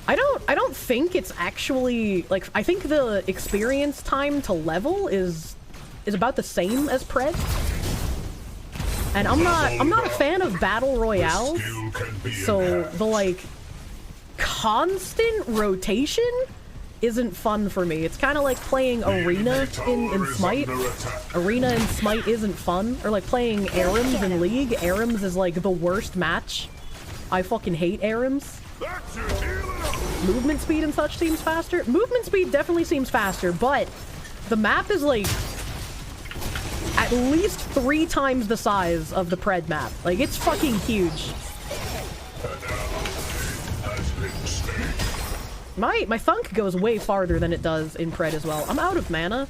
I don't think it's actually like, I think the experience time to level is about the same as Pred. And I'm not a fan of battle royales. So the like constant rotation isn't fun for me. It's kind of like playing Arena in Smite. Arena in Smite isn't fun. Or like playing Arims in League. Arims is like the worst match. I fucking hate Arims. Movement speed and such seems faster. Movement speed definitely seems faster, but the map is like at least 3 times the size of the Pred map. Like, it's fucking huge. My thunk goes way farther than it does in Pred as well. I'm out of mana.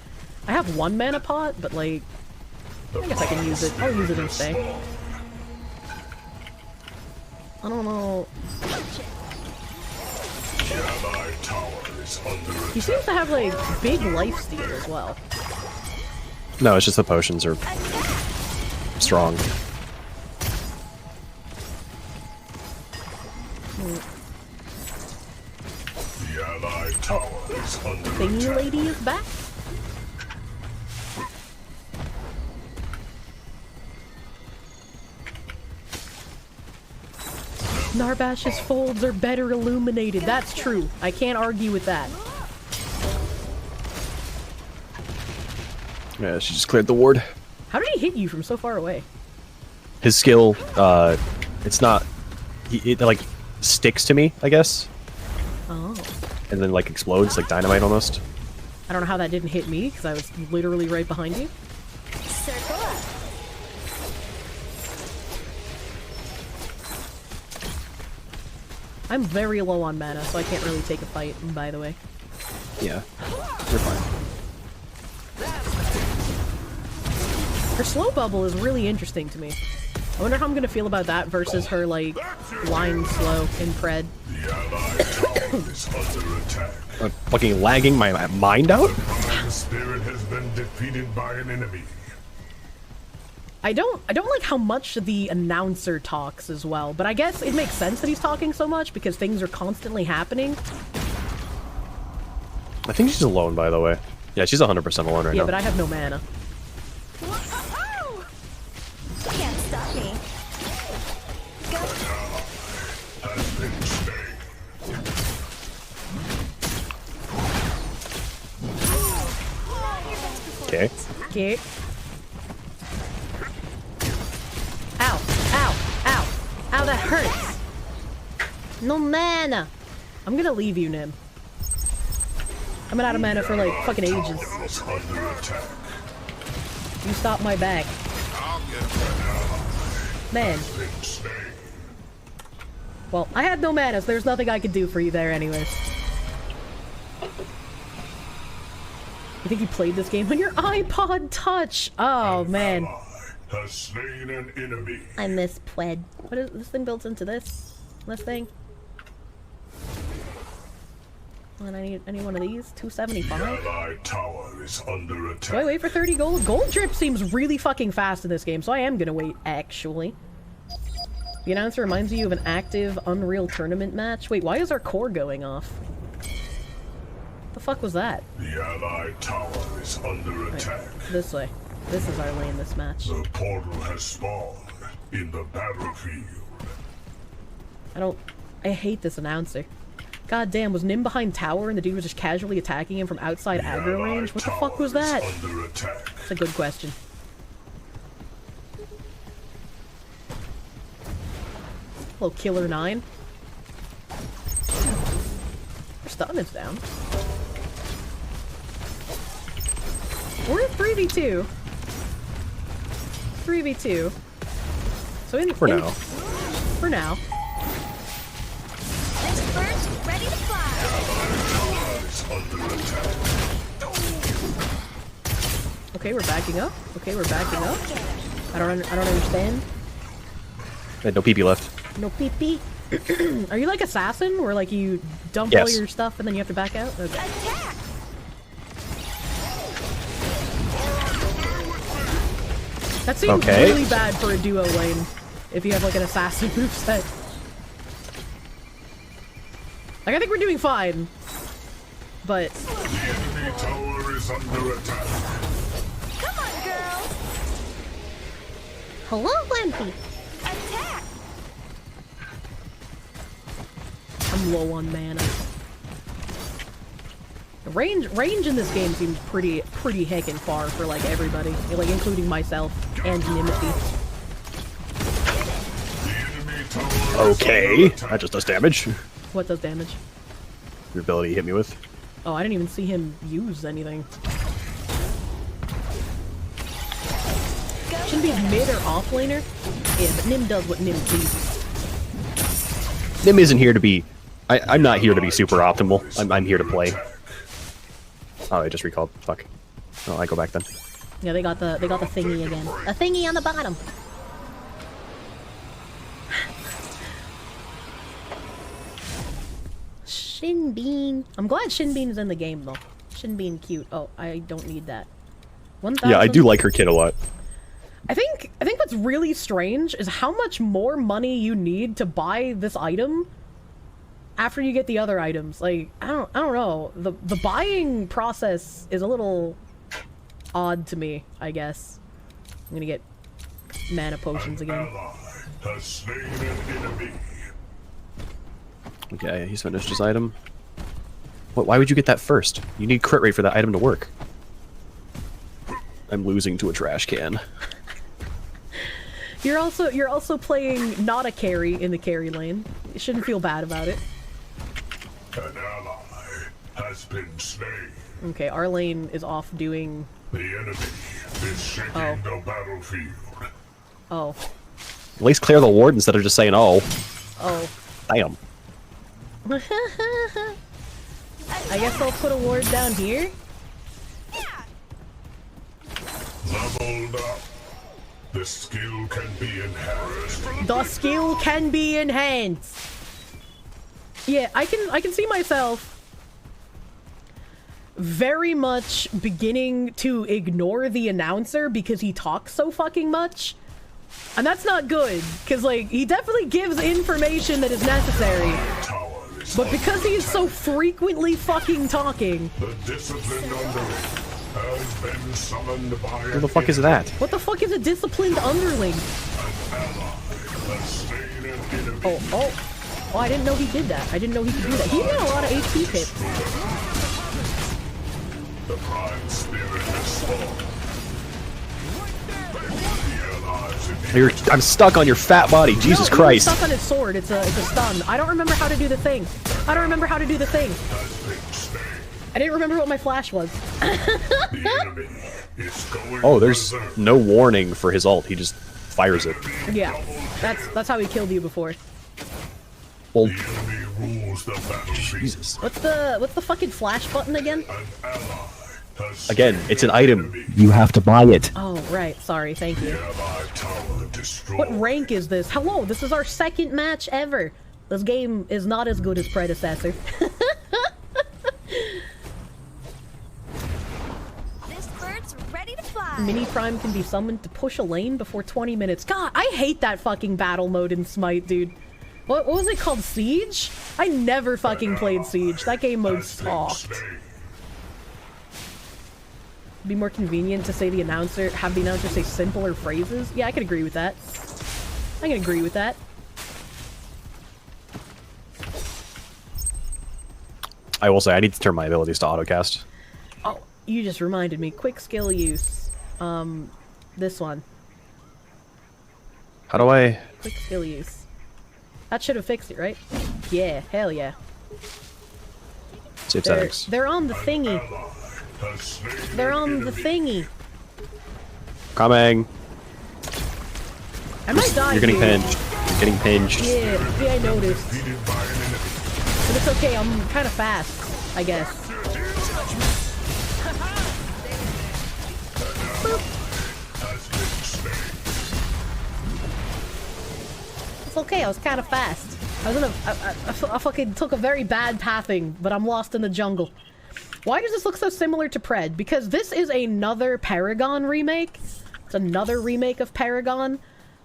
I have 1 mana pot, but like, I guess I can use it. I'll use it and stay. I don't know. He seems to have like big lifesteal as well. No, it's just the potions are strong. Thingy lady is back. Narbash's folds are better illuminated. That's true. I can't argue with that. Yeah, she just cleared the ward. How did he hit you from so far away? His skill, it's not... It like sticks to me, I guess. Oh. And then like explodes, like dynamite almost. I don't know how that didn't hit me, because I was literally right behind you. Circle up. I'm very low on mana, so I can't really take a fight, by the way. Yeah, you're fine. Her slow bubble is really interesting to me. I wonder how I'm gonna feel about that versus her, like, line slow in Pred. Fucking lagging my mind out? The spirit has been defeated by an enemy. I don't like how much the announcer talks as well, but I guess it makes sense that he's talking so much because things are constantly happening. I think she's alone, by the way. Yeah, she's 100% alone right now. Yeah, but I have no mana. Can't stop me. Okay. Okay. Ow! Ow! Ow! Ow, that hurts! No mana! I'm gonna leave you, Nim. I've been out of mana for like fucking ages. You stop my back. Man. Well, I had no mana, so there's nothing I could do for you there anyways. You think you played this game on your iPod Touch? Oh, man. Has slain an enemy. I miss Pred. What is this thing built into this? This thing? And I need one of these. 275. The allied tower is under attack. Do I wait for 30 gold? Gold drip seems really fucking fast in this game, so I am gonna wait, actually. The announcer reminds you of an active Unreal Tournament match. Wait, why is our core going off? The fuck was that? The allied tower is under attack. This way. This is our lane, this match. The portal has spawned in the battlefield. I hate this announcer. God damn, was Nim behind tower and the dude was just casually attacking him from outside aggro range? What the fuck was that? That's a good question. Hello, Killer 9. Your stun is down. We're in 3v2. 3v2. So for now. For now. First, ready to fly. Okay, we're backing up. Okay, we're backing up. I don't understand. No PP left. No PP. Are you like Assassin, where like you dump all your stuff and then you have to back out? Okay. Attack. That seems really bad for a duo lane, if you have like an Assassin moveset. Like, I think we're doing fine, but... The enemy tower is under attack. Come on, girls. Hello, Lampy. Attack. I'm low on mana. Range in this game seems pretty heckin' far for like everybody, like including myself and Nimothy. Okay, that just does damage. What does damage? Your ability hit me with. Oh, I didn't even see him use anything. Shouldn't be mid or off laner. Yeah, but Nim does what Nim pleases. Nim isn't here to be. I'm not here to be super optimal. I'm here to play. Oh, I just recalled. Fuck. Oh, I go back then. Yeah, they got the thingy again. A thingy on the bottom. Shinbean. I'm glad Shinbean's in the game though. Shinbean cute. Oh, I don't need that. 1,000. Yeah, I do like her kid a lot. I think what's really strange is how much more money you need to buy this item after you get the other items. Like, I don't know. The buying process is a little odd to me, I guess. I'm gonna get mana potions again. Okay, he's finished his item. What? Why would you get that first? You need crit rate for that item to work. I'm losing to a trash can. You're also playing not a carry in the carry lane. You shouldn't feel bad about it. An ally has been slain. Okay, our lane is off doing... The enemy is shaking the battlefield. Oh. At least clear the ward instead of just saying, oh. Oh. Damn. I guess I'll put a ward down here. Leveled up. The skill can be enhanced. The skill can be enhanced. Yeah, I can see myself very much beginning to ignore the announcer because he talks so fucking much. And that's not good, because like he definitely gives information that is necessary. But because he is so frequently fucking talking. The disciplined underling has been summoned by What the fuck is that? What the fuck is a disciplined underling? Oh, I didn't know he did that. I didn't know he could do that. He did a lot of HP hits. The prime spirit has spawned. I'm stuck on your fat body. Jesus Christ. I'm stuck on his sword. It's a stun. I don't remember how to do the thing. I didn't remember what my flash was. Oh, there's no warning for his ult. He just fires it. Yeah, that's how he killed you before. Well, Jesus. What's the fucking flash button again? Again, it's an item. You have to buy it. Oh, right. Sorry. Thank you. What rank is this? Hello, this is our second match ever. This game is not as good as predecessor. This bird's ready to fly. Mini Prime can be summoned to push a lane before 20 minutes. God, I hate that fucking battle mode in Smite, dude. What was it called? Siege? I never fucking played Siege. That game mode sucked. Be more convenient to say have the announcer say simpler phrases. Yeah, I could agree with that. I will say I need to turn my abilities to autocast. Oh, you just reminded me. Quick skill use. This one. How do I... Quick skill use. That should have fixed it, right? Yeah, hell yeah. Save settings. They're on the thingy. Coming. I might die. You're getting here. pinched. You're getting pinched. Yeah, I noticed. But it's okay, I'm kind of fast, I guess. Boop. It's okay, I was kind of fast. I fucking took a very bad pathing, but I'm lost in the jungle. Why does this look so similar to Pred? Because this is another Paragon remake. It's another remake of Paragon.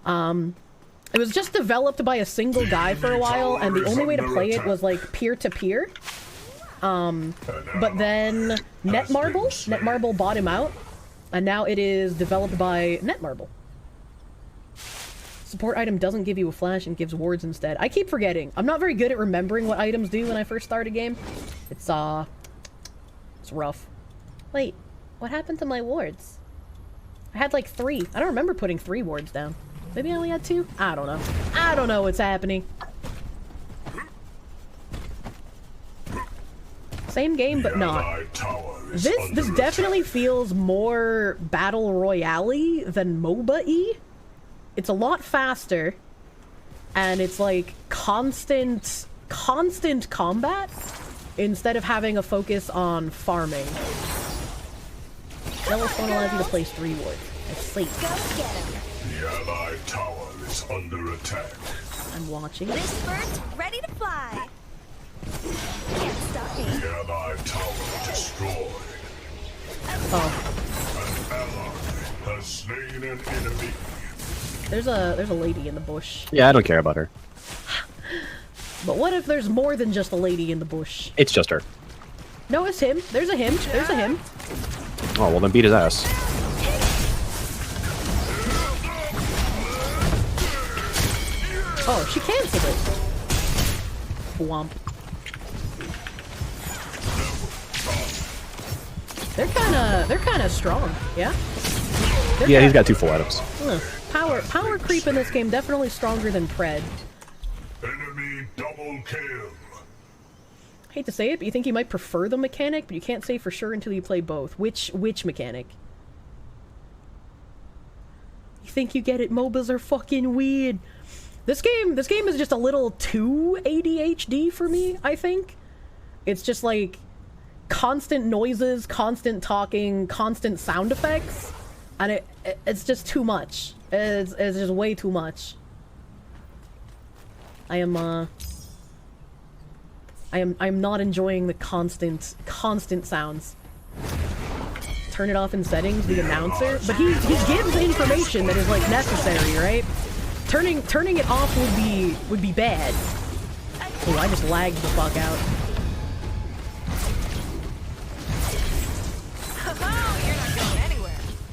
It was just developed by a single guy for a while, and the only way to play it was like peer-to-peer. But then Netmarble bought him out, and now it is developed by Netmarble. Support item doesn't give you a flash and gives wards instead. I keep forgetting. I'm not very good at remembering what items do when I first start a game. It's It's rough. Wait, what happened to my wards? I had like 3. I don't remember putting 3 wards down. Maybe I only had 2? I don't know. I don't know what's happening. Same game, but not. This definitely feels more Battle Royale-y than MOBA-y. It's a lot faster. And it's like constant combat instead of having a focus on farming. Zealous one allows you to place 3 wards. I see. The Allied tower is under attack. I'm watching. This bird's ready to fly. Can't stop me. The Allied tower destroyed. Oh. An ally has slain an enemy. There's a lady in the bush. Yeah, I don't care about her. But what if there's more than just a lady in the bush? It's just her. No, it's him. There's a him. There's a him. Oh, well then beat his ass. Oh, she canceled it. Womp. They're kinda strong, yeah? Yeah, he's got 2 full items. Power creep in this game definitely stronger than Pred. Enemy double kill. Hate to say it, but you think you might prefer the mechanic, but you can't say for sure until you play both. Which mechanic? You think you get it? MOBAs are fucking weird. This game is just a little too ADHD for me, I think. It's just like constant noises, constant talking, constant sound effects, and it's just too much. It's just way too much. I'm not enjoying the constant sounds. Turn it off in settings, the announcer, but he gives information that is like necessary, right? Turning it off would be bad. Oh, I just lagged the fuck out.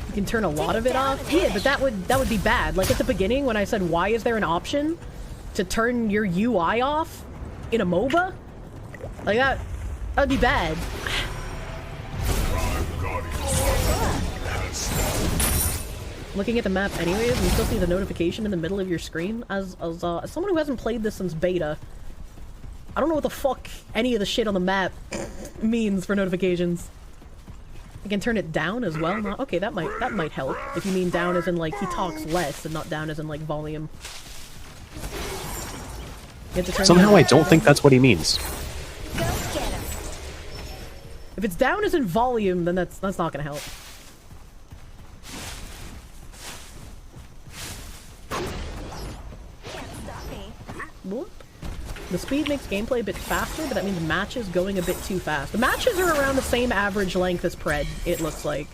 You can turn a lot of it off. Yeah, but that would be bad. Like at the beginning when I said, why is there an option to turn your UI off in a MOBA? Like that'd be bad. Looking at the map anyways, and you still see the notification in the middle of your screen. As someone who hasn't played this since beta, I don't know what the fuck any of the shit on the map means for notifications. I can turn it down as well. Okay, that might help. If you mean down as in like he talks less and not down as in like volume. You have to turn Somehow I don't think that's what he means. If it's down as in volume, then that's not gonna help. Whoop. The speed makes gameplay a bit faster, but that means matches going a bit too fast. The matches are around the same average length as Pred, it looks like.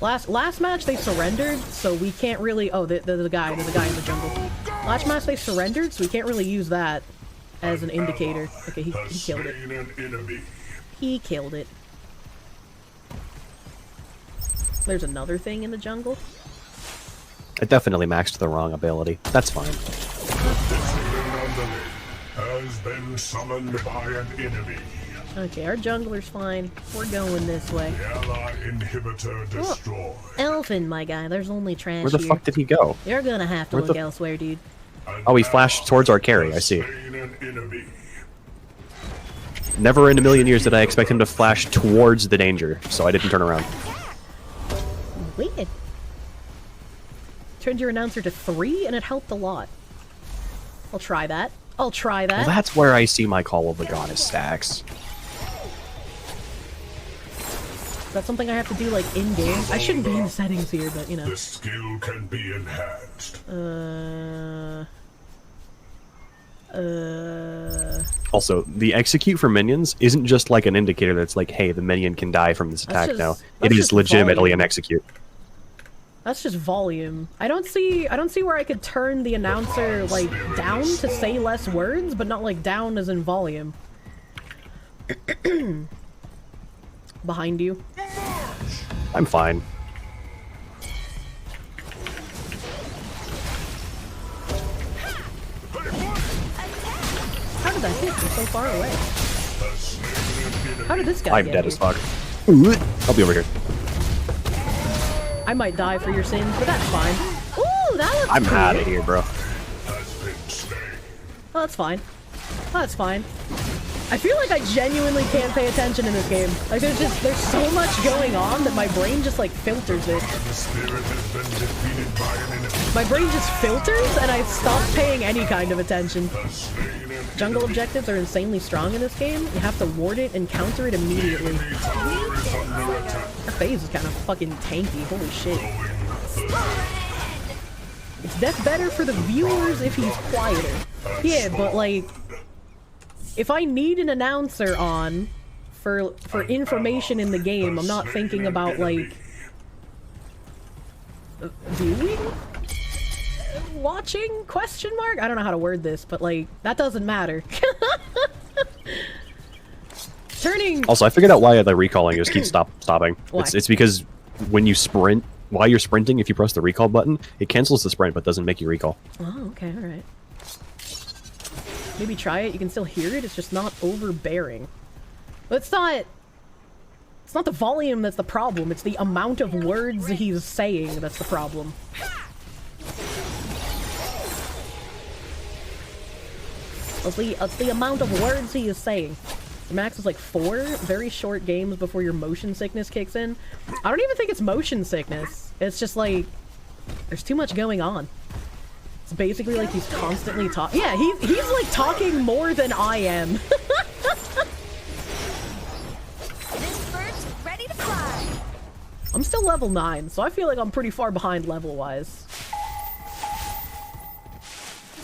Last match they surrendered, so we can't really... Oh, there's a guy in the jungle. Last match they surrendered, so we can't really use that as an indicator. Okay, he killed it. He killed it. There's another thing in the jungle. It definitely maxed the wrong ability. That's fine. Has been summoned by an enemy. Okay, our jungler's fine. We're going this way. The ally inhibitor destroyed. Elfin, my guy. There's only trash Where the fuck did he go? You're gonna have to look elsewhere, dude. Oh, he flashed towards our carry. I see. Never in a million years did I expect him to flash towards the danger, so I didn't turn around. Weird. Turned your announcer to 3, and it helped a lot. I'll try that. I'll try that. Well, that's where I see my Call of the Goddess stacks. That's something I have to do, like, in-game. I shouldn't be in the settings here, but, you know. The skill can be enhanced. Also, the execute for minions isn't just like an indicator that's like, hey, the minion can die from this attack now. It is legitimately an execute. That's just volume. I don't see where I could turn the announcer, like, down to say less words, but not, like, down as in volume. Behind you. I'm fine. How did that hit from so far away? How did this guy I'm get dead here? as fuck. Ooh, I'll be over here. I might die for your sins, but that's fine. Ooh, that looks I'm cool. out of here, bro. Oh, that's fine. Oh, that's fine. I feel like I genuinely can't pay attention in this game. Like, there's so much going on that my brain just, like, filters it. My brain just filters, and I stop paying any kind of attention. Jungle objectives are insanely strong in this game. You have to ward it and counter it immediately. Our phase is kind of fucking tanky. Holy shit. It's death better for the viewers if he's quieter. Yeah, but, like, if I need an announcer on for information in the game, I'm not thinking about, like, viewing? Watching? Question mark? I don't know how to word this, but, like, that doesn't matter. Turning... Also, I figured out why the recalling just keeps stopping. Why? It's because when you sprint, while you're sprinting, if you press the recall button, it cancels the sprint but doesn't make you recall. Oh, okay, alright. Maybe try it. You can still hear it. It's just not overbearing. But it's not the volume that's the problem. It's the amount of words he's saying that's the problem. It's the amount of words he is saying. The max is like 4 very short games before your motion sickness kicks in. I don't even think it's motion sickness. It's just like there's too much going on. It's basically like he's constantly talking. Yeah, he's like talking more than I am. Ready to fly. I'm still level 9, so I feel like I'm pretty far behind level-wise.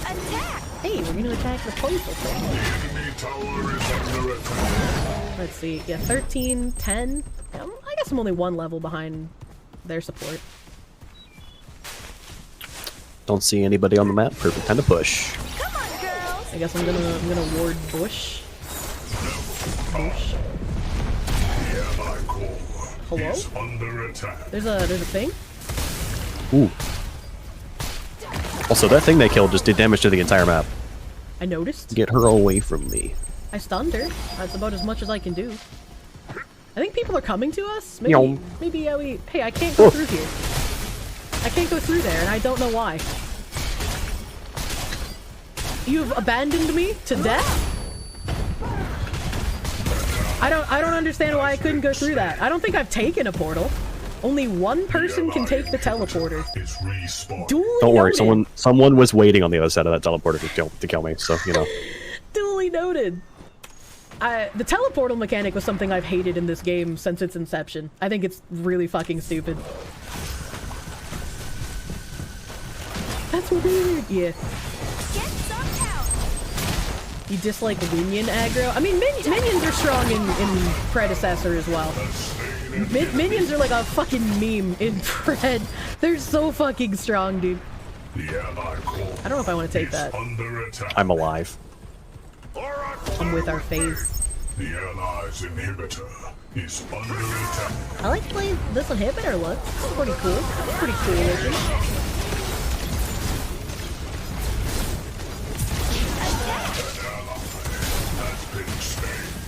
Attack! Hey, we're gonna attack the postal thing. Let's see. Yeah, 13, 10. I guess I'm only 1 level behind their support. Don't see anybody on the map. Perfect time to push. Come on, girls! I guess I'm gonna ward Bush. Bush. Hello? There's a thing? Ooh. Also, that thing they killed just did damage to the entire map. I noticed. Get her away from me. I stunned her. That's about as much as I can do. I think people are coming to us. Maybe we... Hey, I can't go through here. I can't go through there, and I don't know why. You've abandoned me to death? I don't understand why I couldn't go through that. I don't think I've taken a portal. Only one person can take the teleporter. Don't worry, someone was waiting on the other side of that teleporter to kill me, so, you know. Duly noted. The teleportal mechanic was something I've hated in this game since its inception. I think it's really fucking stupid. That's weird. Yeah. Get some help. You dislike minion aggro? I mean, minions are strong in Predecessor as well. Minions are like a fucking meme in Pred. They're so fucking strong, dude. I don't know if I want to take that. I'm alive. I'm with our phase. The allies inhibitor is under attack. I like the way this inhibitor looks. It's pretty cool. It's pretty cool looking.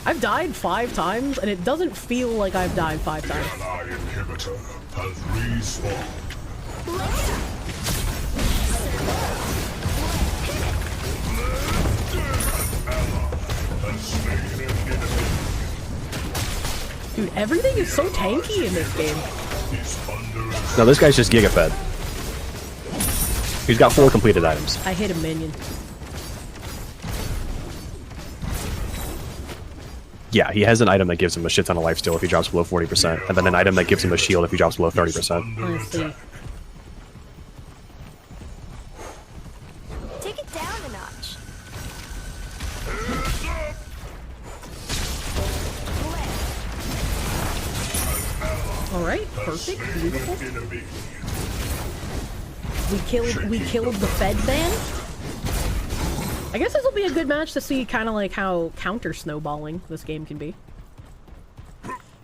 I've died 5 times, and it doesn't feel like I've died 5 times. The ally inhibitor has respawned. Dude, everything is so tanky in this game. No, this guy's just Giga Fed. He's got 4 completed items. I hit a minion. Yeah, he has an item that gives him a shit ton of lifesteal if he drops below 40%, and then an item that gives him a shield if he drops below 30%. I see. Take it down a notch. Alright, perfect, beautiful. We killed the Fed band. I guess this will be a good match to see kind of like how counter snowballing this game can be.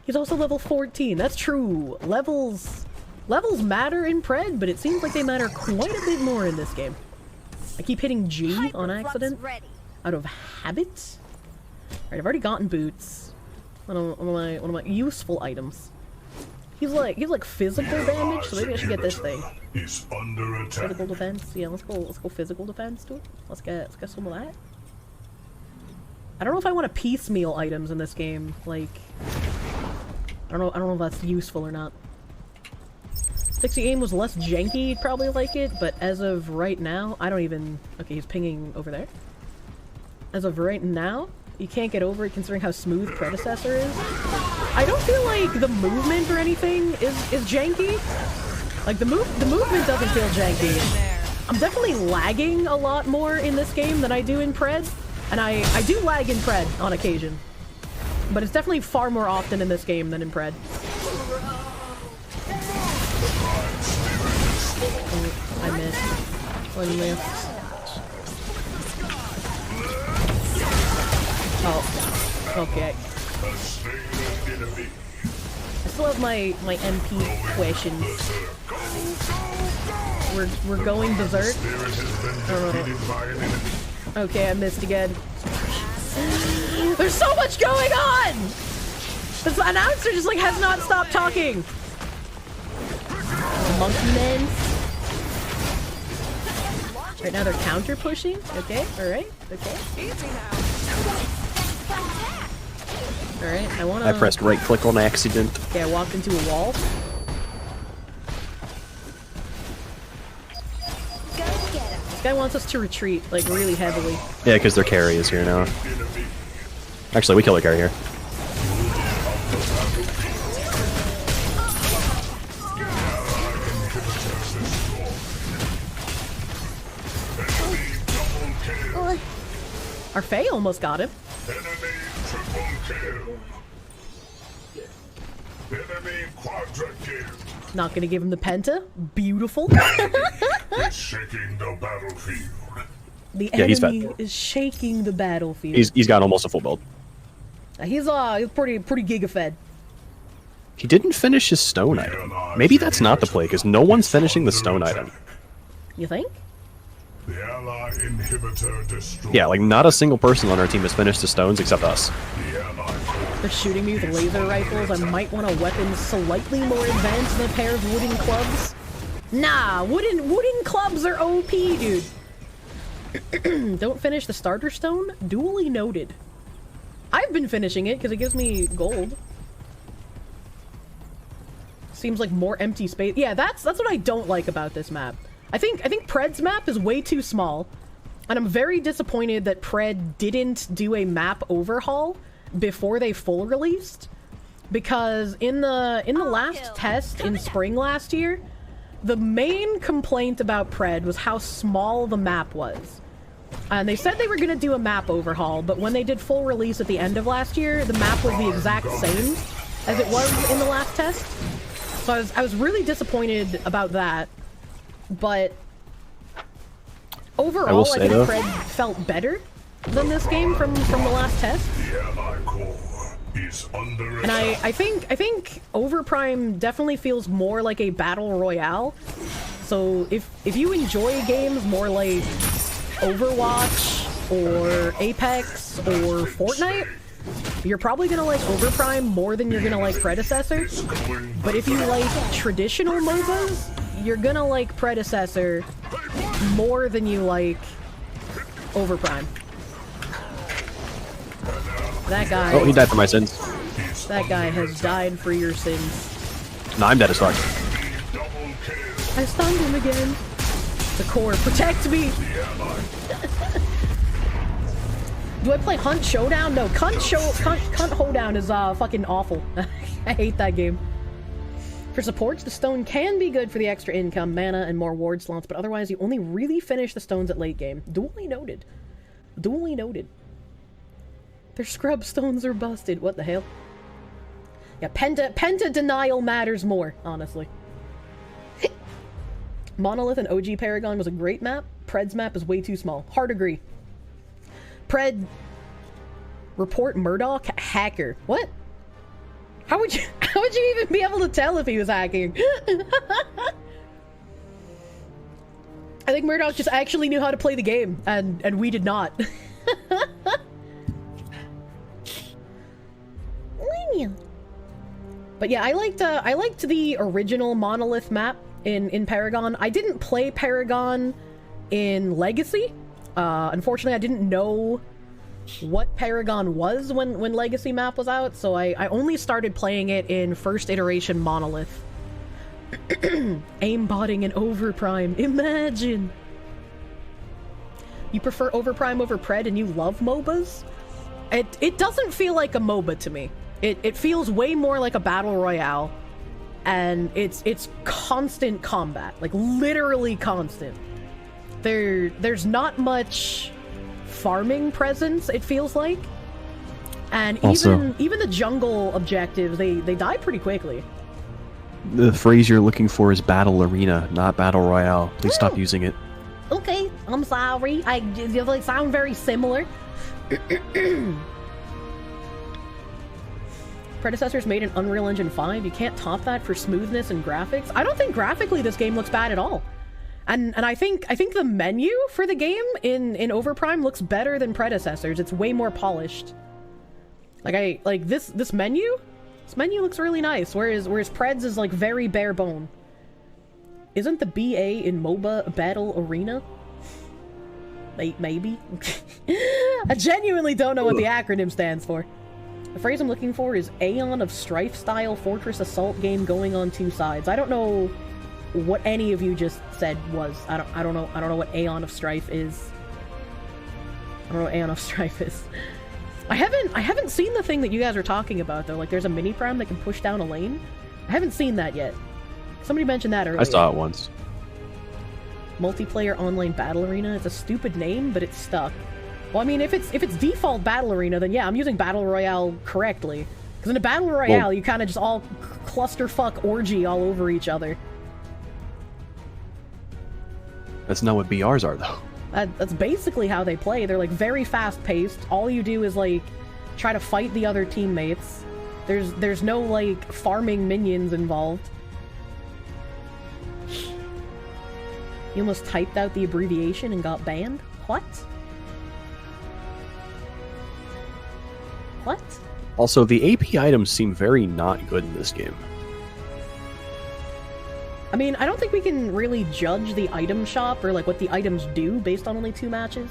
He's also level 14. That's true. Levels matter in Pred, but it seems like they matter quite a bit more in this game. I keep hitting G on accident out of habit. Alright, I've already gotten boots. One of my useful items. He's like physical damage, so maybe I should get this thing. He's under attack. Physical defense. Yeah, let's go physical defense, dude. Let's get some of that. I don't know if I want to piecemeal items in this game. Like, I don't know if that's useful or not. 60 aim was less janky, you'd probably like it, but as of right now, I don't even... Okay, he's pinging over there. As of right now, you can't get over it considering how smooth Predecessor is. I don't feel like the movement or anything is janky. Like, the movement doesn't feel janky. I'm definitely lagging a lot more in this game than I do in Pred. And I do lag in Pred on occasion. But it's definitely far more often in this game than in Pred. I missed. One missed. Oh. Okay. I still have my MP questions. We're going berserk. Okay, I missed again. There's so much going on! This announcer just like has not stopped talking. Monkey men. Right now they're counter pushing. Okay, alright, okay. Alright, I pressed right click on accident. Okay, I walked into a wall. This guy wants us to retreat, like, really heavily. Yeah, because their carry is here now. Actually, we kill their carry here. Our Faye almost got him. Not gonna give him the penta. Beautiful. He's shaking the battlefield. The enemy is shaking the battlefield. He's got almost a full build. He's pretty giga fed. He didn't finish his stone item. Maybe that's not the play, because no one's finishing the stone item. You think? The ally inhibitor destroyed. Yeah, like not a single person on our team has finished the stones except us. They're shooting me with laser rifles. I might want a weapon slightly more advanced than a pair of wooden clubs. Nah, wooden clubs are OP, dude. Don't finish the starter stone? Duly noted. I've been finishing it because it gives me gold. Seems like more empty space. Yeah, that's what I don't like about this map. I think Pred's map is way too small, and I'm very disappointed that Pred didn't do a map overhaul before they full released, because in the last test in spring last year, the main complaint about Pred was how small the map was. And they said they were going to do a map overhaul, but when they did full release at the end of last year, the map was the exact same as it was in the last test. So I was really disappointed about that. But overall, I think Pred felt better than this game from the last test. And I think Overprime definitely feels more like a battle royale. So if you enjoy games more like Overwatch or Apex or Fortnite, you're probably gonna like Overprime more than you're gonna like Predecessor. But if you like traditional MOBAs, you're gonna like Predecessor more than you like Overprime. That guy... Oh, he died for my sins. That guy has died for your sins. No, I'm dead as fuck. I stunned him again. The core, protect me! Do I play Hunt Showdown? No, Cunt Hoedown is fucking awful. I hate that game. For supports, the stone can be good for the extra income, mana, and more ward slots, but otherwise you only really finish the stones at late game. Duly noted. Duly noted. Their scrub stones are busted. What the hell? Yeah, Penta denial matters more, honestly. Monolith and OG Paragon was a great map. Pred's map is way too small. Hard agree. Pred... Report Murdoch hacker. What? How would you even be able to tell if he was hacking? I think Murdoch just actually knew how to play the game, and we did not. But yeah, I liked the original Monolith map in Paragon. I didn't play Paragon in Legacy. Unfortunately, I didn't know what Paragon was when Legacy map was out, so I only started playing it in first iteration Monolith. Aimbotting and Overprime. Imagine! You prefer Overprime over Pred and you love MOBAs? It doesn't feel like a MOBA to me. It feels way more like a battle royale, and it's constant combat, like literally constant. There's not much farming presence, it feels like, and Also, even the jungle objectives, they die pretty quickly. The phrase you're looking for is battle arena, not battle royale. Please stop using it. Okay, I'm sorry. They sound very similar. Predecessors made an Unreal Engine 5. You can't top that for smoothness and graphics. I don't think graphically this game looks bad at all. And I think the menu for the game in Overprime looks better than predecessors. It's way more polished. Like this menu? This menu looks really nice, whereas Pred's is like very bare bone. Isn't the BA in MOBA Battle Arena? Maybe. I genuinely don't know what the acronym stands for. The phrase I'm looking for is Aeon of Strife style fortress assault game going on two sides. I don't know what any of you just said was. I don't know what Aeon of Strife is. I don't know what Aeon of Strife is. I haven't seen the thing that you guys are talking about though. Like there's a mini prime that can push down a lane. I haven't seen that yet. Somebody mentioned that earlier. I saw it once. Multiplayer online battle arena. It's a stupid name, but it's stuck. Well, I mean, if it's default battle arena, then yeah, I'm using battle royale correctly. Because in a battle royale, you kind of just all clusterfuck orgy all over each other. That's not what BRs are, though. That's basically how they play. They're like very fast-paced. All you do is like try to fight the other teammates. There's no like farming minions involved. You almost typed out the abbreviation and got banned? What? What? Also, the AP items seem very not good in this game. I mean, I don't think we can really judge the item shop or like what the items do based on only 2 matches.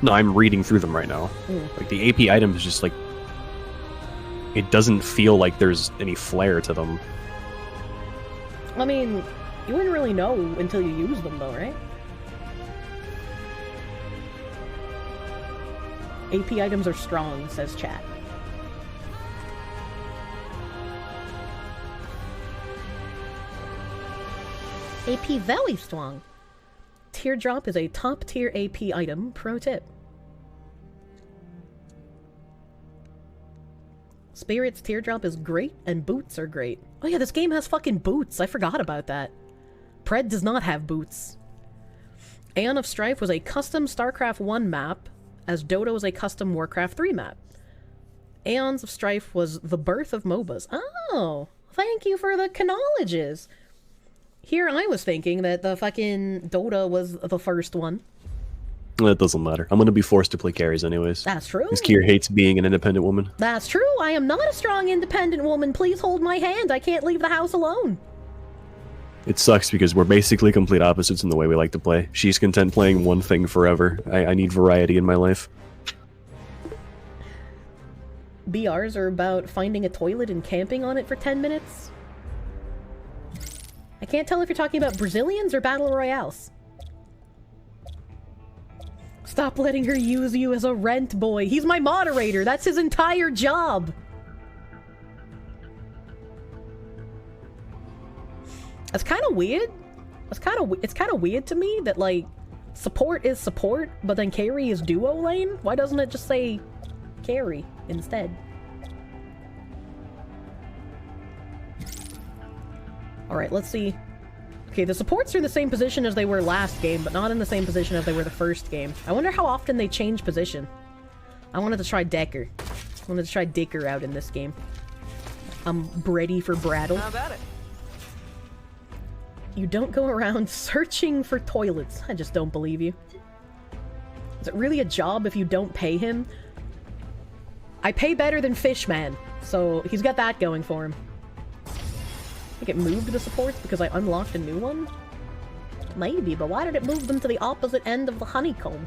No, I'm reading through them right now. Like, the AP item is just like... It doesn't feel like there's any flair to them. I mean, you wouldn't really know until you use them though, right? AP items are strong, says chat. AP very strong. Teardrop is a top tier AP item. Pro tip. Spirit's Teardrop is great, and boots are great. Oh yeah, this game has fucking boots. I forgot about that. Pred does not have boots. Aeon of Strife was a custom StarCraft 1 map, as Dota was a custom Warcraft 3 map. Aeons of Strife was the birth of MOBAs. Oh, thank you for the knowledges. Here I was thinking that the fucking Dota was the first one. That doesn't matter. I'm gonna be forced to play carries anyways. That's true. Because Kier hates being an independent woman. That's true. I am not a strong independent woman. Please hold my hand. I can't leave the house alone. It sucks because we're basically complete opposites in the way we like to play. She's content playing one thing forever. I need variety in my life. BRs are about finding a toilet and camping on it for 10 minutes. I can't tell if you're talking about Brazilians or Battle Royales. Stop letting her use you as a rent boy. He's my moderator. That's his entire job. That's kind of weird. It's kind of weird to me that like support is support, but then carry is duo lane. Why doesn't it just say carry instead? All right, let's see. Okay, the supports are in the same position as they were last game, but not in the same position as they were the first game. I wonder how often they change position. I wanted to try Decker. I wanted to try Dicker out in this game. I'm ready for Brattle. How about it? You don't go around searching for toilets. I just don't believe you. Is it really a job if you don't pay him? I pay better than Fishman, so he's got that going for him. think it moved the supports because I unlocked a new one? Maybe, but why did it move them to the opposite end of the honeycomb?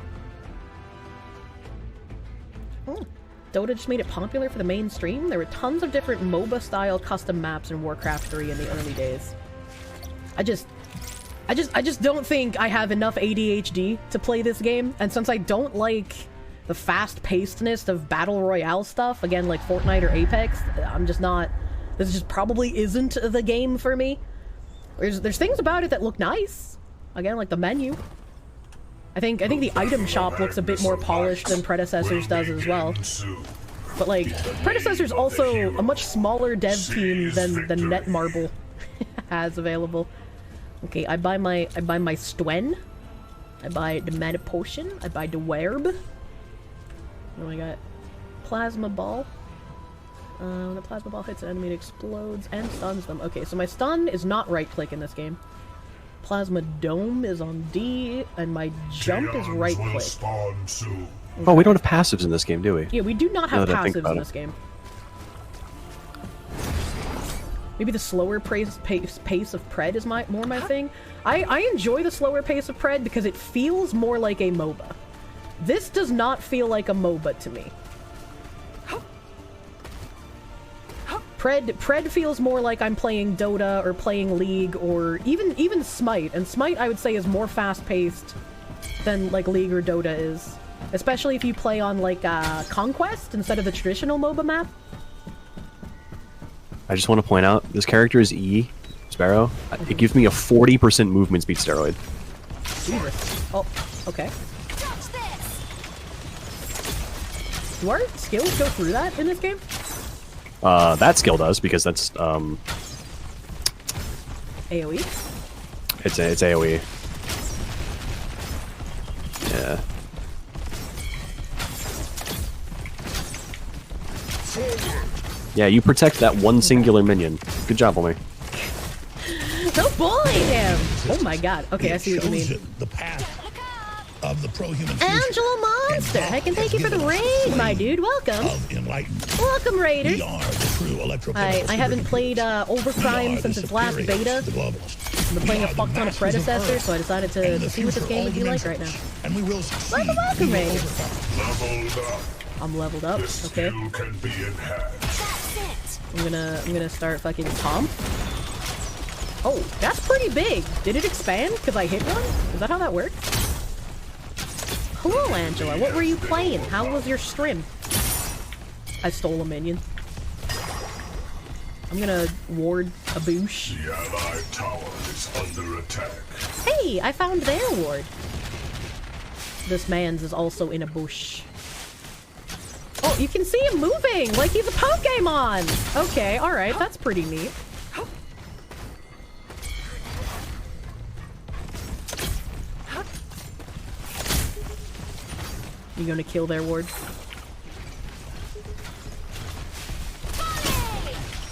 Oh. Dota just made it popular for the mainstream. There were tons of different MOBA-style custom maps in Warcraft 3 in the early days. I just don't think I have enough ADHD to play this game, and since I don't like the fast-pacedness of Battle Royale stuff, again, like Fortnite or Apex, I'm just not... This just probably isn't the game for me. There's things about it that look nice. Again, like the menu. I think the item shop looks a bit more polished than Predecessors does as well. But like, Predecessors also a much smaller dev team than Netmarble has available. Okay, I buy my Stwen. I buy the Mana Potion. I buy the Werb. What do I got? Plasma Ball. When the Plasma Ball hits an enemy, it explodes and stuns them. Okay, so my stun is not right-click in this game. Plasma Dome is on D, and my jump is right-click. Oh, we don't have passives in this game, do we? Yeah, we do not have passives in this game. Maybe the slower pace of Pred is more my thing. I enjoy the slower pace of Pred because it feels more like a MOBA. This does not feel like a MOBA to me. Pred feels more like I'm playing Dota or playing League or even Smite, and Smite I would say is more fast-paced than like League or Dota is. Especially if you play on like Conquest instead of the traditional MOBA map. I just want to point out, this character is E, Sparrow. It gives me a 40% movement speed steroid. Jesus. Oh, okay. Do our skills go through that in this game? That skill does, because that's, AoE? It's AoE. Yeah. Yeah, you protect that one singular minion. Good job, homie. Don't bully him! Oh my god. Okay, I see what you mean. The path of the pro-human Angela Monster! Heck, and thank you for the raid, my dude. Welcome. Welcome, Raiders. I haven't played Overprime since its last beta. I've been playing a fuck ton of Predecessors, so I decided to see what this game would be like right now. Welcome, Raiders. I'm leveled up. Okay. I'm gonna start fucking Tom. Oh, that's pretty big. Did it expand because I hit one? Is that how that works? Hello, Angela. What were you playing? How was your stream? I stole a minion. I'm gonna ward a boosh. The allied tower is under attack. Hey, I found their ward. This man's is also in a bush. Oh, you can see him moving like he's a Pokemon. Okay, all right, that's pretty neat. You gonna kill their ward?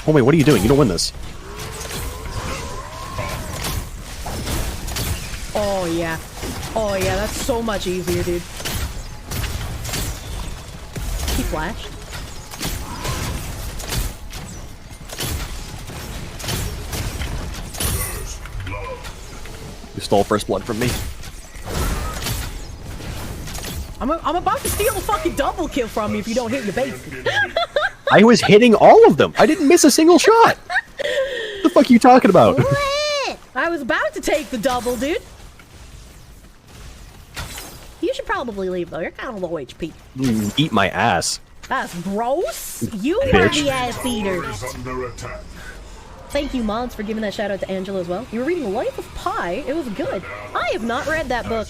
Homie, what are you doing? You don't win this. Oh yeah. Oh yeah, that's so much easier, dude. He flashed. You stole first blood from me. I'm about to steal a fucking double kill from you if you don't hit your base. I was hitting all of them. I didn't miss a single shot. What the fuck are you talking about? I was about to take the double, dude. You should probably leave though. You're kind of low HP. Eat my ass. That's gross. You Bitch. are the ass eater. Thank you, Mods, for giving that shout out to Angela as well. You were reading Life of Pi. It was good. I have not read that book.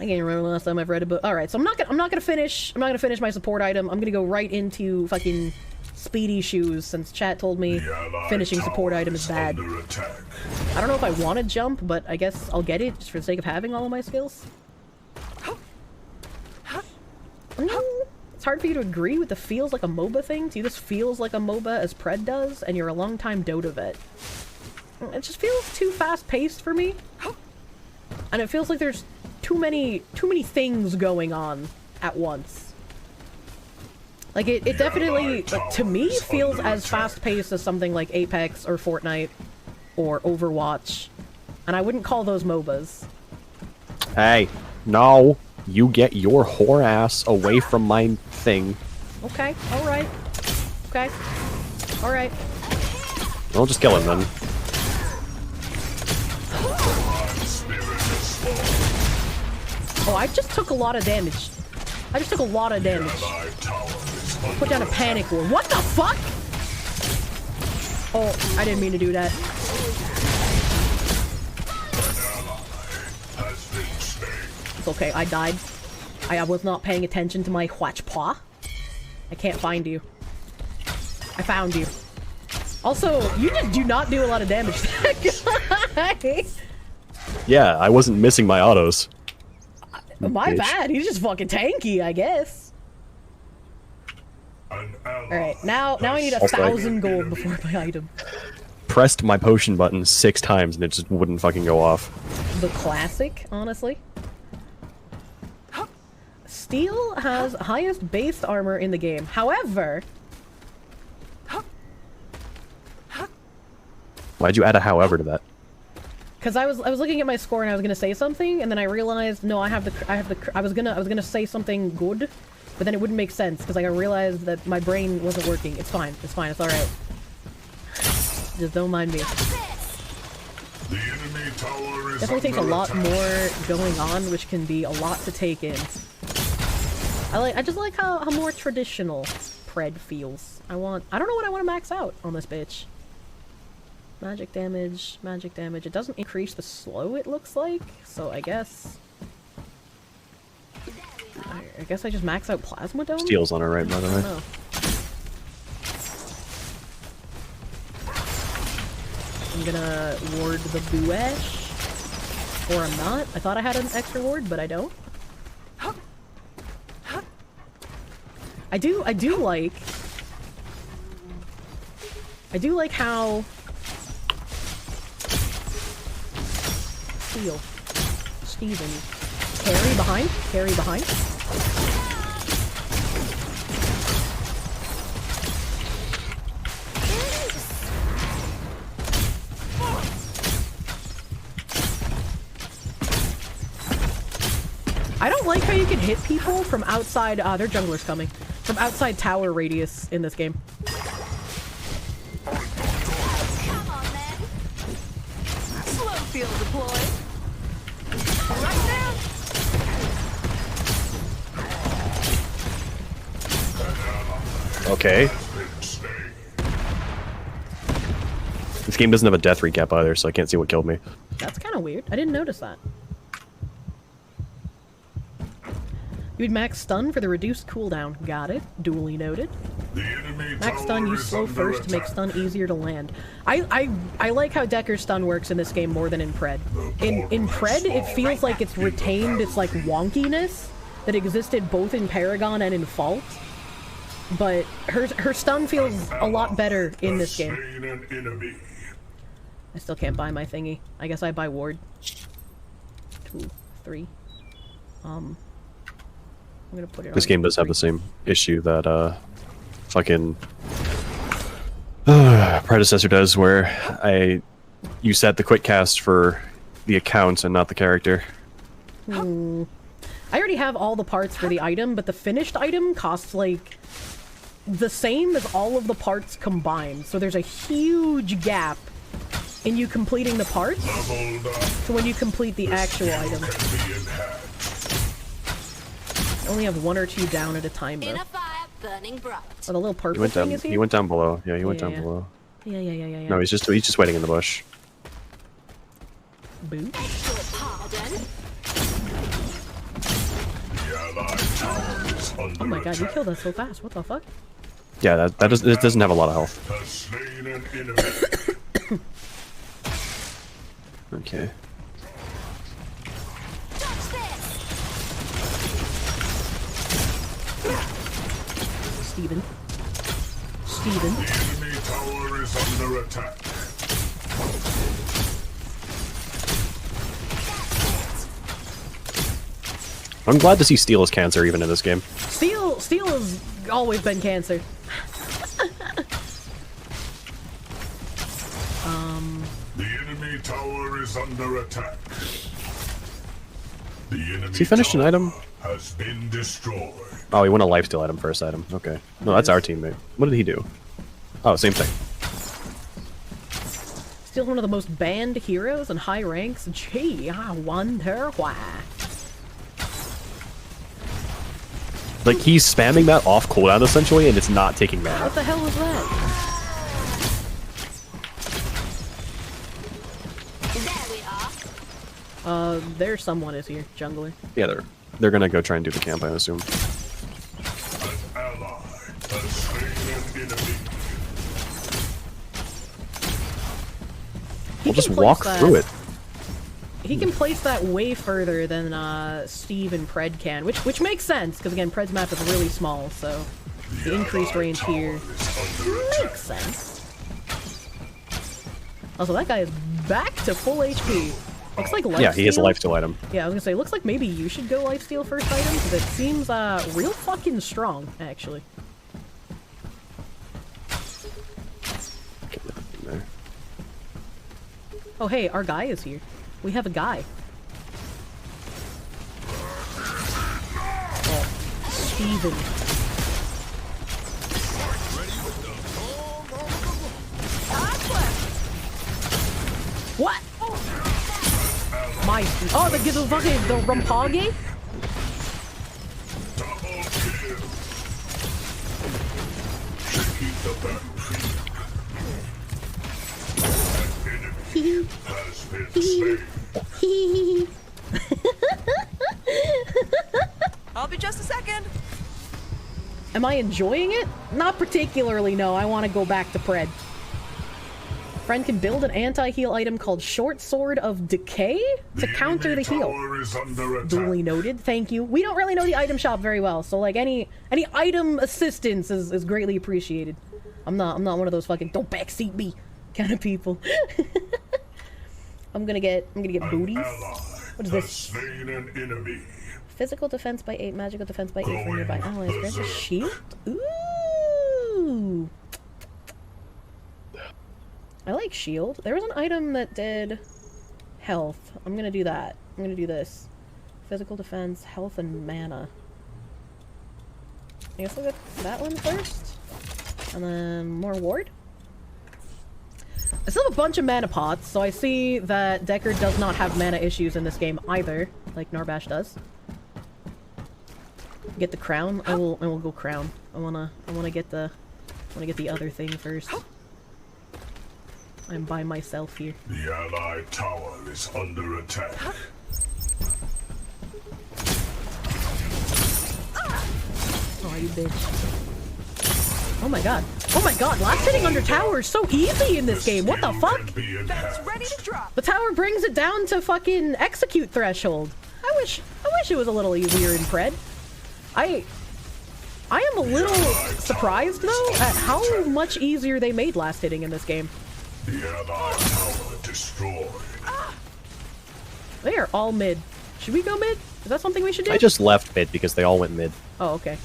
I can't remember the last time I've read a book. All right, so I'm not gonna finish my support item. I'm gonna go right into fucking Speedy Shoes since chat told me finishing support item is bad. I don't know if I want to jump, but I guess I'll get it just for the sake of having all of my skills. It's hard for you to agree with the feels like a MOBA thing. To you, this feels like a MOBA as Pred does, and you're a longtime Dota vet. It just feels too fast-paced for me. And it feels like there's too many things going on at once. Like, it definitely, like, to me, feels as fast-paced as something like Apex or Fortnite or Overwatch. And I wouldn't call those MOBAs. Hey, no. You get your whore ass away from my thing. Okay, alright. Okay. Alright. I'll just kill him then. Oh, I just took a lot of damage. I just took a lot of damage. Put down a panic ward. What the fuck? Oh, I didn't mean to do that. It's okay, I died. I was not paying attention to my huachpa. I can't find you. I found you. Also, you just do not do a lot of damage to that guy. Yeah, I wasn't missing my autos. My bad, he's just fucking tanky, I guess. Alright, now I need 1,000 gold before my item. Pressed my potion button 6 times and it just wouldn't fucking go off. The classic, honestly. Steel has highest base armor in the game. However... Why'd you add a however to that? Because I was looking at my score and I was gonna say something, and then I realized no, I was gonna say something good, but then it wouldn't make sense because like I realized that my brain wasn't working. It's fine. It's fine. It's all right. Just don't mind me. Definitely takes a lot more going on, which can be a lot to take in. I just like how more traditional Pred feels. I don't know what I want to max out on this bitch. Magic damage, magic damage. It doesn't increase the slow, it looks like, so I guess I just max out Plasma Dome? Steel's on her right, by the way. Oh. I'm gonna ward the Buesh. Or I'm not. I thought I had an extra ward, but I don't. I do like how Steven. Carry behind. Carry behind. I don't like how you can hit people from outside, their jungler's coming. From outside tower radius in this game. Come on, then. Slow field deployed. Right now. Okay. This game doesn't have a death recap either, so I can't see what killed me. That's kind of weird. I didn't notice that. You'd max stun for the reduced cooldown. Got it. Duly noted. Max stun, use slow first to make stun easier to land. I like how Decker's stun works in this game more than in Pred. In Pred, it feels like it's retained its like wonkiness that existed both in Paragon and in Fault. But her stun feels a lot better in this game. I still can't buy my thingy. I guess I buy ward. 2, 3. I'm gonna put it This on game does have the same issue that fucking predecessor does, where you set the quick cast for the account and not the character. I already have all the parts for the item, but the finished item costs like the same as all of the parts combined. So there's a huge gap in you completing the parts to when you complete the actual item. I only have 1 or 2 down at a time though. Oh, the little purple thing is here? He went down below. Yeah, he went down below. Yeah. No, he's just waiting in the bush. Boot. Oh my god, you killed us so fast. What the fuck? Yeah, it doesn't have a lot of health. Okay. Steven. The enemy tower is under attack. I'm glad to see Steel as cancer even in this game. Steel is always been cancer. The enemy tower is under attack. The enemy Has he finished an item? has been destroyed. Oh, he won a lifesteal item, first item. Okay. No, that's our teammate. What did he do? Oh, same thing. Still one of the most banned heroes and high ranks. Gee, I wonder why. Like, he's spamming that off cooldown, essentially, and it's not taking mana. What the hell was that? There's someone is here, jungler. Yeah, they're gonna go try and do the camp, I assume. We'll just walk through it. He can place that way further than Steve and Pred can, which makes sense, because again, Pred's map is really small, so the increased range here makes sense. Also, that guy is back to full HP. Looks like lifesteal. Yeah, he has a lifesteal item. Yeah, I was gonna say, looks like maybe you should go lifesteal first item, because it seems real fucking strong, actually. Oh hey, our guy is here. We have a guy. Oh, Steven. What? My oh, the fucking the Rumpage? I'll be just a second. Am I enjoying it? Not particularly, no. I want to go back to Pred. Friend can build an anti-heal item called Short Sword of Decay to counter the heal. Duly noted. Thank you. We don't really know the item shop very well, so like any item assistance is greatly appreciated. I'm not one of those fucking don't backseat me kind of people. I'm gonna get booties. What is this? Physical defense by 8, magical defense by 8 for nearby allies. Grants a shield? Ooh. I like shield. There was an item that did health. I'm gonna do that. I'm gonna do this. Physical defense, health, and mana. I guess I'll get that one first. And then more ward. I still have a bunch of mana pots, so I see that Decker does not have mana issues in this game either, like Narbash does. Get the crown. I will go crown. I wanna get the other thing first. I'm by myself here. The allied tower is under attack. Oh, you bitch. Oh my god. Oh my god, last hitting under tower is so easy in this game. What the fuck? That's ready to drop. The tower brings it down to fucking execute threshold. I wish it was a little easier in Pred. I am a little surprised though at how much easier they made last hitting in this game. The allied tower destroyed. They are all mid. Should we go mid? Is that something we should do? I just left mid because they all went mid. Oh, okay.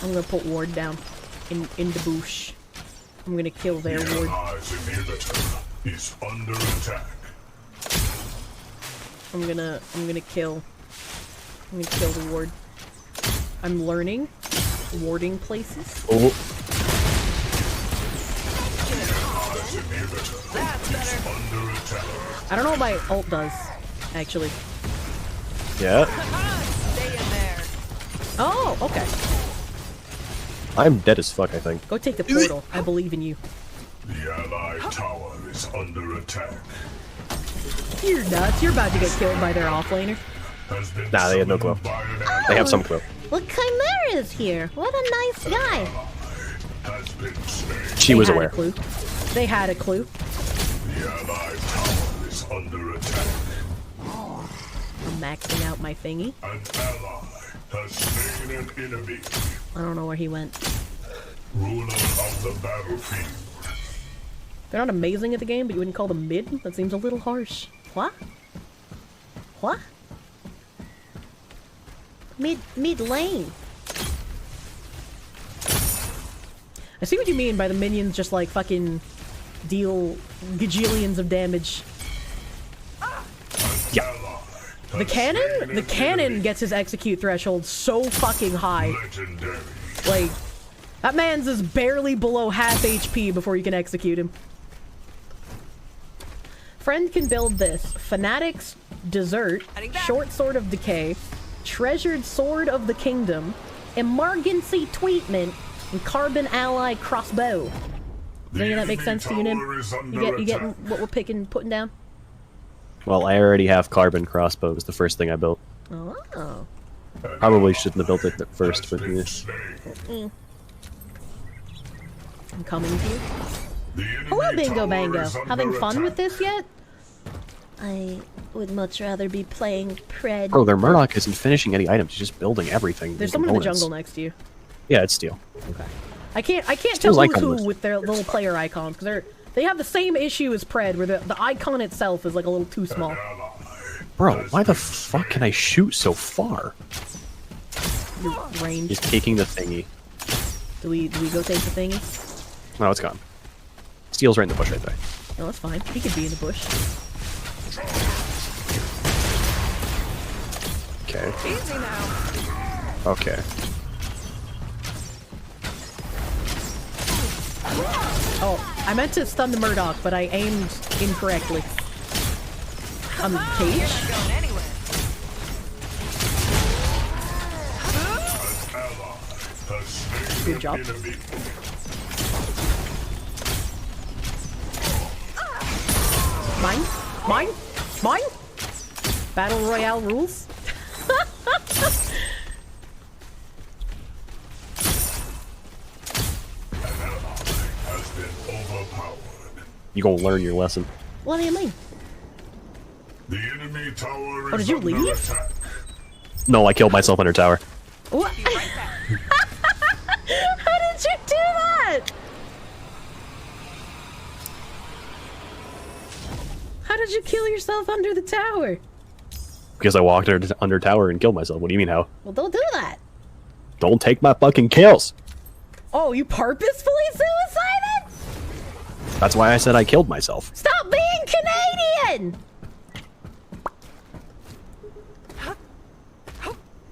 I'm gonna put ward down in the bush. I'm gonna kill their ward. Is under attack. I'm gonna kill the ward. I'm learning warding places. Oh. That's better. I don't know what my ult does, actually. Yeah. Stay in there. Oh, okay. I'm dead as fuck, I think. Go take the portal. I believe in you. The allied tower is under attack. You're nuts. You're about to get killed by their offlaner. Nah, they had no clue. They have some clue. Look, Chimera is here. What a nice guy. She was aware. They had a clue. The allied tower is under attack. I'm maxing out my thingy. An ally has slain an enemy. I don't know where he went. Ruler of the battlefield. They're not amazing at the game, but you wouldn't call them mid? That seems a little harsh. What? What? Mid lane. I see what you mean by the minions just like fucking deal gajillions of damage. Yeah. The cannon gets his execute threshold so fucking high. Like, that man's is barely below half HP before you can execute him. Friend can build this. Fanatic's Dessert, Short Sword of Decay, Treasured Sword of the Kingdom, Emergency Tweetment, and Carbon Ally Crossbow. Does any of that make sense to you, Nim? You get what we're putting down? Well, I already have carbon crossbow. Was the first thing I built. Oh. Probably shouldn't have built it at first, but yeah. I'm coming to you. Hello, Bingo Bango. Having fun with this yet? I would much rather be playing Pred. Bro, their Murdoch isn't finishing any items. He's just building everything. There's someone in the jungle next to you. Yeah, it's Steel. Okay. I can't tell who's who with their little player icons because they have the same issue as Pred, where the icon itself is like a little too small. Bro, why the fuck can I shoot so far? Range. He's taking the thingy. Do we go take the thingy? No, it's gone. Steel's right in the bush right there. No, that's fine. He could be in the bush. Okay. Easy now. Okay. Oh, I meant to stun the Murdoch, but I aimed incorrectly. On the cage? Good job. Mine? Battle Royale rules? You gonna learn your lesson. What do you mean? The enemy tower Oh, did you leave? No, I killed myself under tower. What? How did you do that? How did you kill yourself under the tower? Because I walked under tower and killed myself. What do you mean how? Well, don't do that. Don't take my fucking kills. Oh, you purposefully suicided? That's why I said I killed myself. Stop being Canadian!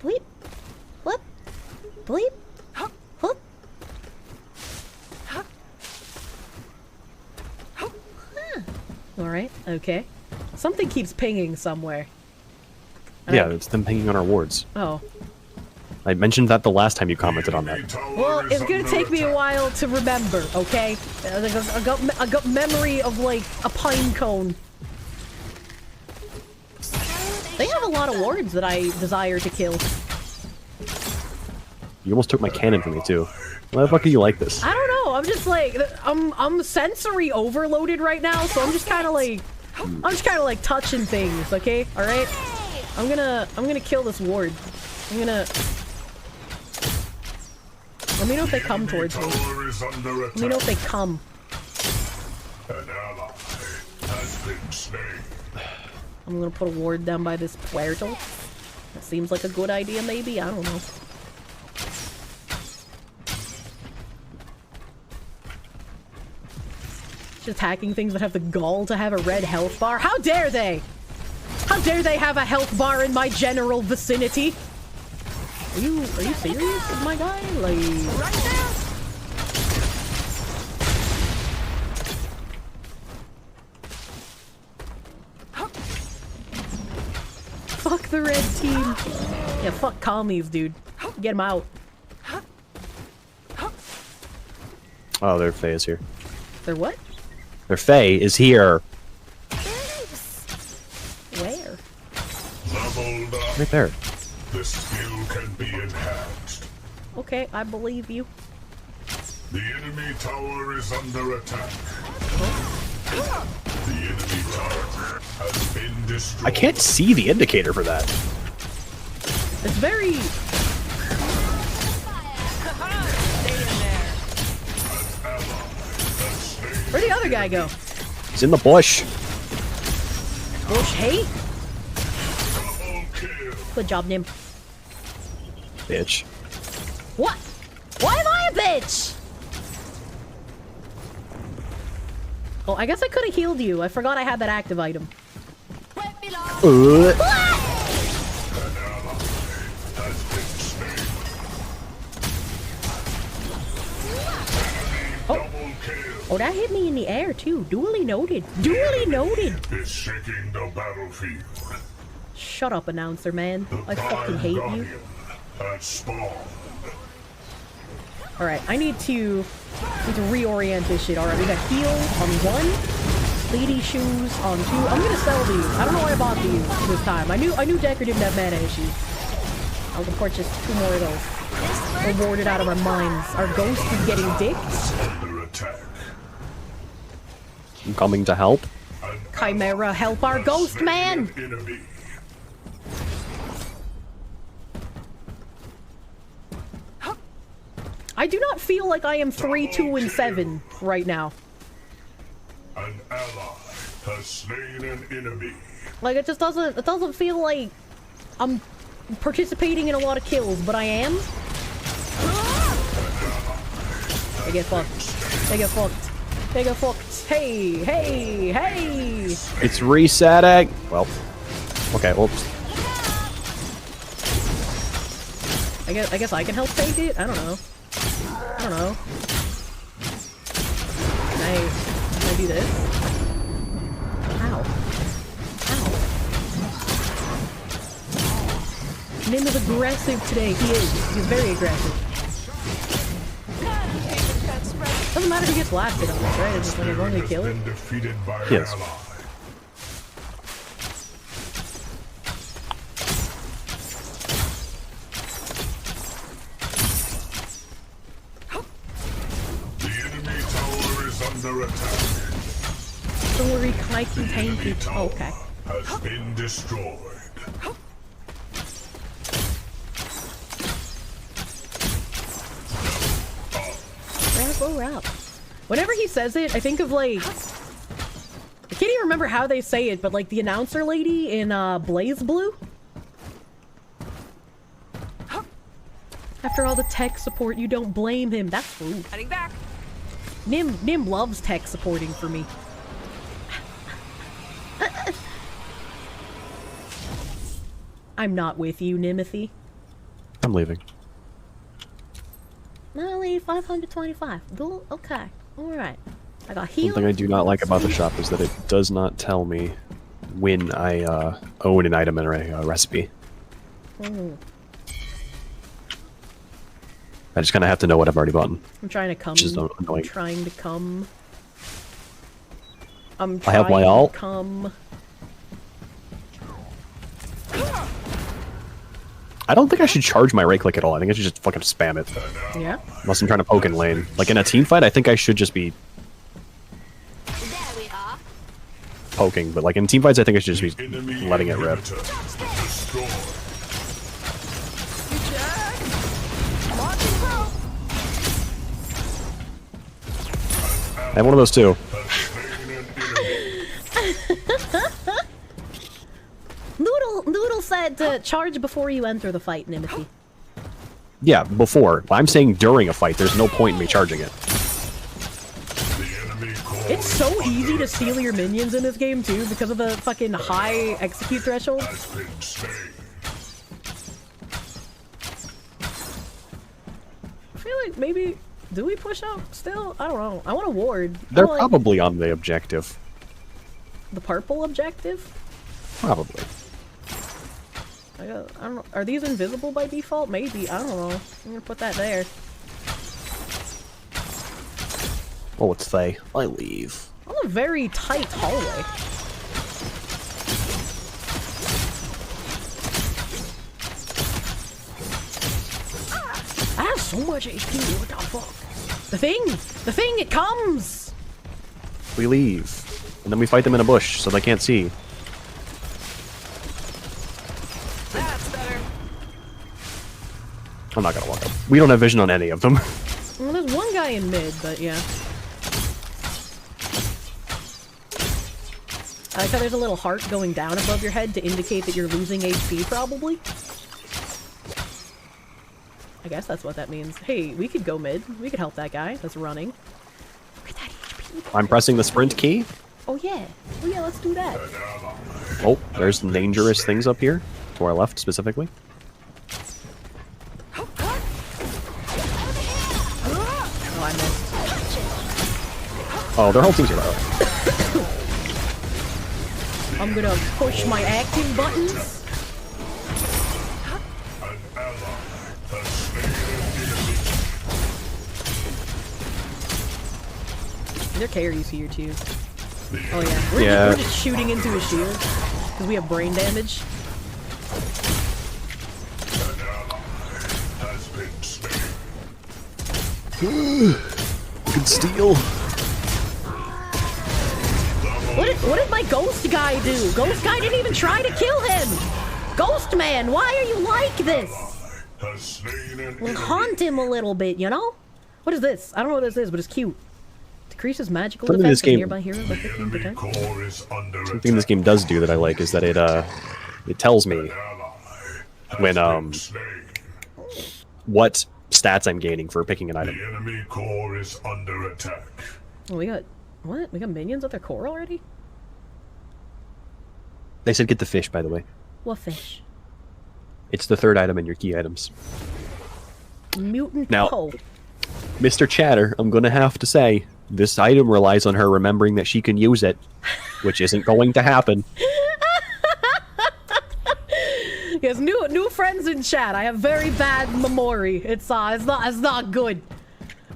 Bleep. What? Bleep. Whoop. Alright, okay. Something keeps pinging somewhere. Yeah, it's them pinging on our wards. Oh. I mentioned that the last time you commented on that. Well, it's gonna take me a while to remember, okay? I got memory of, like, a pine cone. They have a lot of wards that I desire to kill. You almost took my cannon from me, too. Why the fuck are you like this? I don't know, I'm just like, I'm sensory overloaded right now, so I'm just kinda like touching things, okay? Alright? I'm gonna kill this ward. Let me know if they come towards me. Let me know if they come. An ally has been slain. I'm gonna put a ward down by this puerto. That seems like a good idea, maybe? I don't know. Just attacking things that have the gall to have a red health bar. How dare they? How dare they have a health bar in my general vicinity? Are you serious, my guy? Like, right there? Fuck the red team. Yeah, fuck commies, dude. Get them out. Oh, their Faye is here. Their what? Their Faye is here. Where? Leveled up. Right there. The skill can be enhanced. Okay, I believe you. The enemy tower is under attack. The enemy tower has been destroyed. I can't see the indicator for that. It's very... Where'd the other guy go? He's in the bush. Bush hate? Good job, Nim. Bitch. What? Why am I a bitch? Oh, I guess I could have healed you. I forgot I had that active item. Oh, that hit me in the air too. Duly noted. Duly noted. Is shaking the battlefield. Shut up, announcer man. I fucking hate you. Alright, I need to reorient this shit. Alright, we got heal on 1, lady shoes on 2. I'm gonna sell these. I don't know why I bought these this time. I knew Decker didn't have mana issues. I'll purchase 2 more of those. We're warded out of our minds. Our ghost is getting dicked. I'm coming to help. Chimera, help our ghost man! I do not feel like I am 3, 2, and 7 right now. An ally has slain an enemy. Like, it doesn't feel like I'm participating in a lot of kills, but I am. They get fucked. They get fucked. They get fucked. Hey, hey, hey! It's resetting. Well, okay, oops. I guess I can help take it? I don't know. I don't know. Can I do this? Ow. Ow. Nim is aggressive today. He is. He's very aggressive. Doesn't matter if he gets blasted on this, right? It's just like as long as we kill it. Yes. Under attack. Don't worry, Mikey, thank you. Oh, okay. Has been destroyed. Wrap. Whenever he says it, I think of like I can't even remember how they say it, but like the announcer lady in Blaze Blue. After all the tech support, you don't blame him. That's rude. Heading back. Nim loves tech supporting for me. I'm not with you, Nimothy. I'm leaving. Only 525. Okay. Alright. I got healed. One thing I do not like about the shop is that it does not tell me when I own an item or a recipe. Mm. I just kind of have to know what I've already bought. I'm trying to come. Which is annoying. I'm trying to come. I'm I have my trying ult. to come. I don't think I should charge my right click at all. I think I should just fucking spam it. Yeah. Unless I'm trying to poke in lane. Like in a team fight, I think I should just be poking. But like in team fights, I think I should just be letting it rip. I have one of those too. Noodle said to charge before you enter the fight, Nimothy. Yeah, before. I'm saying during a fight, there's no point in me charging it. It's so easy to steal your minions in this game too because of the fucking high execute threshold. I feel like maybe do we push up still? I don't know. I want a ward. They're probably on the objective. The purple objective? Probably. I don't know. Are these invisible by default? Maybe. I don't know. I'm gonna put that there. Oh, it's they. I leave. On a very tight hallway. I have so much HP. What the fuck? The thing, it comes! We leave. And then we fight them in a bush so they can't see. That's better. I'm not gonna walk up. We don't have vision on any of them. Well, there's one guy in mid, but yeah. I like how there's a little heart going down above your head to indicate that you're losing HP, probably. I guess that's what that means. Hey, we could go mid. We could help that guy that's running. Look at that HP. I'm pressing the sprint key. Oh yeah. Oh yeah, let's do that. Oh, there's some dangerous things up here. To our left, specifically. Oh, I missed. Oh, their whole team's here. I'm gonna push my active buttons. Their carries here too. Oh yeah. We're just shooting into his shield because we have brain damage. Good steal. What did my ghost guy do? Ghost guy didn't even try to kill him! Ghost man, why are you like this? We'll haunt him a little bit, you know? What is this? I don't know what this is, but it's cute. Decreases magical defense of nearby heroes by 15%. Something this game does do that I like is that it tells me when what stats I'm gaining for picking an item. The enemy core is under attack. Oh, we got what? We got minions at their core already? They said get the fish, by the way. What fish? It's the third item in your key items. Mutant now, Poe. Mr. Chatter, I'm gonna have to say, this item relies on her remembering that she can use it, which isn't going to happen. Yes, new friends in chat. I have very bad memory. It's not good.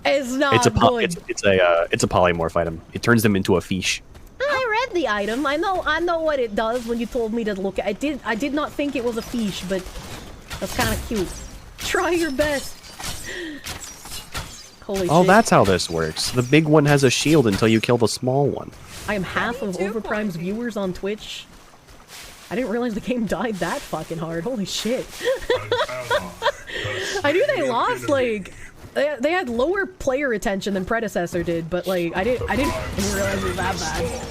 It's not good. It's a polymorph item. It turns them into a fish. I read the item. I know what it does when you told me to look at it. I did not think it was a fish, but that's kind of cute. Try your best. Holy shit. Oh, that's how this works. The big one has a shield until you kill the small one. I am half of Overprime's viewers on Twitch. I didn't realize the game died that fucking hard. Holy shit. I knew they lost, like... They had lower player retention than predecessor did, but like I didn't realize it was that bad.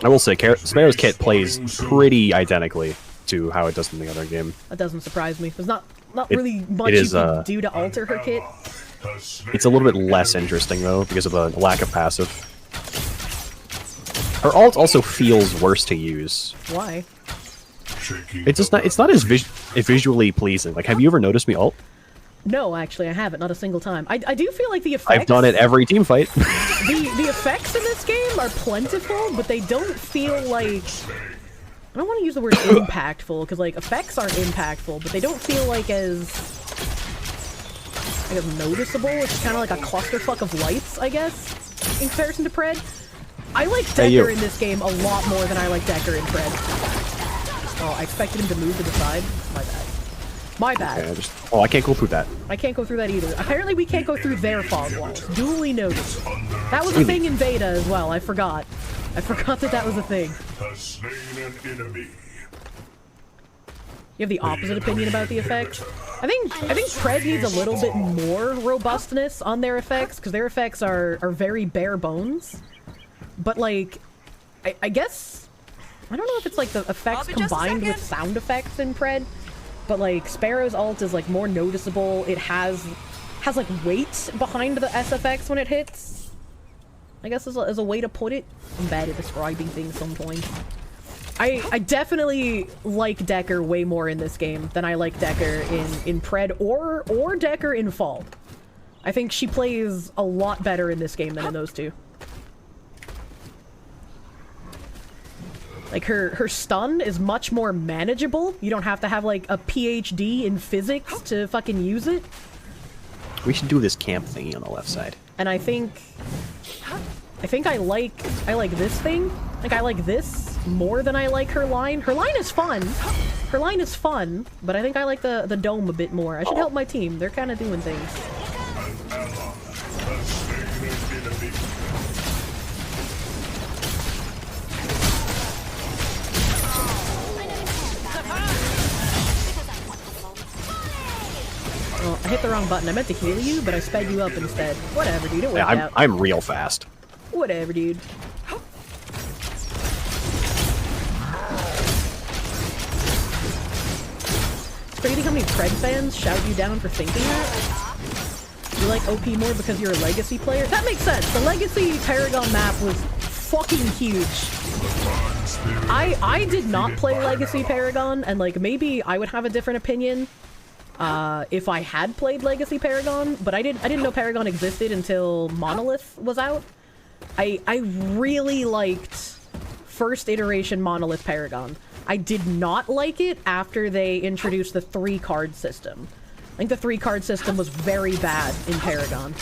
I will say, Sparrow's kit plays pretty identically to how it does in the other game. That doesn't surprise me. There's not really much you can do to alter her kit. It's a little bit less interesting though because of the lack of passive. Her ult also feels worse to use. Why? It's just not. It's not as visually pleasing. Like, have you ever noticed me ult? No, actually, I haven't. Not a single time. I do feel like the effects. I've done it every team fight. the effects in this game are plentiful, but they don't feel like. I don't want to use the word impactful because like effects aren't impactful, but they don't feel like as noticeable. It's kind of like a clusterfuck of lights, I guess, in comparison to Pred. I like Decker in this game a lot more than I like Decker in Pred. Oh, I expected him to move to the side. My bad. My bad. Okay, I can't go through that. I can't go through that either. Apparently we can't go through their fog walls. Duly noted. That was a thing in beta as well. I forgot. I forgot that was a thing. You have the opposite opinion about the effects? I think Pred needs a little bit more robustness on their effects, because their effects are very bare bones. But like, I guess... I don't know if it's like the effects combined with sound effects in Pred, but like Sparrow's ult is like more noticeable. It has like weight behind the SFX when it hits. I guess as a way to put it. I'm bad at describing things sometimes. I definitely like Decker way more in this game than I like Decker in Pred or Decker in Fall. I think she plays a lot better in this game than in those two. Like, her stun is much more manageable. You don't have to have, like, a PhD in physics to fucking use it. We should do this camp thingy on the left side. And I think I like this thing. Like, I like this more than I like her line. Her line is fun. Her line is fun, but I think I like the dome a bit more. I should help my team. They're kind of doing things. Well, I hit the wrong button. I meant to heal you, but I sped you up instead. Whatever, dude. It worked out. I'm real fast. Whatever, dude. crazy how many Pred fans shout you down for thinking that. You like OP more because you're a Legacy player? That makes sense. The Legacy Paragon map was fucking huge. I did not play Legacy Paragon, and like maybe I would have a different opinion if I had played Legacy Paragon, but I didn't know Paragon existed until Monolith was out. I really liked first iteration Monolith Paragon. I did not like it after they introduced the 3-card system. I think the 3-card system was very bad in Paragon.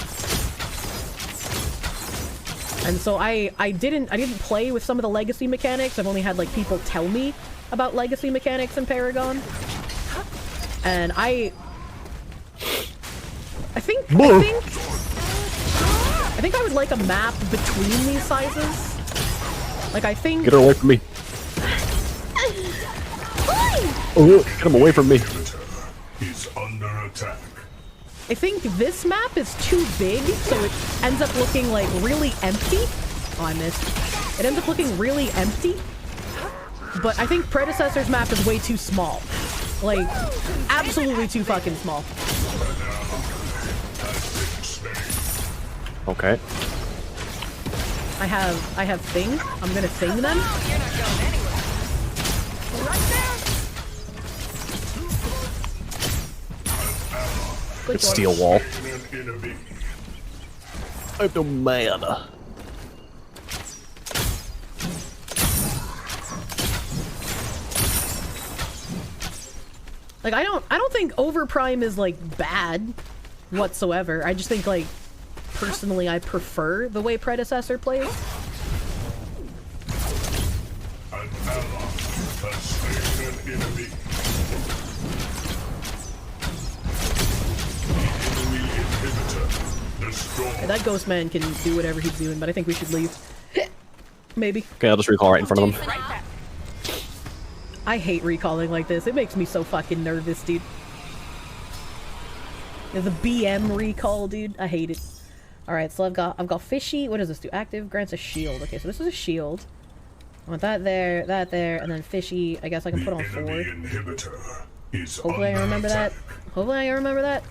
And so I didn't play with some of the legacy mechanics. I've only had like people tell me about legacy mechanics in Paragon. And I think I would like a map between these sizes. Like I think Get her away from me. Oh, get him away from me. He's under attack. I think this map is too big, so it ends up looking like really empty. Oh, I missed. It ends up looking really empty. But I think Predecessor's map is way too small. Like, absolutely too fucking small. Okay. I have thing. I'm gonna thing them. You're not going anywhere. Right there. Good steel wall. I have no mana. Like I don't think Overprime is like bad whatsoever. I just think like personally I prefer the way Predecessor plays. An ally has slain an enemy. Yeah, that ghost man can do whatever he's doing, but I think we should leave. Maybe. Okay, I'll just recall right in front of him. I hate recalling like this. It makes me so fucking nervous, dude. The BM recall, dude. I hate it. Alright, so I've got fishy. What does this do? Active grants a shield. Okay, so this is a shield. I want that there, and then fishy. I guess I can put on 4. Hopefully I remember that. Hopefully I remember that.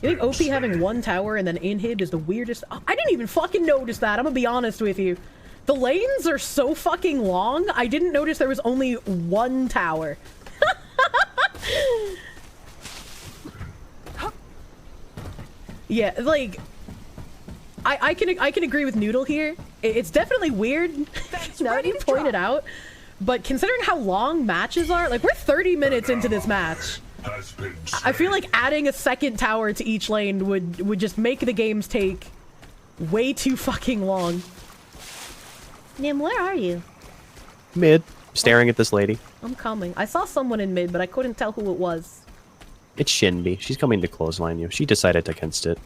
You think OP having 1 tower and then inhib is the weirdest? Oh, I didn't even fucking notice that. I'm gonna be honest with you. The lanes are so fucking long, I didn't notice there was only 1 tower. Yeah, like, I can agree with Noodle here. It's definitely weird, now that you point it out. But considering how long matches are, like, we're 30 minutes into this match. I feel like adding a 2nd tower to each lane would just make the games take way too fucking long. Nim, where are you? Mid. Staring at this lady. I'm coming. I saw someone in mid, but I couldn't tell who it was. It's Shinbi. She's coming to clothesline you. She decided against it.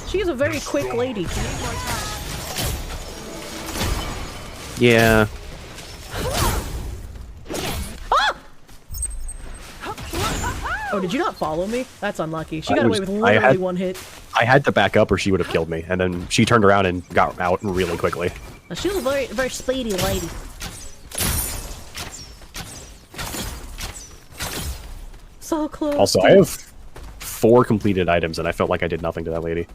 She is a very quick lady. Yeah. Oh, did you not follow me? That's unlucky. She got away with literally 1 hit. I had to back up or she would have killed me, and then she turned around and got out really quickly. She was a very, very speedy lady. So close. Also, I have 4 completed items, and I felt like I did nothing to that lady.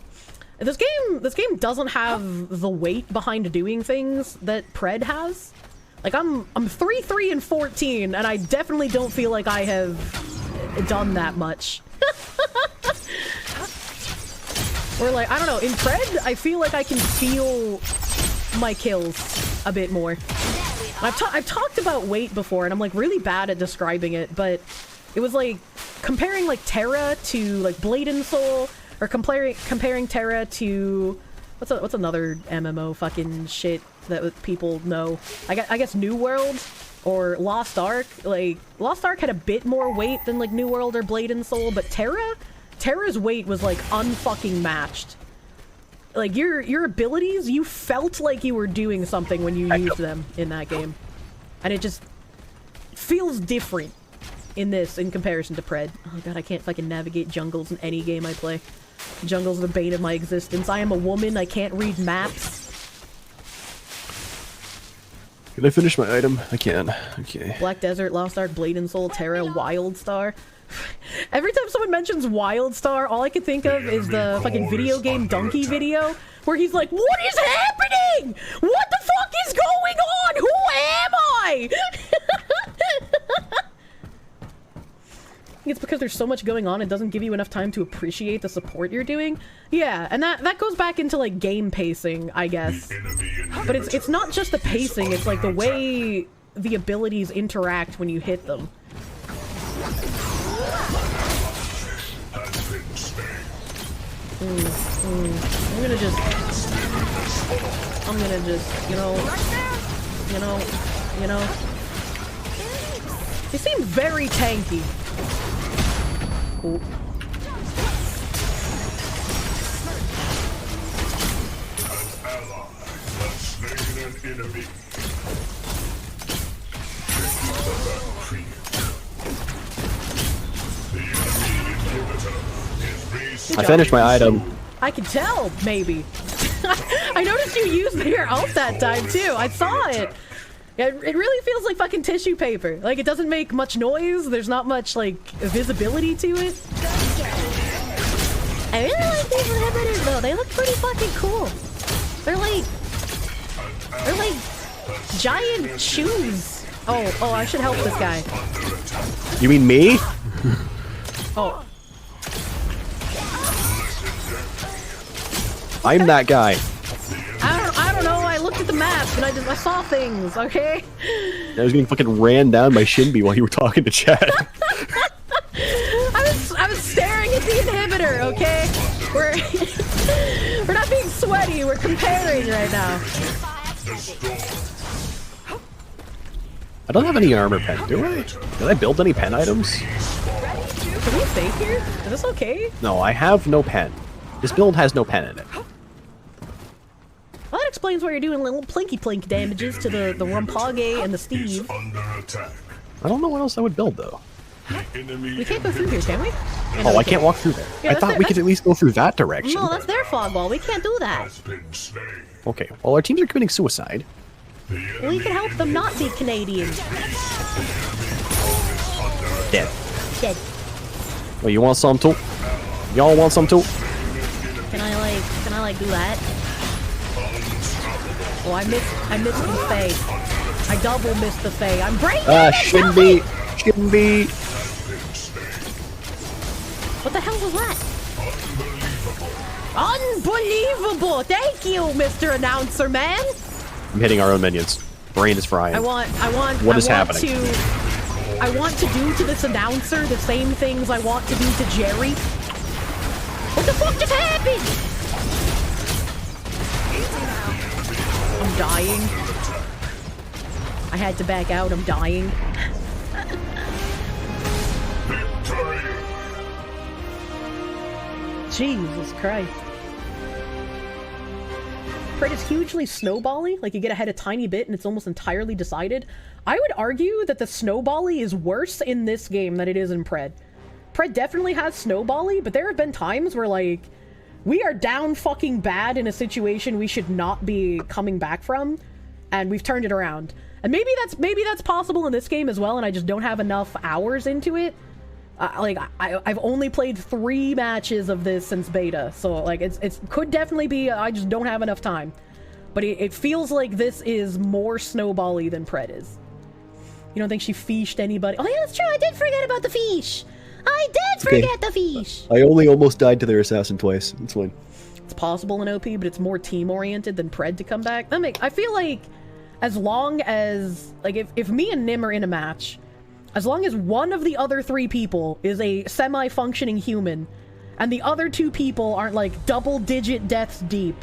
This game doesn't have the weight behind doing things that Pred has. Like I'm 3, and 14, and I definitely don't feel like I have done that much. Or like, I don't know, in Pred, I feel like I can feel my kills a bit more. I've talked about weight before, and I'm like really bad at describing it, but it was like comparing like Terra to like Blade and Soul, or comparing Terra to what's another MMO fucking shit that people know. I guess New World or Lost Ark. Like Lost Ark had a bit more weight than like New World or Blade and Soul, but Terra's weight was like unfucking matched. Like your abilities, you felt like you were doing something when you used them in that game, and it just feels different in this in comparison to Pred. Oh god, I can't fucking navigate jungles in any game I play. Jungle's the bane of my existence. I am a woman, I can't read maps. Can I finish my item? I can. Okay. Black Desert, Lost Ark, Blade and Soul, Terra, Wildstar. Every time someone mentions Wildstar, all I can think of is the fucking video game Donkey video, where he's like, what is happening? What the fuck is going on? Who am I? It's because there's so much going on, it doesn't give you enough time to appreciate the support you're doing. Yeah, and that goes back into like game pacing, I guess. But it's not just the pacing, it's like the way the abilities interact when you hit them. I'm gonna just, you know. They seem very tanky. Cool. I finished my item. I can tell, maybe. I noticed you used your ult that time too. I saw it. It really feels like fucking tissue paper. Like, it doesn't make much noise. There's not much, like, visibility to it. I really like these inhibitors, though. They look pretty fucking cool. They're like giant shoes. Oh, I should help this guy. You mean me? Oh. I'm that guy. I don't know. I looked at the map and I saw things. Okay. I was getting fucking ran down by Shinbi while you were talking to Chad. I was staring at the inhibitor. Okay. We're not being sweaty. We're comparing right now. I don't have any armor pen, do I? Did I build any pen items? Can we stay here? Is this okay? No, I have no pen. This build has no pen in it. Well, that explains why you're doing little plinky plink damages to the Rumpage and the Steve. I don't know what else I would build though. We can't go through here, can we? Yeah, oh, I can't walk through there. Yeah, I thought we could at least go through that direction. No, that's their fog wall. We can't do that. Okay, well our teams are committing suicide. We can help them not be Canadian. Dead. Dead. Well, you want some too? Y'all want some too? Can I like do that? Oh, I missed the Fae. I double missed the Fae. I'm breaking it! Shouldn't be. What the hell was that? Unbelievable! Thank you, Mr. Announcer Man! I'm hitting our own minions. Brain is frying. What is happening? I want to do to this announcer the same things I want to do to Jerry. What the fuck just happened? I'm dying. I had to back out. I'm dying. Jesus Christ. Pred is hugely snowbally, like you get ahead a tiny bit and it's almost entirely decided. I would argue that the snowbally is worse in this game than it is in Pred. Pred definitely has snowbally, but there have been times where, like, we are down fucking bad in a situation we should not be coming back from, and we've turned it around. And maybe that's possible in this game as well, and I just don't have enough hours into it. I've only played 3 matches of this since beta, so like it could definitely be I just don't have enough time. But it feels like this is more snowbally than Pred is. You don't think she fished anybody? Oh yeah, that's true. I did forget about the fish. I did forget the fish. I only almost died to their assassin twice. It's fine. It's possible in OP, but it's more team oriented than Pred to come back. I feel like as long as if me and Nim are in a match, as long as one of the other 3 people is a semi-functioning human, and the other 2 people aren't like double-digit deaths deep,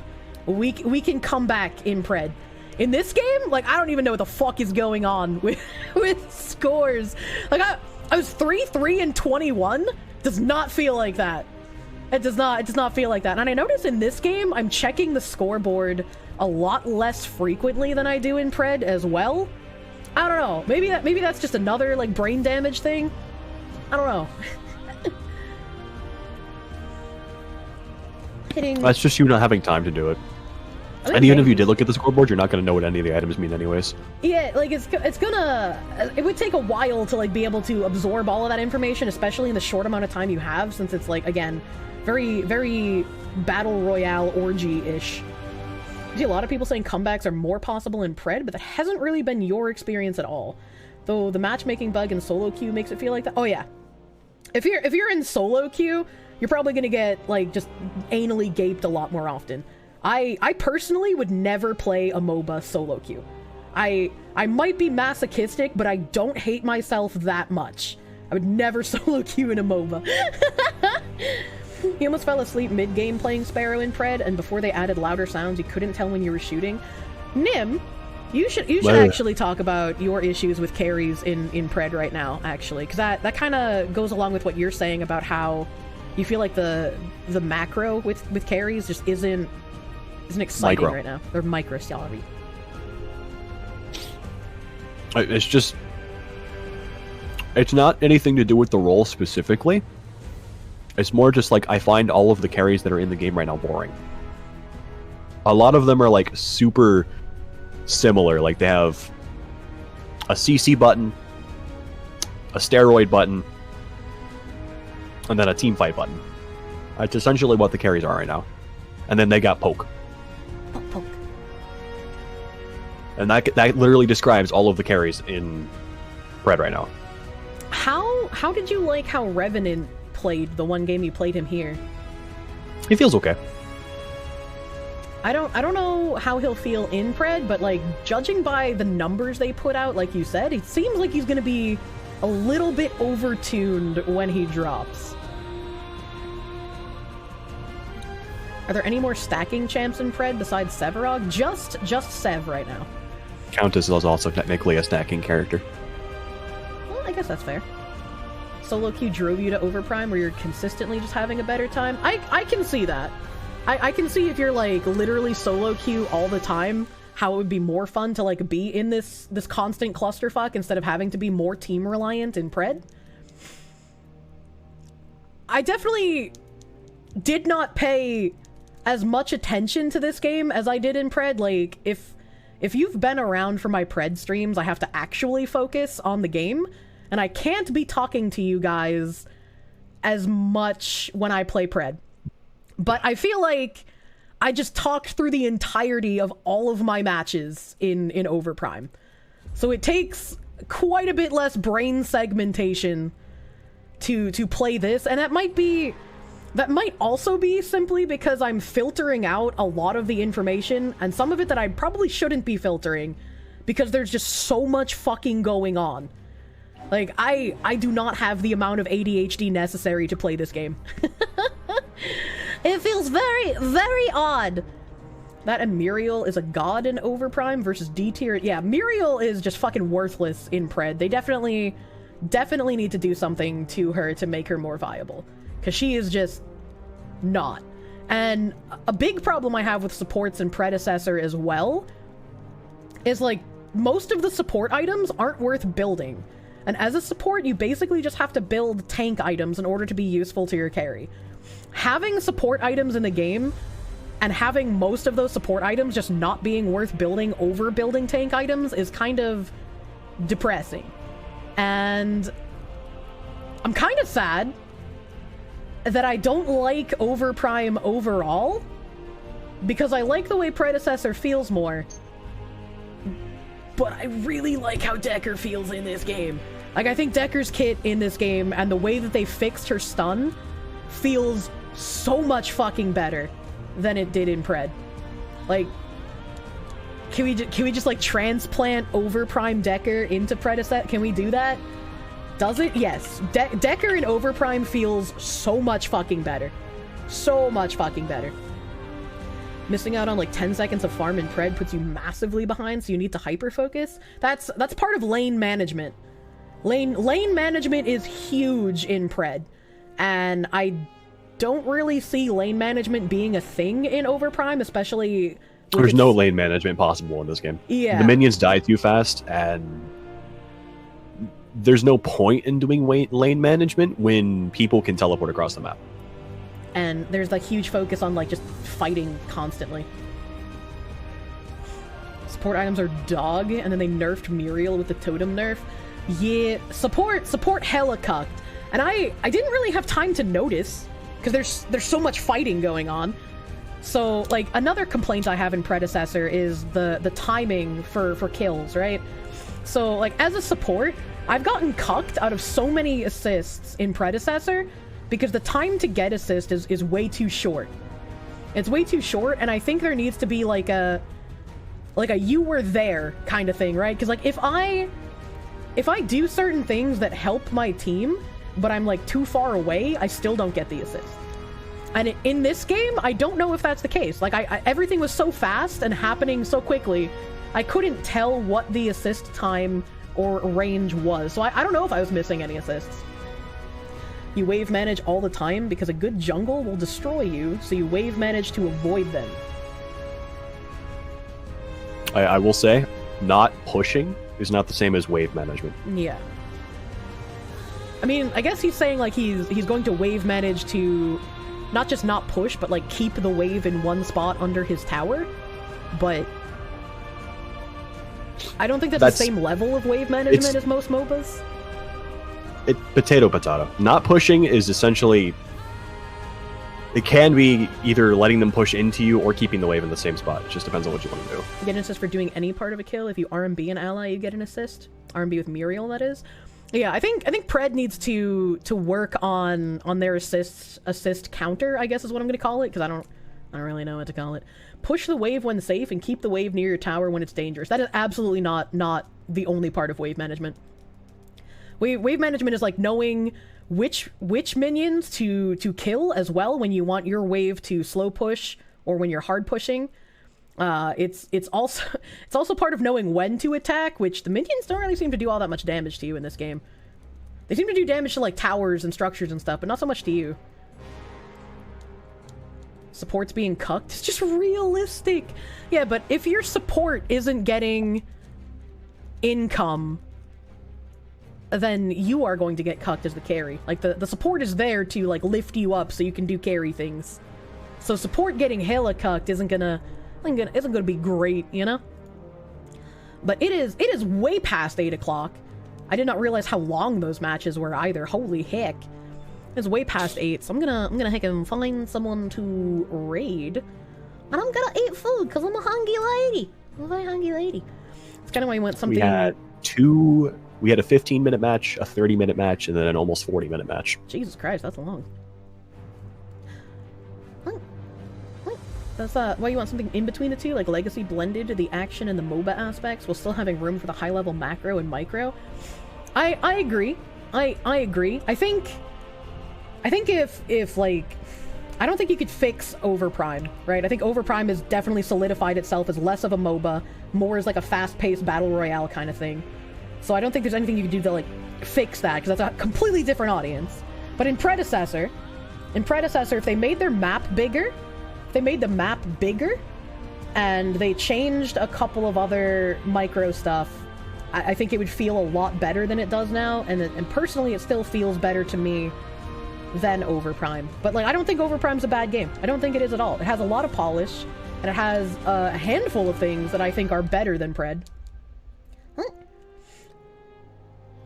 we can come back in Pred. In this game, like, I don't even know what the fuck is going on with scores. Like, I was 3-3 and 21. Does not feel like that. It does not feel like that. And I notice in this game, I'm checking the scoreboard a lot less frequently than I do in Pred as well. I don't know. Maybe that's just another like brain damage thing. I don't know. hitting... That's just you not having time to do it. And even if you did look at the scoreboard, you're not going to know what any of the items mean anyways. Yeah, like, it would take a while to, like, be able to absorb all of that information, especially in the short amount of time you have, since it's, like, again, very, very Battle Royale orgy-ish. I see a lot of people saying comebacks are more possible in Pred, but that hasn't really been your experience at all. Though the matchmaking bug in solo queue makes it feel like that. Oh, yeah. If you're in solo queue, you're probably going to get, like, just anally gaped a lot more often. I personally would never play a MOBA solo queue. I might be masochistic, but I don't hate myself that much. I would never solo queue in a MOBA. He almost fell asleep mid-game playing Sparrow in Pred, and before they added louder sounds, you couldn't tell when you were shooting. Nim, you should actually talk about your issues with carries in Pred right now, actually, because that kind of goes along with what you're saying about how you feel like the macro with carries just isn't exciting right now. Or micro, sorry. It's just... It's not anything to do with the role specifically. It's more just like, I find all of the carries that are in the game right now boring. A lot of them are like super similar. Like they have a CC button, a steroid button, and then a team fight button. That's essentially what the carries are right now. And then they got poke. Poke. And that literally describes all of the carries in Pred right now. How did you like how Revenant played the one game you played him here? He feels okay. I don't know how he'll feel in Pred, but like judging by the numbers they put out, like you said, it seems like he's gonna be a little bit overtuned when he drops. Are there any more stacking champs in Pred besides Sevarog? Just Sev right now. Countess is also technically a stacking character. Well, I guess that's fair. Solo queue drove you to Overprime where you're consistently just having a better time? I can see that. I can see if you're like literally solo queue all the time, how it would be more fun to like be in this constant clusterfuck instead of having to be more team reliant in Pred. I definitely did not pay as much attention to this game as I did in Pred. Like, if you've been around for my Pred streams, I have to actually focus on the game, and I can't be talking to you guys as much when I play Pred. But I feel like I just talked through the entirety of all of my matches in Overprime. So it takes quite a bit less brain segmentation to play this, and that might also be simply because I'm filtering out a lot of the information, and some of it that I probably shouldn't be filtering, because there's just so much fucking going on. Like, I do not have the amount of ADHD necessary to play this game. It feels very, very odd. That and Muriel is a god in Overprime versus D tier. Yeah, Muriel is just fucking worthless in Pred. They definitely need to do something to her to make her more viable. Because she is just not. And a big problem I have with supports and Predecessor as well is, like, most of the support items aren't worth building. And as a support, you basically just have to build tank items in order to be useful to your carry. Having support items in the game and having most of those support items just not being worth building over building tank items is kind of depressing. And I'm kind of sad that I don't like Overprime overall, because I like the way Predecessor feels more, but I really like how Decker feels in this game. Like, I think Decker's kit in this game and the way that they fixed her stun feels so much fucking better than it did in Pred. Like, can we just like transplant Overprime Decker into Predecessor? Can we do that? Does it? Yes. Decker in Overprime feels so much fucking better. So much fucking better. Missing out on like 10 seconds of farm in Pred puts you massively behind, so you need to hyper-focus. That's part of lane management. Lane management is huge in Pred, and I don't really see lane management being a thing in Overprime, especially... There's no lane management possible in this game. Yeah. The minions die too fast, and there's no point in doing lane management when people can teleport across the map. and there's like huge focus on like just fighting constantly. Support items are dog, and then they nerfed Muriel with the totem nerf. Yeah, support hella cucked. And I didn't really have time to notice, because there's so much fighting going on. So, like, another complaint I have in Predecessor is the timing for kills, right? So, like, as a support, I've gotten cucked out of so many assists in Predecessor, because the time to get assist is way too short. It's way too short, and I think there needs to be, like a you were there kind of thing, right? Because, like, if I do certain things that help my team, but I'm, like, too far away, I still don't get the assist. And in this game, I don't know if that's the case. Like, everything was so fast and happening so quickly, I couldn't tell what the assist time or range was. So I don't know if I was missing any assists. You wave manage all the time because a good jungle will destroy you, so you wave manage to avoid them. I will say, not pushing is not the same as wave management. Yeah. I mean, I guess he's saying, like, he's going to wave manage to not just not push, but, like, keep the wave in one spot under his tower. But I don't think that's the same level of wave management as most MOBAs. Potato. Not pushing is essentially... It can be either letting them push into you or keeping the wave in the same spot. It just depends on what you want to do. You get an assist for doing any part of a kill. If you RMB an ally, you get an assist. RMB with Muriel, that is. Yeah, I think Pred needs to work on their assist counter, I guess is what I'm going to call it, because I don't really know what to call it. Push the wave when safe and keep the wave near your tower when it's dangerous. That is absolutely not the only part of wave management. Wave management is like knowing which minions to kill as well when you want your wave to slow push or when you're hard pushing. It's also part of knowing when to attack, which the minions don't really seem to do all that much damage to you in this game. They seem to do damage to like towers and structures and stuff, but not so much to you. Support's being cucked. It's just realistic. Yeah, but if your support isn't getting income, then you are going to get cucked as the carry. Like, the support is there to, like, lift you up so you can do carry things. So support getting hella cucked isn't gonna be great, you know? But it is way past 8 o'clock. I did not realize how long those matches were either. Holy heck. It's way past 8, so I'm gonna heck and find someone to raid. And I'm gonna eat food, because I'm a hungry lady. I'm a very hungry lady. It's kind of why I want something... We had a 15-minute match, a 30-minute match, and then an almost 40-minute match. Jesus Christ, that's long. That's why you want something in between the two, like Legacy blended the action and the MOBA aspects while still having room for the high-level macro and micro. I agree. I agree. I think if like... I don't think you could fix Overprime, right? I think Overprime has definitely solidified itself as less of a MOBA, more as like a fast-paced battle royale kind of thing. So I don't think there's anything you can do to, like, fix that, because that's a completely different audience. But in Predecessor, if they made their map bigger, and they changed a couple of other micro stuff, I think it would feel a lot better than it does now, and personally it still feels better to me than Overprime. But, like, I don't think Overprime's a bad game. I don't think it is at all. It has a lot of polish, and it has a handful of things that I think are better than Pred.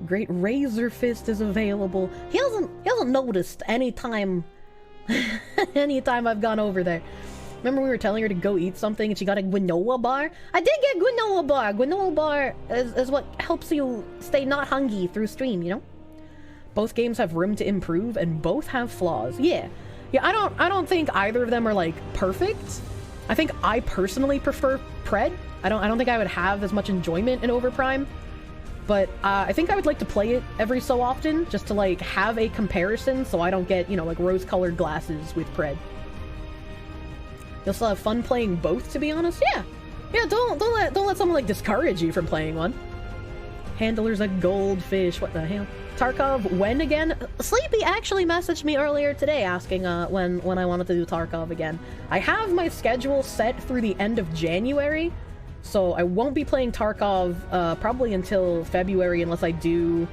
Great Razor Fist is available. He hasn't noticed anytime I've gone over there. Remember we were telling her to go eat something and she got a granola bar? I did get granola bar. Granola bar is what helps you stay not hungry through stream, you know? Both games have room to improve and both have flaws. Yeah, I don't think either of them are like perfect. I think I personally prefer Pred. I don't think I would have as much enjoyment in Overprime. But I think I would like to play it every so often, just to, like, have a comparison so I don't get, you know, like, rose-colored glasses with Pred. You'll still have fun playing both, to be honest? Yeah, don't let someone, like, discourage you from playing one. Handler's a goldfish, what the hell? Tarkov, when again? Sleepy actually messaged me earlier today asking when I wanted to do Tarkov again. I have my schedule set through the end of January, so I won't be playing Tarkov probably until February unless I do...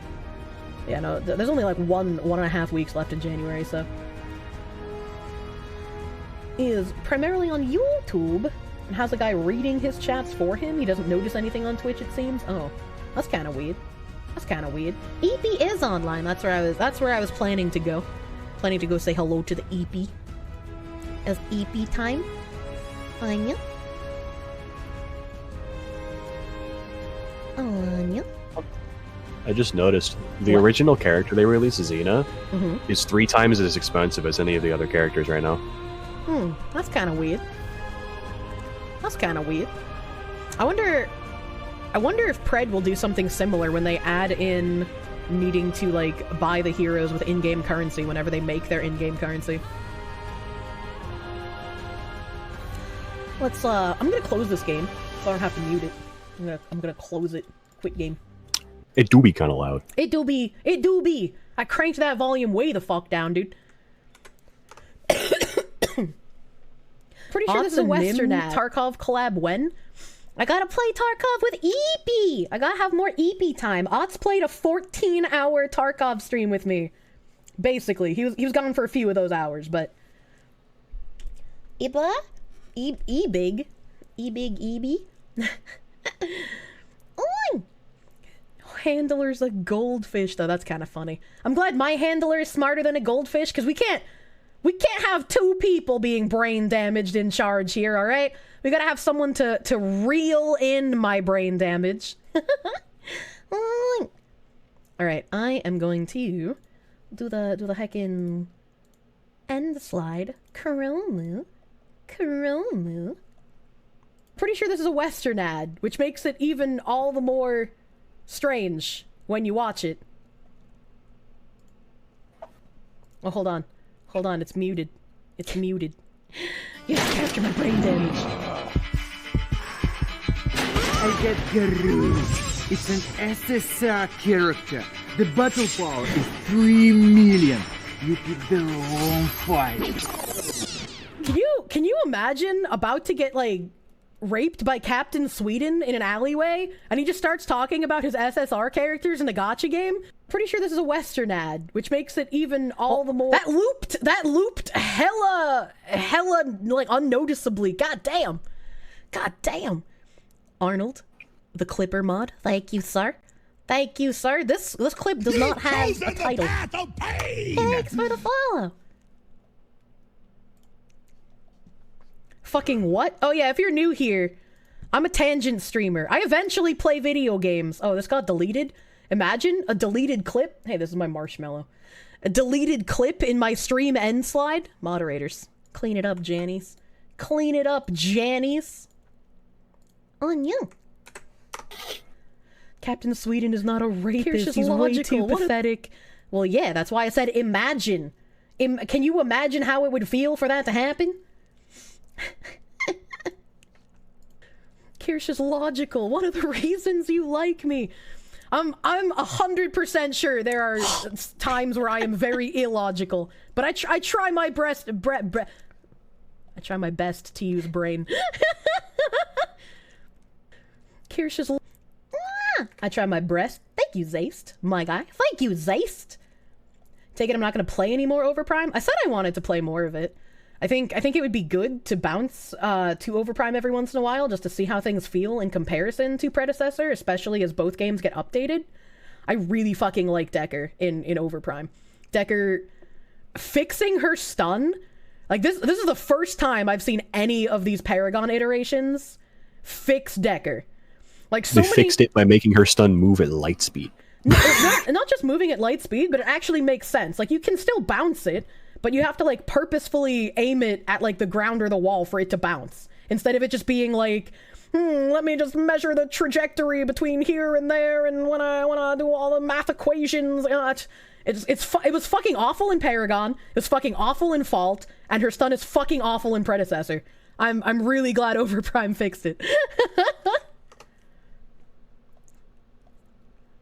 Yeah, no, there's only like one and a half weeks left in January, so... is primarily on YouTube and has a guy reading his chats for him. He doesn't notice anything on Twitch, it seems. Oh, that's kind of weird. That's kind of weird. EP is online. That's where I was planning to go. Planning to go say hello to the EP. As EP time. Anya. Anya. I just noticed the original character they released, Xena, is 3 times as expensive as any of the other characters right now. That's kind of weird. That's kind of weird. I wonder if Pred will do something similar when they add in needing to, like, buy the heroes with in-game currency whenever they make their in-game currency. Let's, I'm gonna close this game, so I don't have to mute it. I'm gonna close it. Quit game. It do be kind of loud. It do be. It do be. I cranked that volume way the fuck down, dude. Pretty sure this is a Western ad. Tarkov collab when? I gotta play Tarkov with EP! I gotta have more EP time. Otz played a 14-hour Tarkov stream with me. Basically. He was gone for a few of those hours, but... Iba? E-big? E-big E-B? Handler's a goldfish, though. That's kind of funny. I'm glad my handler is smarter than a goldfish, because we can't have 2 people being brain damaged in charge here, alright? We gotta have someone to reel in my brain damage. Alright, I am going to do the heckin' end slide. Kuromu. Pretty sure this is a Western ad, which makes it even all the more strange when you watch it. Oh, hold on, it's muted. It's muted. You have to capture my brain damage. I get Garou. It's an SSR character. The battle power is 3 million. You pick the wrong fight. Can you imagine about to get, like, raped by Captain Sweden in an alleyway, and he just starts talking about his SSR characters in the gacha game? Pretty sure this is a Western ad, which makes it even all the more... That looped hella, like, unnoticeably. God damn. Arnold, the Clipper mod. Thank you, sir. Thank you, sir. This clip does not have a title. Thanks for the follow. Fucking what? Oh yeah, if you're new here, I'm a tangent streamer. I eventually play video games. Oh, this got deleted? Imagine a deleted clip. Hey, this is my marshmallow. A deleted clip in my stream end slide. Moderators, clean it up, Jannies. Clean it up, Jannies. On you. Captain Sweden is not a rapist. He's way too pathetic. Well, yeah, that's why I said imagine. Can you imagine how it would feel for that to happen? Kirsch is logical. One of the reasons you like me. I'm 100% sure there are times where I am very illogical, but I try my best. I try my best to use brain. Kirsch is. I try my best. Thank you, Zaist, my guy. Thank you, Zaist. Take it I'm not going to play any more Overprime. I said I wanted to play more of it. I think it would be good to bounce to Overprime every once in a while just to see how things feel in comparison to predecessor, especially as both games get updated. I really fucking like Decker in Overprime. Decker fixing her stun. Like this is the first time I've seen any of these Paragon iterations fix Decker. Like so they fixed it by making her stun move at light speed. No, not just moving at light speed, but it actually makes sense. Like you can still bounce it, but you have to, like, purposefully aim it at, like, the ground or the wall for it to bounce. Instead of it just being like, let me just measure the trajectory between here and there, and when I do all the math equations, it was fucking awful in Paragon, it was fucking awful in Fault, and her stun is fucking awful in Predecessor. I'm really glad Overprime fixed it.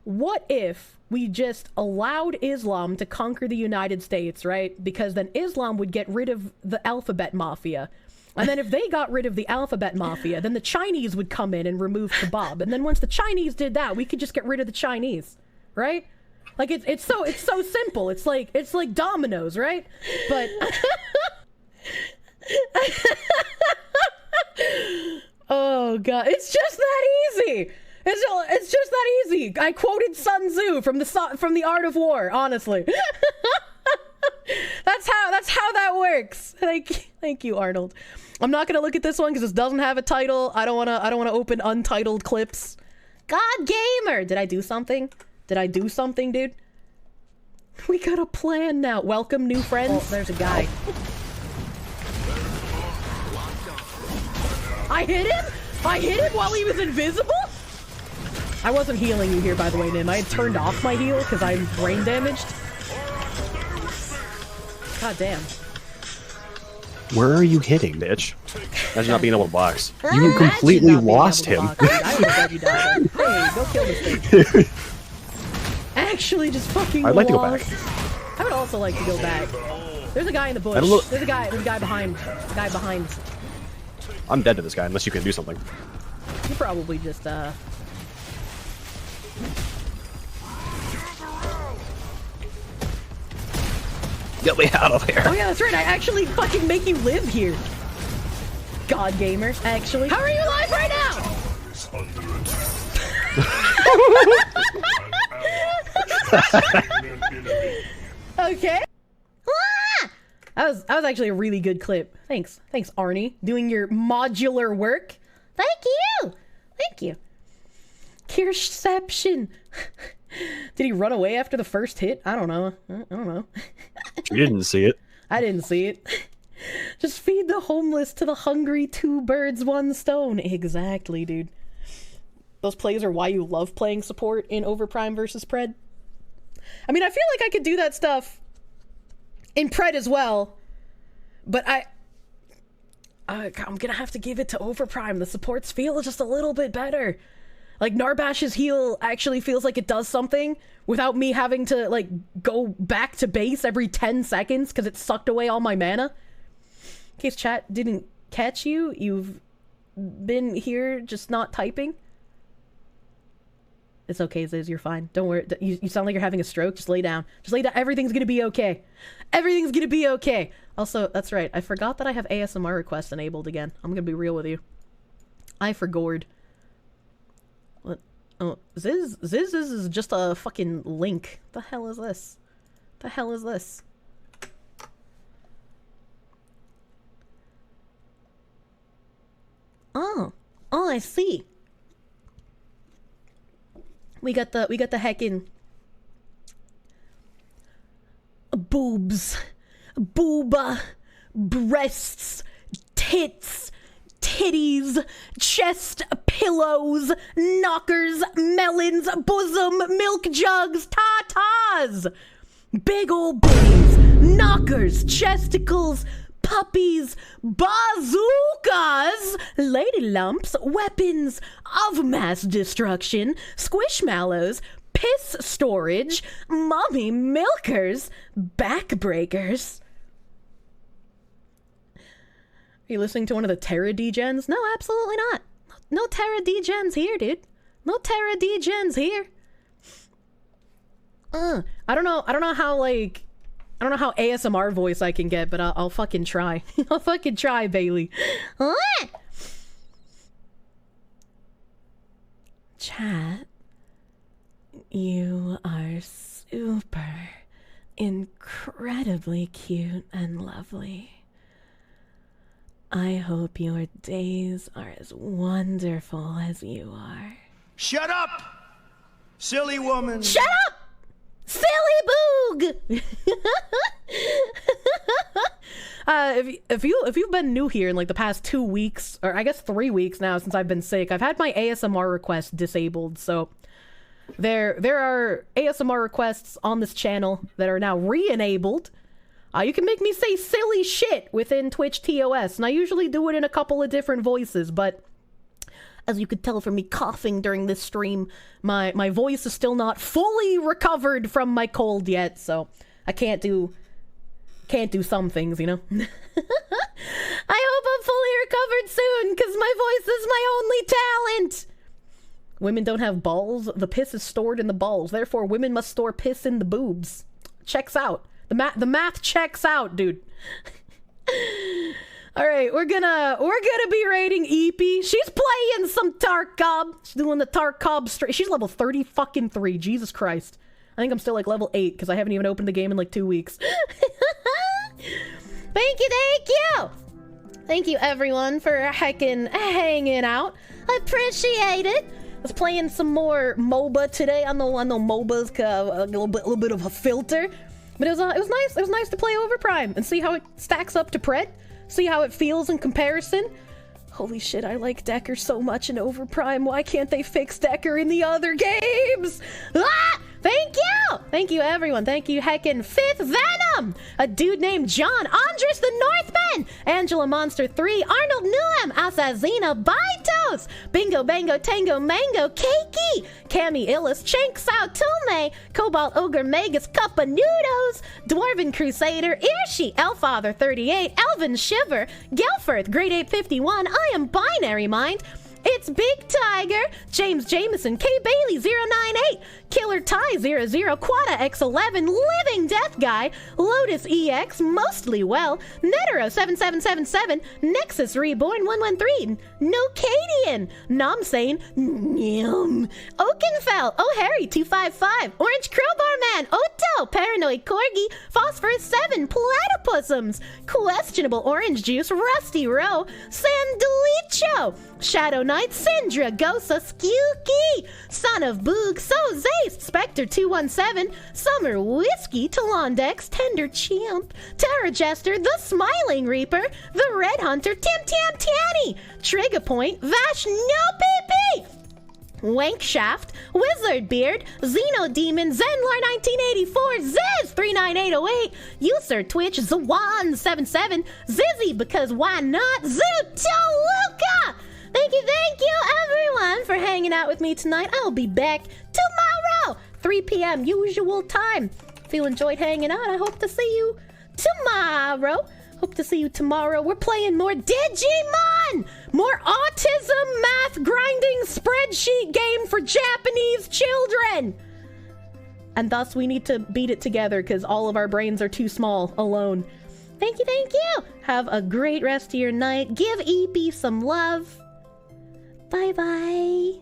What if we just allowed Islam to conquer the United States, right? Because then Islam would get rid of the alphabet mafia. And then if they got rid of the alphabet mafia, then the Chinese would come in and remove kebab. And then once the Chinese did that, we could just get rid of the Chinese, right? Like it's so simple. It's like dominoes, right? But Oh god, it's just that easy. It's just that easy. I quoted Sun Tzu from the Art of War. Honestly, that's how that works. Thank you, Arnold. I'm not gonna look at this one because this doesn't have a title. I don't wanna open untitled clips. God gamer, did I do something? Dude? We got a plan now. Welcome, new friends. Oh, there's a guy. I hit him while he was invisible? I wasn't healing you here, by the way, Nim. I had turned off my heal because I'm brain damaged. God damn. Where are you hitting, bitch? Imagine not being able to box. You completely lost him. I would have said you died. Hey, go kill this thing. Actually, just fucking I'd like to go back. I would also like to go back. There's a guy in the bush. There's a guy behind. I'm dead to this guy unless you can do something. You probably just Get me out of here. Oh yeah, that's right. I actually fucking make you live here. God gamer, actually. How are you alive right now? Okay. That was actually a really good clip. Thanks, Arnie, doing your modular work. Thank you. Kirschception. Did he run away after the first hit? I don't know. You didn't see it. I didn't see it. Just feed the homeless to the hungry, 2 birds, 1 stone. Exactly, dude. Those plays are why you love playing support in Overprime versus Pred. I mean, I feel like I could do that stuff in Pred as well, but I'm gonna have to give it to Overprime. The supports feel just a little bit better. Like, Narbash's heal actually feels like it does something without me having to, like, go back to base every 10 seconds because it sucked away all my mana. In case chat didn't catch you, you've been here just not typing. It's okay, Ziz, you're fine. Don't worry. You sound like you're having a stroke. Just lay down. Everything's gonna be okay. Everything's gonna be okay. Also, that's right. I forgot that I have ASMR requests enabled again. I'm gonna be real with you. I forgored. What? Oh, Ziz is just a fucking link. The hell is this? The hell is this? Oh, I see. We got the heckin' boobs, booba, breasts, tits, titties, chest, pillows, knockers, melons, bosom, milk jugs, tatas, big old booties, knockers, chesticles, puppies, bazookas, lady lumps, weapons of mass destruction, squishmallows, piss storage, mommy milkers, backbreakers. Are you listening to one of the Terra degens? No, absolutely not. No Terra degens here, dude. No Terra degens here. I don't know how, like, I don't know how ASMR voice I can get, but I'll fucking try. I'll fucking try, Bailey. Chat, you are super incredibly cute and lovely. I hope your days are as wonderful as you are. Shut up, silly woman. Shut up! Silly boog! If you've been new here in like the past 2 weeks, or I guess 3 weeks now since I've been sick, I've had my ASMR requests disabled, so there are ASMR requests on this channel that are now re-enabled. You can make me say silly shit within Twitch TOS, and I usually do it in a couple of different voices, but as you could tell from me coughing during this stream, my voice is still not fully recovered from my cold yet, so I can't do some things, you know? I hope I'm fully recovered soon, because my voice is my only talent! Women don't have balls. The piss is stored in the balls. Therefore, women must store piss in the boobs. Checks out. The math checks out, dude. All right, we're gonna be rating Eepy. She's playing some Tarkov. She's doing the Tarkov straight. She's level 30-fucking-3. Jesus Christ. I think I'm still like level 8 because I haven't even opened the game in like 2 weeks. Thank you. Thank you everyone for heckin' hanging out. I appreciate it. I was playing some more MOBA today. I know MOBA's a little bit of a filter, but it was nice. It was nice to play Overprime and see how it stacks up to Pred. See how it feels in comparison. Holy shit, I like Decker so much in Overprime. Why can't they fix Decker in the other games? Ah! Thank you! Thank you, everyone. Thank you, heckin' Fifth Venom! A dude named John, Andres the Northman! Angela Monster 3, Arnold Newham, Asazina, Bitos! Bingo Bango Tango Mango, Keiki! Cami Illis, Chank Sao Tume, Cobalt Ogre Magus, Cup of Noodles, Dwarven Crusader, Irshi, Elfather 38, Elvin Shiver, Gelfirth, Grade 851, I am Binary Mind, it's Big Tiger, James Jameson, K Bailey 098, Killer Ty 00, Quada X11, Living Death Guy, Lotus EX, Mostly Well, Netero 7777, Nexus Reborn 113, Nocadian, Nomsane, Nyam, Oakenfell, Oh Harry 255, Orange Crowbar Man, Otto, Paranoid Corgi, Phosphorus 7, Platypusums, Questionable Orange Juice, Rusty Row, Sanduicho, Shadow Knight, Syndra, Gosa, Skewky, Son of Boog, So Zace, Spectre 217, Summer Whiskey, Talondex, Tender Champ, Terra Jester, The Smiling Reaper, The Red Hunter, Tim Tam Tanny, Trigger Point, Vash No PP, Wank Shaft, Wizard Beard, Xeno Demon, Zenlar 1984, Ziz 39808, User Twitch, Zawan77, Zizzy because why not, Zootoluka! Thank you, everyone, for hanging out with me tonight. I'll be back tomorrow, 3 p.m. usual time. If you enjoyed hanging out, I hope to see you tomorrow. We're playing more Digimon! More autism math grinding spreadsheet game for Japanese children! And thus we need to beat it together because all of our brains are too small alone. Thank you. Have a great rest of your night. Give EP some love. Bye-bye.